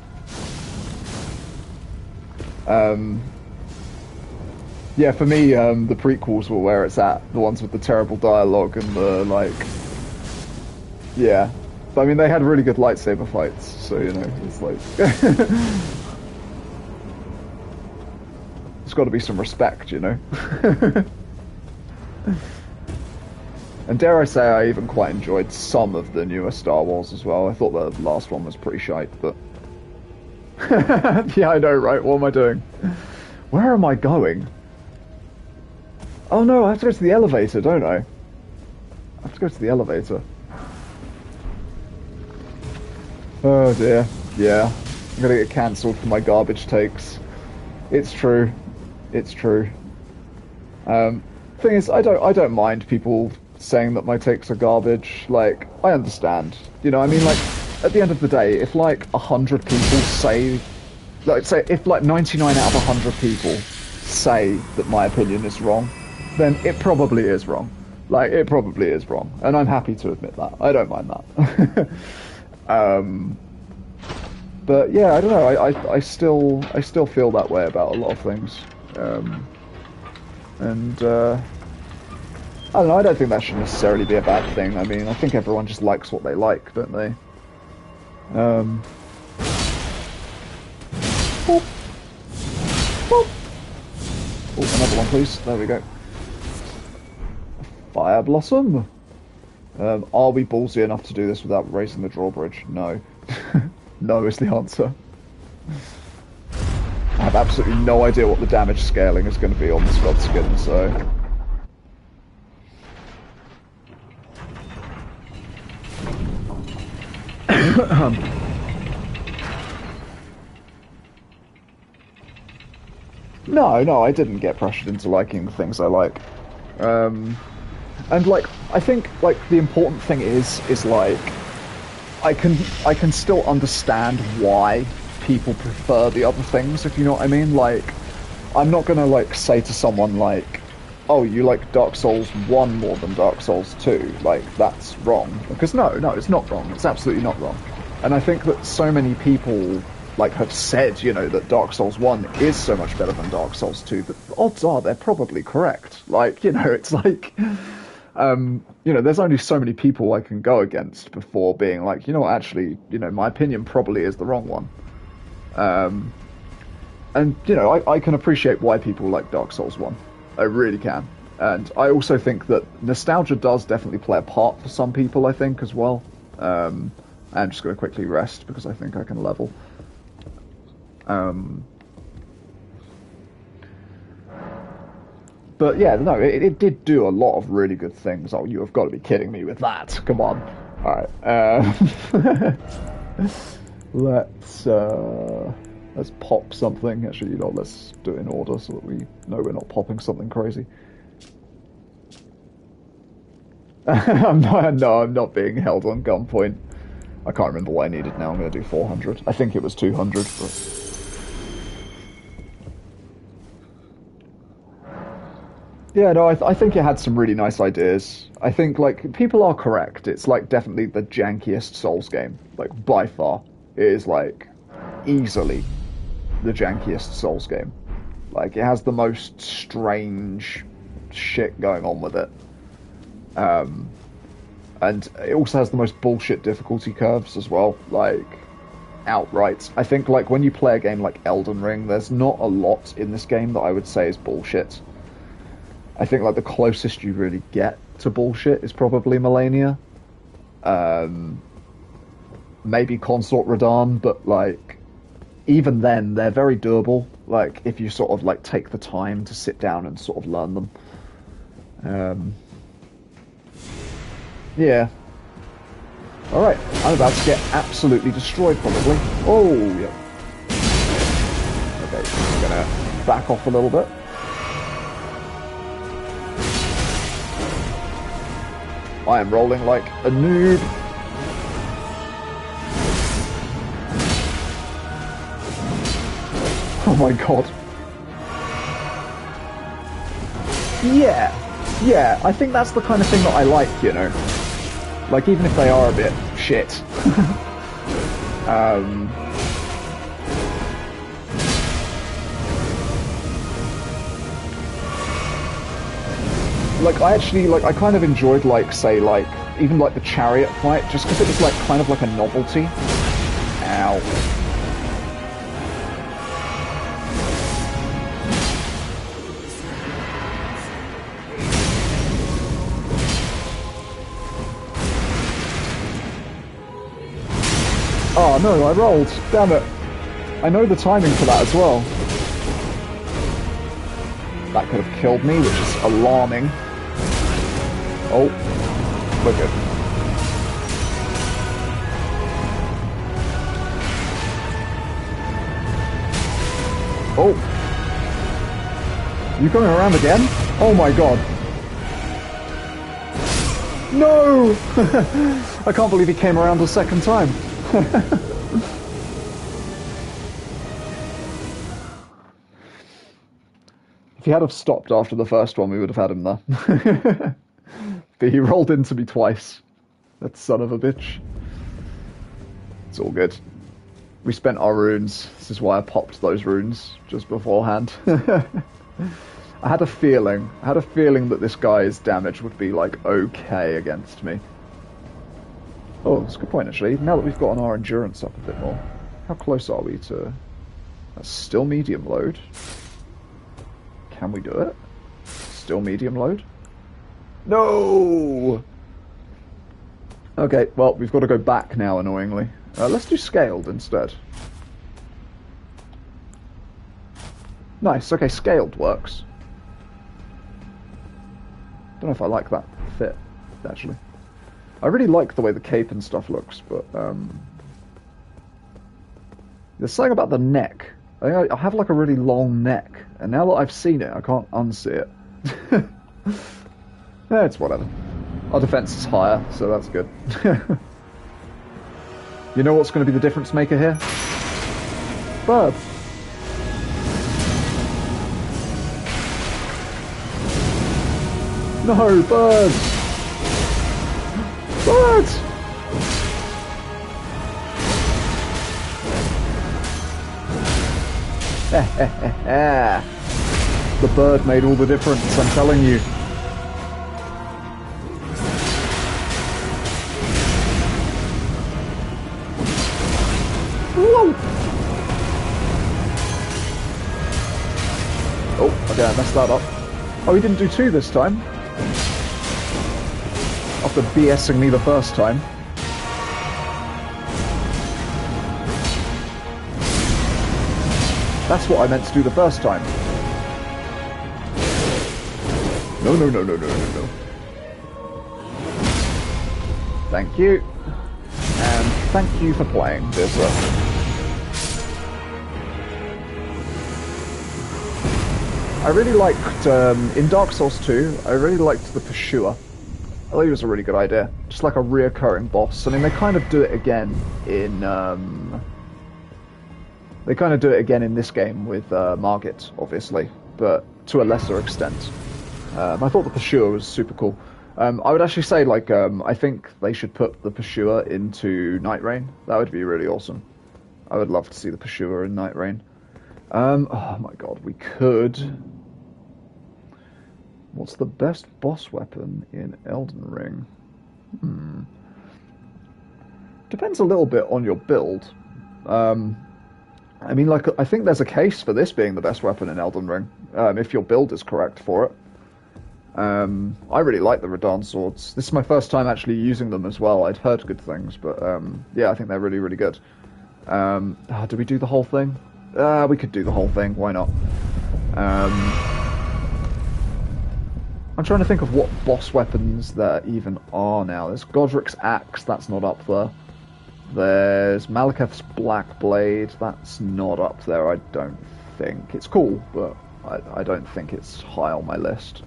Yeah, for me, the prequels were where it's at. The ones with the terrible dialogue and the, like... Yeah. But, I mean, they had really good lightsaber fights, so, you know, it's like... There's got to be some respect, you know? And dare I say, I even quite enjoyed some of the newer Star Wars as well. I thought the last one was pretty shite, but... Yeah, I know, right? What am I doing? Where am I going? Oh no, I have to go to the elevator, don't I? I have to go to the elevator. Oh dear. Yeah. I'm gonna get cancelled for my garbage takes. It's true. It's true. Thing is, I don't mind people saying that my takes are garbage. Like, I understand. You know, I mean, like, at the end of the day, if like 100 people say, like, say, if like 99 out of 100 people say that my opinion is wrong, then it probably is wrong. Like, it probably is wrong, and I'm happy to admit that. I don't mind that. But yeah, I don't know. I still feel that way about a lot of things. I don't know, I don't think that should necessarily be a bad thing. I mean, I think everyone just likes what they like, don't they? Boop. Boop. Oh, another one, please. There we go. Fire Blossom. Are we ballsy enough to do this without raising the drawbridge? No. No is the answer. I have absolutely no idea what the damage scaling is going to be on this Godskin, so... No, I didn't get pressured into liking the things I like. And, like, I think, like, the important thing is like, I can still understand why people prefer the other things, if you know what I mean. Like, I'm not gonna, like, say to someone, like, oh, you like Dark Souls 1 more than Dark Souls 2. Like, that's wrong. Because no, it's not wrong. It's absolutely not wrong. And I think that so many people, like, have said, you know, that Dark Souls 1 is so much better than Dark Souls 2, that odds are they're probably correct. Like, you know, it's like... you know, there's only so many people I can go against before being like, you know what, actually, you know, my opinion probably is the wrong one. And, you know, I can appreciate why people like Dark Souls 1. I really can. And I also think that nostalgia does definitely play a part for some people, I think, as well. I'm just going to quickly rest because I think I can level. But yeah, no, it did do a lot of really good things. Oh, you have got to be kidding me with that. Come on. Alright. Let's pop something. Actually, you know, let's do it in order so that we know we're not popping something crazy. I'm not being held on gunpoint. I can't remember what I needed now. I'm going to do 400. I think it was 200, but... Yeah, no, I think it had some really nice ideas. I think, like, people are correct. It's, like, definitely the jankiest Souls game. Like, by far. It is, like, easily the jankiest Souls game. Like, it has the most strange shit going on with it. And it also has the most bullshit difficulty curves as well. Like, outright. I think, like, when you play a game like Elden Ring, there's not a lot in this game that I would say is bullshit. I think, like, the closest you really get to bullshit is probably Melania. Maybe Consort Radahn, but, like, even then, they're very doable. Like, if you sort of, like, take the time to sit down and sort of learn them. Yeah. Alright, I'm about to get absolutely destroyed, probably. Oh, yeah. back off a little bit. I am rolling like a noob. Oh my god. Yeah, I think that's the kind of thing that I like, you know. Like, even if they are a bit shit. Like, I kind of enjoyed, like, say, like, even, like, the chariot fight, just because it was, like, kind of like a novelty. Ow. Oh no, I rolled. Damn it. I know the timing for that as well. That could have killed me, which is alarming. Oh, we're good. Oh. You going around again? Oh my god. No! I can't believe he came around a second time. If he had have stopped after the first one, we would have had him there. But he rolled into me twice. That son of a bitch. It's all good. We spent our runes. This is why I popped those runes just beforehand. I had a feeling that this guy's damage would be, like, okay against me. Oh, that's a good point, actually. Now that we've gotten our endurance up a bit more, how close are we to... That's still medium load. Can we do it? Still medium load? No! Okay, well, we've got to go back now, annoyingly. Let's do scaled instead. Nice, okay, scaled works. Don't know if I like that fit, actually. I really like the way the cape and stuff looks, but there's something about the neck. I have like a really long neck, and now that I've seen it, I can't unsee it. It's whatever. Our defense is higher, so that's good. You know what's going to be the difference maker here? Bird. No, birds! Birds! The bird made all the difference, I'm telling you. Whoa! Oh, okay, I messed that up. Oh, he didn't do two this time. After BSing me the first time. That's what I meant to do the first time. No, no, no, no, no, no, no. Thank you. And thank you for playing, dear sir. I really liked, in Dark Souls 2, I really liked the Pursuer. I thought it was a really good idea. Just like a reoccurring boss. I mean, they kind of do it again in, they kind of do it again in this game with Margit, obviously, but to a lesser extent. I thought the Pursuer was super cool. I would actually say, like, I think they should put the Pursuer into Night Rain. That would be really awesome. I would love to see the Pursuer in Night Rain. Oh my god, we could... What's the best boss weapon in Elden Ring? Depends a little bit on your build. I mean, like, I think there's a case for this being the best weapon in Elden Ring, if your build is correct for it. I really like the Radahn swords. This is my first time actually using them as well. I'd heard good things, but yeah, I think they're really, really good. Do we do the whole thing? We could do the whole thing, why not? I'm trying to think of what boss weapons there even are now. There's Godric's Axe, that's not up there. There's Malekith's Black Blade, that's not up there, I don't think. It's cool, but I don't think it's high on my list.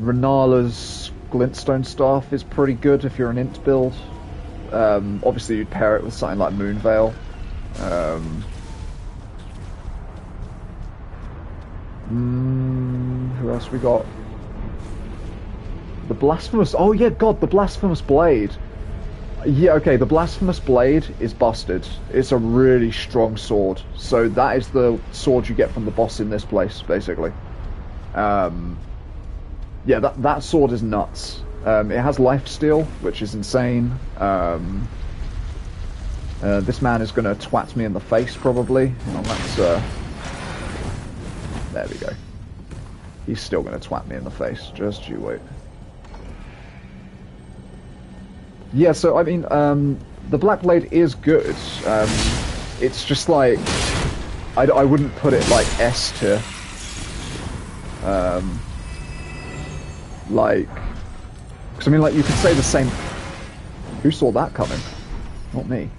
Renala's glintstone staff is pretty good if you're an int build. Obviously you'd pair it with something like Moonveil. Who else we got? The Blasphemous... Oh yeah, God, the Blasphemous Blade. Yeah, okay, the Blasphemous Blade is busted. It's a really strong sword. So that is the sword you get from the boss in this place, basically. Yeah, that sword is nuts. It has lifesteal, which is insane. This man is going to twat me in the face, probably. There we go. He's still going to twat me in the face. Just you wait. Yeah, so, I mean, the Black Blade is good. It's just like... I wouldn't put it, like, S tier. Like... Because, I mean, like, you could say the same... Who saw that coming? Not me.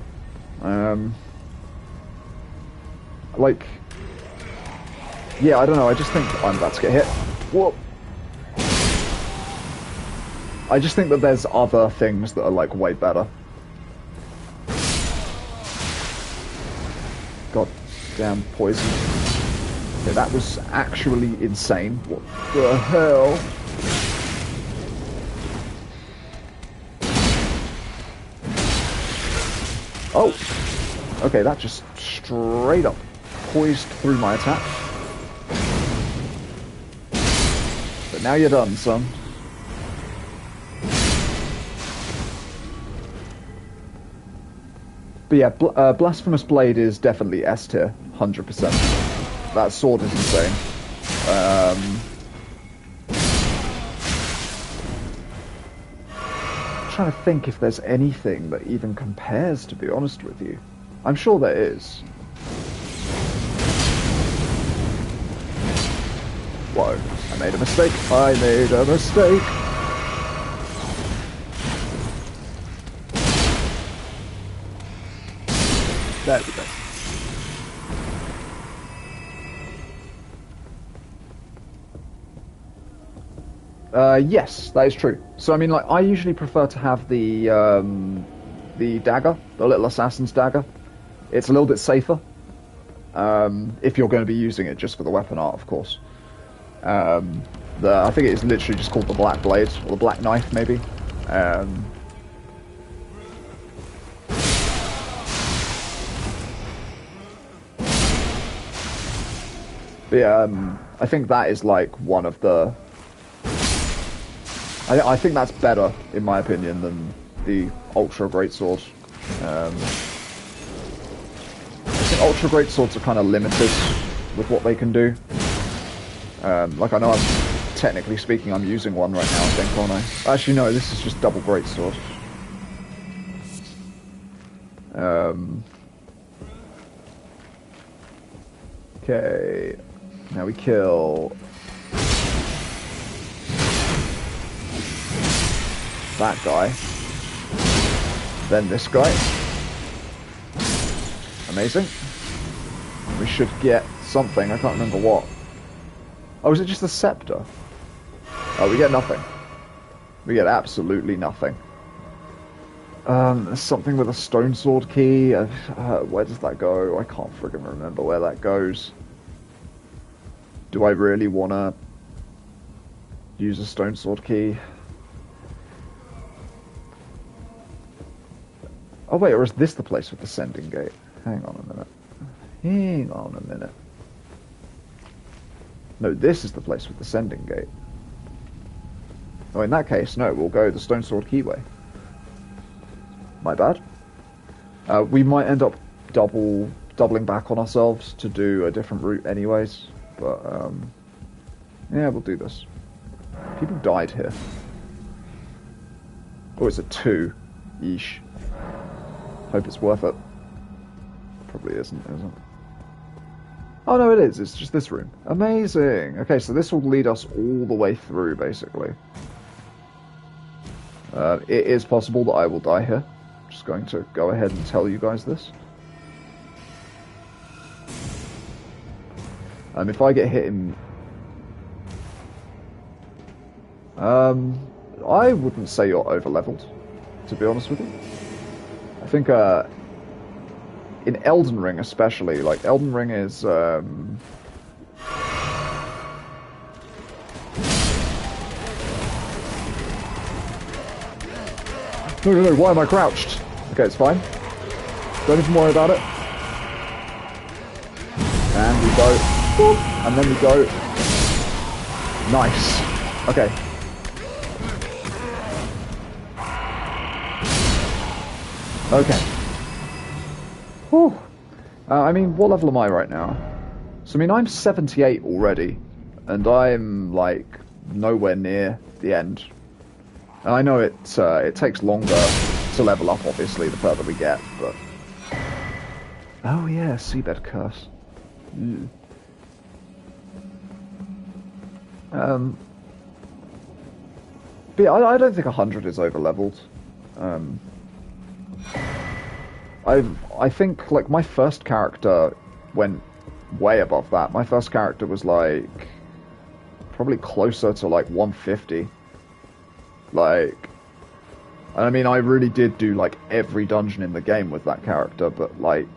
Like... Yeah, I don't know, I just think... I'm about to get hit. Whoa! I just think that there's other things that are, like, way better. God damn poison. Okay, that was actually insane. What the hell? Oh! Okay, that just straight up poised through my attack. But now you're done, son. But yeah, Blasphemous Blade is definitely S tier, 100%. That sword is insane. I'm trying to think if there's anything that even compares, to be honest with you. I'm sure there is. Whoa, I made a mistake. I made a mistake. There we go. Yes, that is true. So I mean, like, I usually prefer to have the dagger, the little assassin's dagger. It's a little bit safer. If you're going to be using it just for the weapon art, of course. I think it is literally just called the Black Blade, or the Black Knife, maybe. But yeah, I think that is like one of the... I think that's better, in my opinion, than the Ultra Greatsword. I think Ultra Greatswords are kind of limited with what they can do. Like, I know technically speaking, I'm using one right now, I think, aren't I? Actually, no, this is just double Greatsword. Okay, now we kill that guy, then this guy. Amazing. We should get something, I can't remember what. Oh, is it just the scepter? Oh, we get nothing. We get absolutely nothing. There's something with a stone sword key. Where does that go? I can't friggin' remember where that goes. Do I really want to use a stone sword key? Oh wait, or is this the place with the sending gate? Hang on a minute. Hang on a minute. No, this is the place with the sending gate. Oh, in that case, no, we'll go the stone sword keyway. My bad. We might end up doubling back on ourselves to do a different route anyways, but yeah, we'll do this. People died here. Oh, it's a 2. Yeesh. Hope it's worth it. Probably isn't, is it? Oh no, it is. It's just this room. Amazing. Okay, so this will lead us all the way through, basically. It is possible that I will die here. Just going to go ahead and tell you guys this. If I get hit in... I wouldn't say you're over-leveled, to be honest with you. I think, in Elden Ring especially, like, Elden Ring is, No, why am I crouched? Okay, it's fine. Don't even worry about it. And we go... Boop, and then we go... Nice. Okay. Okay. Whew. I mean, what level am I right now? So, I mean, I'm 78 already. And I'm, like, nowhere near the end. And I know it takes longer to level up, obviously, the further we get, but... Oh, yeah, Seabed Curse. Mm. But yeah, I don't think 100 is over-leveled. I think, like, my first character went way above that. My first character was, like, probably closer to, like, 150. Like, I mean, I really did do, like, every dungeon in the game with that character, but, like...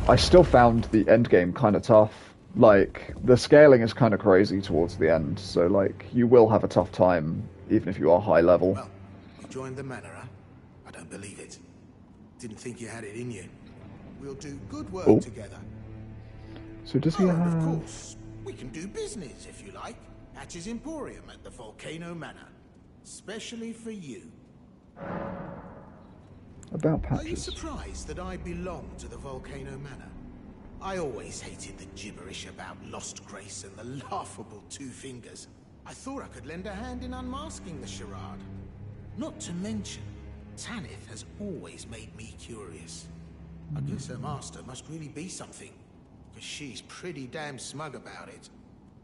I still found the endgame kind of tough. Like, the scaling is kind of crazy towards the end, so, like, you will have a tough time, even if you are high level. Well, you joined the manor, huh? I don't believe it. Didn't think you had it in you. We'll do good work together. So does he have... Of course, we can do business, if you like. Hatch's Emporium at the Volcano Manor. Especially for you. About Patches. Are you surprised that I belong to the Volcano Manor? I always hated the gibberish about Lost Grace and the laughable Two Fingers. I thought I could lend a hand in unmasking the charade. Not to mention, Tanith has always made me curious. I guess her master must really be something, because she's pretty damn smug about it.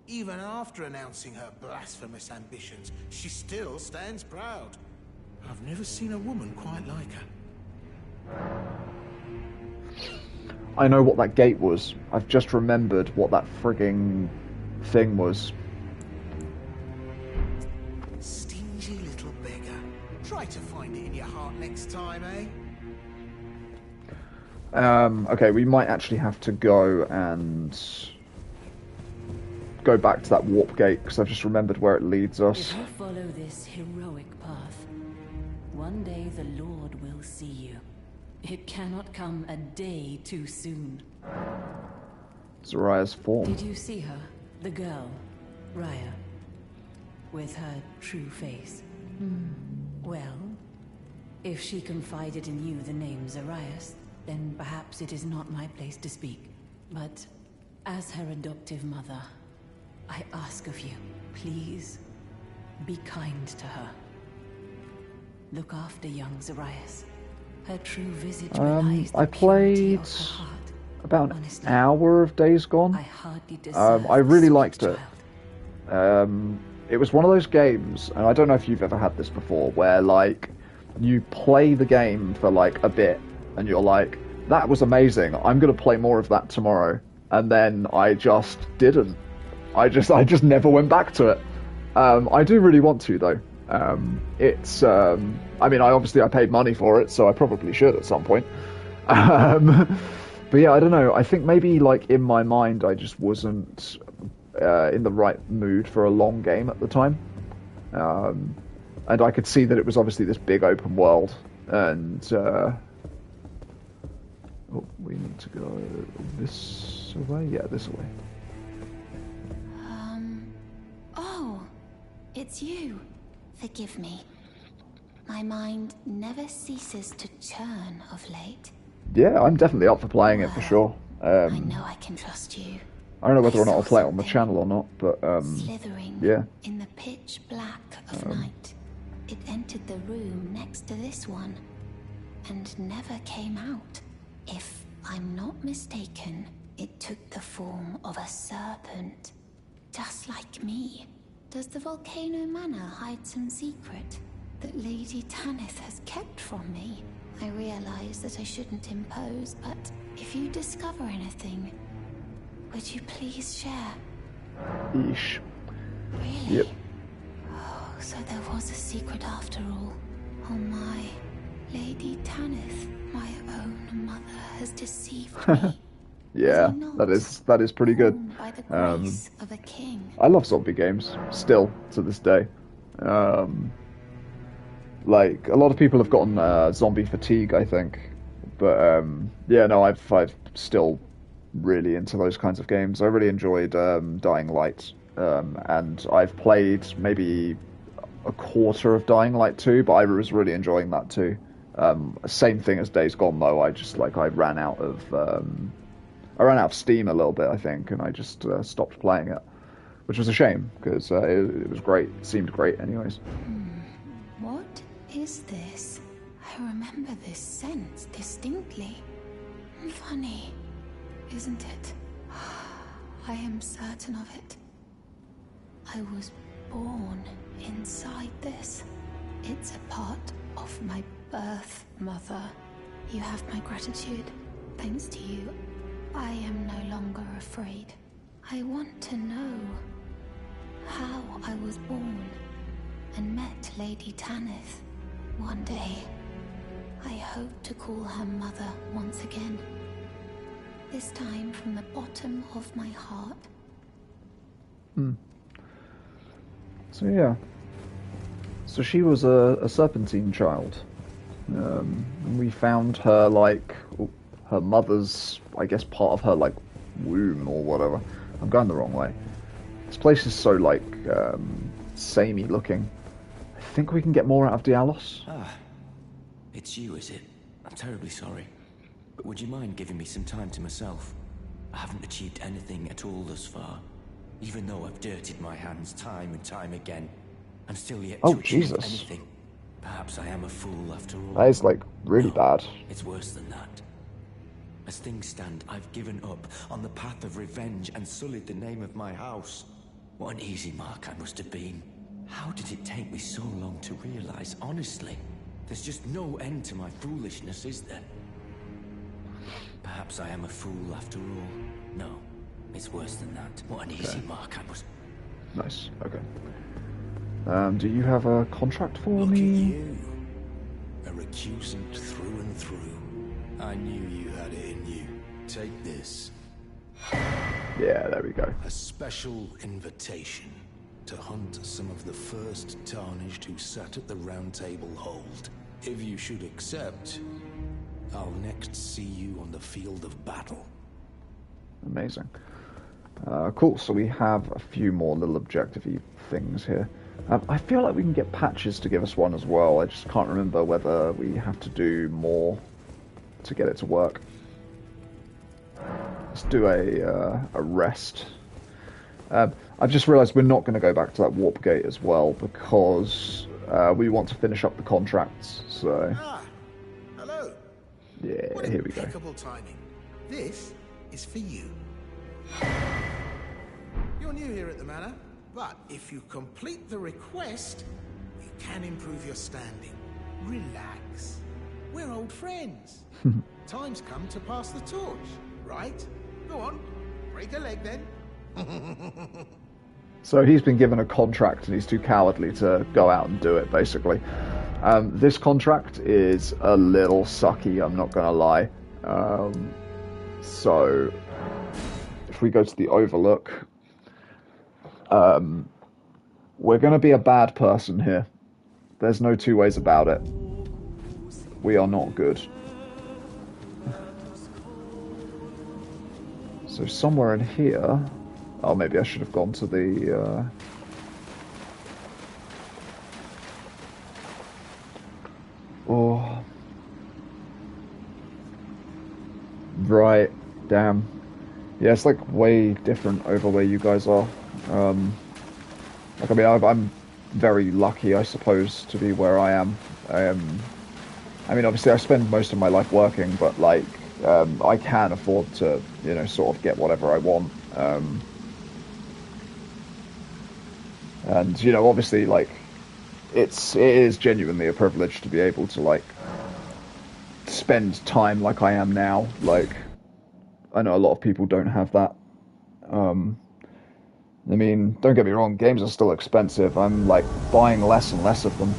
Even after announcing her blasphemous ambitions, she still stands proud. I've never seen a woman quite like her. I know what that gate was. I've just remembered what that frigging thing was. Stingy little beggar. Try to find it in your heart next time, eh? Okay, we might actually have to go and go back to that warp gate, because I've just remembered where it leads us. If you follow this heroic path, one day the Lord will see you. It cannot come a day too soon. Zoraya's form. Did you see her? The girl, Raya, with her true face? Well, if she confided in you the name Zarias, then perhaps it is not my place to speak. But as her adoptive mother, I ask of you, please, be kind to her. Look after young Zarias. Her true visage belies the I played purity of her heart. about Honestly, an hour of Days Gone. I really liked it. It was one of those games, and I don't know if you've ever had this before, where, like, you play the game for, like, a bit, and you're like, that was amazing, I'm going to play more of that tomorrow. And then I just didn't. I just never went back to it. I do really want to, though. I mean, I paid money for it, so I probably should at some point. But yeah, I don't know. I think maybe, like, in my mind, I just wasn't in the right mood for a long game at the time. And I could see that it was obviously this big open world, and oh, we need to go this way? Yeah, this way. Oh, it's you. Forgive me. My mind never ceases to churn of late. Yeah, I'm definitely up for playing it for sure. I know I can trust you. I don't know whether or not I'll play it on the channel or not, but slithering yeah. in the pitch black of night. It entered the room next to this one and never came out. If I'm not mistaken, it took the form of a serpent, just like me. Does the Volcano Manor hide some secret that Lady Tanith has kept from me? I realize that I shouldn't impose, but if you discover anything, would you please share? Eesh. Really? Yep. Oh, so there was a secret after all. Oh my. Lady Tanith, my own mother, has deceived me. Yeah, that is pretty good. By the grace of a king. I love zombie games still to this day. Like a lot of people have gotten zombie fatigue, I think, but yeah, no, I've still really into those kinds of games. I really enjoyed Dying Light, and I've played maybe a quarter of Dying Light 2, but I was really enjoying that too. Same thing as Days Gone though. I ran out of steam a little bit, I think, and I just stopped playing it, which was a shame because it was great. It seemed great, anyways. What is this? I remember this scent distinctly. Funny, isn't it? I am certain of it. I was born inside this. It's a part of my birth, Mother. You have my gratitude. Thanks to you, I am no longer afraid. I want to know how I was born and met Lady Tanith. One day, I hope to call her mother once again. This time from the bottom of my heart. So yeah. So she was a Serpentine child. And we found her, like, her mother's, I guess, part of her, like, womb or whatever. I'm going the wrong way. This place is so, like, samey looking. I think we can get more out of Dialos. Ah, it's you, is it? I'm terribly sorry. But would you mind giving me some time to myself? I haven't achieved anything at all thus far. Even though I've dirtied my hands time and time again, I'm still yet to achieve anything. Perhaps I am a fool after all. That is, like, really bad. It's worse than that. As things stand, I've given up on the path of revenge and sullied the name of my house. What an easy mark I must have been. How did it take me so long to realize, honestly? There's just no end to my foolishness, is there? Perhaps I am a fool after all. No, it's worse than that. What an easy mark I must... Nice, okay. Do you have a contract for Look me? at you. A recusant through and through. I knew you had it in you. Take this. Yeah, there we go. A special invitation to hunt some of the first Tarnished who sat at the Round Table hold. If you should accept, I'll next see you on the field of battle. Amazing. Cool, so we have a few more little objective-y things here. I feel like we can get Patches to give us one as well. I just can't remember whether we have to do more to get it to work. Let's do a rest. I've just realised we're not going to go back to that warp gate as well because we want to finish up the contracts. So Hello. Yeah, What here we go. impeccable timing. This is for you. You're new here at the manor, but if you complete the request, you can improve your standing. Relax. We're old friends. Time's come to pass the torch, right? Go on, break a leg then. So he's been given a contract and he's too cowardly to go out and do it, basically. This contract is a little sucky, I'm not going to lie. So if we go to the Overlook, we're going to be a bad person here. There's no two ways about it. We are not good. So somewhere in here... Oh, maybe I should have gone to the... Oh... Right, damn. Yeah, it's like way different over where you guys are. Like, I mean, I'm very lucky, I suppose, to be where I am. I mean, obviously I spend most of my life working, but, like, I can afford to, you know, sort of get whatever I want. And you know, obviously, like it is genuinely a privilege to be able to like spend time like I am now. Like I know a lot of people don't have that. I mean, don't get me wrong, games are still expensive. I'm like buying less and less of them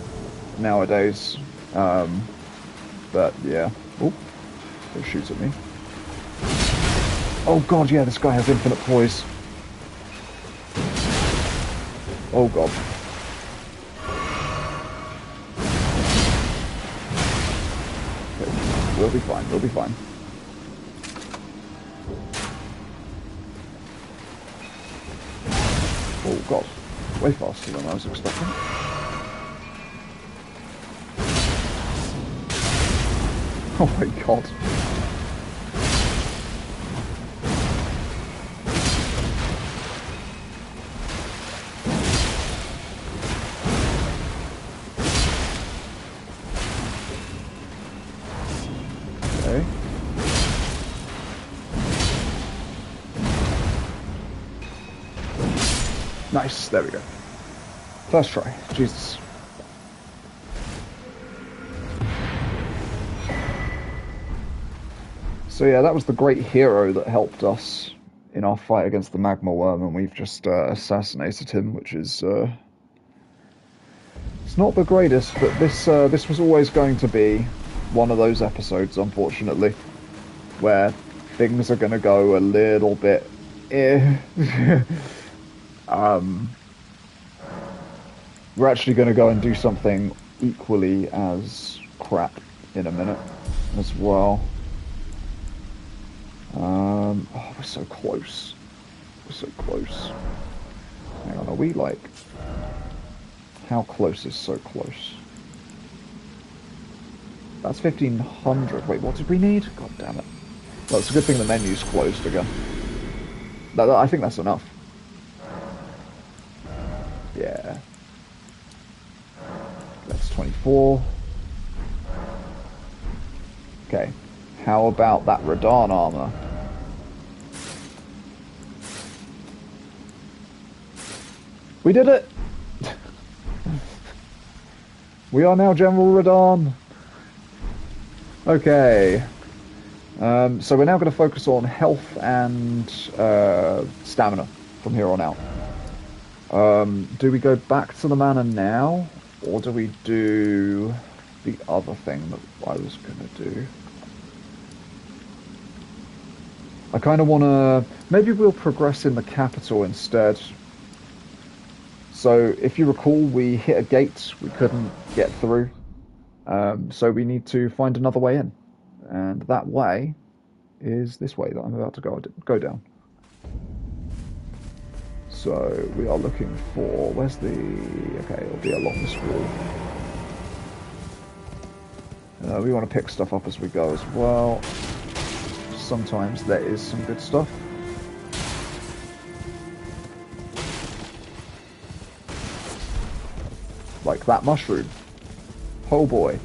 nowadays. But yeah. Oh, it shoots at me. Oh god, yeah, this guy has infinite poise. Oh god. Okay, we'll be fine, we'll be fine. Oh god, way faster than I was expecting. Oh my god. Okay. Nice, there we go. First try, Jesus. So yeah, that was the great hero that helped us in our fight against the magma worm, and we've just assassinated him, which is it's not the greatest, but this was always going to be one of those episodes, unfortunately, where things are going to go a little bit we're actually going to go and do something equally as crap in a minute as well. Oh, we're so close. We're so close. Hang on, are we like... How close is so close? That's 1500. Wait, what did we need? God damn it. Well, it's a good thing the menu's closed again. I think that's enough. Yeah. That's 24. Okay. How about that Radahn armor? We did it! We are now General Radahn. Okay. So we're now going to focus on health and stamina from here on out. Do we go back to the manor now? Or do we do the other thing that I was going to do? I kind of want to... Maybe we'll progress in the capital instead. So, if you recall, we hit a gate we couldn't get through. So we need to find another way in. And that way is this way that I'm about to go down. So, we are looking for... Where's the... Okay, it'll be along this wall. We want to pick stuff up as we go as well. Sometimes there is some good stuff. Like that mushroom. Oh boy.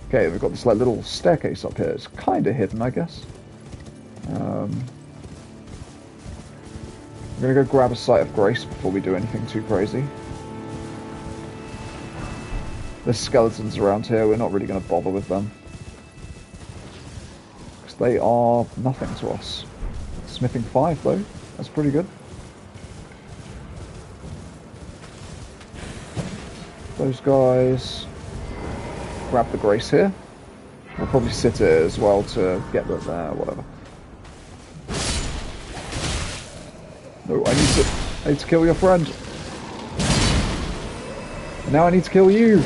Okay, we've got this like little staircase up here. It's kind of hidden, I guess. I'm gonna go grab a Sight of Grace before we do anything too crazy. There's skeletons around here. We're not really gonna bother with them. Because they are nothing to us. Smithing 5 though. That's pretty good. Those guys. Grab the Grace here. We'll probably sit here as well to get the whatever. No, I need to kill your friend. And now I need to kill you.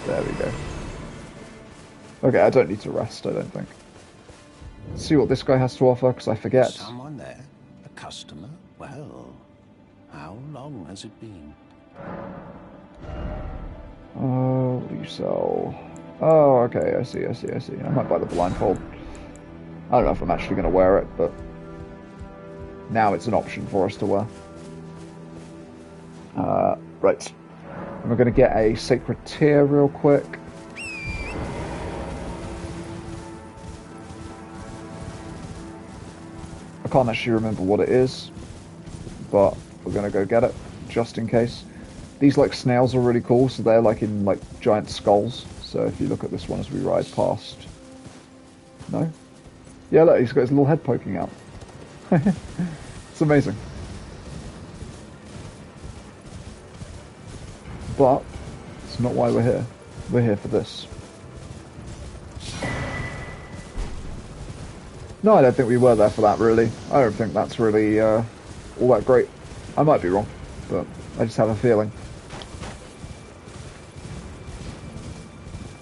There we go. Okay, I don't need to rest, I don't think. Let's see what this guy has to offer, because I forget. Someone there? A customer? Well, how long has it been? What do you sell? Oh, okay, I see. I might buy the blindfold. I don't know if I'm actually going to wear it, but now it's an option for us to wear. Right. And we're going to get a Sacred Tear real quick. I can't actually remember what it is, but we're going to go get it. just in case. These like snails are really cool, so they're like in like giant skulls. So if you look at this one as we ride past, no, yeah, look, he's got his little head poking out. It's amazing. But it's not why we're here. We're here for this. No, I don't think we were there for that, really. I don't think that's really all that great. I might be wrong, but I just have a feeling.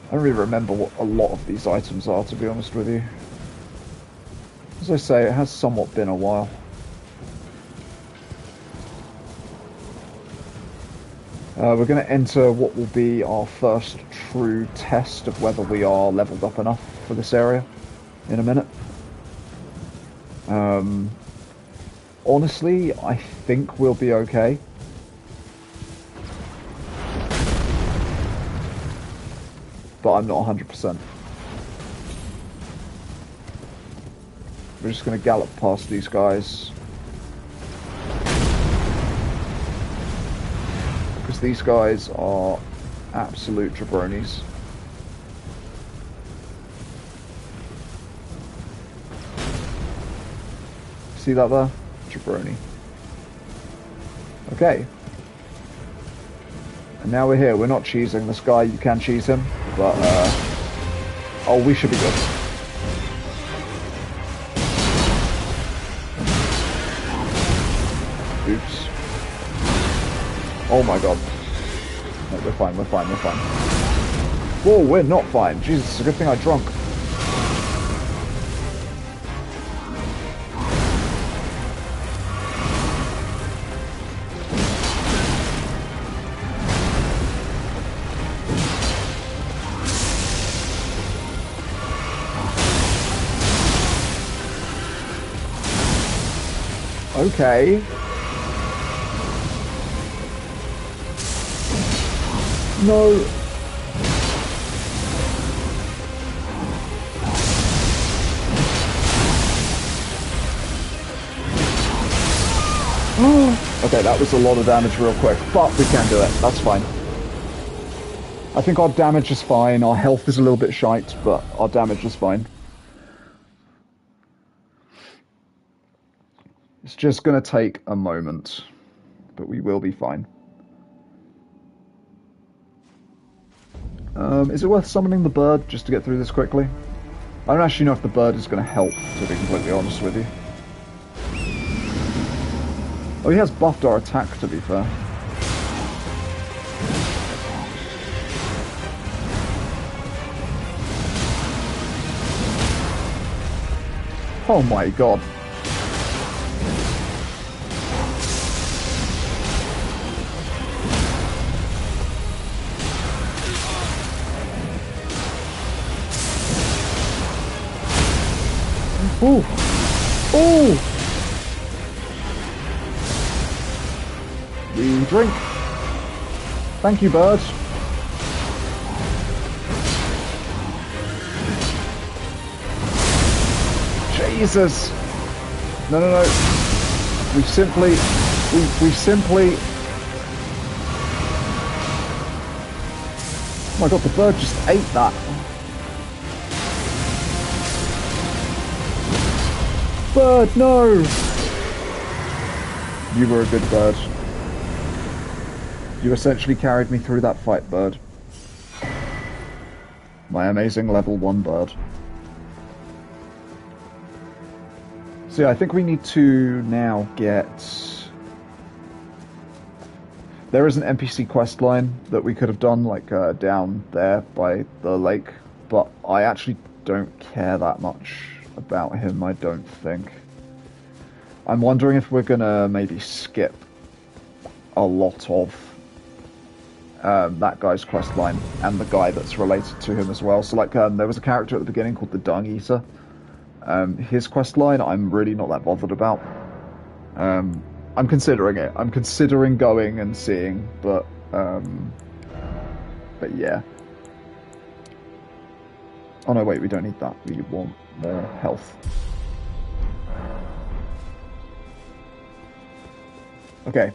I don't really remember what a lot of these items are, to be honest with you. As I say, it has somewhat been a while. We're going to enter what will be our first true test of whether we are leveled up enough for this area in a minute. Honestly, I think we'll be okay. But I'm not 100%. We're just going to gallop past these guys. Because these guys are absolute jabronis. See that there? Jabroni. Okay. And now we're here. We're not cheesing this guy. You can cheese him. But, oh, we should be good. Oops. Oh my god. No, we're fine, we're fine, we're fine. Whoa, we're not fine. Jesus, it's a good thing I drunk. Okay. No. Okay, that was a lot of damage real quick, but we can do it. That's fine. I think our damage is fine. Our health is a little bit shite, but our damage is fine. It's just going to take a moment, but we will be fine. Is it worth summoning the bird just to get through this quickly? I don't actually know if the bird is going to help, to be completely honest with you. Oh, he has buffed our attack, to be fair. Oh my god. Ooh! Ooh! We drink. Thank you, bird. Jesus! No, no, no. We've simply... We've simply... Oh my god, the bird just ate that. Bird, no! You were a good bird. You essentially carried me through that fight, bird. My amazing level 1 bird. So yeah, I think we need to now get... There is an NPC quest line that we could have done, like, down there by the lake, but I actually don't care that much about him, I don't think. I'm wondering if we're gonna maybe skip a lot of that guy's quest line and the guy that's related to him as well. So like there was a character at the beginning called the Dung Eater. His quest line I'm really not that bothered about. I'm considering it. I'm considering going and seeing, but yeah. Oh no, wait, we don't need that. We want more health. Okay.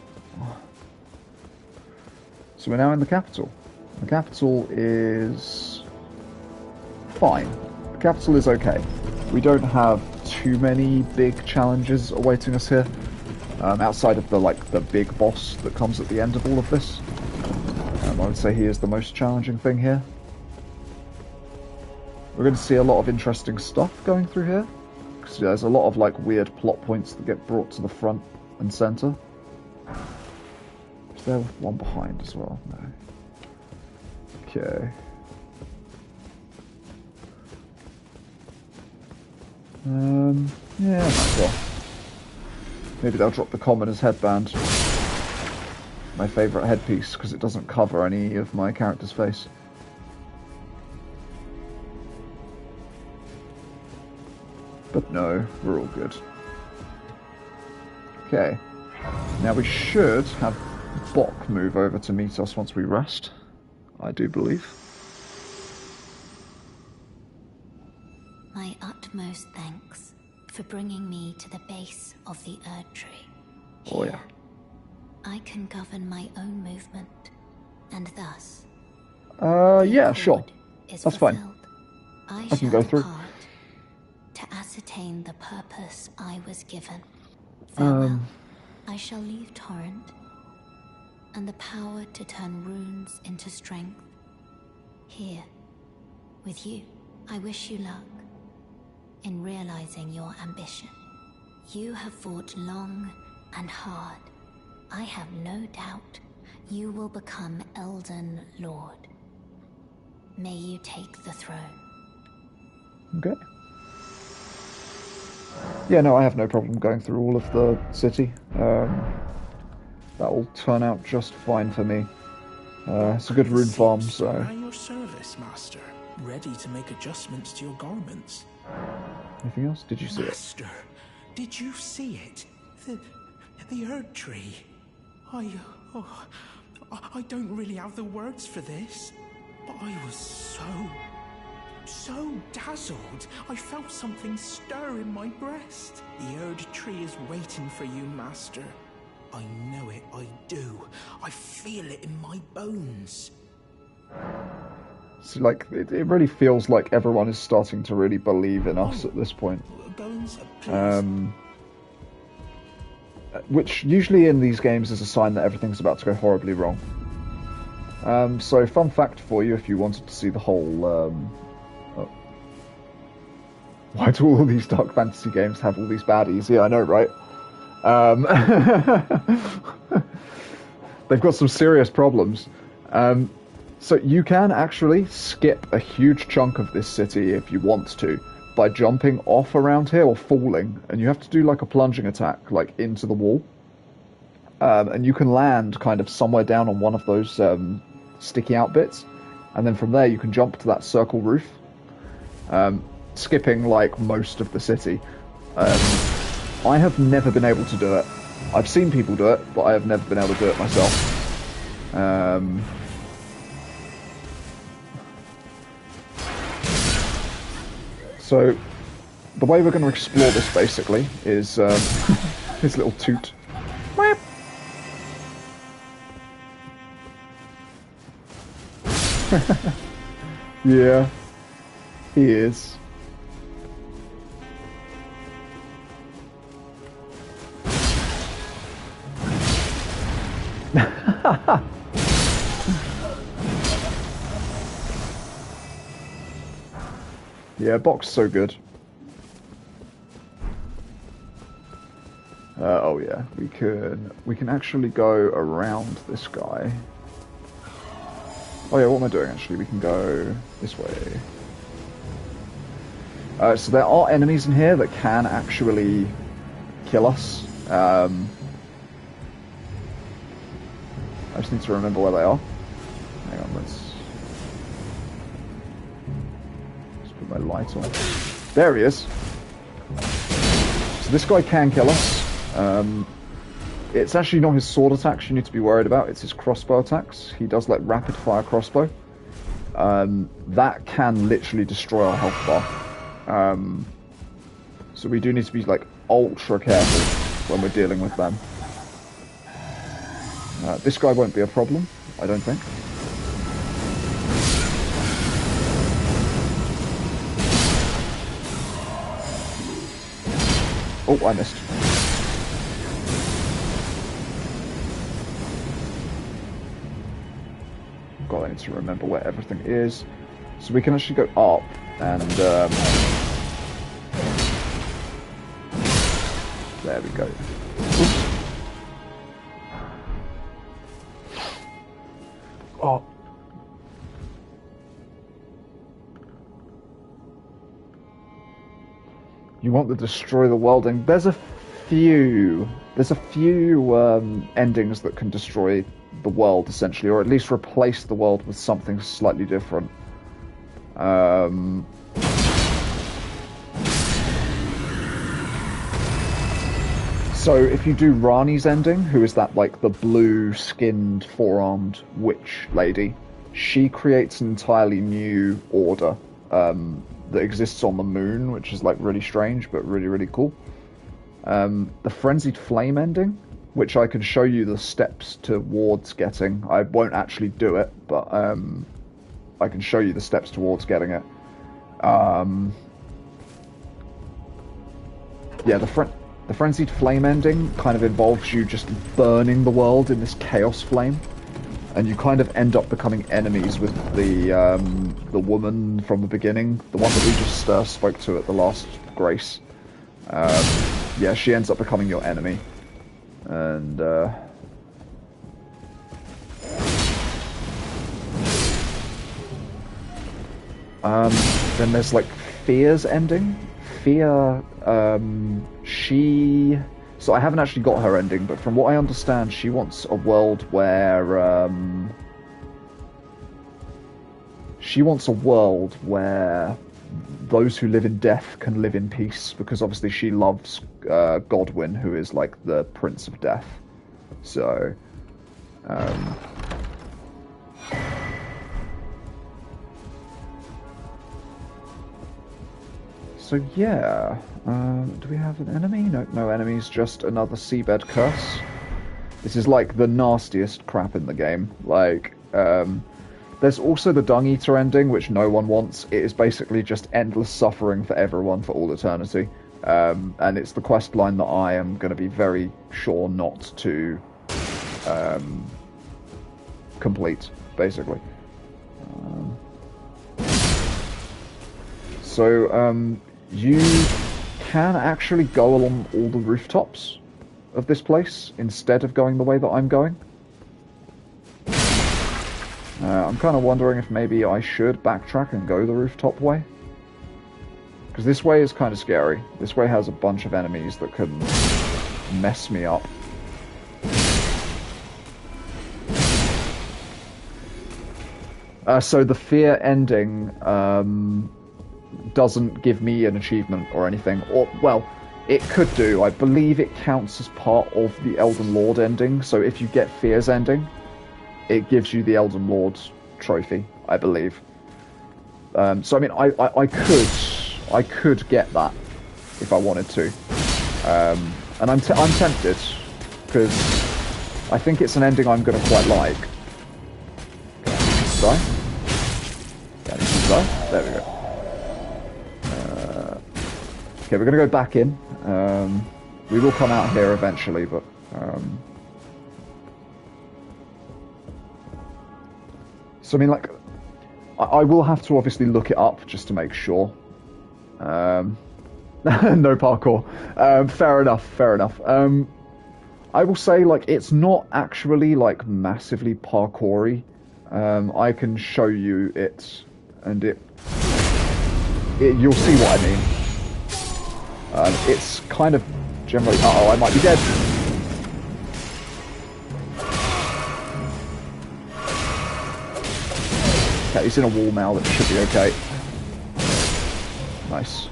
So we're now in the capital. The capital is fine. The capital is okay. We don't have too many big challenges awaiting us here, outside of the big boss that comes at the end of all of this. I would say he is the most challenging thing here. We're going to see a lot of interesting stuff going through here, because there's a lot of like weird plot points that get brought to the front and center. Is there one behind as well? No. Okay. Yeah, might as well. Maybe they'll drop the commoner's headband. My favourite headpiece, because it doesn't cover any of my character's face. But no, we're all good. Okay. Now we should have Bok move over to meet us once we rest. I do believe. My utmost thanks for bringing me to the base of the Erd Tree. Oh yeah. I can govern my own movement, and thus... yeah, sure. That's fine. I can go through. To ascertain the purpose I was given. Farewell. I shall leave Torrent, and the power to turn runes into strength. Here, with you, I wish you luck in realizing your ambition. You have fought long and hard. I have no doubt you will become Elden Lord. May you take the throne. Okay. Yeah, no, I have no problem going through all of the city. That will turn out just fine for me. It's a good rune farm, so... At your service, Master. Ready to make adjustments to your garments. Anything else? Did you see Master, did you see it? The Erd Tree. I don't really have the words for this, but I was so dazzled. I felt something stir in my breast. The Erd Tree is waiting for you, Master. I know it, I do. I feel it in my bones. So, like, it really feels like everyone is starting to really believe in us at this point. Bones, please. Which usually in these games is a sign that everything's about to go horribly wrong. So, fun fact for you, if you wanted to see the whole... Why do all these Dark Fantasy games have all these baddies? Yeah, I know, right? They've got some serious problems. So you can actually skip a huge chunk of this city if you want to by jumping off around here or falling, and you have to do like a plunging attack like into the wall, and you can land kind of somewhere down on one of those sticky out bits, and then from there you can jump to that circle roof, skipping like most of the city. I have never been able to do it. I've seen people do it, but I have never been able to do it myself. So, the way we're going to explore this, basically, is his little toot. Yeah, he is. Yeah, Bok's so good. Oh yeah, we can actually go around this guy. Oh yeah, what am I doing actually? We can go this way. So there are enemies in here that can actually kill us. I just need to remember where they are. Hang on, let's put my light on. There he is. So this guy can kill us. It's actually not his sword attacks you need to be worried about, it's his crossbow attacks. He does like rapid fire crossbow. That can literally destroy our health bar. So we do need to be like ultra careful when we're dealing with them. This guy won't be a problem. I don't think. Oh, I missed. God, I need to remember where everything is. So we can actually go up and... there we go. Oops. Oh. You want to destroy the worlding? There's a few endings that can destroy the world, essentially, or at least replace the world with something slightly different. So if you do Rani's ending, who is that, like, the blue-skinned, four-armed witch lady, she creates an entirely new order that exists on the moon, which is, like, really strange, but really, really cool. The Frenzied Flame ending, which I can show you the steps towards getting. I won't actually do it, but I can show you the steps towards getting it. Yeah, the Frenzied Flame ending kind of involves you just burning the world in this chaos flame, and you kind of end up becoming enemies with the woman from the beginning, the one that we just spoke to at the last Grace. Yeah, she ends up becoming your enemy, and then there's like Fear's ending. Fear, so I haven't actually got her ending, but from what I understand, she wants a world where, those who live in death can live in peace, because obviously she loves Godwyn, who is like the Prince of Death. So, so yeah, do we have an enemy? No enemies, just another seabed curse. This is like the nastiest crap in the game. Like, there's also the Dung Eater ending, which no one wants. It is basically just endless suffering for everyone for all eternity. And it's the quest line that I am going to be very sure not to complete, basically. You can actually go along all the rooftops of this place instead of going the way that I'm going. I'm kind of wondering if maybe I should backtrack and go the rooftop way. Because this way is kind of scary. This way has a bunch of enemies that can mess me up. So the Fear ending doesn't give me an achievement or anything. Or, well, it could do. I believe it counts as part of the Elden Lord ending. So if you get Fear's ending, it gives you the Elden Lord's trophy, I believe. So I mean, I could get that if I wanted to, and I'm tempted because I think it's an ending I'm going to quite like. Die? Die? There we go. Okay, we're going to go back in. We will come out here eventually, but. So I mean, like, I will have to obviously look it up just to make sure. No parkour. Fair enough. I will say, like, it's not actually, like, massively parkoury. I can show you it, and you'll see what I mean. It's kind of generally... Uh-oh, I might be dead. Okay, he's in a wall now, that should be okay. Nice.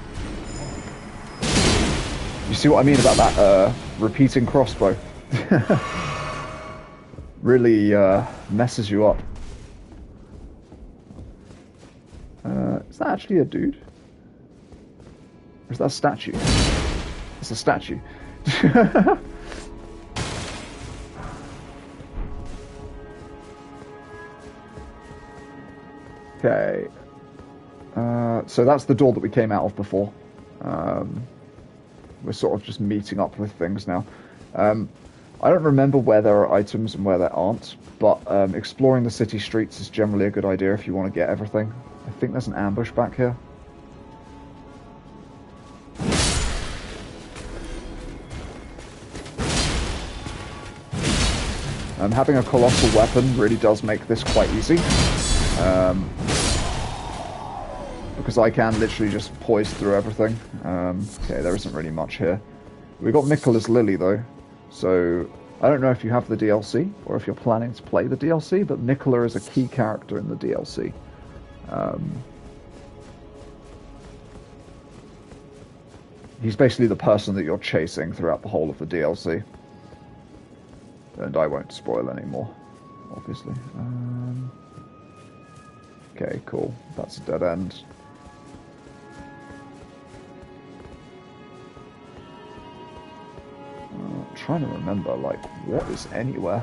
You see what I mean about that repeating crossbow? Really messes you up. Is that actually a dude? Or is that a statue? It's a statue. Okay. So that's the door that we came out of before. We're sort of just meeting up with things now. I don't remember where there are items and where there aren't, but exploring the city streets is generally a good idea if you want to get everything. I think there's an ambush back here. Having a colossal weapon really does make this quite easy. Because I can literally just poise through everything. Okay, there isn't really much here. We got Miquella's Lily though, so I don't know if you have the DLC or if you're planning to play the DLC, but Miquella is a key character in the DLC. He's basically the person that you're chasing throughout the whole of the DLC. And I won't spoil anymore, obviously. Okay, cool. That's a dead end. I'm trying to remember, like, what is anywhere?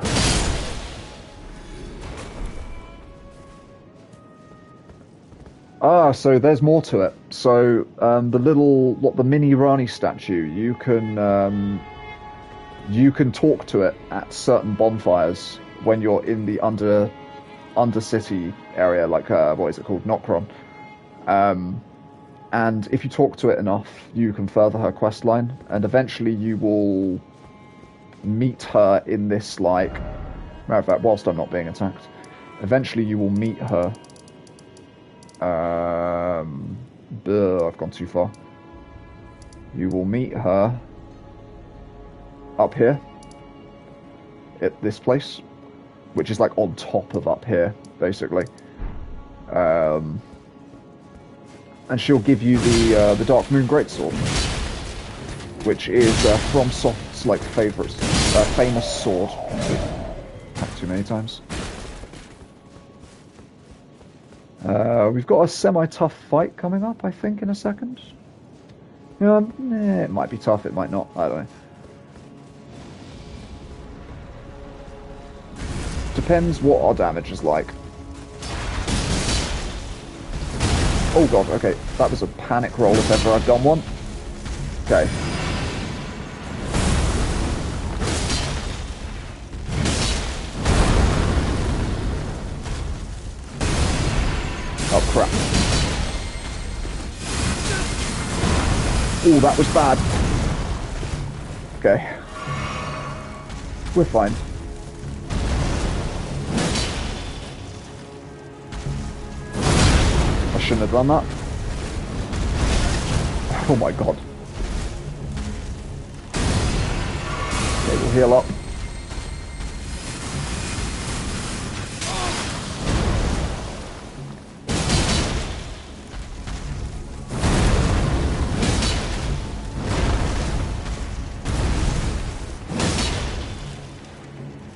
Ah, so there's more to it. So, the mini Rani statue, you can talk to it at certain bonfires when you're in the undercity area, like, what is it called? Nokron. And if you talk to it enough, you can further her quest line, and eventually you will meet her in this, like... Matter of fact, whilst I'm not being attacked, eventually you will meet her. I've gone too far. You will meet her up here, at this place, which is like on top of up here, basically. And she'll give you the Dark Moon Greatsword, which is FromSoft's like famous sword. Not too many times. We've got a semi-tough fight coming up, I think, in a second. It might be tough, it might not. I don't know. Depends what our damage is like. Oh god, okay. That was a panic roll if ever I've done one. Okay. Oh crap. Oh, that was bad. Okay. We're fine. I shouldn't have done that. Oh my god. Okay, we'll heal up.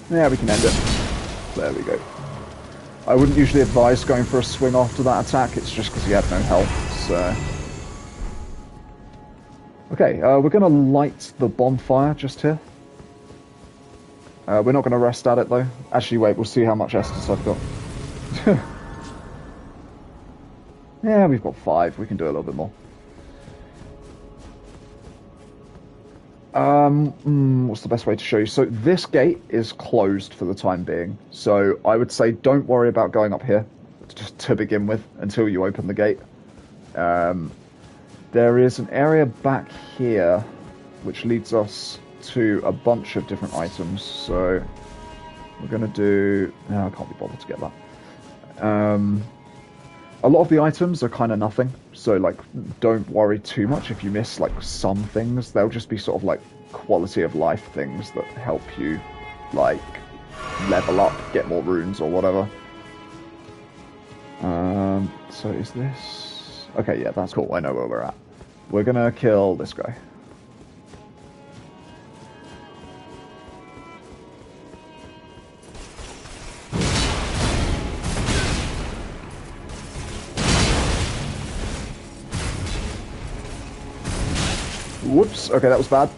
Yeah, we can end it. There we go. I wouldn't usually advise going for a swing after that attack, it's just because he had no health, so... Okay, we're going to light the bonfire just here. We're not going to rest at it, though. Actually, wait, we'll see how much Estus I've got. Yeah, we've got 5, we can do a little bit more. What's the best way to show you? So this gate is closed for the time being. So I would say don't worry about going up here just to begin with until you open the gate. There is an area back here which leads us to a bunch of different items. So we're going to do... No, I can't be bothered to get that. A lot of the items are kind of nothing, so like don't worry too much if you miss like some things. They'll just be sort of like quality of life things that help you like level up, get more runes or whatever. So is this... Okay, yeah, that's cool. I know where we're at. We're gonna kill this guy. Whoops, okay, that was bad.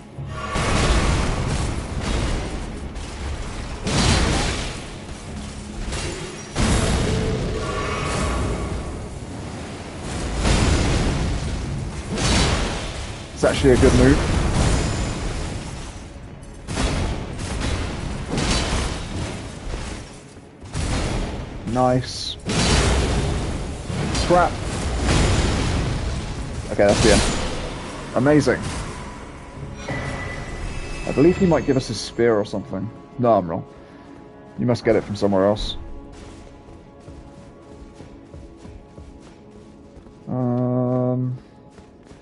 It's actually a good move. Nice. Crap. Okay, that's the end. Amazing. I believe he might give us his spear or something. No, I'm wrong. You must get it from somewhere else.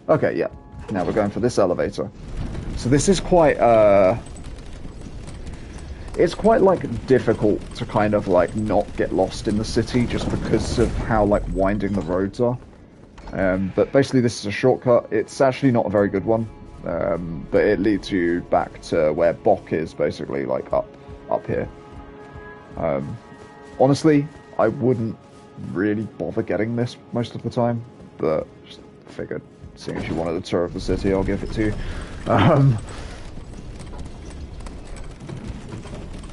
Okay, yeah. Now we're going for this elevator. So this is quite, it's quite, like, difficult to kind of, like, not get lost in the city just because of how, like, winding the roads are. But basically this is a shortcut. It's actually not a very good one. But it leads you back to where Bok is, basically, like, up here. Honestly, I wouldn't really bother getting this most of the time, but just figured, seeing as you wanted a tour of the city, I'll give it to you.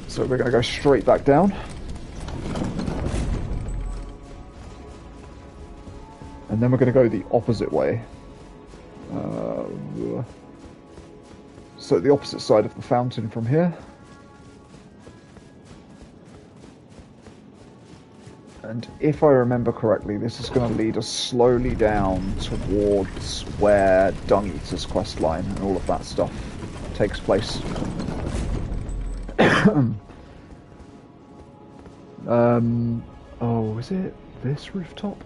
So we're going to go straight back down. And then we're going to go the opposite way. So the opposite side of the fountain from here. And if I remember correctly, this is going to lead us slowly down towards where Dung Eater's questline and all of that stuff takes place. Oh, is it this rooftop?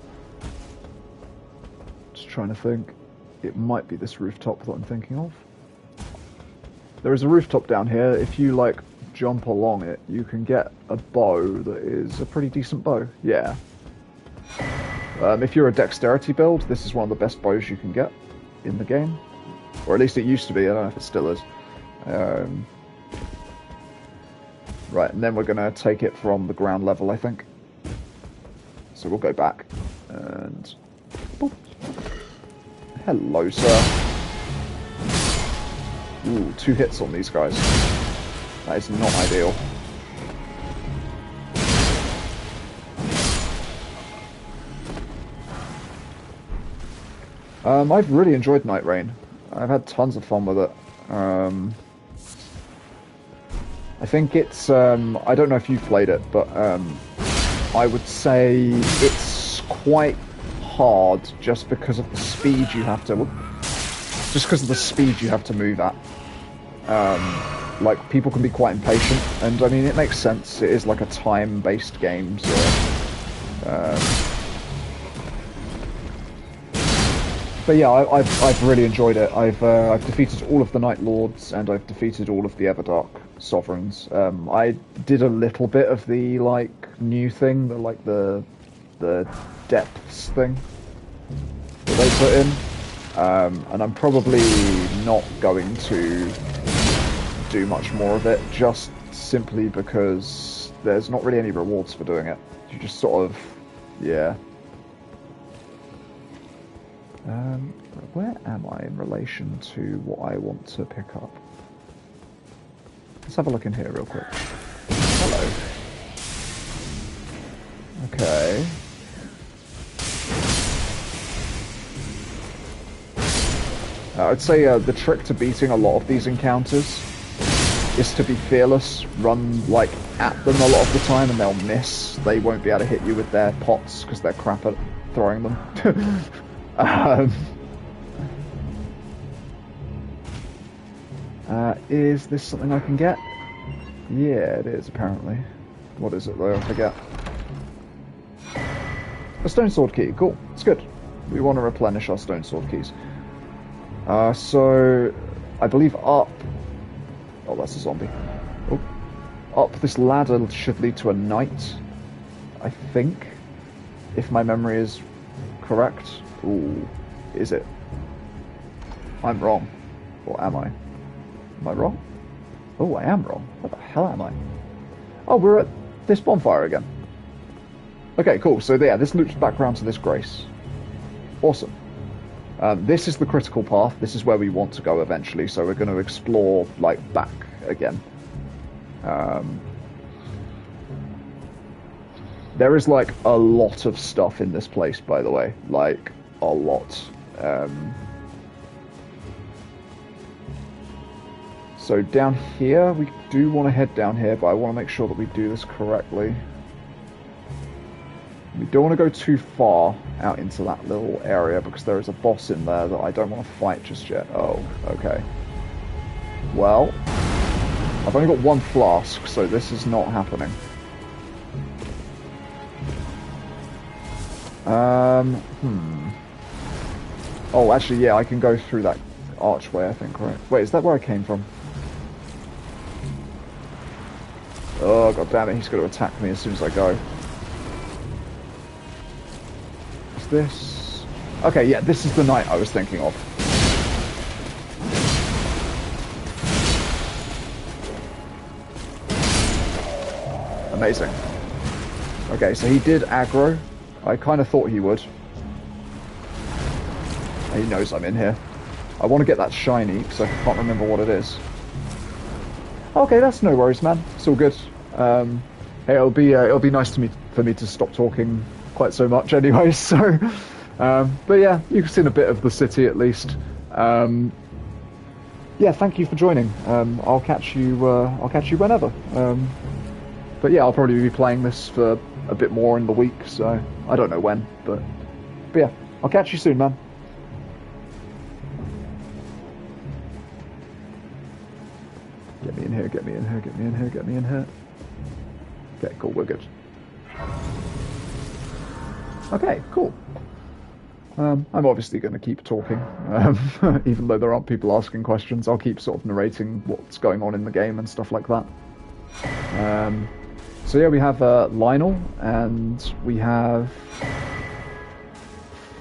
Just trying to think. It might be this rooftop that I'm thinking of. There is a rooftop down here. If you, like, jump along it, you can get a bow that is a pretty decent bow. Yeah. If you're a dexterity build, this is one of the best bows you can get in the game. Or at least it used to be. I don't know if it still is. Right, and then we're going to take it from the ground level, I think. So we'll go back. And... boop. Hello, sir. Ooh, 2 hits on these guys. That is not ideal. I've really enjoyed Night Rain. I've had tons of fun with it. I think it's, I don't know if you've played it, but I would say it's quite hard just because of the speed you have to... Just because of the speed you have to move at. Like, people can be quite impatient, and I mean, it makes sense. It is like a time-based game, so... But yeah, I've really enjoyed it. I've defeated all of the Night Lords, and I've defeated all of the Everdark Sovereigns. I did a little bit of the, like, new thing, the depths thing that they put in. And I'm probably not going to do much more of it, just simply because there's not really any rewards for doing it. You just sort of, yeah. Where am I in relation to what I want to pick up? Let's have a look in here real quick. Hello. Okay. I'd say the trick to beating a lot of these encounters is to be fearless, run like at them a lot of the time and they'll miss. They won't be able to hit you with their pots because they're crap at throwing them. Is this something I can get? Yeah, it is apparently. What is it though? I forget. A stone sword key, cool, it's good. We want to replenish our stone sword keys. So, I believe up... Oh, that's a zombie. Oh. Up this ladder should lead to a knight, I think. If my memory is correct. Ooh, is it? I'm wrong. Or am I? Am I wrong? Oh, I am wrong. What the hell am I? Oh, we're at this bonfire again. Okay, cool. So yeah, this loops back around to this grace. Awesome. This is the critical path. This is where we want to go eventually, so we're going to explore, like, back again. There is, like, a lot of stuff in this place, by the way. Like, a lot. So down here, we do want to head down here, but I want to make sure that we do this correctly. We don't want to go too far out into that little area because there is a boss in there that I don't want to fight just yet. Oh, okay. Well, I've only got one flask, so this is not happening. Oh, actually, yeah, I can go through that archway, I think, right? Wait, is that where I came from? Oh, god damn it, he's going to attack me as soon as I go. Is this... Okay, yeah, this is the knight I was thinking of. Amazing. Okay, so he did aggro. I kind of thought he would. He knows I'm in here. I want to get that shiny, because I can't remember what it is. Okay, that's no worries, man. It's all good. Hey, it'll be nice for me to stop talking quite so much anyway, so... but yeah, you've seen a bit of the city at least. Yeah, thank you for joining. I'll catch you whenever. But yeah, I'll probably be playing this for a bit more in the week, so I don't know when, but yeah, I'll catch you soon, man. Get me in here, get me in here, get me in here, get me in here. Okay, cool, we're good. Okay, cool. I'm obviously going to keep talking, even though there aren't people asking questions. I'll keep sort of narrating what's going on in the game and stuff like that. So yeah, we have Lionel, and we have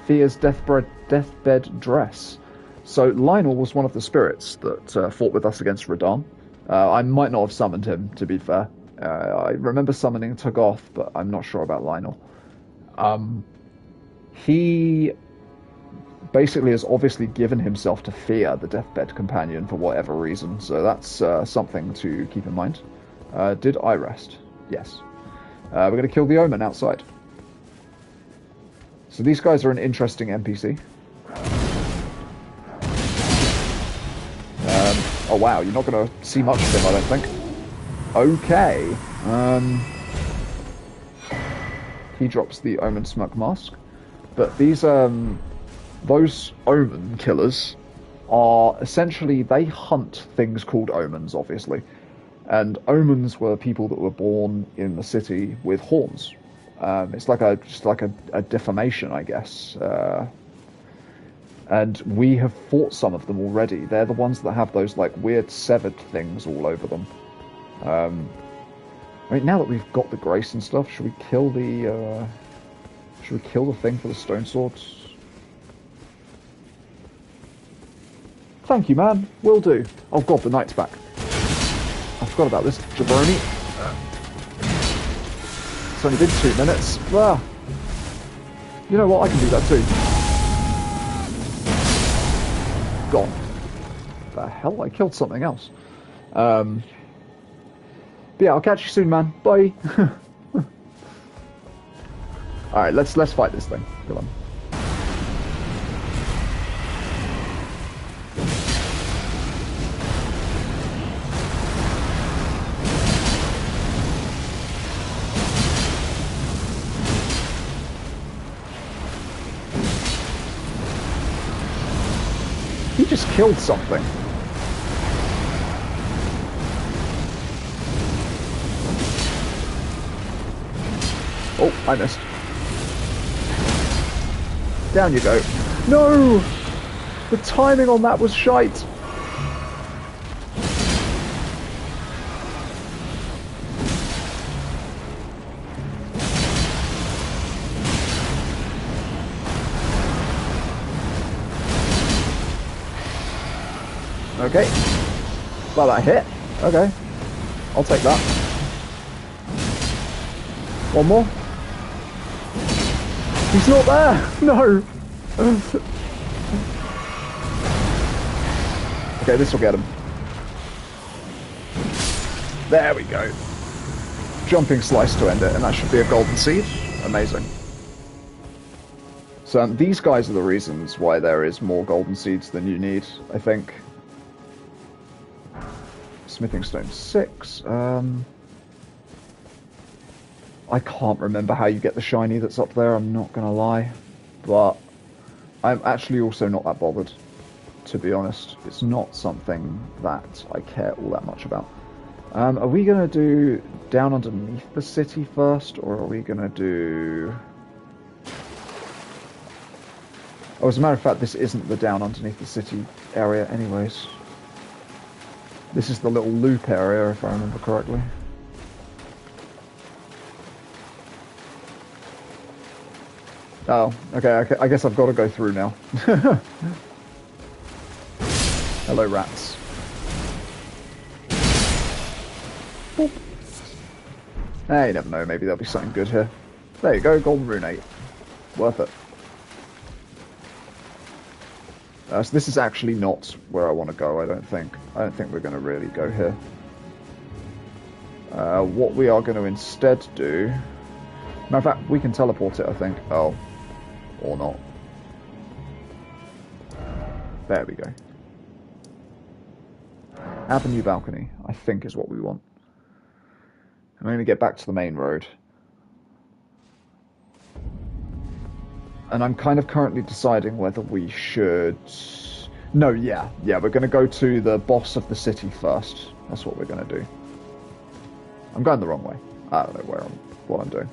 Fear's deathbed dress. So Lionel was one of the spirits that fought with us against Radahn. I might not have summoned him, to be fair. I remember summoning Tagoth, but I'm not sure about Lionel. He basically has obviously given himself to Fear, the deathbed companion, for whatever reason, so that's something to keep in mind. Did I rest? Yes. We're going to kill the Omen outside. So these guys are an interesting NPC. Oh wow, you're not going to see much of him, I don't think. Okay. He drops the Omen Smoke Mask. But these, those Omen killers are essentially, they hunt things called Omens, obviously. And Omens were people that were born in the city with horns. It's like just like a deformation, I guess. And we have fought some of them already. They're the ones that have those like weird severed things all over them. I mean, now that we've got the grace and stuff, should we kill the thing for the stone swords? Thank you, man. Will do. Oh god, the knight's back. I forgot about this jabroni. It's only been 2 minutes. Ah. You know what? I can do that too. Gone. The hell? I killed something else. But yeah, I'll catch you soon, man. Bye. All right, let's fight this thing. Come on. He just killed something. Oh, I missed. Down you go. No! The timing on that was shite. Okay. Well, that hit. Okay. I'll take that. One more. He's not there! No! Okay, this will get him. There we go. Jumping slice to end it, and that should be a golden seed. Amazing. So these guys are the reasons why there is more golden seeds than you need, I think. Smithing Stone 6. I can't remember how you get the shiny that's up there, I'm not gonna lie. But I'm actually also not that bothered, to be honest. It's not something that I care all that much about. Are we gonna do down underneath the city first, or are we gonna do... Oh, as a matter of fact, this isn't the down underneath the city area anyways. This is the little loop area, if I remember correctly. Oh, okay, I guess I've got to go through now. Hello, rats. Boop. Hey, you never know, maybe there'll be something good here. There you go, Golden Rune 8. Worth it. So this is actually not where I want to go, I don't think. I don't think we're going to really go here. What we are going to instead do... Matter of fact, we can teleport it, I think. Oh. Or not. There we go. Avenue balcony, I think is what we want. I'm going to get back to the main road. And I'm kind of currently deciding whether we should... No, yeah, we're going to go to the boss of the city first. That's what we're going to do. I'm going the wrong way. I don't know what I'm doing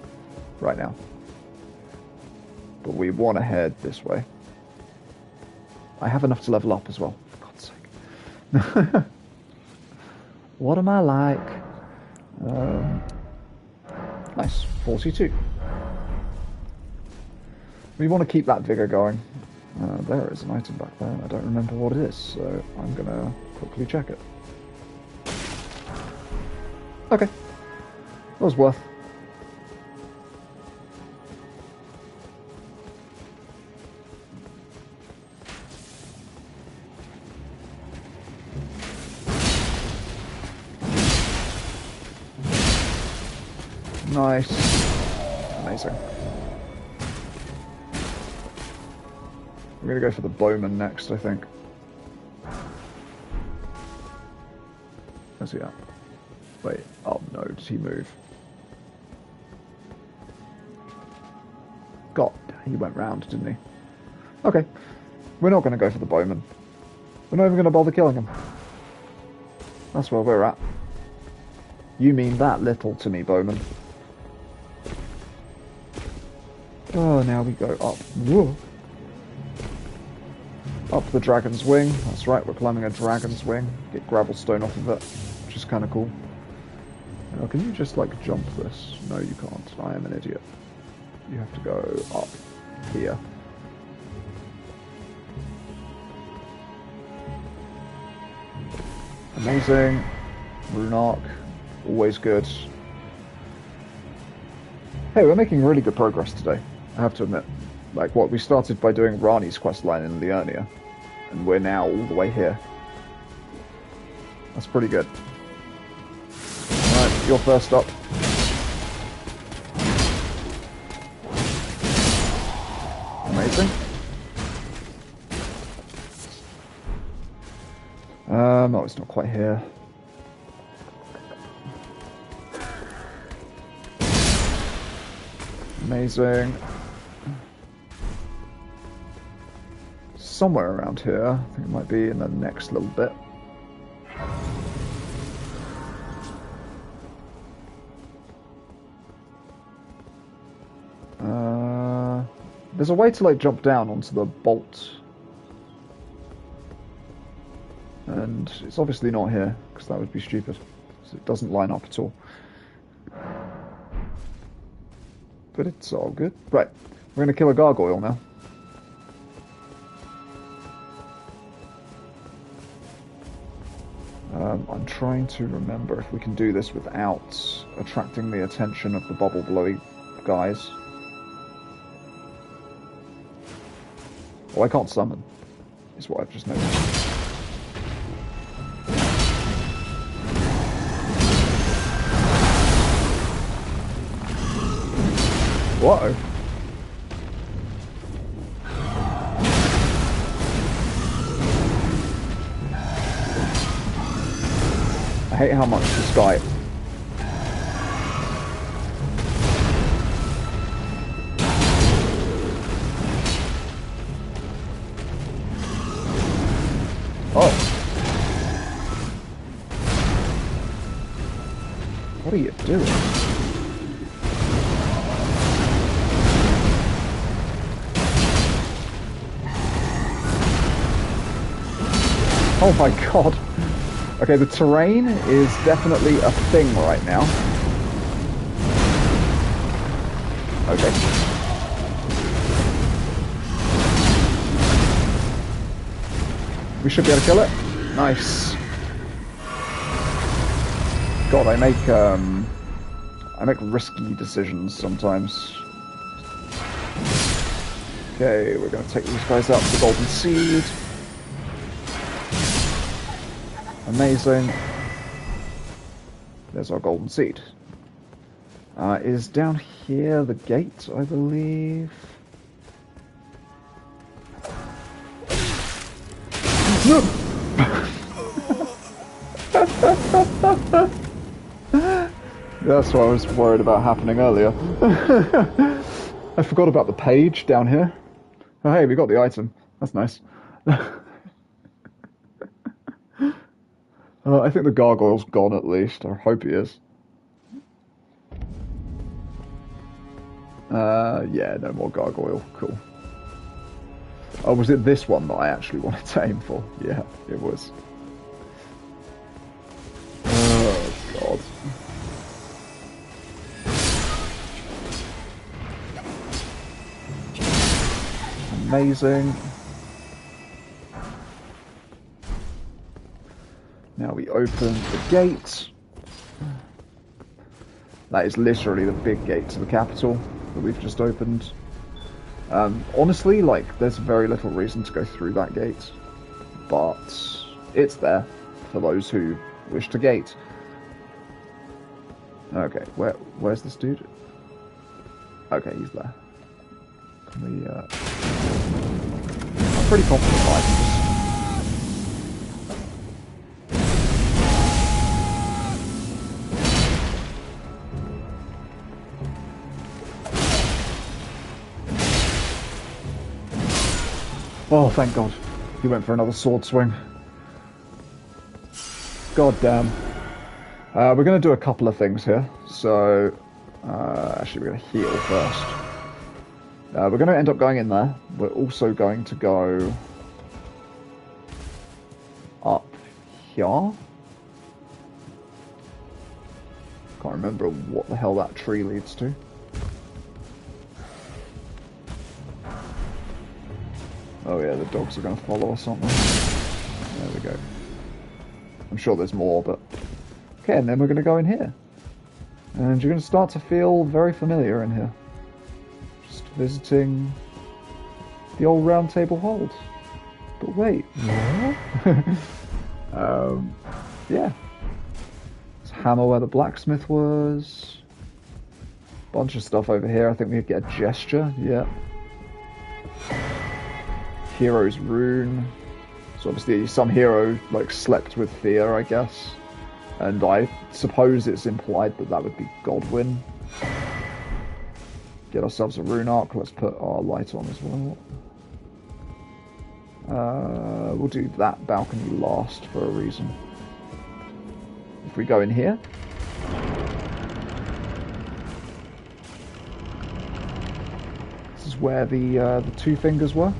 right now. But we want to head this way. I have enough to level up as well, for God's sake. What am I like? Nice, 42. We want to keep that vigor going. There is an item back there, and I don't remember what it is, so I'm going to quickly check it. Okay. That was worth. Nice. Amazing. We're going to go for the bowman next, I think. Where's he at? Wait. Oh no, did he move? God, he went round, didn't he? Okay. We're not going to go for the bowman. We're not even going to bother killing him. That's where we're at. You mean that little to me, bowman. Oh, now we go up. Whoa. Up the dragon's wing. That's right, we're climbing a dragon's wing. Get gravel stone off of it, which is kind of cool. Now, can you just, like, jump this? No, you can't. I am an idiot. You have to go up here. Amazing. Rune arc. Always good. Hey, we're making really good progress today, I have to admit. Like, what, we started by doing Rani's questline in Liurnia, and we're now all the way here. That's pretty good. Alright, you're first up. Amazing. Oh, it's not quite here. Amazing. Somewhere around here. I think it might be in the next little bit. There's a way to, like, jump down onto the bolt. And it's obviously not here, because that would be stupid. So it doesn't line up at all. But it's all good. Right, we're going to kill a gargoyle now. I'm trying to remember if we can do this without attracting the attention of the bubble blowy guys. Well, I can't summon, is what I've just noticed. Whoa. I hate how much this guy... Oh. What are you doing? Oh my god. Okay, the terrain is definitely a thing right now. Okay. We should be able to kill it. Nice. God, I make risky decisions sometimes. Okay, we're gonna take these guys out to the golden seed. Amazing. There's our golden seed. Is down here the gate, I believe? That's what I was worried about happening earlier. I forgot about the page down here. Oh hey, we got the item. That's nice. I think the gargoyle's gone at least. I hope he is. Yeah, no more gargoyle. Cool. Oh, was it this one that I actually wanted to aim for? Yeah, it was. Oh, God. Amazing. Now we open the gate. That is literally the big gate to the capital that we've just opened. Honestly, like, there's very little reason to go through that gate, but it's there for those who wish to gate. Okay, where's this dude? Okay, he's there. Can we, I'm pretty confident I can just... Oh, thank God. He went for another sword swing. God damn. We're going to do a couple of things here. So, actually we're going to heal first. We're going to end up going in there. We're also going to go up here. Can't remember what the hell that tree leads to. Oh yeah, the dogs are going to follow us, aren't they? There we go. I'm sure there's more, but... Okay, and then we're going to go in here. And you're going to start to feel very familiar in here. Just visiting the old round table hold. But wait, what? Yeah. It's hammer where the blacksmith was. Bunch of stuff over here. I think we get a gesture, yeah. Hero's rune. So obviously some hero like slept with fear, I guess. And I suppose it's implied that that would be Godwyn. Get ourselves a rune arc. Let's put our light on as well. We'll do that balcony last for a reason. If we go in here. This is where the two fingers were.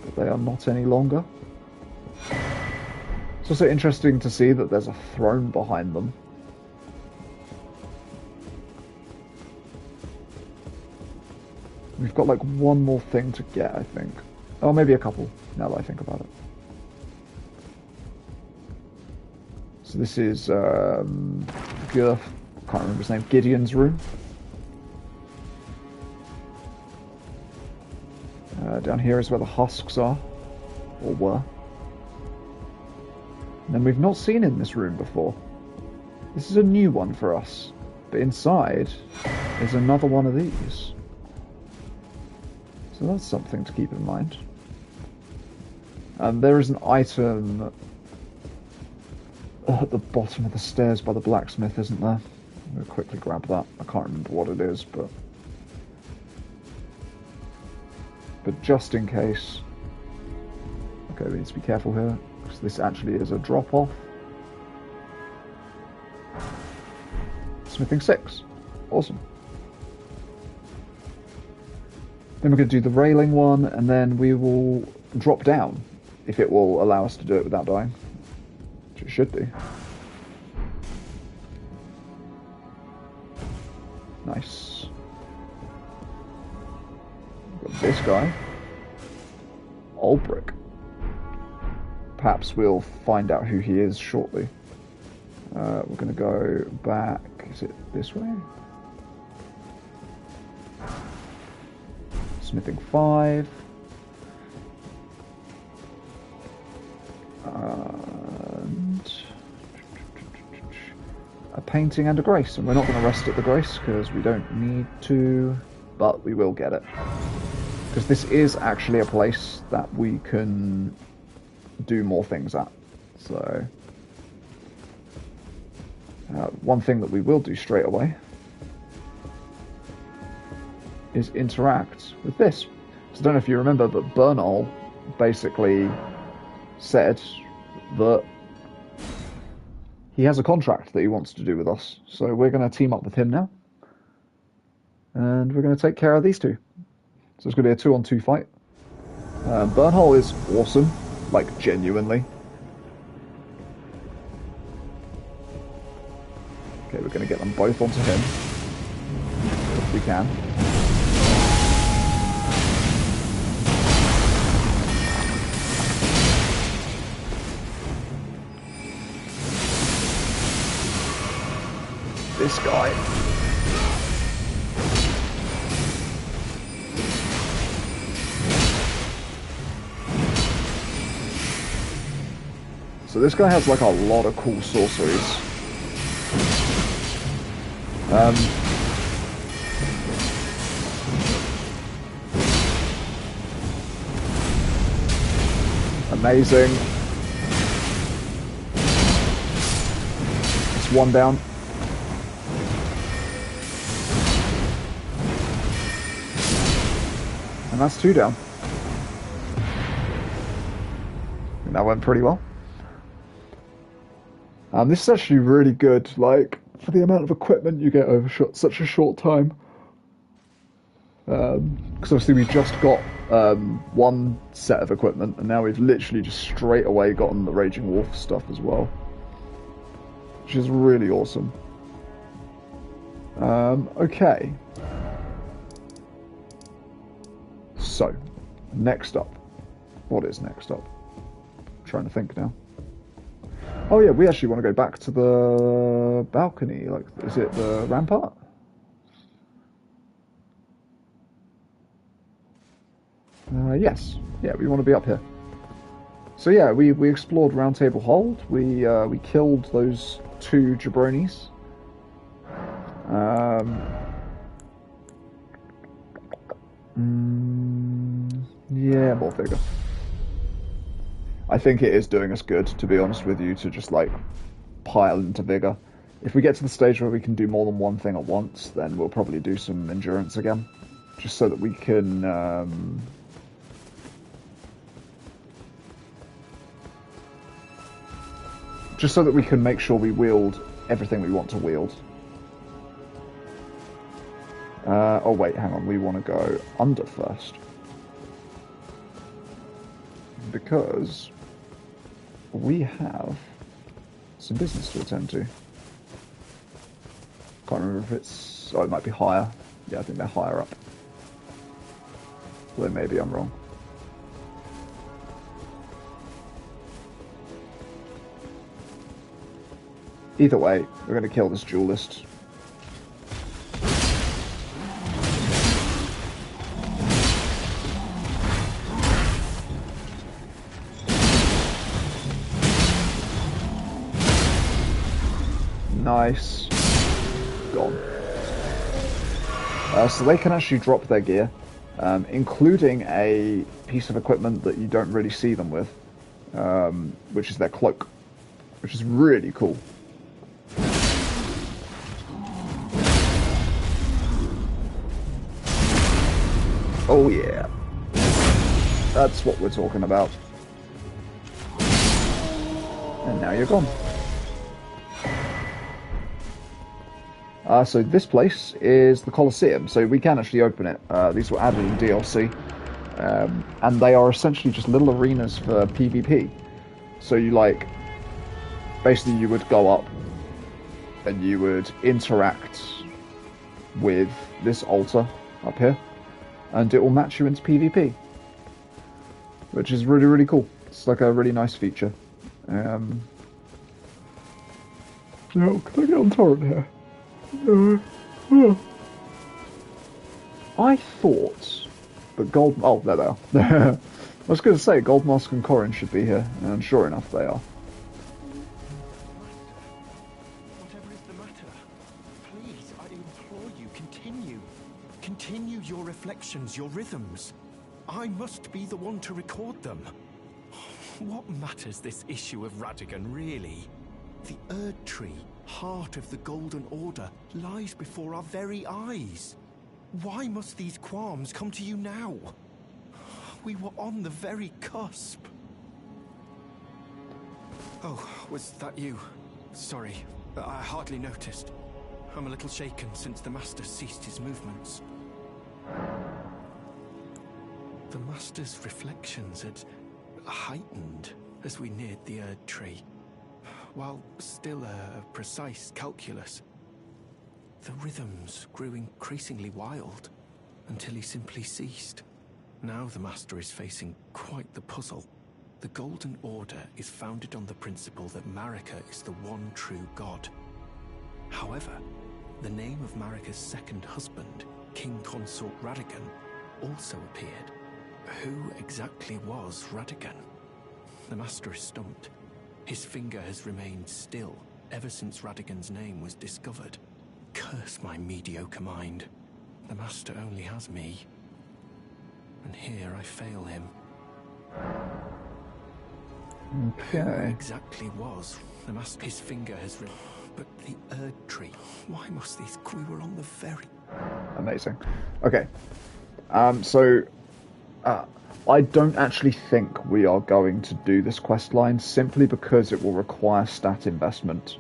But they are not any longer. It's also interesting to see that there's a throne behind them. We've got like one more thing to get, I think. Oh, maybe a couple, now that I think about it. So this is, can't remember his name, Gideon's room. Down here is where the husks are, or were. And then we've not seen in this room before. This is a new one for us. But inside is another one of these. So that's something to keep in mind. There is an item at the bottom of the stairs by the blacksmith, isn't there? I'm going to quickly grab that. I can't remember what it is, but just in case. Okay, we need to be careful here, because this actually is a drop-off. Smithing 6. Awesome. Then we're going to do the railing one, and then we will drop down, if it will allow us to do it without dying. Which it should do. Nice. Got this guy. Olbrick. Perhaps we'll find out who he is shortly. We're going to go back. Is it this way? Smithing 5. And a painting and a grace. And we're not going to rest at the grace because we don't need to, but we will get it. Because this is actually a place that we can do more things at. So, one thing that we will do straight away is interact with this. So I don't know if you remember, but Bernal basically said that he has a contract that he wants to do with us. So we're going to team up with him now. And we're going to take care of these two. So it's going to be a 2-on-2 fight. Bernal is awesome. Like, genuinely. Okay, we're going to get them both onto him. If we can. This guy. So this guy has like a lot of cool sorceries. Amazing. It's one down. And that's 2 down. And that went pretty well. This is actually really good, like, for the amount of equipment you get over such a short time. Because obviously we just got one set of equipment, and now we've literally just straight away gotten the Raging Wolf stuff as well. Which is really awesome. Okay. So, next up. What is next up? I'm trying to think now. Oh yeah, we actually want to go back to the balcony. Like, is it the rampart? Yes. Yeah, we want to be up here. So yeah, we explored Round Table Hold. We killed those 2 jabronis. Yeah, more vigor. I think it is doing us good, to be honest with you, to just, like, pile into vigor. If we get to the stage where we can do more than one thing at once, then we'll probably do some endurance again. Just so that we can, just so that we can make sure we wield everything we want to wield. Oh wait, hang on, we want to go under first. Because we have some business to attend to. Can't remember if it's... oh, it might be higher. Yeah, I think they're higher up. Although maybe I'm wrong. Either way, we're going to kill this duelist. Nice. Gone. So they can actually drop their gear, including a piece of equipment that you don't really see them with, which is their cloak. which is really cool. Oh yeah, that's what we're talking about. And now you're gone. So this place is the Colosseum, so we can actually open it. These were added in DLC, and they are essentially just little arenas for PvP. So you basically you would go up, and you would interact with this altar up here, and it will match you into PvP, which is really, really cool. It's like a really nice feature. So, can I get on torrent here? I thought that Gold... Oh, there they are. I was going to say Gold Mask and Corrin should be here, and sure enough they are. Whatever is the matter, please, I implore you, continue. Continue your reflections, your rhythms. I must be the one to record them. What matters this issue of Radagon, really? The Erd Tree, heart of the Golden Order, lies before our very eyes. Why must these qualms come to you now? We were on the very cusp. Oh, was that you? Sorry, I hardly noticed. I'm a little shaken since the Master ceased his movements. The Master's reflections had heightened as we neared the Erd Tree. While still a precise calculus, the rhythms grew increasingly wild until he simply ceased. Now the Master is facing quite the puzzle. The Golden Order is founded on the principle that Marika is the one true god. However, the name of Marika's second husband, King Consort Radagon, also appeared. Who exactly was Radagon? The Master is stumped. His finger has remained still ever since Radagon's name was discovered. Curse my mediocre mind. The Master only has me. And here I fail him. Okay. Who exactly was the Master? His finger has but the Erd Tree. Why must these... We were on the very... Amazing. Okay. I don't actually think we are going to do this quest line simply because it will require stat investment.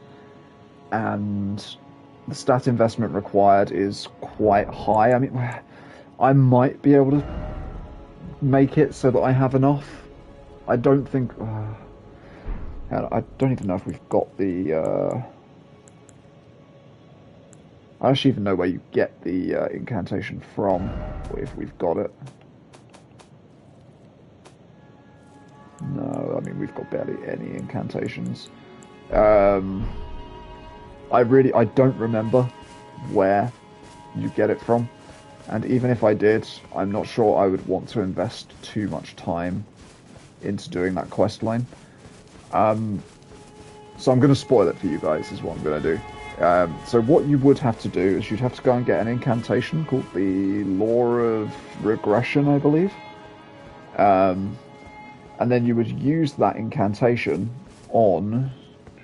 And the stat investment required is quite high. I mean, I might be able to make it so that I have enough. I don't think... I don't even know if we've got the... I don't actually even know where you get the incantation from, or if we've got it. No, I mean, we've got barely any incantations. I don't remember where you get it from. And even if I did, I'm not sure I would want to invest too much time into doing that quest line. So I'm going to spoil it for you guys, is what I'm going to do. So what you would have to do is you'd have to go and get an incantation called the Law of Regression, I believe. And then you would use that incantation on...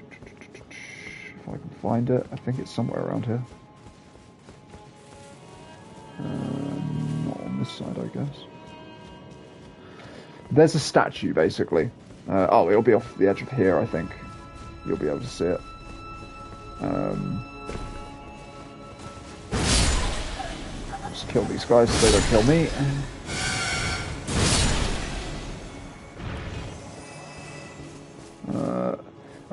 If I can find it, I think it's somewhere around here. Not on this side, I guess. There's a statue, basically. It'll be off the edge of here, I think. You'll be able to see it. Just kill these guys so they don't kill me.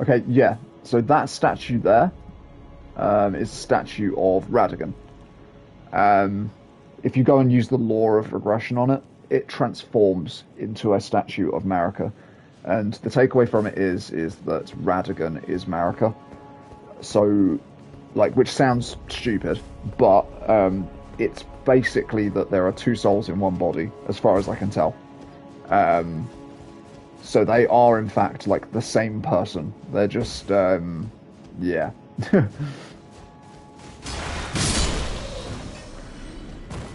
Okay, yeah. So that statue there is a statue of Radagon. If you go and use the Law of Regression on it, it transforms into a statue of Marika. And the takeaway from it is that Radagon is Marika. So, which sounds stupid, but it's basically that there are two souls in one body, as far as I can tell. So they are, in fact, the same person. They're just, yeah.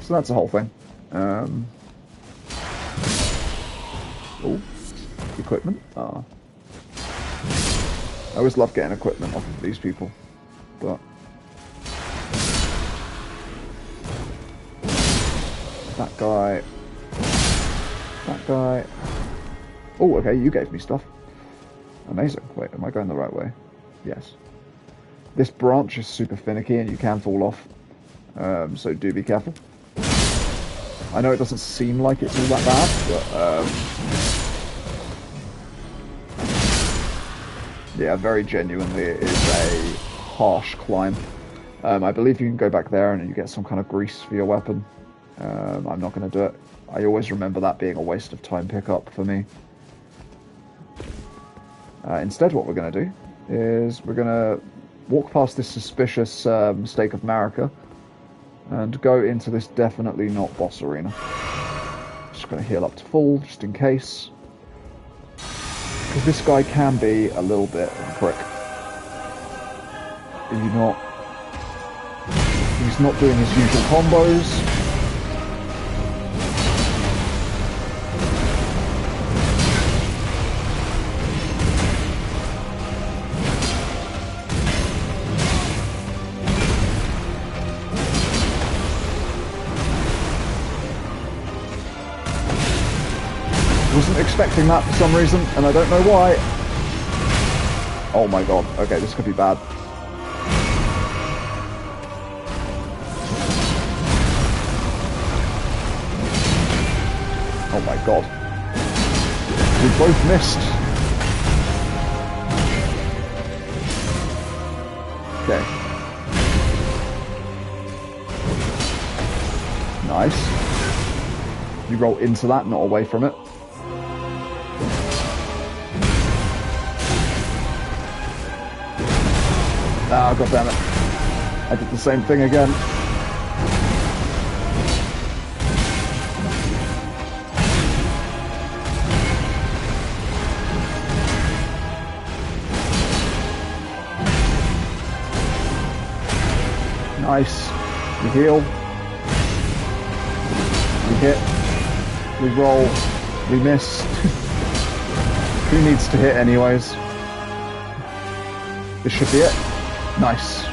So that's the whole thing. Oh, equipment. always love getting equipment off of these people, but that guy. Oh, okay, you gave me stuff. Amazing. Wait, am I going the right way? Yes. This branch is super finicky and you can fall off, so do be careful. I know it doesn't seem like it's all that bad, but yeah, very genuinely it is a harsh climb. I believe you can go back there and you get some kind of grease for your weapon. I'm not going to do it. I always remember that being a waste of time pickup for me. Instead, what we're going to do is we're going to walk past this suspicious stake of Marika and go into this definitely not boss arena. Just going to heal up to full, just in case. Because this guy can be a little bit of a prick. He's not doing his usual combos. Wasn't expecting that for some reason, and I don't know why. Oh my god. Okay, this could be bad. Oh my god. We both missed. Okay. Nice. You roll into that, not away from it. Ah, god damn it. I did the same thing again. Nice. We heal. We hit. We roll. We miss. Who needs to hit anyways? This should be it. Nice.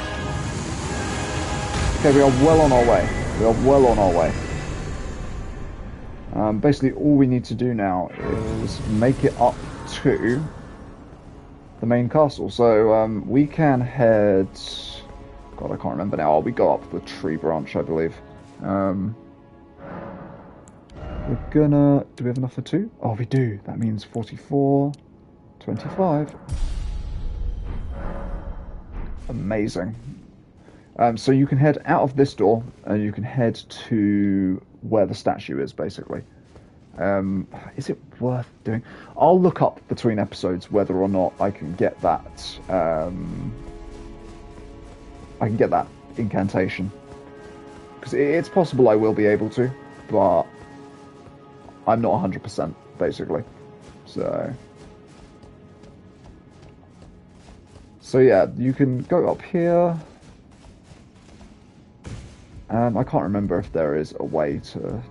Okay, we are well on our way. We are well on our way. Basically, all we need to do now is make it up to the main castle. So we can head... God, I can't remember now. We go up the tree branch, I believe. We're gonna... Do we have enough for 2? Oh, we do. That means 44, 25. Amazing. So you can head out of this door and you can head to where the statue is, basically. Is it worth doing? I'll look up between episodes whether or not I can get that. I can get that incantation, because it's possible I will be able to, but I'm not 100% basically. So yeah, you can go up here. I can't remember if there is a way to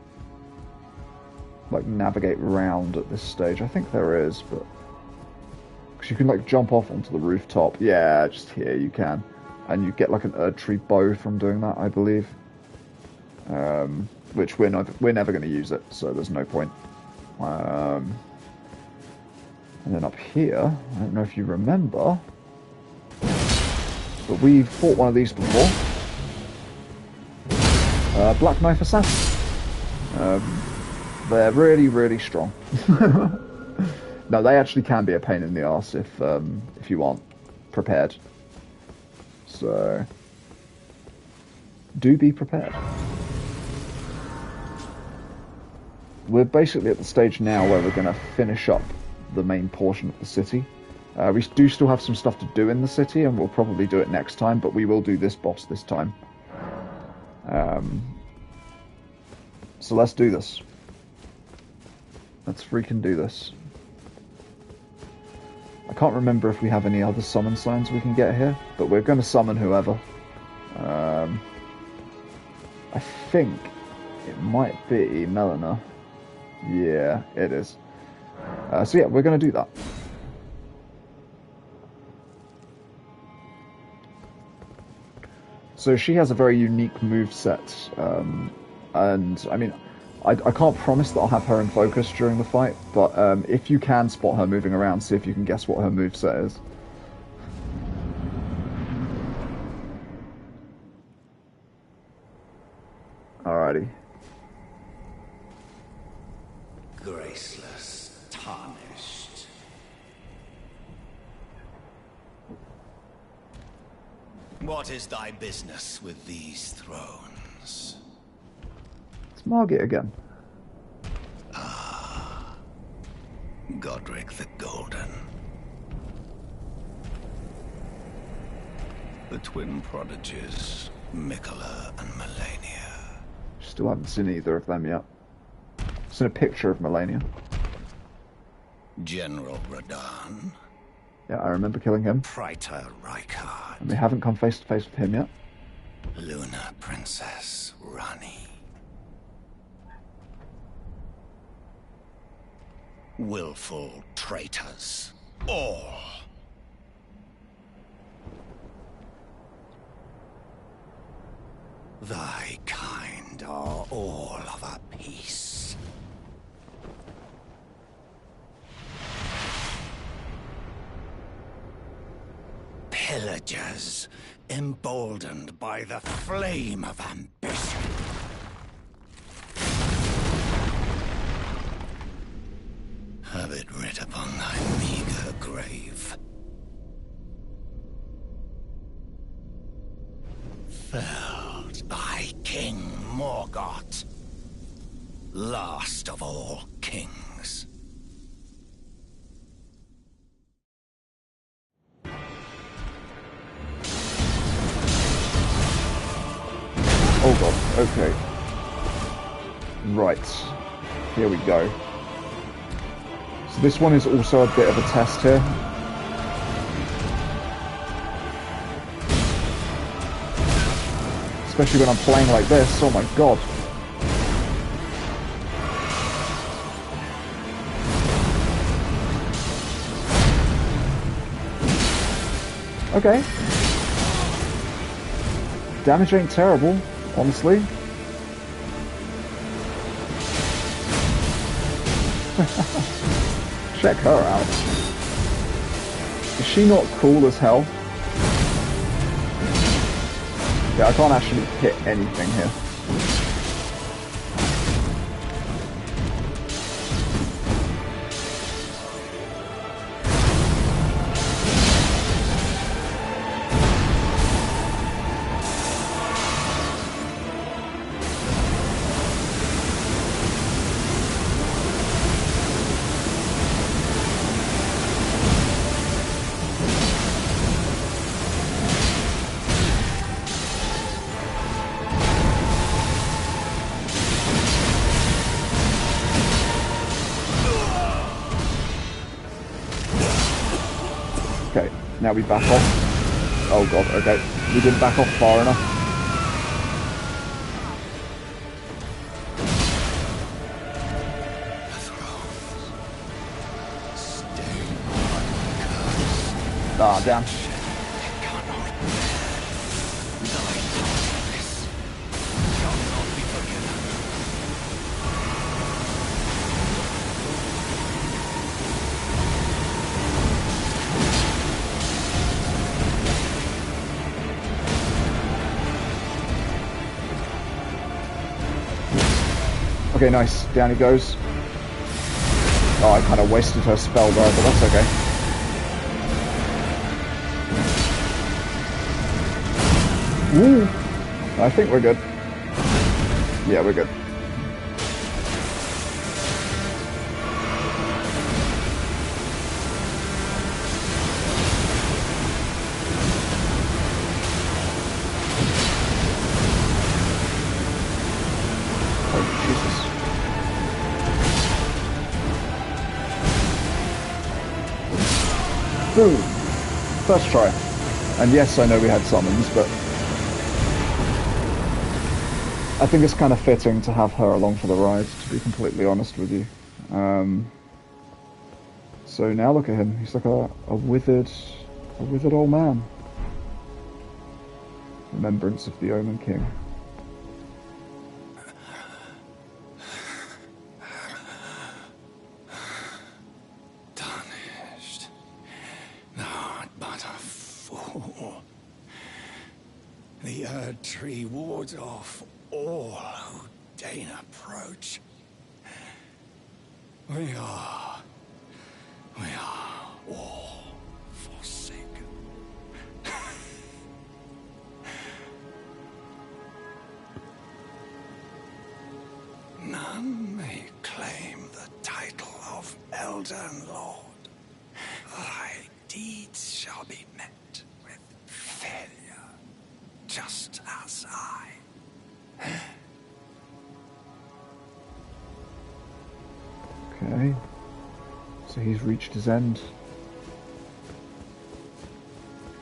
like navigate around at this stage. I think there is, but because you can like jump off onto the rooftop. Yeah, just here you can, and you get like an Erdtree bow from doing that, I believe. Which we're never going to use it, so there's no point. And then up here, I don't know if you remember, but we fought one of these before. Black Knife Assassin. They're really, really strong. No, they actually can be a pain in the arse if you aren't prepared. So, do be prepared. We're basically at the stage now where we're going to finish up the main portion of the city. We do still have some stuff to do in the city, and we'll probably do it next time, but we will do this boss this time. So let's do this. Let's freaking do this. I can't remember if we have any other summon signs we can get here, but we're going to summon whoever. I think it might be Melina. Yeah, it is. So yeah, we're going to do that. So she has a very unique move set, and I mean, I can't promise that I'll have her in focus during the fight, but if you can spot her moving around, see if you can guess what her move set is. Alrighty. Graceless, tarnished. What is thy business with these thrones? It's Margit again. Ah, Godric the Golden. The twin prodigies, Mikola and Melania. Still haven't seen either of them yet. Seen a picture of Melania. General Radahn. Yeah, I remember killing him. Praetor Rykard. And we haven't come face to face with him yet. Luna Princess Rani. Willful traitors. All. Thy kind are all of a piece. Pillagers, emboldened by the flame of ambition. Have it writ upon thy meager grave. Felled thy King Morgoth, last of all kings. Oh god, okay. Right. Here we go. So this one is also a bit of a test here. Especially when I'm playing like this, oh my god. Okay. Damage ain't terrible, honestly. Check her out. Is she not cool as hell? Yeah, I can't actually hit anything here. Okay, now we back off. Oh god, okay. We didn't back off far enough. Ah, damn. Okay, nice. Down he goes. Oh, I kind of wasted her spell there, but that's okay. Woo! I think we're good. Yeah, we're good. Boom! First try. And yes, I know we had summons, but I think it's kind of fitting to have her along for the ride, to be completely honest with you. So now look at him. He's like a withered old man. Remembrance of the Omen King. Tarnished. Thou art but a fool. The Erd Tree wards off all who deign approach. We are all forsaken. None may claim the title of Elden Lord. Thy deeds shall be met with failure, just as I. Okay. So he's reached his end.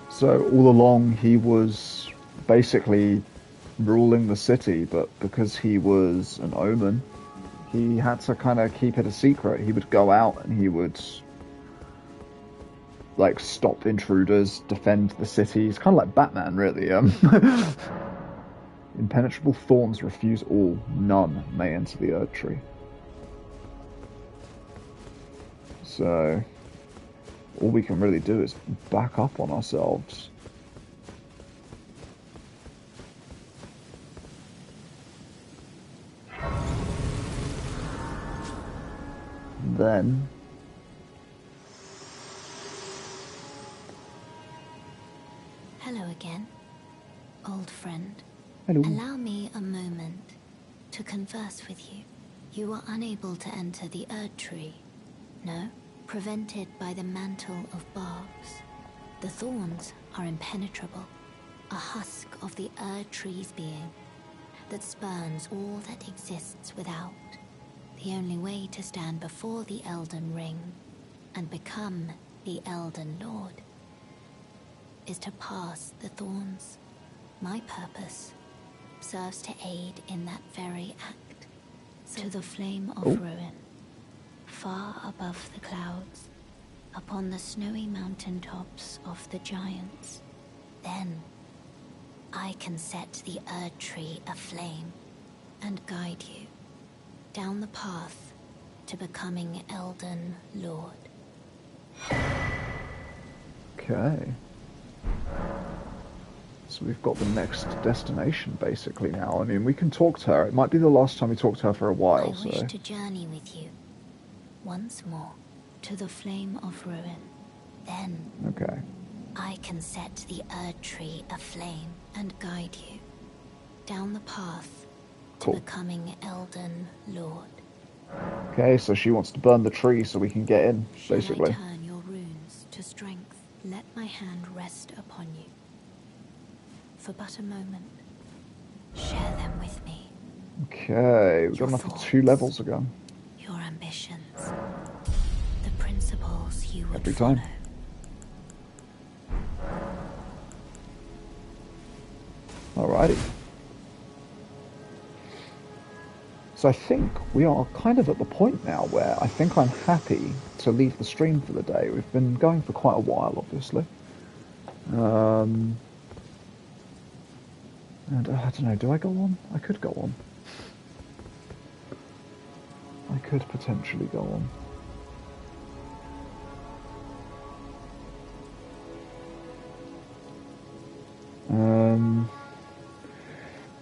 So all along he was basically ruling the city, but because he was an omen, he had to kind of keep it a secret. He would go out and he would like stop intruders, defend the city. He's kind of like Batman, really. Impenetrable thorns refuse all. None may enter the Erd Tree. So all we can really do is back up on ourselves. Then Hello again, old friend. hello. Allow me a moment to converse with you. You are unable to enter the Erd Tree. No? Prevented by the mantle of barbs. The thorns are impenetrable. A husk of the Erd Tree's being that spurns all that exists without. The only way to stand before the Elden Ring and become the Elden Lord is to pass the thorns. My purpose serves to aid in that very act. To the flame of ruin, far above the clouds, upon the snowy mountain tops of the giants. Then I can set the Erd Tree aflame and guide you down the path to becoming Elden Lord. Okay. So we've got the next destination basically now. I mean, we can talk to her. It might be the last time we talk to her for a while, I wish to journey with you once more to the flame of ruin. Then Okay. I can set the Erd Tree aflame and guide you down the path to becoming Elden Lord. Okay, so she wants to burn the tree so we can get in, basically. Shall I turn your runes to strength? Let my hand rest upon you. For but a moment. Share them with me. Okay, we've got enough for 2 levels again. Your ambitions. The principles you would Every time. Alrighty. So I think we are kind of at the point now where I think I'm happy to leave the stream for the day. We've been going for quite a while, obviously. And I don't know, do I go on? I could go on. I could potentially go on.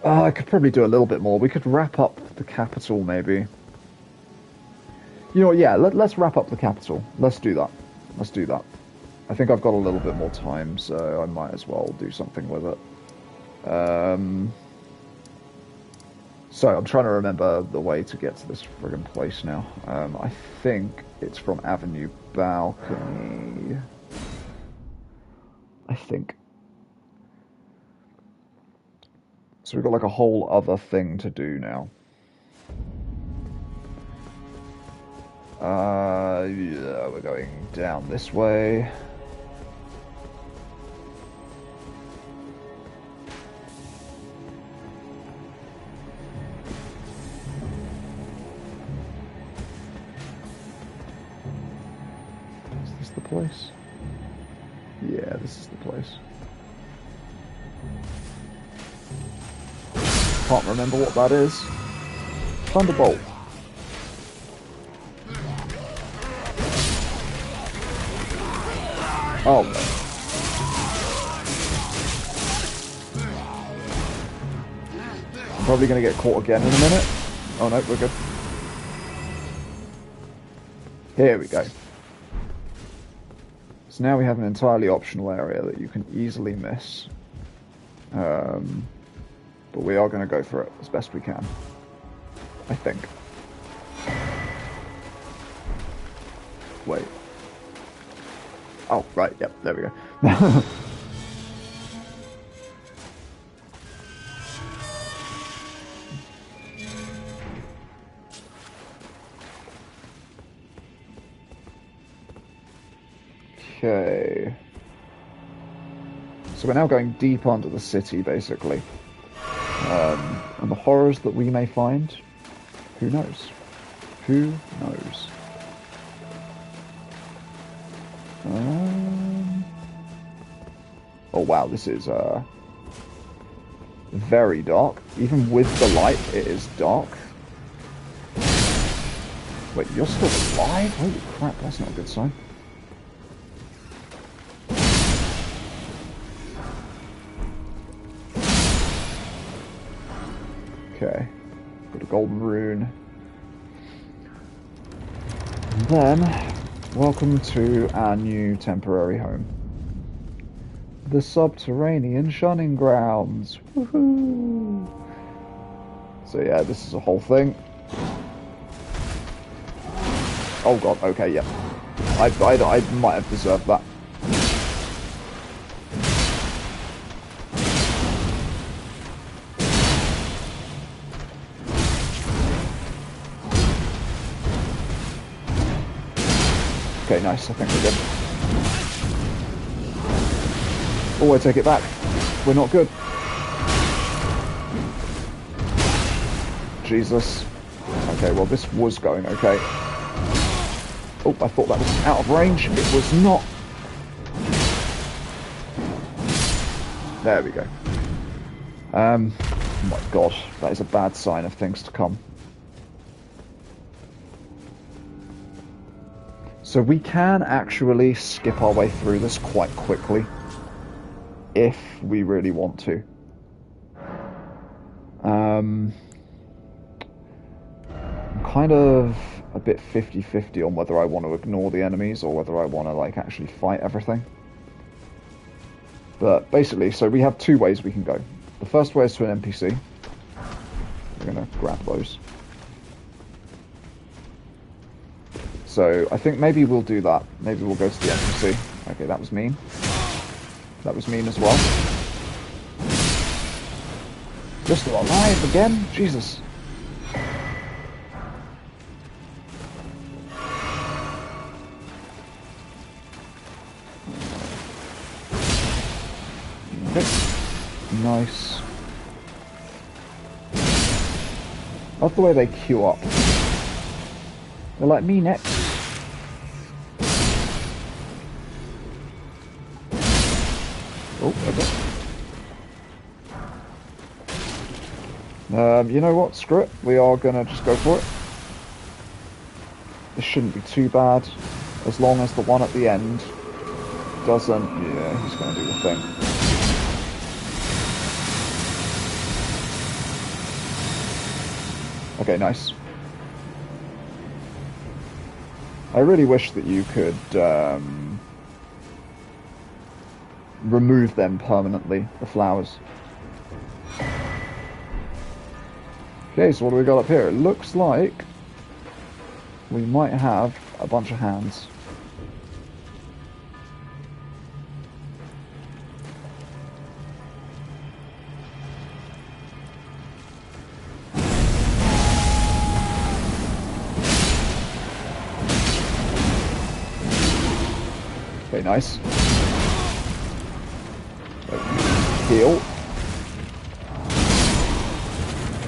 I could probably do a little bit more. We could wrap up the capital, maybe. You know what, yeah, let's wrap up the capital. Let's do that. Let's do that. I think I've got a little bit more time, so I might as well do something with it. So I'm trying to remember the way to get to this friggin' place now. I think it's from Avenue Balcony. I think. So we've got like a whole other thing to do now. Yeah, we're going down this way. Is this the place? Yeah, this is the place. can't remember what that is. Thunderbolt. Oh. I'm probably going to get caught again in a minute. Oh no, we're good. Here we go. So now we have an entirely optional area that you can easily miss. But we are going to go for it as best we can. I think. Wait. Oh, right, yep, there we go. Okay. So we're now going deep under the city, basically. And the horrors that we may find, who knows? Who knows? Oh wow, this is very dark. Even with the light, it is dark. Wait, you're still alive? Holy crap, that's not a good sign. Okay, got a golden rune. And then, welcome to our new temporary home. The subterranean shunning grounds. Woohoo! So yeah, this is a whole thing. Oh god, okay, yeah. I might have deserved that. Okay, nice, I think we're good. Oh, I take it back. We're not good. Jesus. Okay, well this was going okay. Oh, I thought that was out of range. It was not. There we go. Oh my god, that is a bad sign of things to come. So we can actually skip our way through this quite quickly, if we really want to. I'm kind of a bit 50-50 on whether I want to ignore the enemies or whether I want to like actually fight everything. But basically, so we have two ways we can go. The first way is to an NPC. We're going to grab those. So I think maybe we'll do that. Maybe we'll go to the NPC. Okay, that was mean. That was mean as well. You're still alive again? Jesus. Okay. Nice. I love the way they queue up. They're like, me next. Oh, okay. You know what? Screw it. We are gonna just go for it. This shouldn't be too bad, as long as the one at the end doesn't... Yeah, he's gonna do the thing. Okay, nice. I really wish that you could remove them permanently, the flowers. Okay, so what do we got up here? It looks like we might have a bunch of hands. Okay, nice. Heal.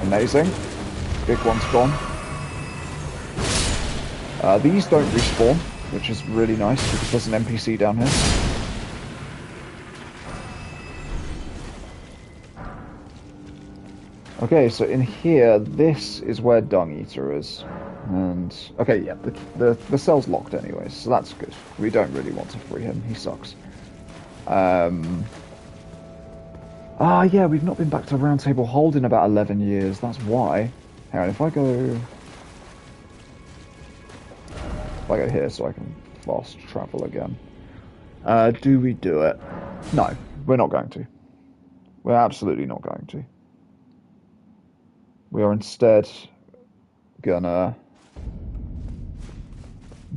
Amazing. Big one's gone. These don't respawn, which is really nice because there's an NPC down here. Okay, so in here, this is where Dung Eater is. And, okay, yeah, the cell's locked anyways, so that's good. We don't really want to free him, he sucks. Yeah, we've not been back to Round Table Hold in about 11 years, that's why. Hang on, if I go here so I can fast travel again. Do we do it? No, we're not going to. We're absolutely not going to. We are instead gonna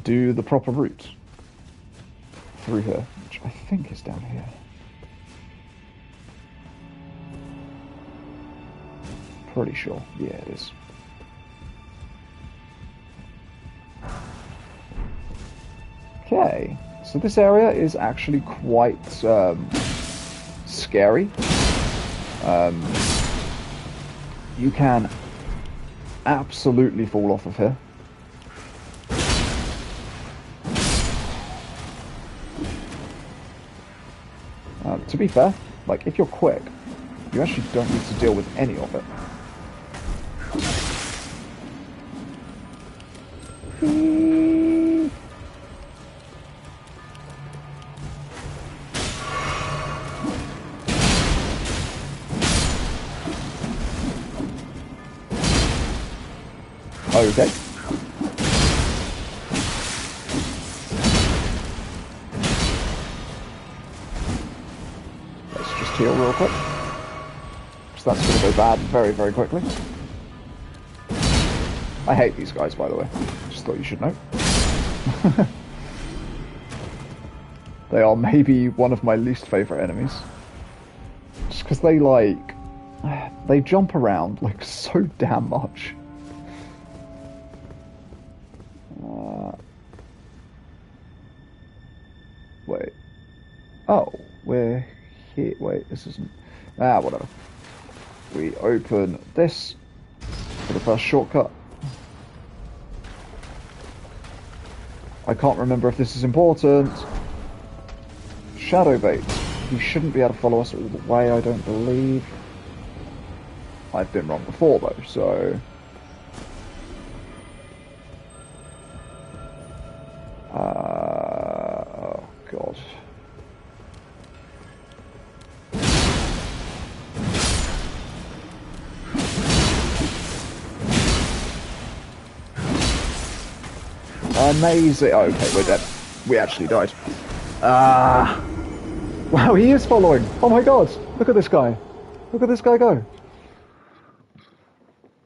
do the proper route through here, which I think is down here. Pretty sure. Yeah, it is. Okay, so this area is actually quite scary. You can absolutely fall off of here. To be fair, like, if you're quick, you actually don't need to deal with any of it. Okay. Let's just heal real quick. So that's going to go bad very, very quickly. I hate these guys, by the way. Just thought you should know. They are maybe one of my least favourite enemies. Just because they, like... They jump around, like, so damn much. Wait. Oh, we're here. Wait, this isn't... whatever. We open this for the first shortcut. I can't remember if this is important. Shadow bait. He shouldn't be able to follow us all the way, I don't believe. I've been wrong before, though, so... oh, God. Amazing. Oh, okay, we're dead. We actually died. Wow, he is following. Oh my God. Look at this guy. Look at this guy go.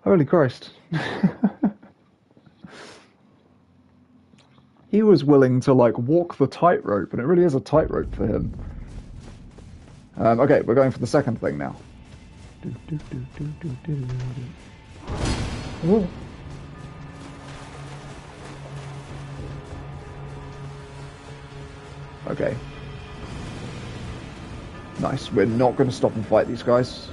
Holy Christ. He was willing to, like, walk the tightrope, and it really is a tightrope for him. Okay, we're going for the second thing now. Ooh. Okay. Nice. We're not going to stop and fight these guys.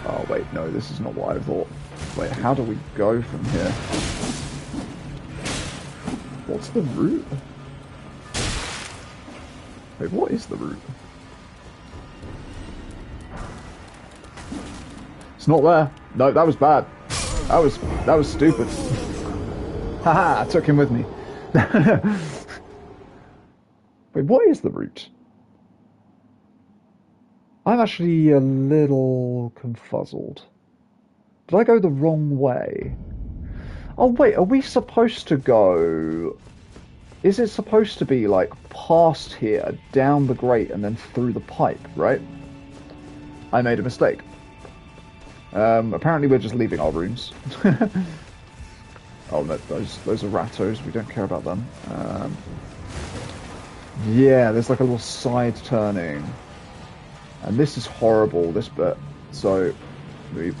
Oh, wait, no, this is not what I thought. Wait, how do we go from here? What's the route? Wait, what is the route? It's not there. No, that was bad. That was stupid. Haha, I took him with me. Wait, what is the route? I'm actually a little confuzzled. Did I go the wrong way? Oh wait, are we supposed to go... Is it supposed to be, like, past here, down the grate, and then through the pipe, right? I made a mistake. Apparently we're just leaving our rooms. Oh no, those are rattos, we don't care about them. Yeah, there's like a little side turning. And this is horrible, this bit. So,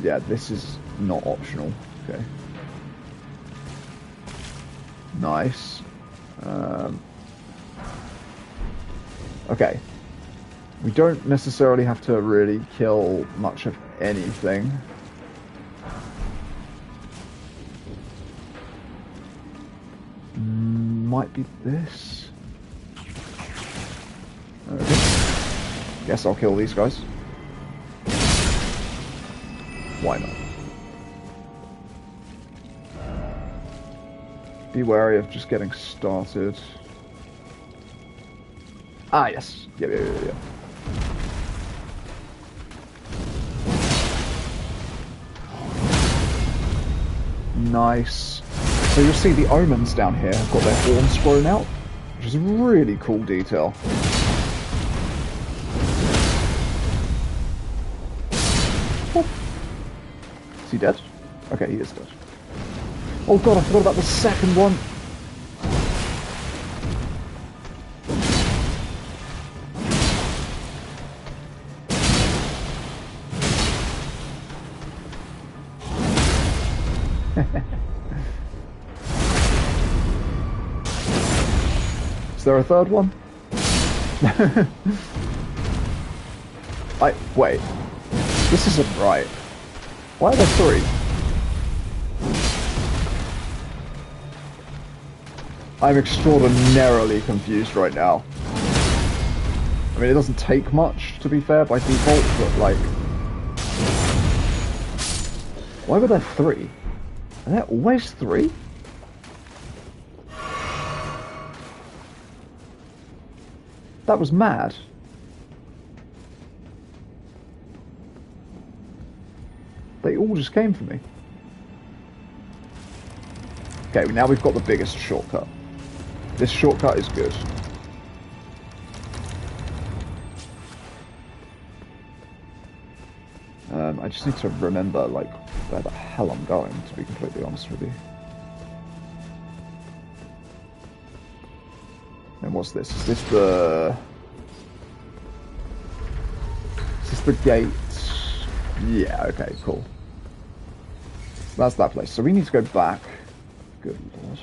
yeah, this is not optional. Okay. Nice. Okay. We don't necessarily have to really kill much of anything. Might be this. Okay. Guess I'll kill these guys. Why not? Be wary of just getting started. Ah, yes. Yeah. Nice. So you'll see the omens down here have got their horns grown out, which is a really cool detail. Oh. Is he dead? Okay, he is dead. Oh god, I forgot about the second one. Is there a third one? Wait. This isn't right. Why are there three? I'm extraordinarily confused right now. I mean, it doesn't take much, to be fair, by default, but, like... Why were there three? Are there always three? That was mad. They all just came for me. Okay, now we've got the biggest shortcut. This shortcut is good. I just need to remember, like, where the hell I'm going, to be completely honest with you. And what's this? Is this the... Is this the gate? Yeah, okay, cool. That's that place. So we need to go back. Good lord.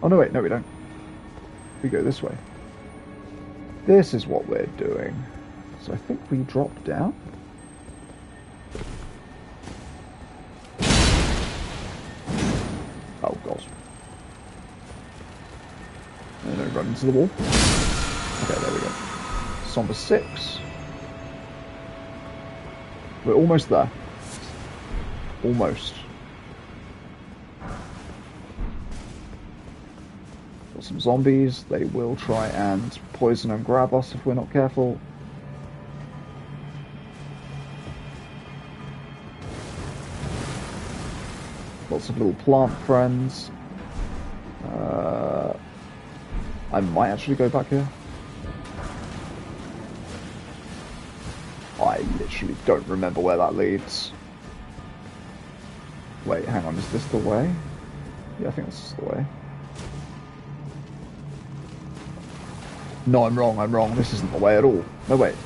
Oh, no, wait, no, we don't. We go this way. This is what we're doing. So I think we drop down. Oh, God. And then run into the wall. Okay, there we go. Somber 6. We're almost there. Almost. Got some zombies. They will try and poison and grab us if we're not careful. Lots of little plant friends. I might actually go back here. I literally don't remember where that leads. Wait, hang on, is this the way? Yeah, I think this is the way. No, I'm wrong. This isn't the way at all. No, wait.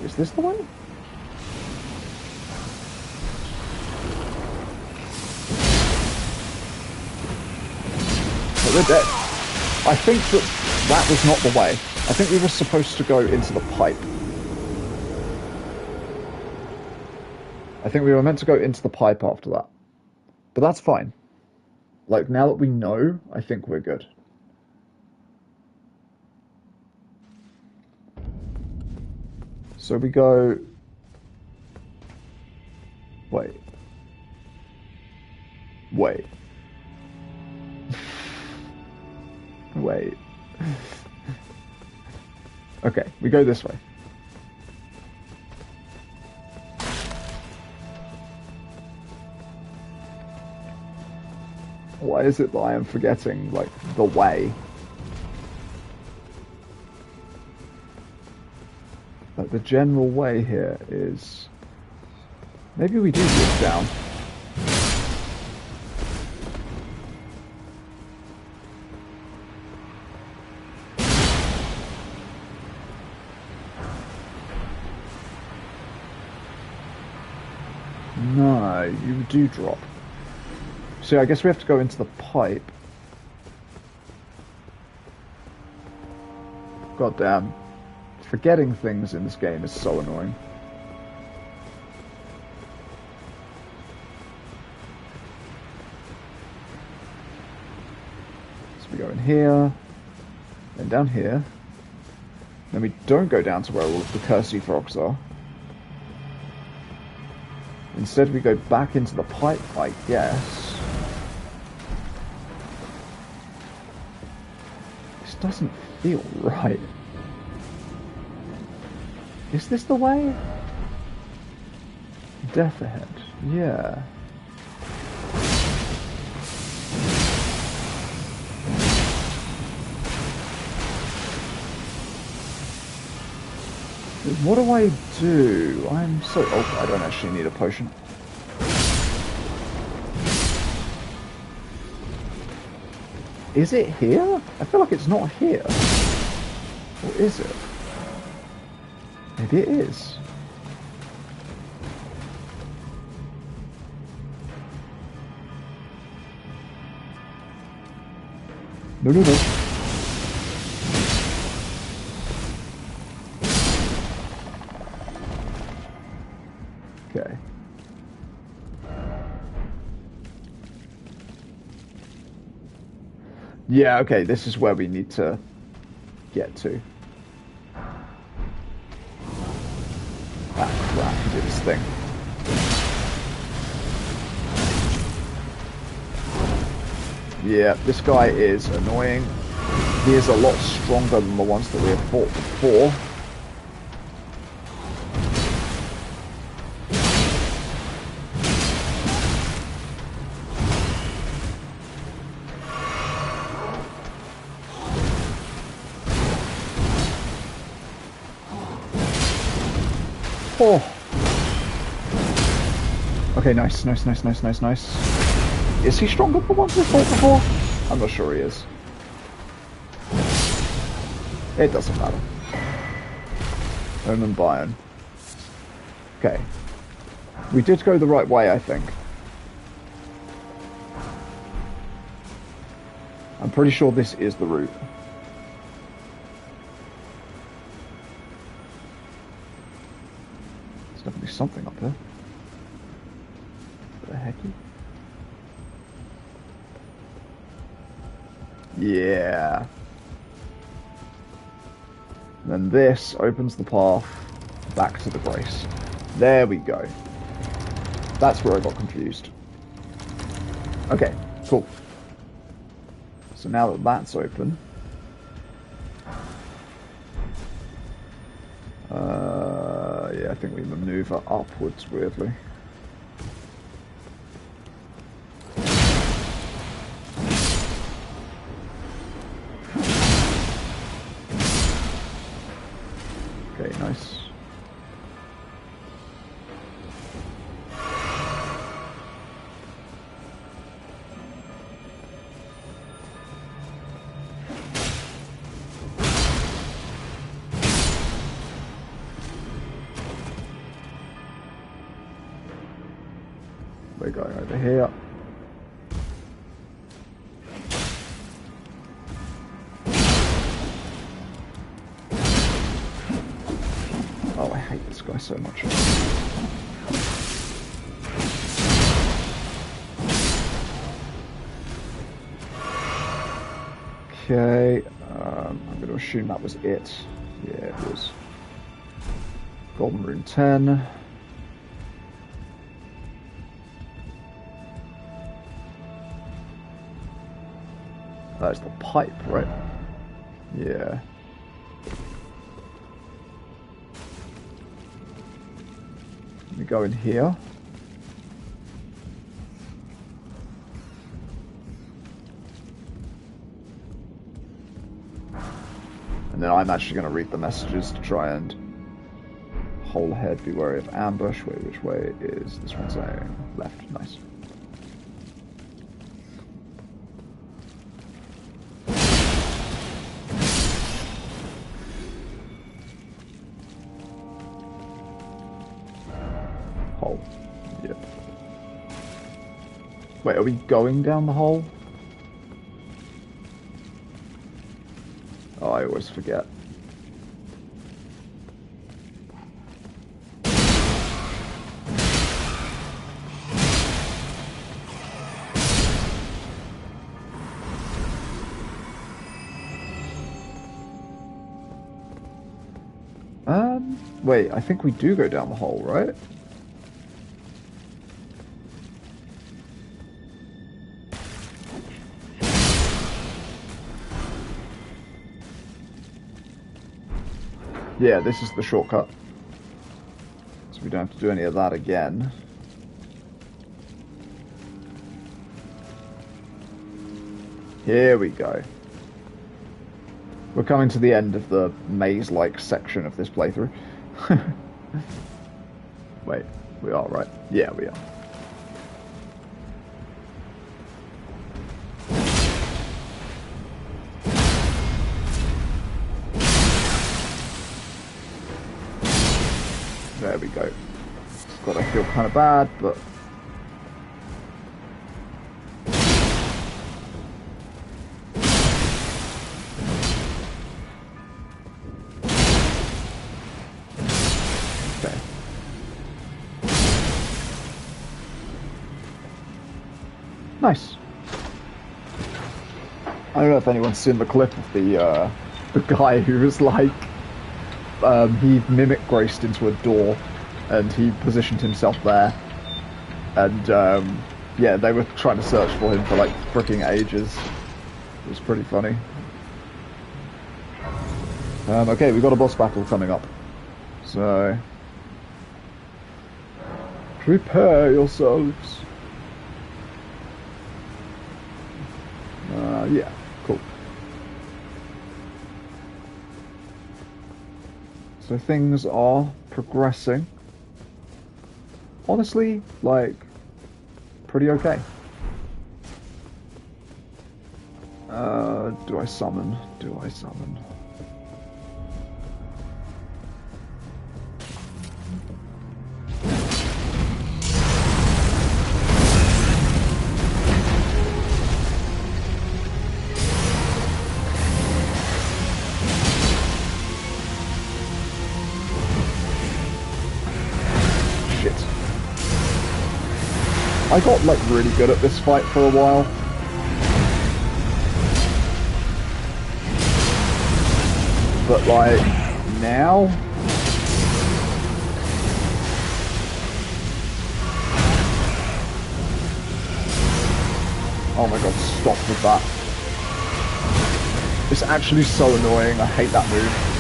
Is this the way? Oh, we're dead. I think that was not the way. I think we were supposed to go into the pipe. I think we were meant to go into the pipe after that. But that's fine. Like, now that we know, I think we're good. So we go... Wait. Wait. Wait. Okay, we go this way. Why is it that I am forgetting, like, the way? Like, the general way here is... Maybe we do dig down. No, you do drop. So I guess we have to go into the pipe. God damn. Forgetting things in this game is so annoying. So we go in here, then down here, Then we don't go down to where all of the cursey frogs are. Instead, we go back into the pipe, I guess. This doesn't feel right. Is this the way? Death ahead. Yeah. What do I do? I'm so... Oh, I don't actually need a potion. Is it here? I feel like it's not here. Or is it? Maybe it is. No, no, no. Okay. Yeah, okay, this is where we need to get to. Ah, crap, do this thing. Yeah, this guy is annoying. He is a lot stronger than the ones that we have fought before. Oh. Okay, nice, nice, nice, nice, nice, nice. Is he stronger than the ones we fought before? I'm not sure he is. It doesn't matter. Omen Bion. Okay. We did go the right way, I think. I'm pretty sure this is the route. There's definitely something up there. What the hecky? Yeah. Then this opens the path back to the Grace. There we go. That's where I got confused. Okay, cool. So now that that's open... yeah, I think we maneuver upwards weirdly. Okay, nice. We're going over here. Oh, I hate this guy so much. Okay, I'm going to assume that was it. Yeah, it was. Golden Rune 10. That's the pipe, right? Yeah. Let me go in here. And then I'm actually going to read the messages to try and hold ahead, be wary of ambush. Wait, which way is this one saying? Left. Nice. Hole. Yep. Wait, are we going down the hole? Oh, I always forget. Wait, I think we do go down the hole, right? Yeah, this is the shortcut. So we don't have to do any of that again. Here we go. We're coming to the end of the maze-like section of this playthrough. Wait, we are, right? Yeah, we are. There we go. God, I feel kind of bad, but... Okay. Nice. I don't know if anyone's seen the clip of the guy who was like... he mimic graced into a door and he positioned himself there and yeah, they were trying to search for him for like freaking ages. It was pretty funny. Okay, we've got a boss battle coming up, so prepare yourselves. Yeah, cool. So things are progressing. Honestly, like, pretty okay. Do I summon? Do I summon? I got like really good at this fight for a while. But like now oh my god, stop with that. It's actually so annoying, I hate that move.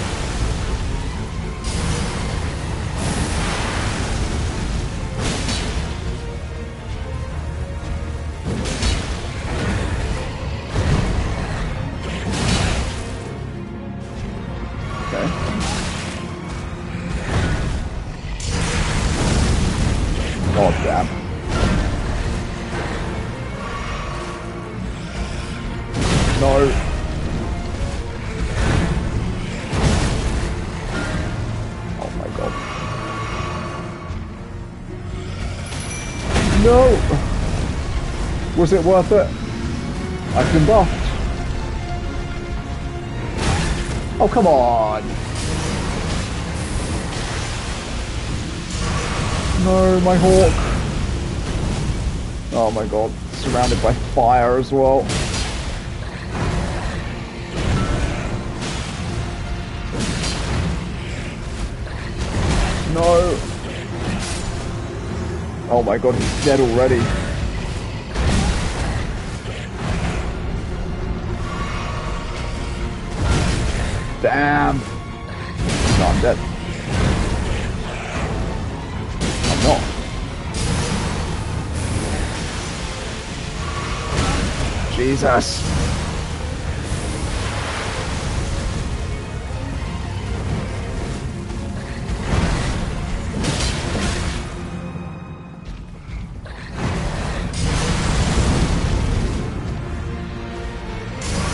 No! Was it worth it? I've been buffed. Oh, come on! No, my hawk. Oh my god, surrounded by fire as well. No! Oh my god, he's dead already. Damn! No, I'm dead. I'm not. Jesus!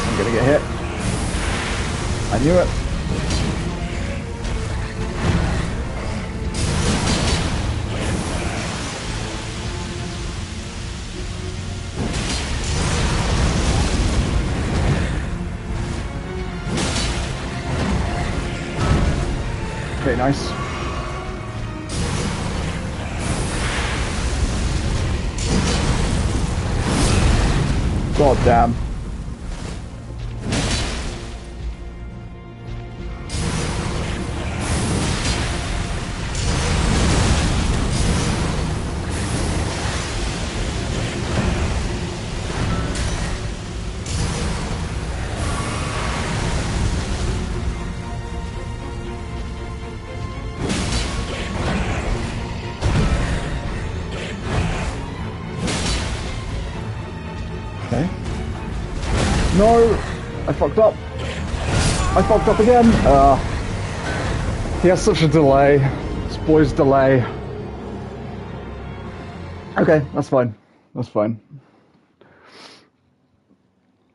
I'm gonna get hit. I knew it. Okay, nice. God damn. Okay. No! I fucked up. I fucked up again. He has such a delay. This boy's delay. Okay, that's fine. That's fine.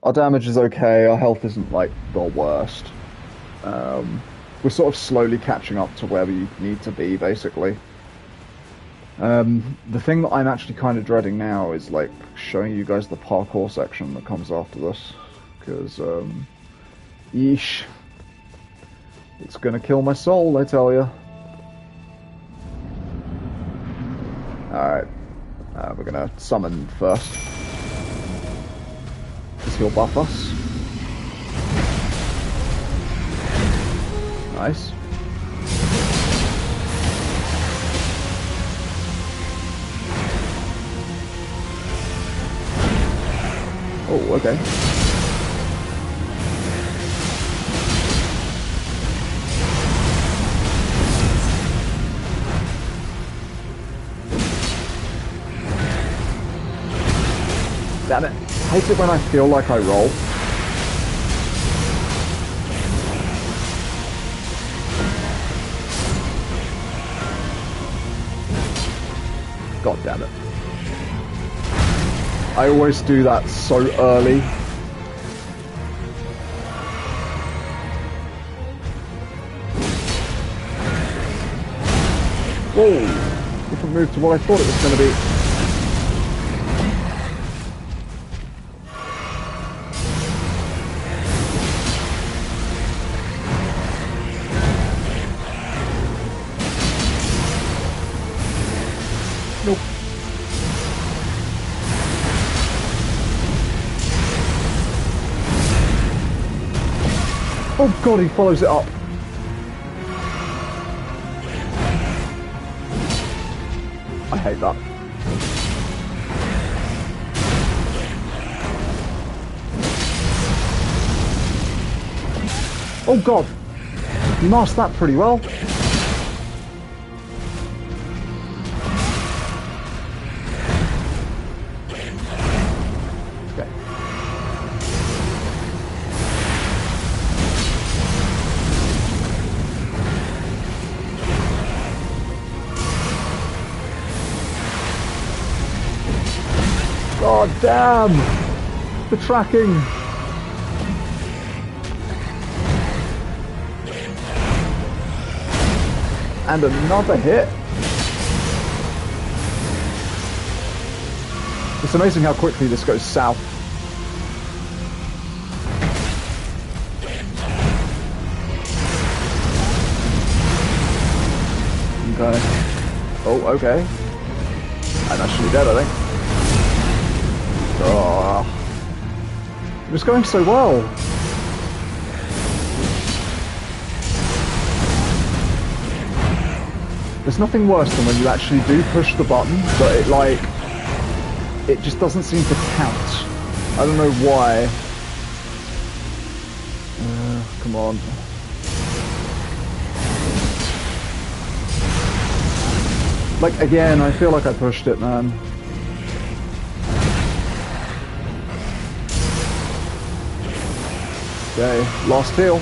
Our damage is okay. Our health isn't like the worst. We're sort of slowly catching up to where we need to be, basically. The thing that I'm actually kind of dreading now is like showing you guys the parkour section that comes after this, because yeesh, it's gonna kill my soul, I tell you. Alright, we're gonna summon first, because he'll buff us. Nice. Oh, okay. Damn it. I hate it when I feel like I roll. God damn it. I always do that so early. Whoa! Different move to what I thought it was going to be. Nope. Oh god, he follows it up. I hate that. Oh god, you masked that pretty well. God damn! The tracking! And another hit! It's amazing how quickly this goes south. Okay. Oh, okay. I'm actually dead, I think. Oh, it was going so well. There's nothing worse than when you actually do push the button, but it just doesn't seem to count. I don't know why. Come on. Like, again, I feel like I pushed it, man. Okay, lost heal.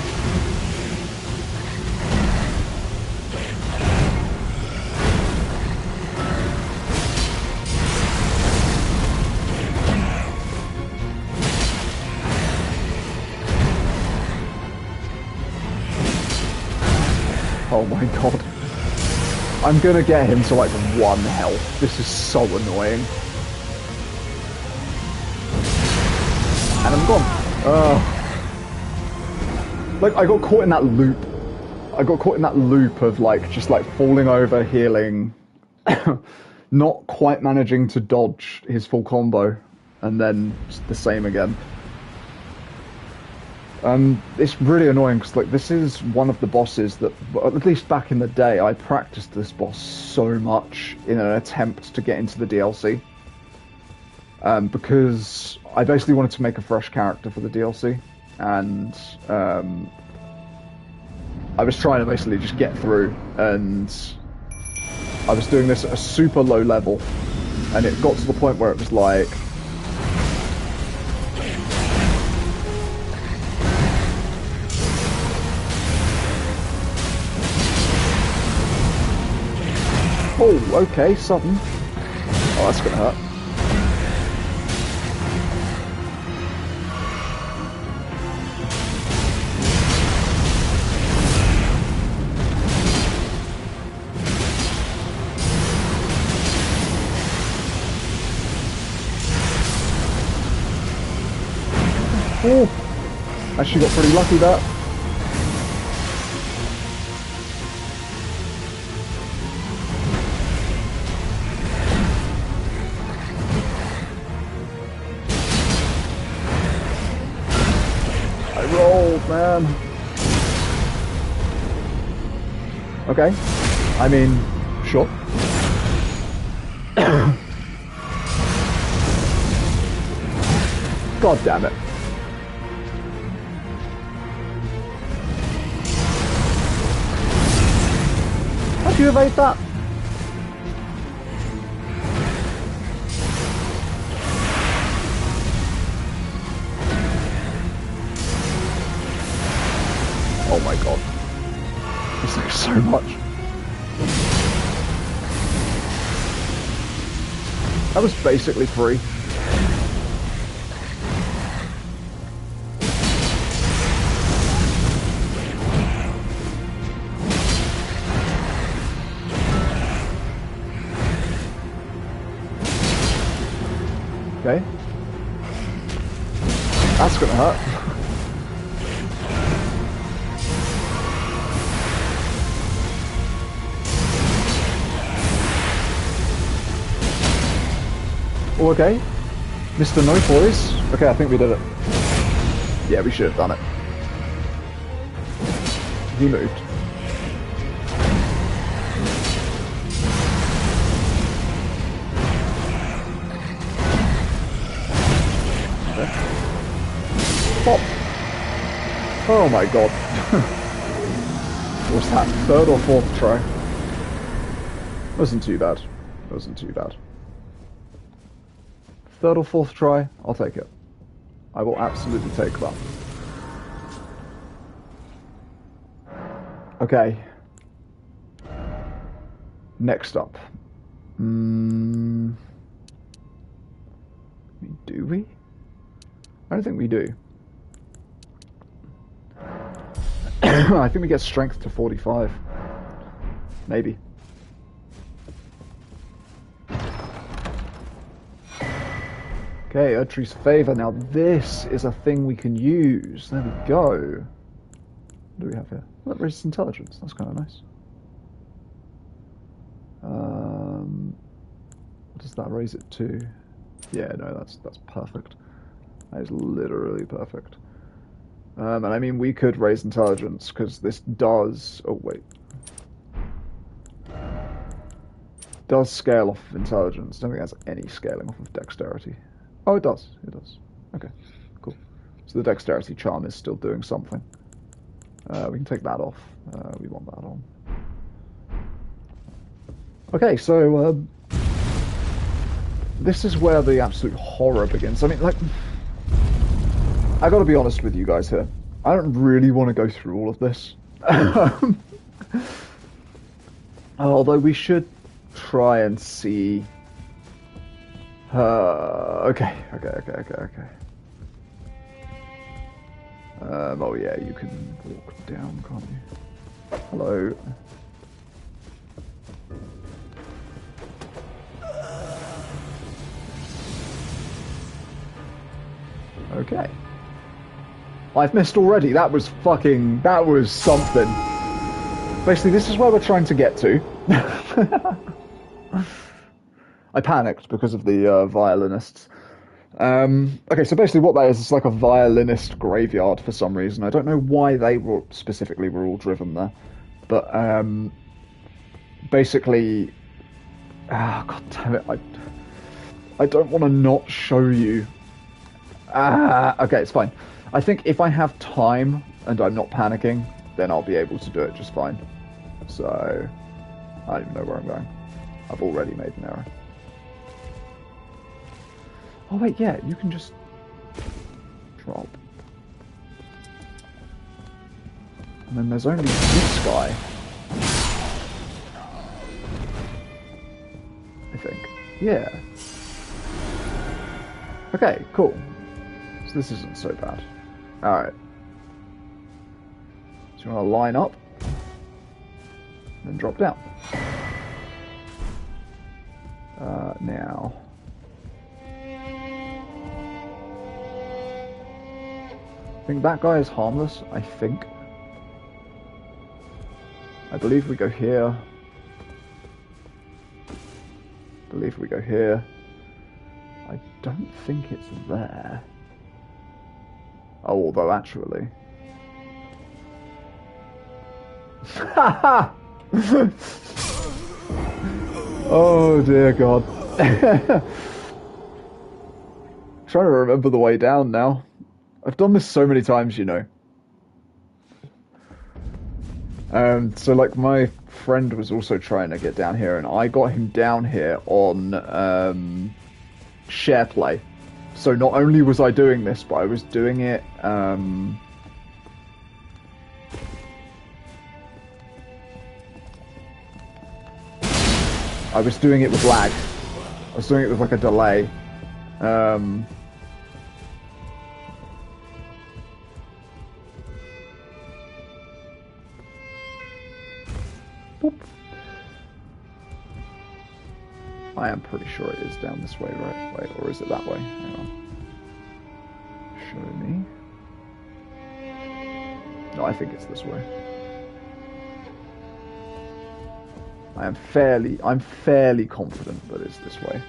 Oh my god. I'm gonna get him to like 1 health. This is so annoying. And I'm gone. Like, I got caught in that loop. I got caught in that loop of, like, just, like, falling over, healing, not quite managing to dodge his full combo, and then the same again. It's really annoying, because, like, this is one of the bosses that, at least back in the day, I practiced this boss so much in an attempt to get into the DLC. Because I basically wanted to make a fresh character for the DLC. And I was trying to basically just get through, and I was doing this at a super low level, and it got to the point where it was like, Oh, okay, sudden. Oh, that's gonna hurt. Oh, actually got pretty lucky there. I rolled, man. Okay, I mean, sure. God damn it. How'd you evade that? Oh my god. This looks so much. That was basically free. Okay. That's gonna hurt. Oh, okay. Mr. No Toys. Okay, I think we did it. Yeah, we should have done it. He moved. Pop. Oh my god. What's that? Third or fourth try? Wasn't too bad. Wasn't too bad. Third or fourth try, I'll take it. I will absolutely take that. Okay. Next up. Do we? I don't think we do. I think we get strength to 45. Maybe. Okay, Erdtree's Favour. Now this is a thing we can use. There we go. What do we have here? That raises intelligence. That's kind of nice. What does that raise it to? Yeah, no, that's perfect. That is literally perfect. And I mean, we could raise intelligence, because this does... Oh, wait. Does scale off of intelligence. I don't think it has any scaling off of dexterity. Oh, it does. It does. Okay, cool. So the dexterity charm is still doing something. We can take that off. We want that on. Okay, so... this is where the absolute horror begins. I mean, like... I gotta be honest with you guys here. I don't really want to go through all of this. Although we should try and see... Okay. Oh yeah, you can walk down, can't you? Hello. Okay. I've missed already. That was something. Basically, this is where we're trying to get to. I panicked because of the violinists. Okay, so basically what that is, it's like a violinist graveyard for some reason. I don't know why they were specifically were all driven there. But, basically... God damn it, I don't want to not show you. Okay, it's fine. I think if I have time and I'm not panicking, then I'll be able to do it just fine. So, I don't even know where I'm going. I've already made an error. Oh wait, yeah, you can just drop. And then there's only this guy. Yeah. Okay, cool. So this isn't so bad. Alright. So you want to line up, then drop down. Now. I think that guy is harmless, I think. I believe we go here. I believe we go here. I don't think it's there. Oh, although actually... Oh dear God. Trying to remember the way down now. I've done this so many times, you know. So like my friend was also trying to get down here, and I got him down here on share play. So not only was I doing this, but I was doing it I was doing it with lag. I was doing it with like a delay. Boop. I am pretty sure it is down this way, right? Wait, or is it that way? Hang on. Show me. No, I think it's this way. I'm fairly confident that it's this way.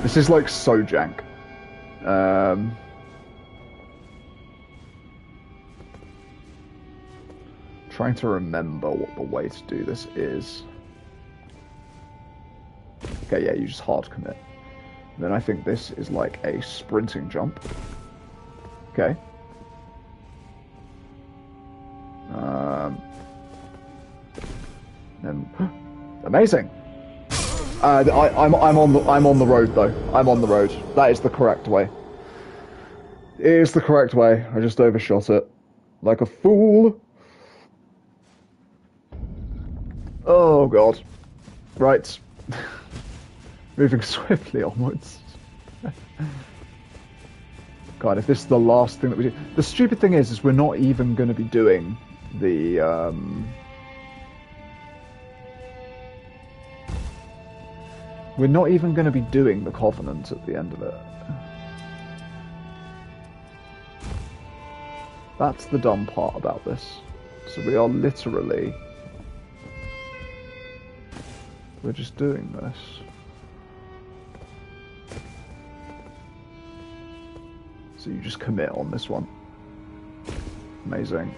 This is like so jank. Trying to remember what the way to do this is. Okay, yeah, you just hard commit. Then I think this is like a sprinting jump. Okay. Then amazing. I'm on the road though. I'm on the road. That is the correct way. It is the correct way. I just overshot it like a fool. Oh God. Right. Moving swiftly onwards. God, if this is the last thing that we do... The stupid thing is we're not even going to be doing the... We're not even going to be doing the Covenant at the end of it. That's the dumb part about this. So we are literally... We're just doing this. So you just commit on this one. Amazing.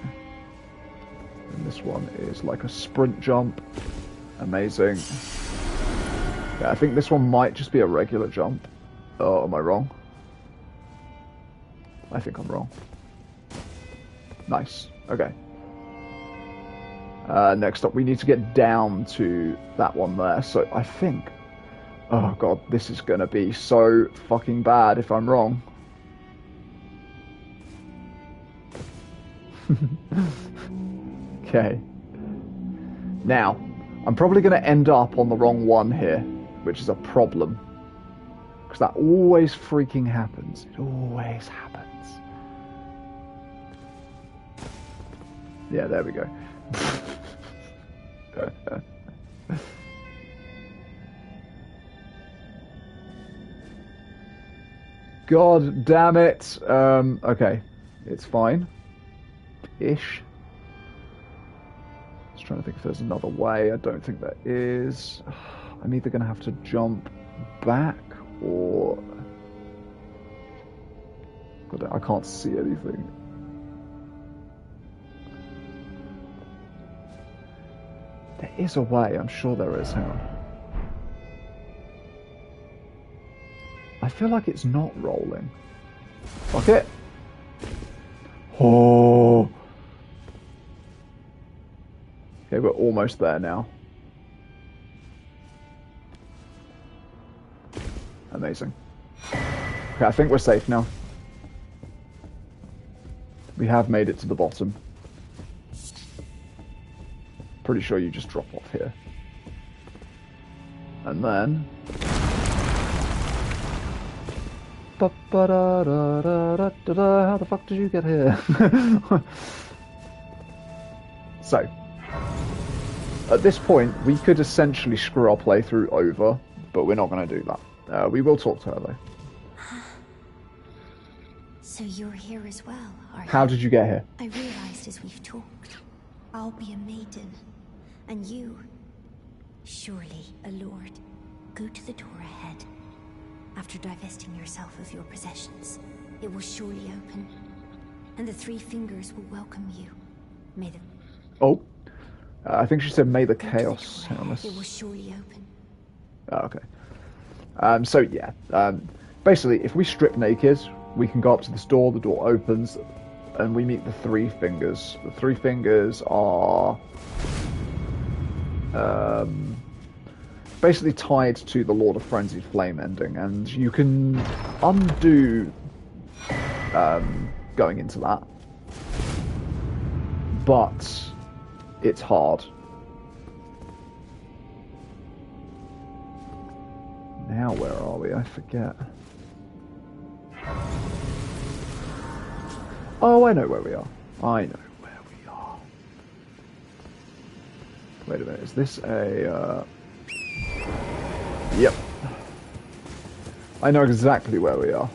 And this one is like a sprint jump. Amazing. Yeah, I think this one might just be a regular jump. Oh, am I wrong? I think I'm wrong. Nice. Okay. Next up, we need to get down to that one there. So I think... Oh God, this is gonna be so fucking bad if I'm wrong. Okay. Now, I'm probably going to end up on the wrong one here, which is a problem. Because that always freaking happens. It always happens. Yeah, there we go. God damn it. Okay. It's fine. Ish. Just trying to think if there's another way. I don't think there is. I'm either going to have to jump back or... God, I can't see anything. There is a way. I'm sure there is. Hang on. I feel like it's not rolling. Fuck it. Oh. Okay, we're almost there now. Amazing. Okay, I think we're safe now. We have made it to the bottom. Pretty sure you just drop off here. And then... How the fuck did you get here? So, at this point, we could essentially screw our playthrough over, but we're not going to do that. We will talk to her, though. So you're here as well, are you? How did you get here? I realized as we've talked, I'll be a maiden, and you, surely a lord. Go to the door ahead. After divesting yourself of your possessions, it will surely open, and the three fingers will welcome you. May the... Oh, I think she said, "May the chaos." It will surely open. Oh, okay. So yeah, basically, if we strip naked, we can go up to this door. The door opens, and we meet the three fingers. The three fingers are basically tied to the Lord of Frenzied Flame ending, and you can undo going into that, but it's hard. Now where are we? I forget. Oh, I know where we are. I know where we are. Wait a minute, is this a... Yep. I know exactly where we are.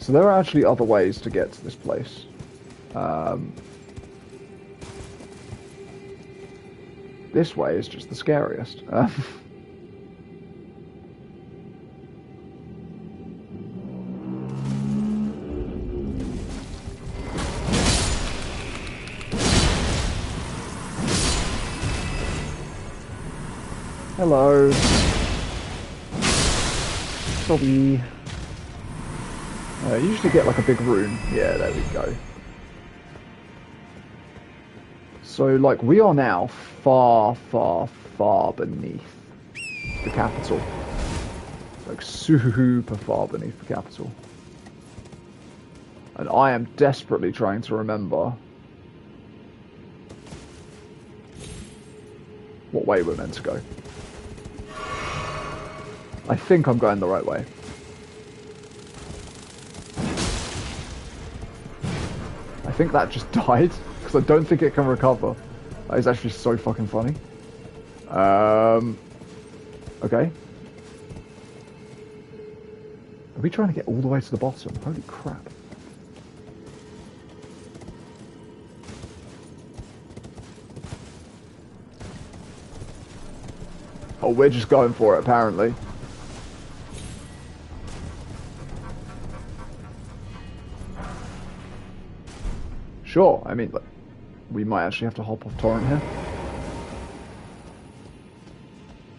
So there are actually other ways to get to this place. This way is just the scariest. Hello. Dobby. You usually get like a big rune. Yeah, there we go. So, like, we are now far, far, far beneath the capital. Like, super far beneath the capital. And I am desperately trying to remember what way we're meant to go. I think I'm going the right way. I think that just died, because I don't think it can recover. That is actually so fucking funny. Okay. Are we trying to get all the way to the bottom? Holy crap. Oh, we're just going for it, apparently. Sure, I mean, like, we might actually have to hop off Torrent here.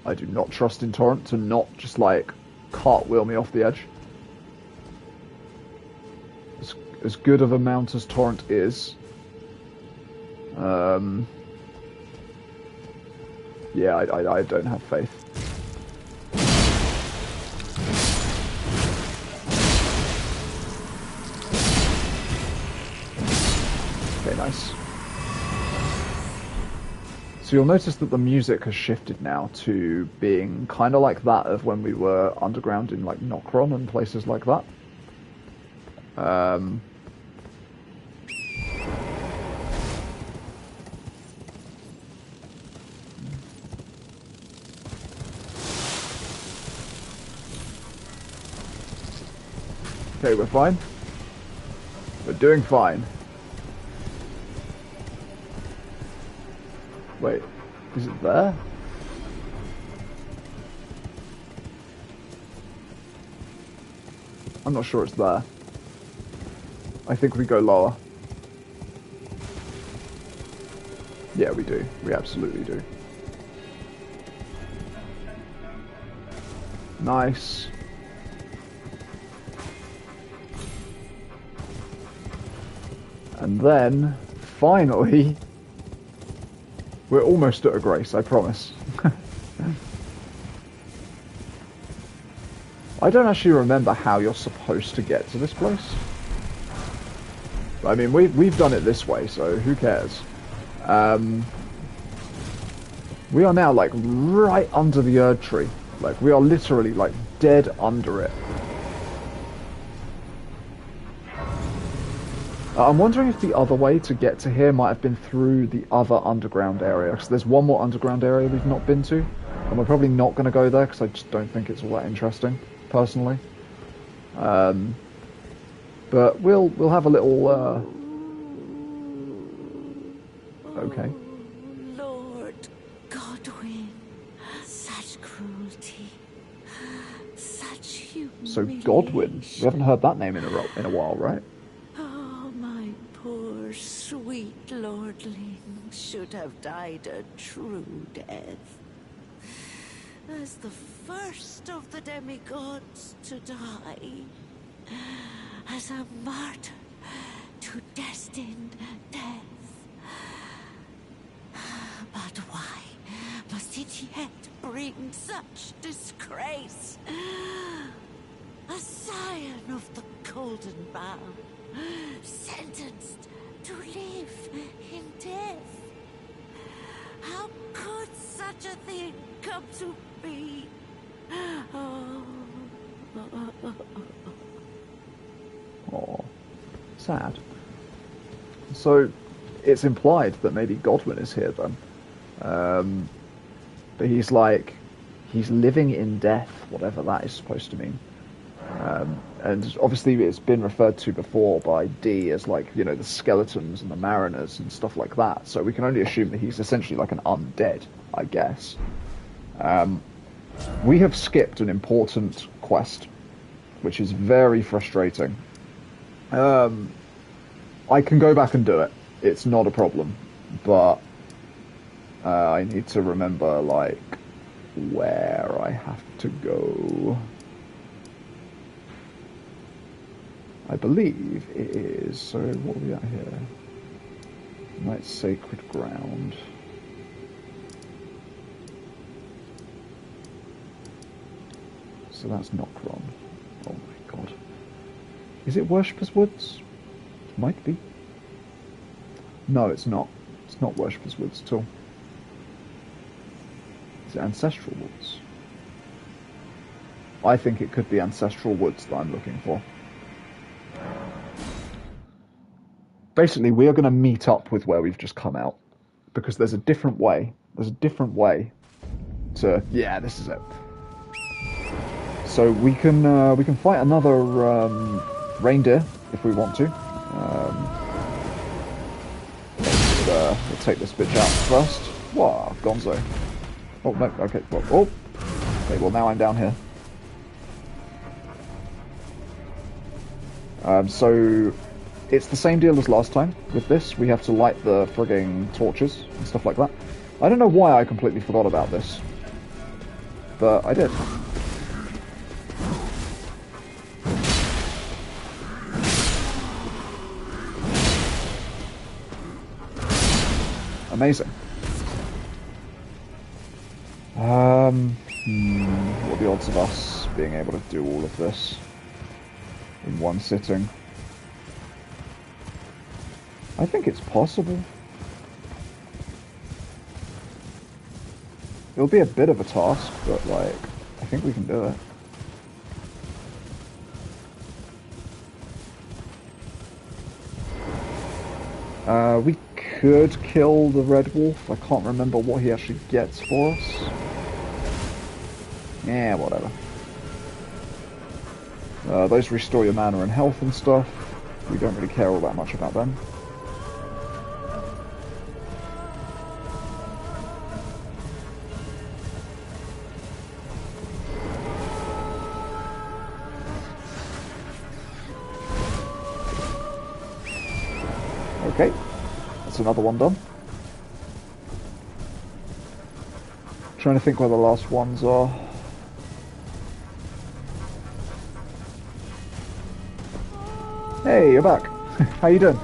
I do not trust in Torrent to not just, like, cartwheel me off the edge. As good of a mount as Torrent is. Yeah, I don't have faith. Okay, nice. So you'll notice that the music has shifted now to being kind of like that of when we were underground in like Nokron and places like that. Okay, we're fine. We're doing fine. Wait, is it there? I'm not sure it's there. I think we go lower. Yeah, we do. We absolutely do. Nice. And then, finally, we're almost at a grace, I promise. I don't actually remember how you're supposed to get to this place. I mean, we've done it this way, so who cares? We are now, like, right under the Erd Tree. Like, we are literally, like, dead under it. I'm wondering if the other way to get to here might have been through the other underground area, because there's one more underground area we've not been to, and we're probably not going to go there, because I just don't think it's all that interesting, personally. But we'll have a little, okay. Lord Godwin, such cruelty, such humiliation. So Godwin, we haven't heard that name in a while, right? Oh, my poor sweet lordling should have died a true death. As the first of the demigods to die. As a martyr to destined death. But why must it yet bring such disgrace? A scion of the Golden Bough, sentenced to live in death. How could such a thing come to be? Oh. Oh, sad. So, it's implied that maybe Godwin is here then. But he's like, he's living in death, whatever that is supposed to mean. And obviously it's been referred to before by D as like, you know, the skeletons and the mariners and stuff like that. So we can only assume that he's essentially like an undead, I guess. We have skipped an important quest, which is very frustrating. I can go back and do it. It's not a problem. But I need to remember, like, where I have to go. I believe it is. So, what are we at here? Knight's Sacred Ground. So that's Nokron. Oh my god. Is it Worshipper's Woods? Might be. No, it's not. It's not Worshipper's Woods at all. Is it Ancestral Woods? I think it could be Ancestral Woods that I'm looking for. Basically, we are going to meet up with where we've just come out. Because there's a different way. There's a different way to... Yeah, this is it. So we can fight another reindeer if we want to. We'll take this bitch out first. Wow, Gonzo. Oh no, okay. Well, oh, okay. Well, now I'm down here. So it's the same deal as last time. With this, we have to light the frigging torches and stuff like that. I don't know why I completely forgot about this, but I did. Amazing. What are the odds of us being able to do all of this in one sitting? I think it's possible. It'll be a bit of a task, but like, I think we can do it. We could kill the Red Wolf. I can't remember what he actually gets for us. Yeah, whatever. Those restore your mana and health and stuff. We don't really care all that much about them. Okay, that's another one done. Trying to think where the last ones are. Hey, you're back. How you doing?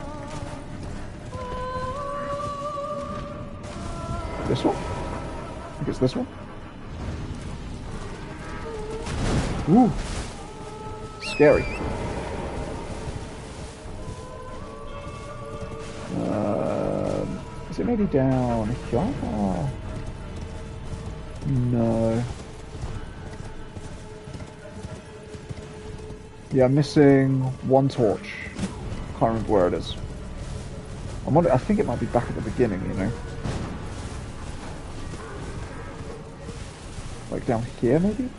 This one? I think it's this one. Ooh. Is it maybe down here? No. Yeah, I'm missing one torch. Can't remember where it is. I think it might be back at the beginning, you know. Like down here, maybe?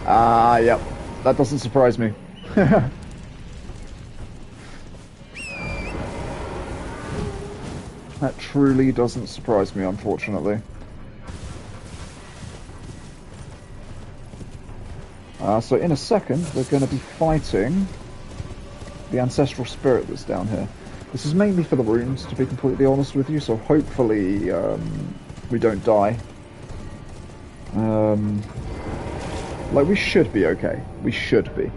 Ah, yep. That doesn't surprise me. That truly doesn't surprise me, unfortunately. So in a second, we're going to be fighting the ancestral spirit that's down here. This is mainly for the runes, to be completely honest with you, so hopefully we don't die. Like, we should be okay. We should be.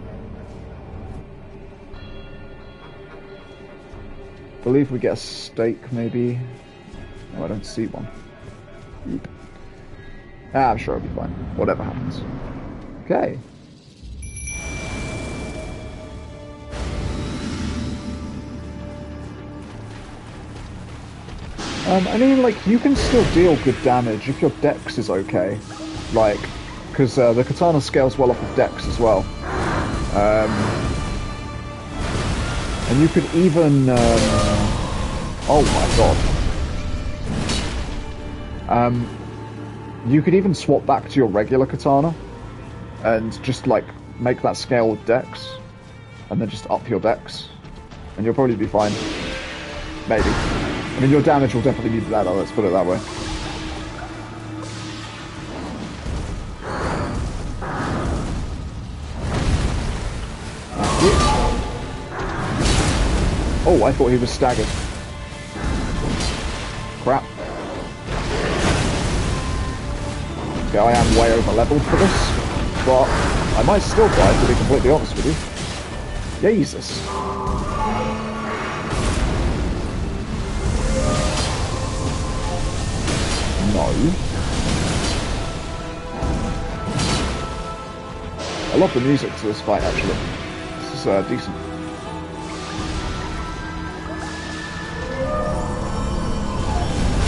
I believe we get a stake, maybe. Oh, I don't see one. Yep. I'm sure it'll be fine. Whatever happens. Okay. I mean, like, you can still deal good damage if your dex is okay. Like, because the katana scales well off of dex as well. And you could even... oh my god. You could even swap back to your regular katana and just, like, make that scale with dex. And then just up your dex. And you'll probably be fine. Maybe. I mean, your damage will definitely be better, let's put it that way. Oh, I thought he was staggered. Crap. Okay, I am way over leveled for this, but I might still die, to be completely honest with you. Jesus. No. I love the music to this fight, actually. This is decent.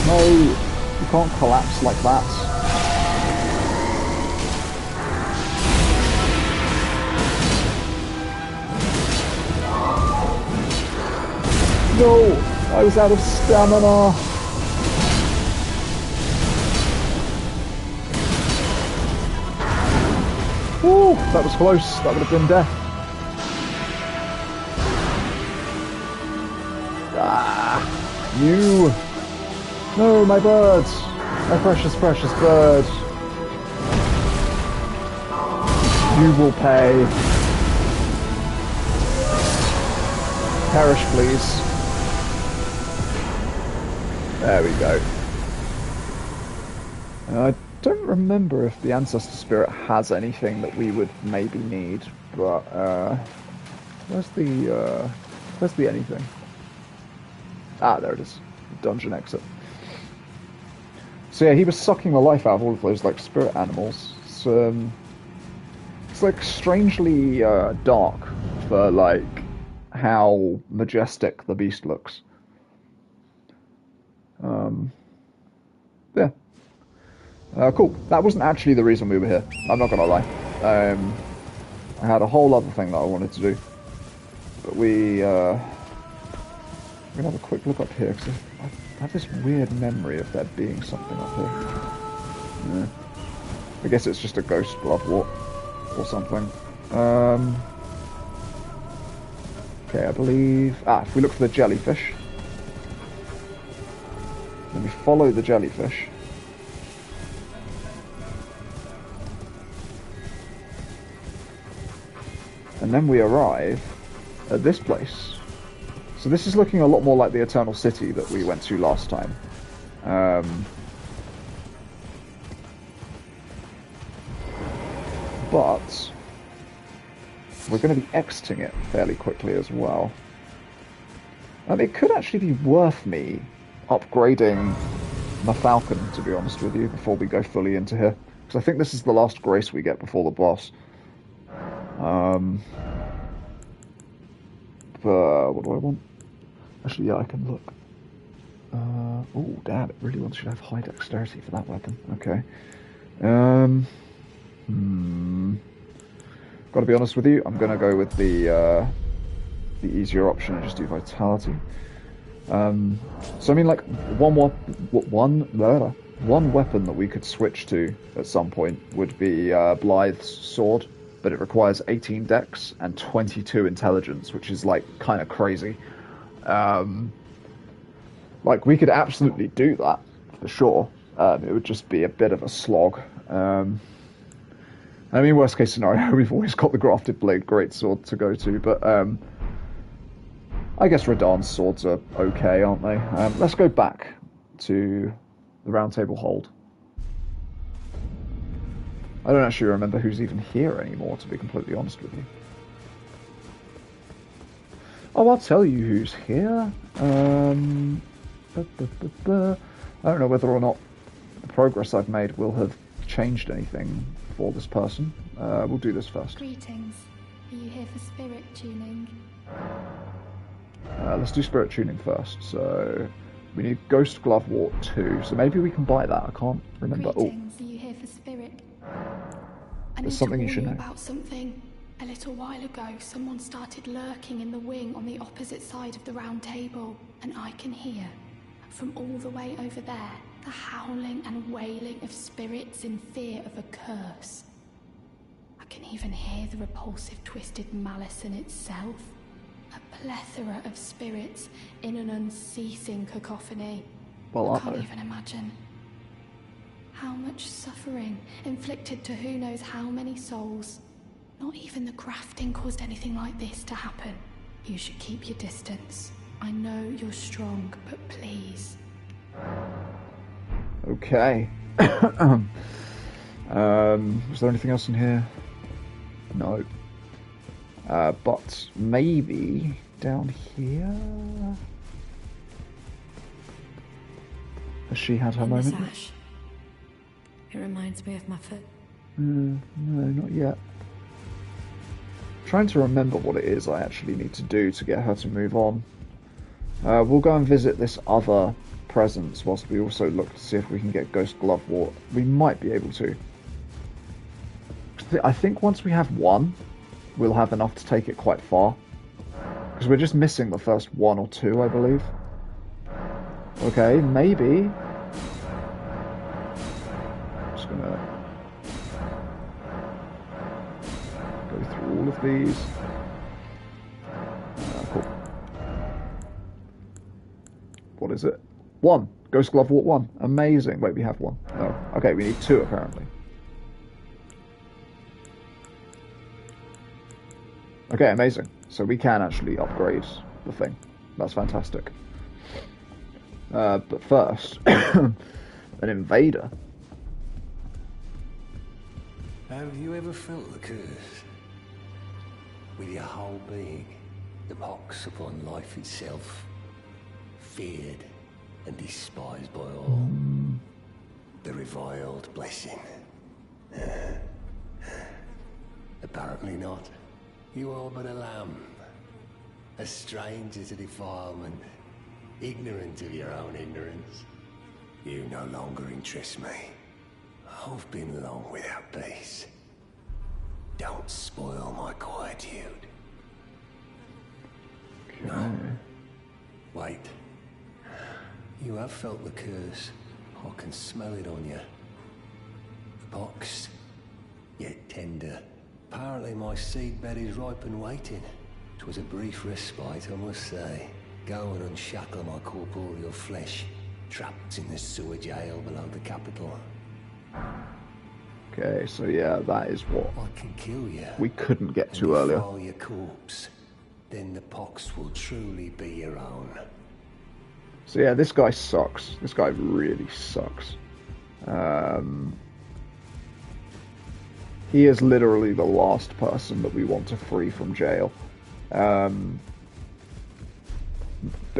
No, you can't collapse like that. No, I was out of stamina. Ooh, that was close. That would have been death. Ah, you. No, my bird. My precious, precious bird. You will pay. Perish, please. There we go. I don't remember if the Ancestor Spirit has anything that we would maybe need, but where's the anything? Ah, there it is. Dungeon exit. So yeah, he was sucking the life out of all of those like spirit animals. It's like strangely dark for like how majestic the beast looks. Yeah. Cool. That wasn't actually the reason we were here. I'm not gonna lie. I had a whole other thing that I wanted to do, but we're gonna have a quick look up here because I have this weird memory of there being something up here. Yeah. I guess it's just a ghost bloodwort or something. Okay, I believe. If we look for the jellyfish, then we follow the jellyfish. And then we arrive at this place. So this is looking a lot more like the Eternal City that we went to last time. But we're going to be exiting it fairly quickly as well. It could actually be worth me upgrading my Falcon, to be honest with you, before we go fully into here. Because I think this is the last grace we get before the boss. what do I want? Actually, yeah, I can look. Oh, damn, it really wants you to have high dexterity for that weapon. Okay. Gotta be honest with you, I'm gonna go with the easier option and just do vitality. So I mean, like one weapon that we could switch to at some point would be Blythe's sword, but it requires 18 dex and 22 intelligence, which is like kind of crazy. Like we could absolutely do that for sure. It would just be a bit of a slog. I mean, worst case scenario, we've always got the grafted blade greatsword to go to, but I guess Radahn's swords are okay, aren't they? Let's go back to the Round Table Hold. I don't actually remember who's even here anymore, to be completely honest with you. Oh, I'll tell you who's here. I don't know whether or not the progress I've made will have changed anything for this person. We'll do this first. Greetings. Are you here for spirit tuning? Let's do spirit tuning first. So we need Ghost Glove Wart 2. So maybe we can buy that. I can't remember. Greetings. Are you here for spirit? There's something you should know. About something. A little while ago, someone started lurking in the wing on the opposite side of the round table, and I can hear, from all the way over there, the howling and wailing of spirits in fear of a curse. I can even hear the repulsive twisted malice in itself. A plethora of spirits in an unceasing cacophony. Well, I can't even imagine. How much suffering inflicted to who knows how many souls. Not even the grafting caused anything like this to happen. You should keep your distance. I know you're strong, but please. Okay. Was there anything else in here? No. But maybe down here? Has she had her moment? Ash. It reminds me of my foot. No, not yet. Trying to remember what it is I actually need to do to get her to move on. We'll go and visit this other presence whilst we also look to see if we can get Ghost Glove Wart. We might be able to. I think once we have one, we'll have enough to take it quite far. Because we're just missing the first one or two, I believe. Okay, maybe. Just gonna go through all of these. Cool. What is it? One. Ghost Glove Wart 1. Amazing. Wait, we have one. No. Okay, we need two apparently. Okay, amazing. So we can actually upgrade the thing. That's fantastic. But first, an invader. Have you ever felt the curse? With your whole being, the pox upon life itself, feared and despised by all. The reviled blessing. Apparently not. You are but a lamb, a stranger to defilement, ignorant of your own ignorance. You no longer interest me. I've been long without peace. Don't spoil my quietude. Okay. No. Wait. You have felt the curse. I can smell it on you. The pox, yet tender. Apparently my seedbed is ripe and waiting. 'Twas a brief respite, I must say. Go and unshackle my corporeal flesh, trapped in the sewer jail below the capital. Okay, so yeah, that is what I can kill you. We couldn't get to earlier. Defile your corpse, then the pox will truly be your own. So yeah, this guy sucks. This guy really sucks. He is literally the last person that we want to free from jail. But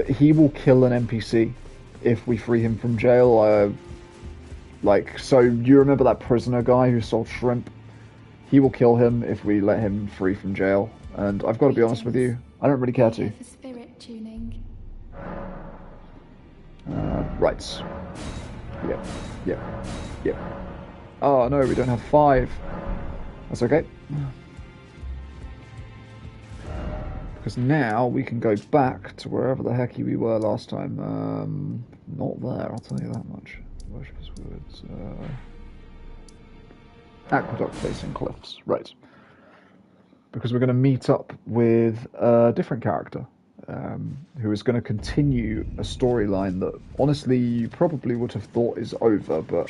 he will kill an NPC if we free him from jail. So you remember that prisoner guy who sold shrimp? He will kill him if we let him free from jail. And I've got to be honest with you, I don't really care to. For spirit tuning. Right. Yep. Yep. Yep. Oh no, we don't have 5. That's okay. Because now we can go back to wherever the heck we were last time. Not there, I'll tell you that much. Worshipers Woods. Aqueduct facing cliffs. Right. Because we're going to meet up with a different character. Who is going to continue a storyline that, honestly, you probably would have thought is over, but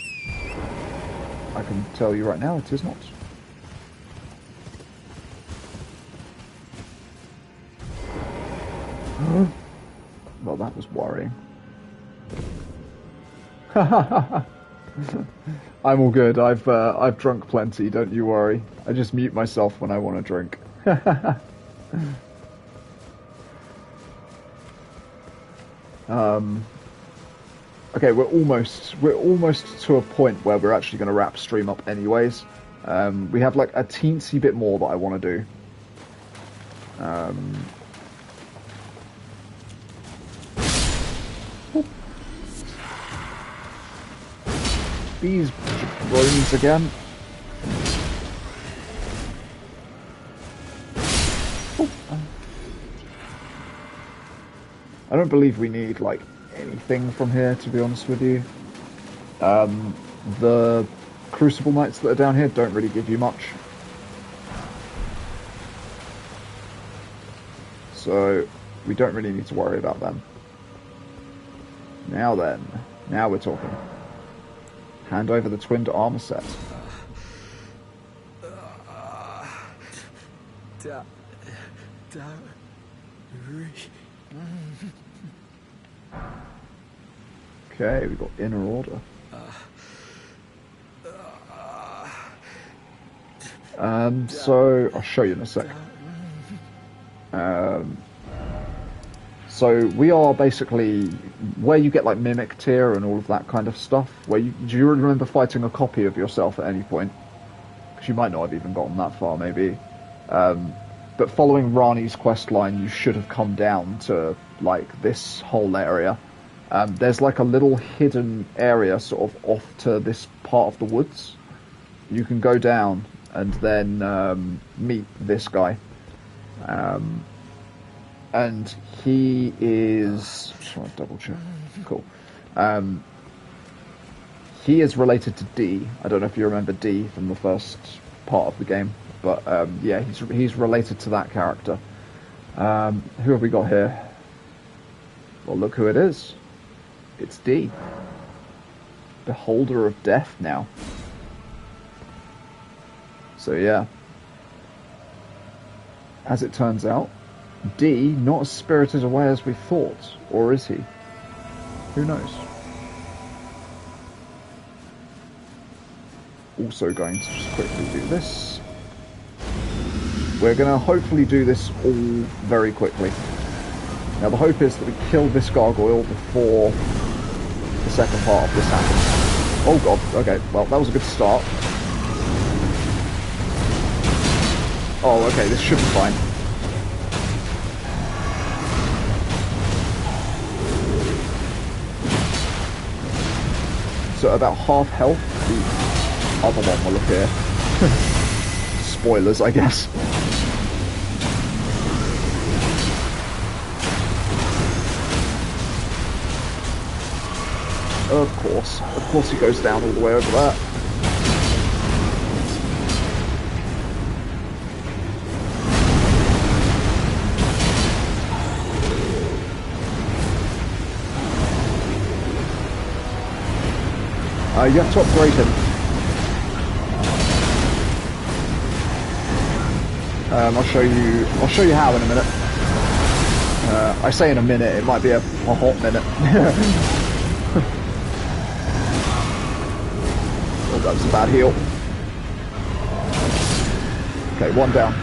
I can tell you right now it is not. Well, that was worrying. I'm all good. I've drunk plenty. Don't you worry. I just mute myself when I want to drink. Okay, we're almost to a point where we're actually going to wrap stream up anyways. We have like a teensy bit more that I want to do. These jabronis again. I don't believe we need like anything from here, to be honest with you. The Crucible Knights that are down here don't really give you much. So we don't really need to worry about them. Now then, now we're talking. Hand over the twinned armor set. Okay, we've got Inner Order. So I'll show you in a sec. So we are basically where you get like Mimic Tier and all of that kind of stuff. Do you remember fighting a copy of yourself at any point? Because you might not have even gotten that far, maybe. But following Rani's quest line, you should have come down to like this whole area. There's like a little hidden area sort of off to this part of the woods. You can go down and then meet this guy. And he is... Just want to double check. Cool. He is related to D. I don't know if you remember D from the first part of the game. But yeah, he's related to that character. Who have we got here? Well, look who it is. It's D. Beholder of Death now. So yeah. As it turns out, D not as spirited away as we thought. Or is he? Who knows? Also going to just quickly do this. We're going to hopefully do this all very quickly. Now the hope is that we kill this gargoyle before the second part of this happens. Oh god, okay, well that was a good start. Oh okay, this should be fine. So about half health, the other one will appear. Spoilers, I guess. Of course he goes down all the way over there. You have to upgrade him. I'll show you how in a minute. I say in a minute, it might be a hot minute. Oh, that was a bad heal. Okay, one down.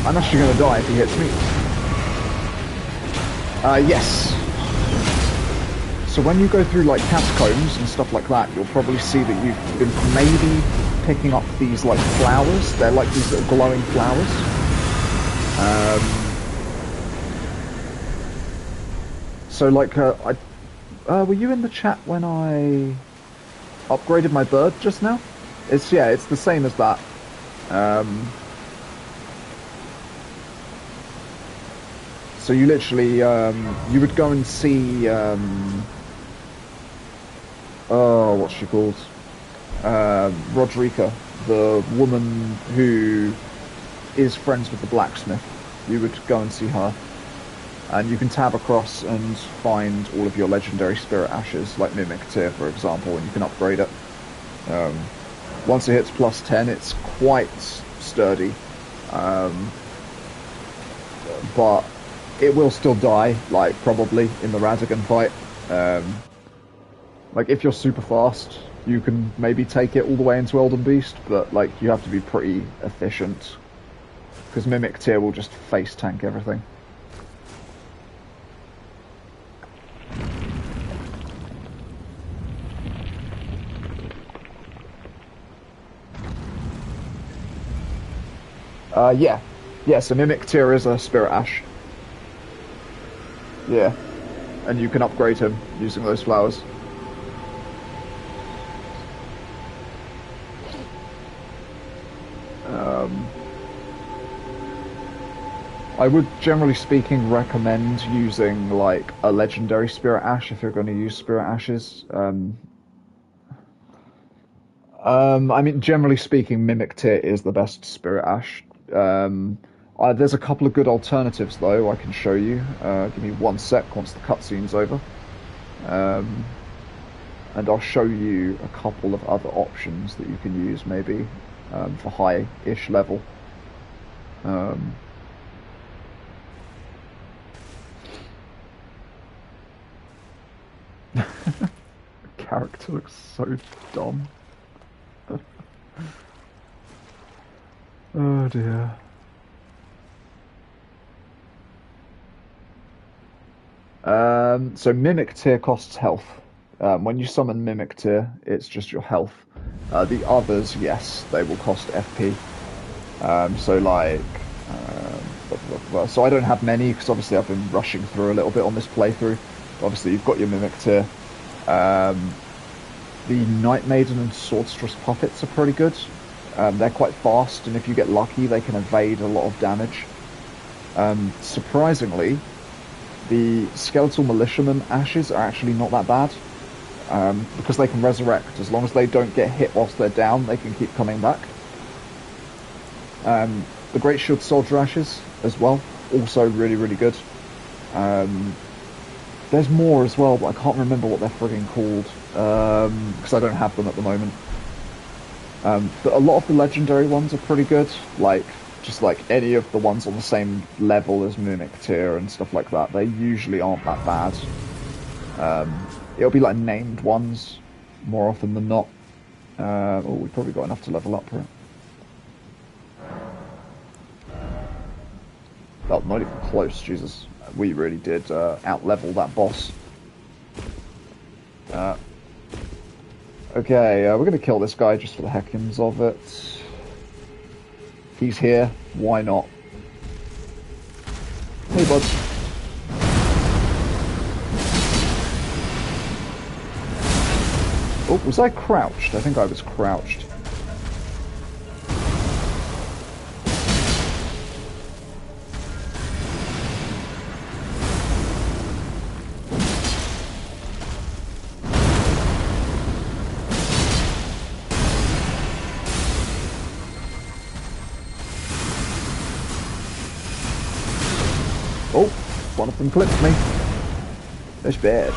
I'm actually going to die if he hits me. Yes. So when you go through like catacombs and stuff like that, you'll probably see that you've been maybe picking up these like flowers. They're like these little glowing flowers. So like, were you in the chat when I upgraded my bird just now? It's the same as that. So you literally, you would go and see, oh, what's she called? Rodrika, the woman who is friends with the blacksmith. You would go and see her. And you can tab across and find all of your legendary spirit ashes, like Mimic Tear, for example, and you can upgrade it. Once it hits plus 10, it's quite sturdy. But it will still die, like, probably, in the Radagon fight. Like, if you're super fast, you can maybe take it all the way into Elden Beast, but, like, you have to be pretty efficient. Because Mimic Tear will just face tank everything. Yeah. Yeah, so Mimic Tear is a Spirit Ash. Yeah. And you can upgrade him using those flowers. I would, generally speaking, recommend using, like, a legendary Spirit Ash if you're going to use Spirit Ashes. I mean, generally speaking, Mimic Tear is the best Spirit Ash. There's a couple of good alternatives, though, I can show you. Give me 1 sec once the cutscene's over. And I'll show you a couple of other options that you can use, maybe, for high-ish level. The character looks so dumb. Oh dear. So Mimic Tear costs health. When you summon Mimic Tear, it's just your health. The others, yes, they will cost FP. So like, so I don't have many because obviously I've been rushing through a little bit on this playthrough. Obviously, you've got your Mimic Tear. The Night Maiden and Swordstress puppets are pretty good. They're quite fast, and if you get lucky, they can evade a lot of damage. Surprisingly, the Skeletal Militiaman ashes are actually not that bad, because they can resurrect. As long as they don't get hit whilst they're down, they can keep coming back. The Great Shield Soldier ashes, as well, also really, really good. There's more as well, but I can't remember what they're frigging called, because I don't have them at the moment. But a lot of the legendary ones are pretty good, like, just like any of the ones on the same level as Mimic Tear and stuff like that. They usually aren't that bad. It'll be like named ones, more often than not. Oh, we've probably got enough to level up for it. Oh, not even close, Jesus. We really did out-level that boss. Okay, we're going to kill this guy just for the heckins of it. He's here, why not? Hey, bud. Oh, was I crouched? I think I was crouched. Oh, one of them clipped me. That's bad.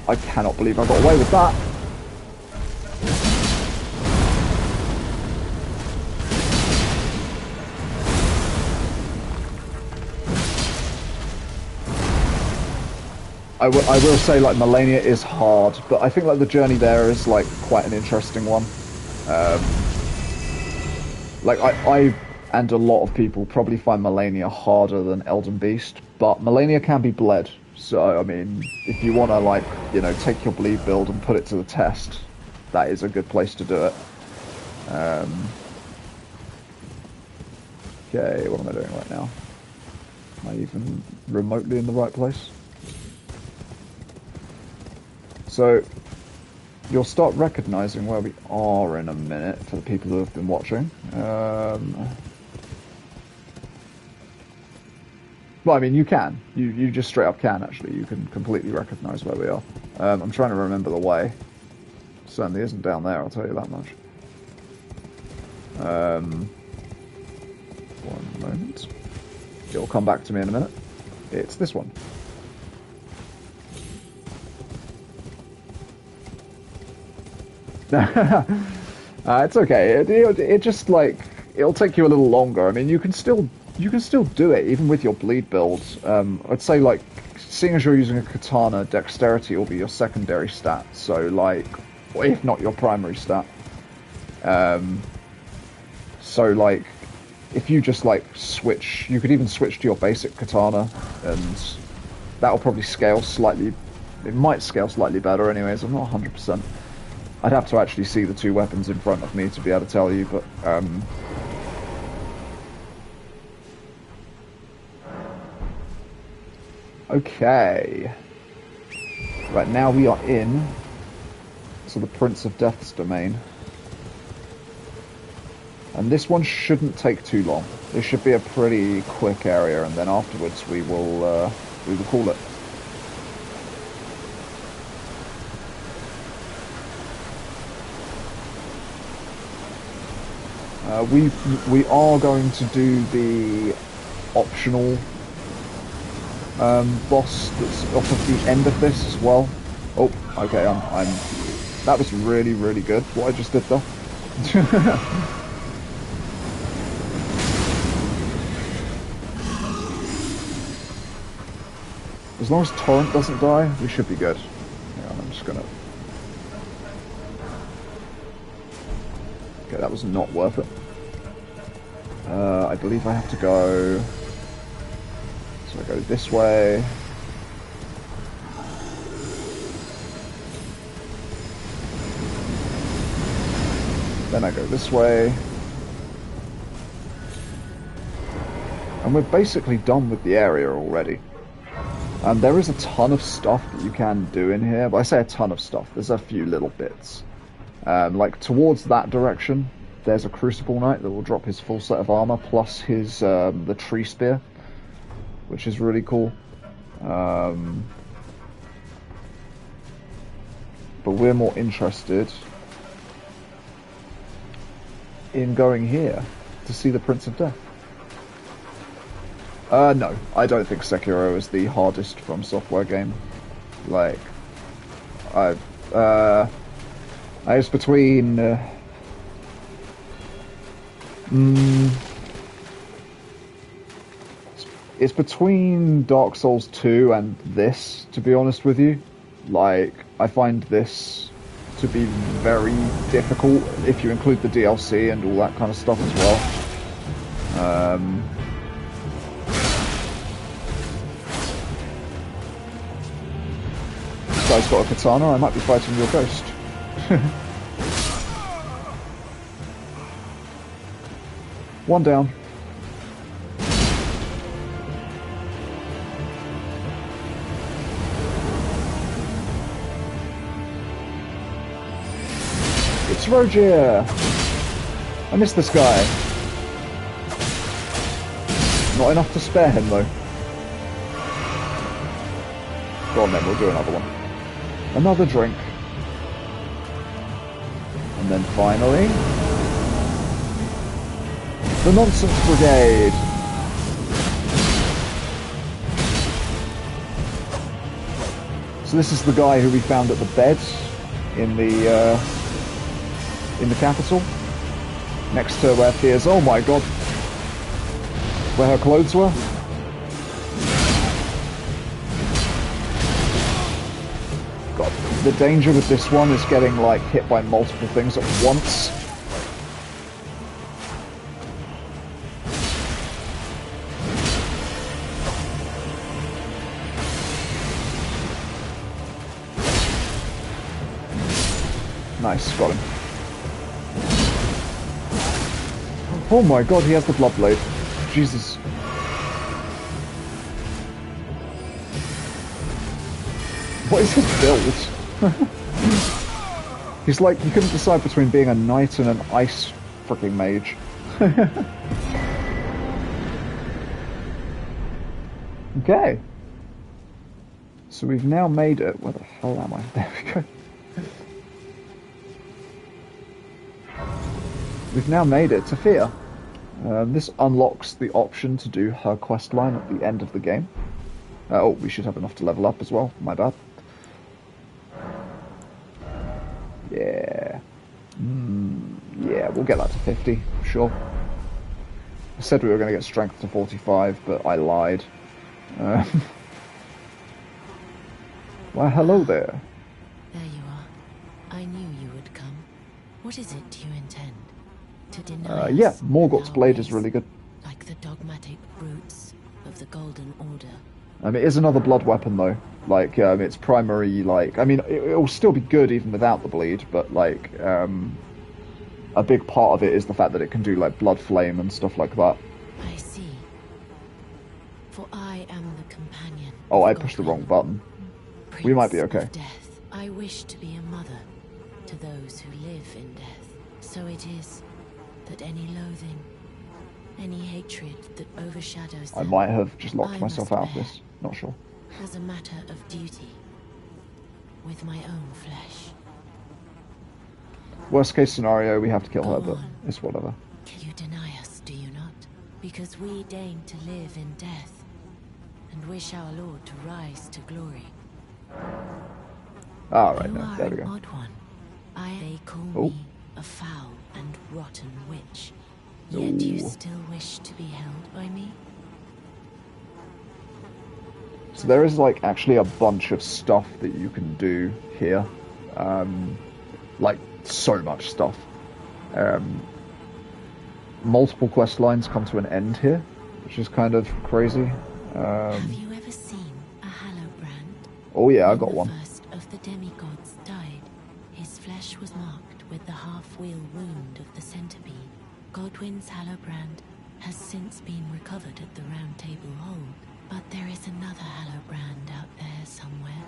I cannot believe I got away with that. I will say, like, Melania is hard, but I think, like, the journey there is, like, quite an interesting one. Like, I and a lot of people probably find Melania harder than Elden Beast, but Melania can be bled. So, I mean, if you want to, like, you know, take your bleed build and put it to the test, that is a good place to do it. Okay, what am I doing right now? Am I even remotely in the right place? So, you'll start recognizing where we are in a minute for the people who have been watching. Well, I mean, you can. You just straight up can, actually. You can completely recognize where we are. I'm trying to remember the way. Certainly isn't down there, I'll tell you that much. One moment. It'll come back to me in a minute. It's this one. It's okay. It just, like, it'll take you a little longer. I mean, you can still do it even with your bleed builds. I'd say, like, seeing as you're using a katana, dexterity will be your secondary stat. So, like, if not your primary stat. So, like, if you just, like, switch, you could even switch to your basic katana, and that'll probably scale slightly. It might scale slightly better, anyways. I'm not 100%. I'd have to actually see the two weapons in front of me to be able to tell you, but okay. Right, now we are in to the Prince of Death's domain. And this one shouldn't take too long. This should be a pretty quick area, and then afterwards we will call it. We are going to do the optional boss that's off of the end of this as well. Oh, okay. That was really, really good. What I just did there. As long as Torrent doesn't die, we should be good. Yeah, I'm just gonna. Okay, that was not worth it. I believe I have to go... So I go this way. Then I go this way. And we're basically done with the area already. There is a ton of stuff that you can do in here, but I say a ton of stuff. There's a few little bits. Like towards that direction, there's a Crucible Knight that will drop his full set of armor plus his the tree spear, which is really cool. But we're more interested in going here to see the Prince of Death. No, I don't think Sekiro is the hardest From Software game. Like, it's between... it's between Dark Souls 2 and this, to be honest with you. Like, I find this to be very difficult, if you include the DLC and all that kind of stuff as well. This guy's got a katana, I might be fighting your ghost. One down. It's Rogier! I miss this guy. Not enough to spare him though. Go on then, we'll do another one. Another drink. And then finally... the Nonsense Brigade! So this is the guy who we found at the bed in the capital. Next to where Thea's... oh my god! Where her clothes were. God, the danger with this one is getting, like, hit by multiple things at once. Nice, got him. Oh my god, he has the blood blade. Jesus. What is his build? He's like, he couldn't decide between being a knight and an ice freaking mage. Okay. So we've now made it. Where the hell am I? There we go. We've now made it to Fia. This unlocks the option to do her questline at the end of the game. Oh, we should have enough to level up as well. My bad. Yeah. Yeah, we'll get that to 50, sure. I said we were going to get strength to 45, but I lied. Well, hello there. There you are. I knew you would come. What is it you intend? To deny Yeah, us Morgoth's blade ways, is really good. like the dogmatic brutes of the Golden Order. It is another blood weapon though. Like, its primary, like, I mean, it'll still be good even without the bleed, but like, a big part of it is the fact that it can do like blood flame and stuff like that. I see. For I am the companion. Oh, I pushed the wrong button. We might be okay. Of death. I wish to be a mother to those who live in death. So it is that any loathing, any hatred that overshadows them, I might have just locked I myself must out of bear this. Not sure. as a matter of duty, with my own flesh. Worst case scenario, we have to kill Go her, but on. it's whatever. You deny us, do you not? Because we deign to live in death, and wish our Lord to rise to glory. Alright, You no, are there we an go. odd one. They call Oh. me a foul and rotten witch. Yet you Ooh. still wish to be held by me? So there is like actually a bunch of stuff that you can do here. Like so much stuff. Multiple quest lines come to an end here, which is kind of crazy. Have you ever seen a Hallowbrand? Oh yeah, I When got the one. first of the demigods died, his flesh was marked with the half-wheel wound of the centipede. Godwyn's Hallowbrand has since been recovered at the Round Table Hold, but there is another Hallowbrand out there somewhere,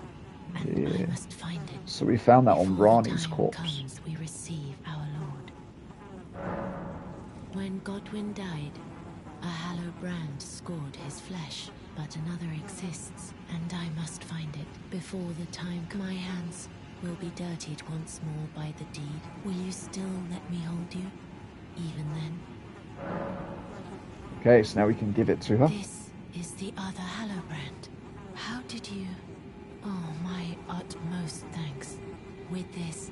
and Yeah. I must find it. So we found that on Before the Rani's time corpse. comes, we receive our Lord. When Godwyn died, a Hallowbrand scored his flesh, but another exists, and I must find it before the time my hands will be dirtied once more by the deed. Will you still let me hold you, even then? Okay, so now we can give it to her. This is the other Hallowbrand. How did you... Oh, my utmost thanks. With this,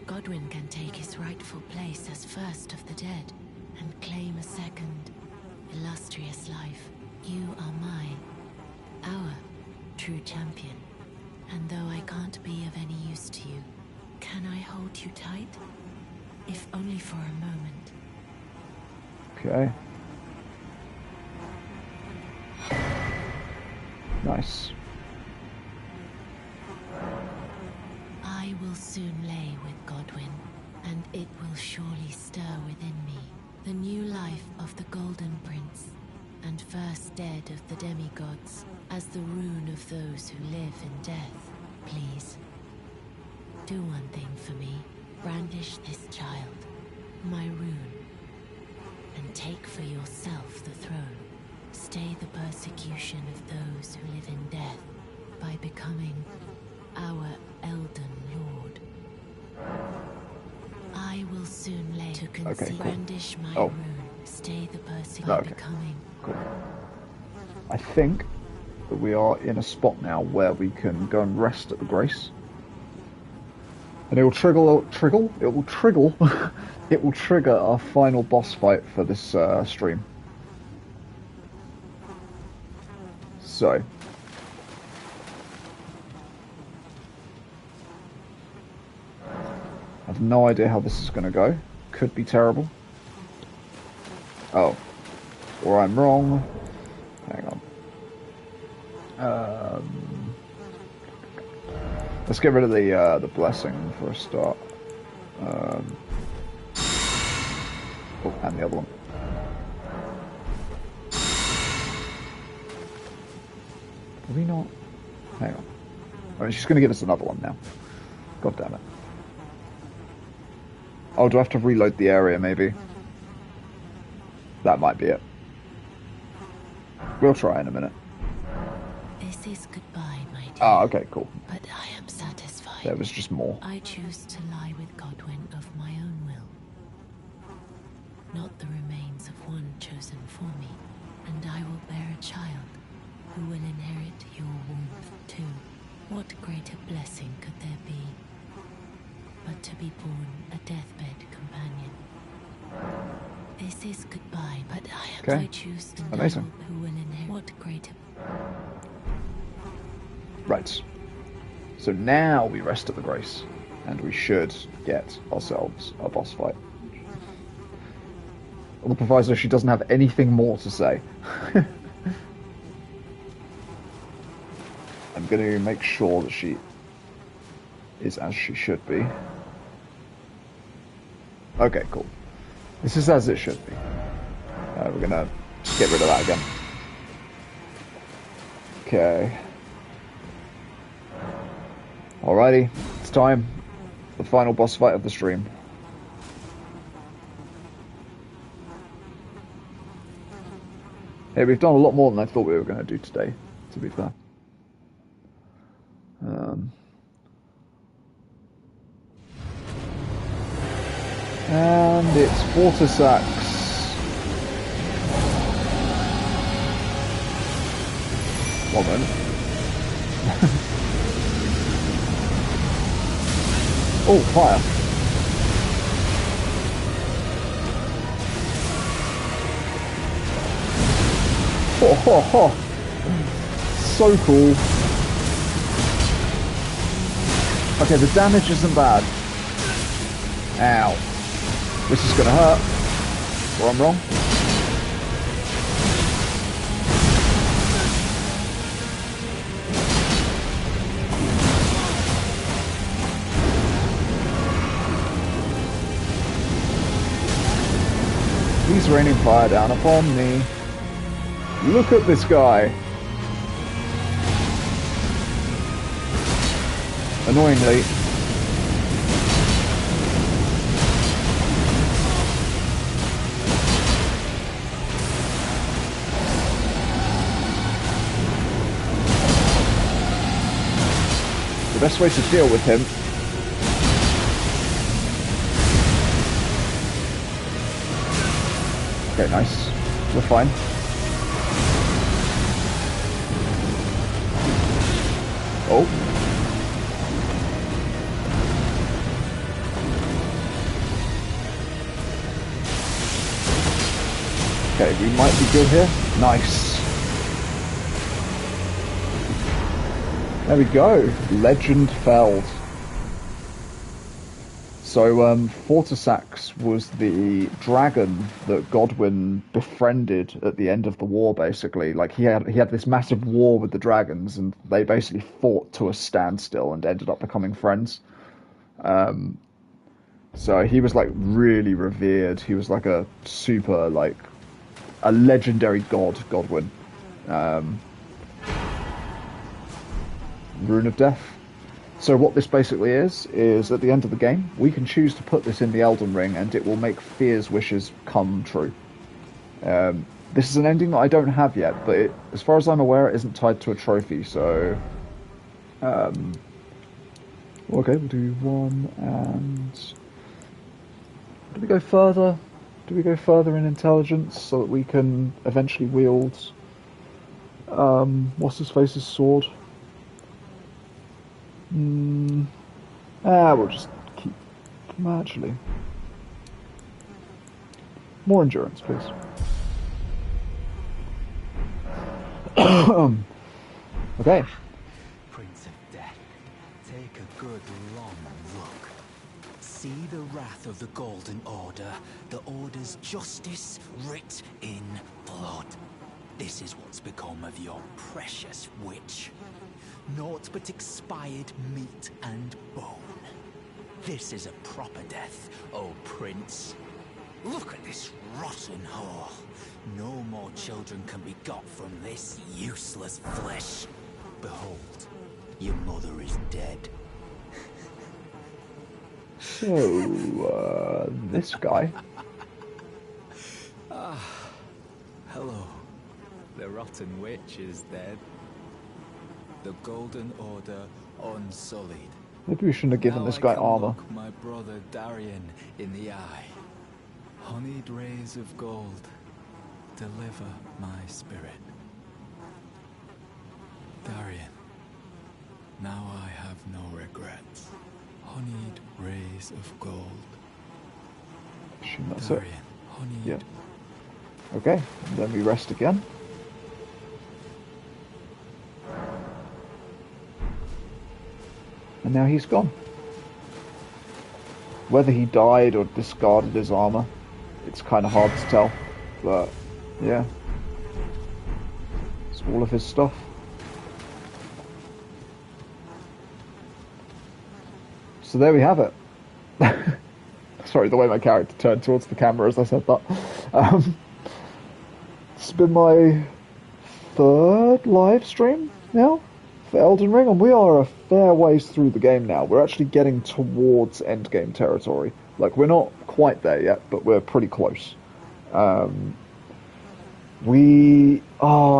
Godwyn can take his rightful place as first of the dead, and claim a second, illustrious life. You are our true champion. And though I can't be of any use to you, can I hold you tight? If only for a moment. Okay. Nice. I will soon lay with Godwyn, and it will surely stir within me the new life of the Golden Prince, and first dead of the demigods, as the rune of those who live in death. Please, do one thing for me. Brandish this child, my rune, and take for yourself the throne. Stay the persecution of those who live in death by becoming our Elden Lord. I will soon lay to conceive. Okay, cool. Brandish my Oh. rune. Stay the persecution Okay. becoming. Cool. I think that we are in a spot now where we can go and rest at the Grace. And it will it will trigger our final boss fight for this stream. So, I have no idea how this is going to go. Could be terrible. Oh, or I'm wrong. Hang on. Let's get rid of the blessing for a start. Oh, and the other one. Did we not? Hang on. I mean, she's going to give us another one now. God damn it. Oh, do I have to reload the area, maybe? That might be it. We'll try in a minute. This is goodbye, my dear. Ah, okay, cool. But I am satisfied. There was just more. I choose to lie with Godwin of my own will. Not the remains of one chosen for me. And I will bear a child who will inherit your warmth too. What greater blessing could there be but to be born a deathbed companion? This is goodbye, but I choose to amazing. Who will inherit what greater... Right. So now we rest at the Grace, and we should get ourselves a boss fight. On the proviso she doesn't have anything more to say. I'm going to make sure that she is as she should be. Okay, cool. This is as it should be. We're going to just get rid of that again. Okay. Alrighty, it's time. The final boss fight of the stream. Hey, we've done a lot more than I thought we were going to do today, to be fair. And it's Fortisax. One moment. Oh, fire. Ho, ho, ho. So cool. Okay, the damage isn't bad. Ow. This is gonna hurt. Or I'm wrong. He's raining fire down upon me. Look at this guy. Annoyingly. The best way to deal with him okay, nice. We're fine. Oh. Okay, we might be good here. Nice. There we go. Legend felled. So, Fortisax was the dragon that Godwin befriended at the end of the war, basically. Like, he had this massive war with the dragons, and they basically fought to a standstill and ended up becoming friends. So he was, like, really revered. He was, like, a super, like, a legendary god, Godwin. Rune of Death. So what this basically is at the end of the game, we can choose to put this in the Elden Ring and it will make Fear's wishes come true. This is an ending that I don't have yet, but it, as far as I'm aware, it isn't tied to a trophy, so... okay, we'll do one, and... Do we go further? Do we go further in intelligence so that we can eventually wield... what's-his-face's sword? We'll just keep... Actually... More endurance, please. Okay. Prince of Death, take a good long look. See the wrath of the Golden Order, the Order's justice writ in blood. This is what's become of your precious witch. Naught but expired meat and bone. This is a proper death, oh prince. Look at this rotten whore. No more children can be got from this useless flesh. Behold, your mother is dead. So, this guy. Hello. The rotten witch is dead. The Golden Order unsullied. Maybe we shouldn't have given this guy armor. Look my brother Darien in the eye. Honeyed rays of gold, deliver my spirit. Darien, now I have no regrets. Honeyed rays of gold. Assume that's Darien, it. honeyed. Yeah. Okay, then we rest again. And now he's gone. Whether he died or discarded his armor, it's kind of hard to tell. But, yeah. It's all of his stuff. So there we have it. Sorry, the way my character turned towards the camera as I said that. It's been my 3rd live stream now for Elden Ring, and we are a fair ways through the game now. We're actually getting towards endgame territory. Like, we're not quite there yet, but we're pretty close. I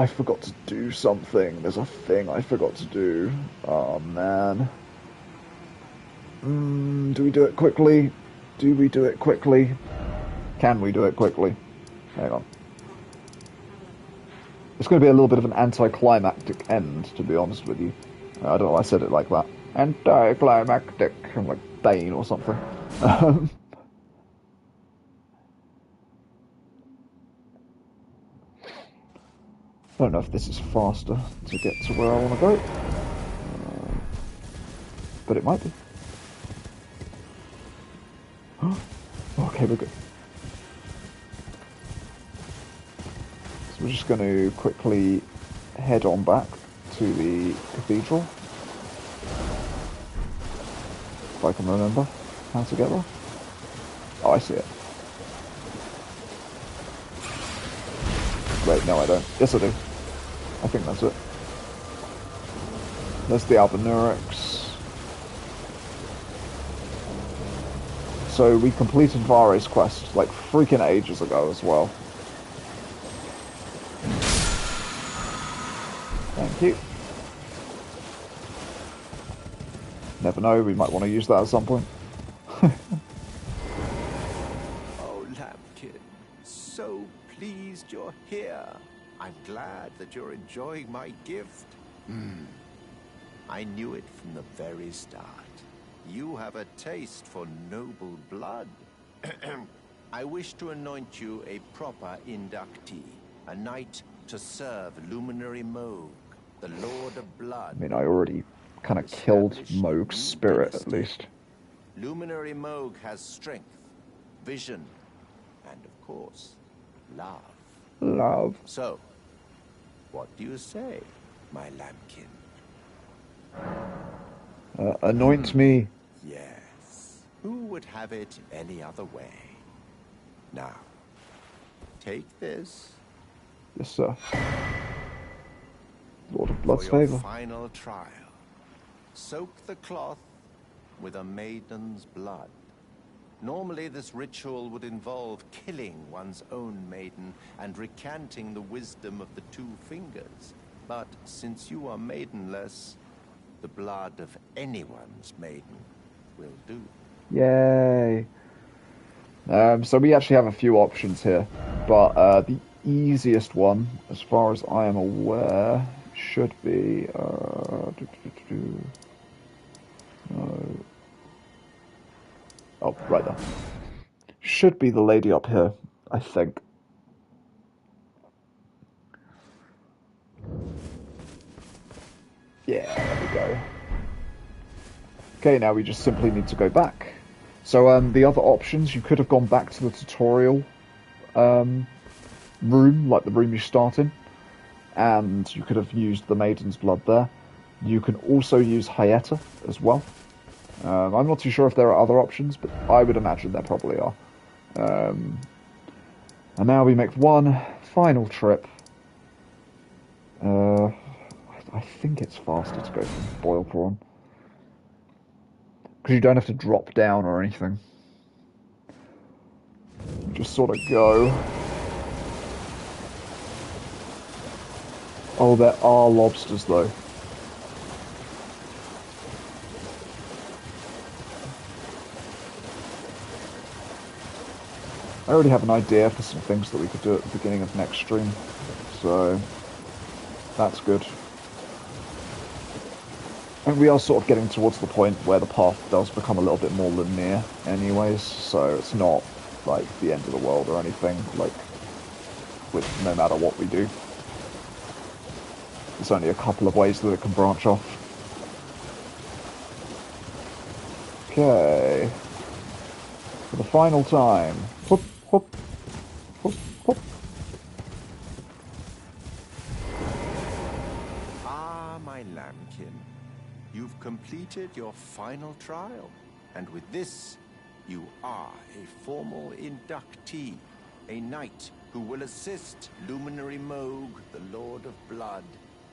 forgot to do something. There's a thing I forgot to do. Oh, man. Do we do it quickly? Do we do it quickly? Can we do it quickly? Hang on. It's going to be a little bit of an anticlimactic end, to be honest with you. I don't know why I said it like that. Anticlimactic. I'm like Bane or something. I don't know if this is faster to get to where I want to go. But it might be. Okay, we're good. So we're just going to quickly head on back to the cathedral. If I can remember how to get there. Oh, I see it. Wait, no I don't. Yes I do. I think that's it. There's the Albanurix. So we completed Vare's quest like freaking ages ago as well. Thank you. Never know, we might want to use that at some point. Oh, Lambkin, so pleased you're here. I'm glad that you're enjoying my gift. I knew it from the very start. You have a taste for noble blood. I wish to anoint you a proper inductee, a knight to serve Luminary Moog, the Lord of Blood. I mean, I already kind of killed Moog's spirit, at least. Luminary Moog has strength, vision, and of course, love. Love. So, what do you say, my lambkin? Anoint me. Yes. Who would have it any other way? Now, take this. Yes, sir. Lord of Blood's for your favor. final trial. Soak the cloth with a maiden's blood. Normally, this ritual would involve killing one's own maiden and recanting the wisdom of the 2 fingers. But since you are maidenless, the blood of anyone's maiden will do. Yay. So we actually have a few options here, but the easiest one, as far as I am aware, should be... No. Oh, right there. Should be the lady up here, I think. Yeah, there we go. Okay, now we just simply need to go back. So the other options, you could have gone back to the tutorial room, like the room you start in, and you could have used the Maiden's Blood there. You can also use Hyeta as well. I'm not too sure if there are other options, but I would imagine there probably are. Um, and now we make one final trip. I think it's faster to go for boil prawn. Because you don't have to drop down or anything. You just sort of go. Oh, there are lobsters though. I already have an idea for some things that we could do at the beginning of next stream, so that's good. And we are sort of getting towards the point where the path does become a little bit more linear anyways, so it's not like the end of the world or anything, like with no matter what we do. There's only a couple of ways that it can branch off. Okay. For the final time. Whoop, whoop, whoop, whoop. Ah, my lambkin. You've completed your final trial. And with this, you are a formal inductee. A knight who will assist Luminary Moog, the Lord of Blood,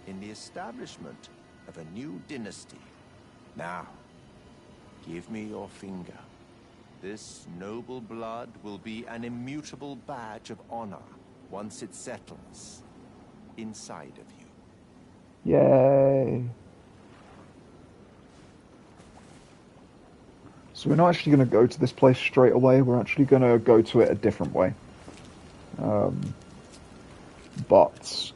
in the establishment of a new dynasty. Now, give me your finger. This noble blood will be an immutable badge of honor once it settles inside of you. Yay. So we're not actually going to go to this place straight away, we're actually going to go to it a different way. But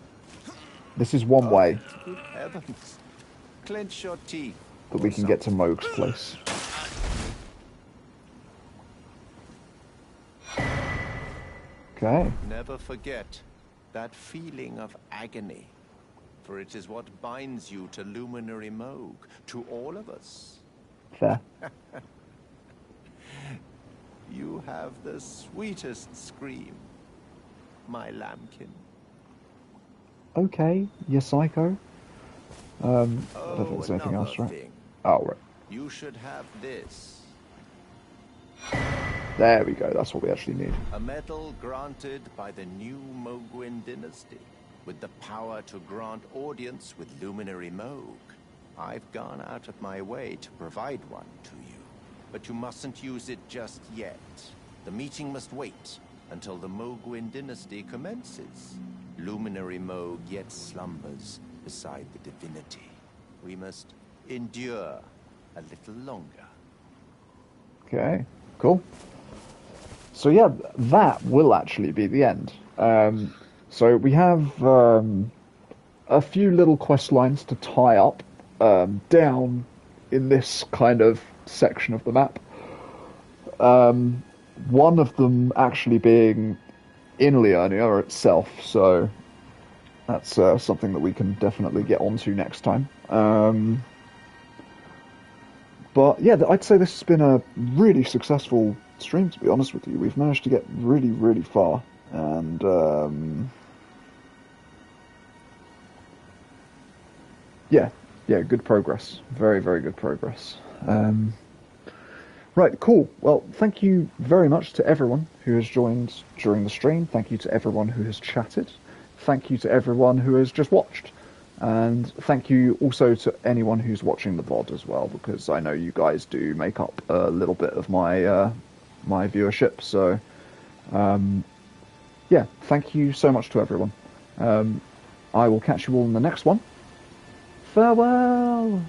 this is one way Good heavens. Clench your teeth. that we can get to Moog's place. Okay. Never forget that feeling of agony, for it is what binds you to Luminary Moog, to all of us. Fair. You have the sweetest scream, my lambkin. Okay, you're psycho. I don't think there's anything else, right? Thing. Oh, right. You should have this. There we go, that's what we actually need. A medal granted by the new Mogwin dynasty, with the power to grant audience with Luminary Moog. I've gone out of my way to provide one to you, but you mustn't use it just yet. The meeting must wait until the Mogwin dynasty commences. Luminary Moog yet slumbers beside the divinity. We must endure a little longer. Okay, cool. So yeah, that will actually be the end. So we have a few little quest lines to tie up down in this kind of section of the map. One of them actually being in Liurnia itself, so that's something that we can definitely get onto next time. But yeah, I'd say this has been a really successful stream, to be honest with you. We've managed to get really, really far, and yeah, good progress. Very, very good progress. Right, cool. Well, thank you very much to everyone who has joined during the stream. Thank you to everyone who has chatted. Thank you to everyone who has just watched. And thank you also to anyone who's watching the VOD as well, because I know you guys do make up a little bit of my my viewership. So, yeah, thank you so much to everyone. I will catch you all in the next one. Farewell!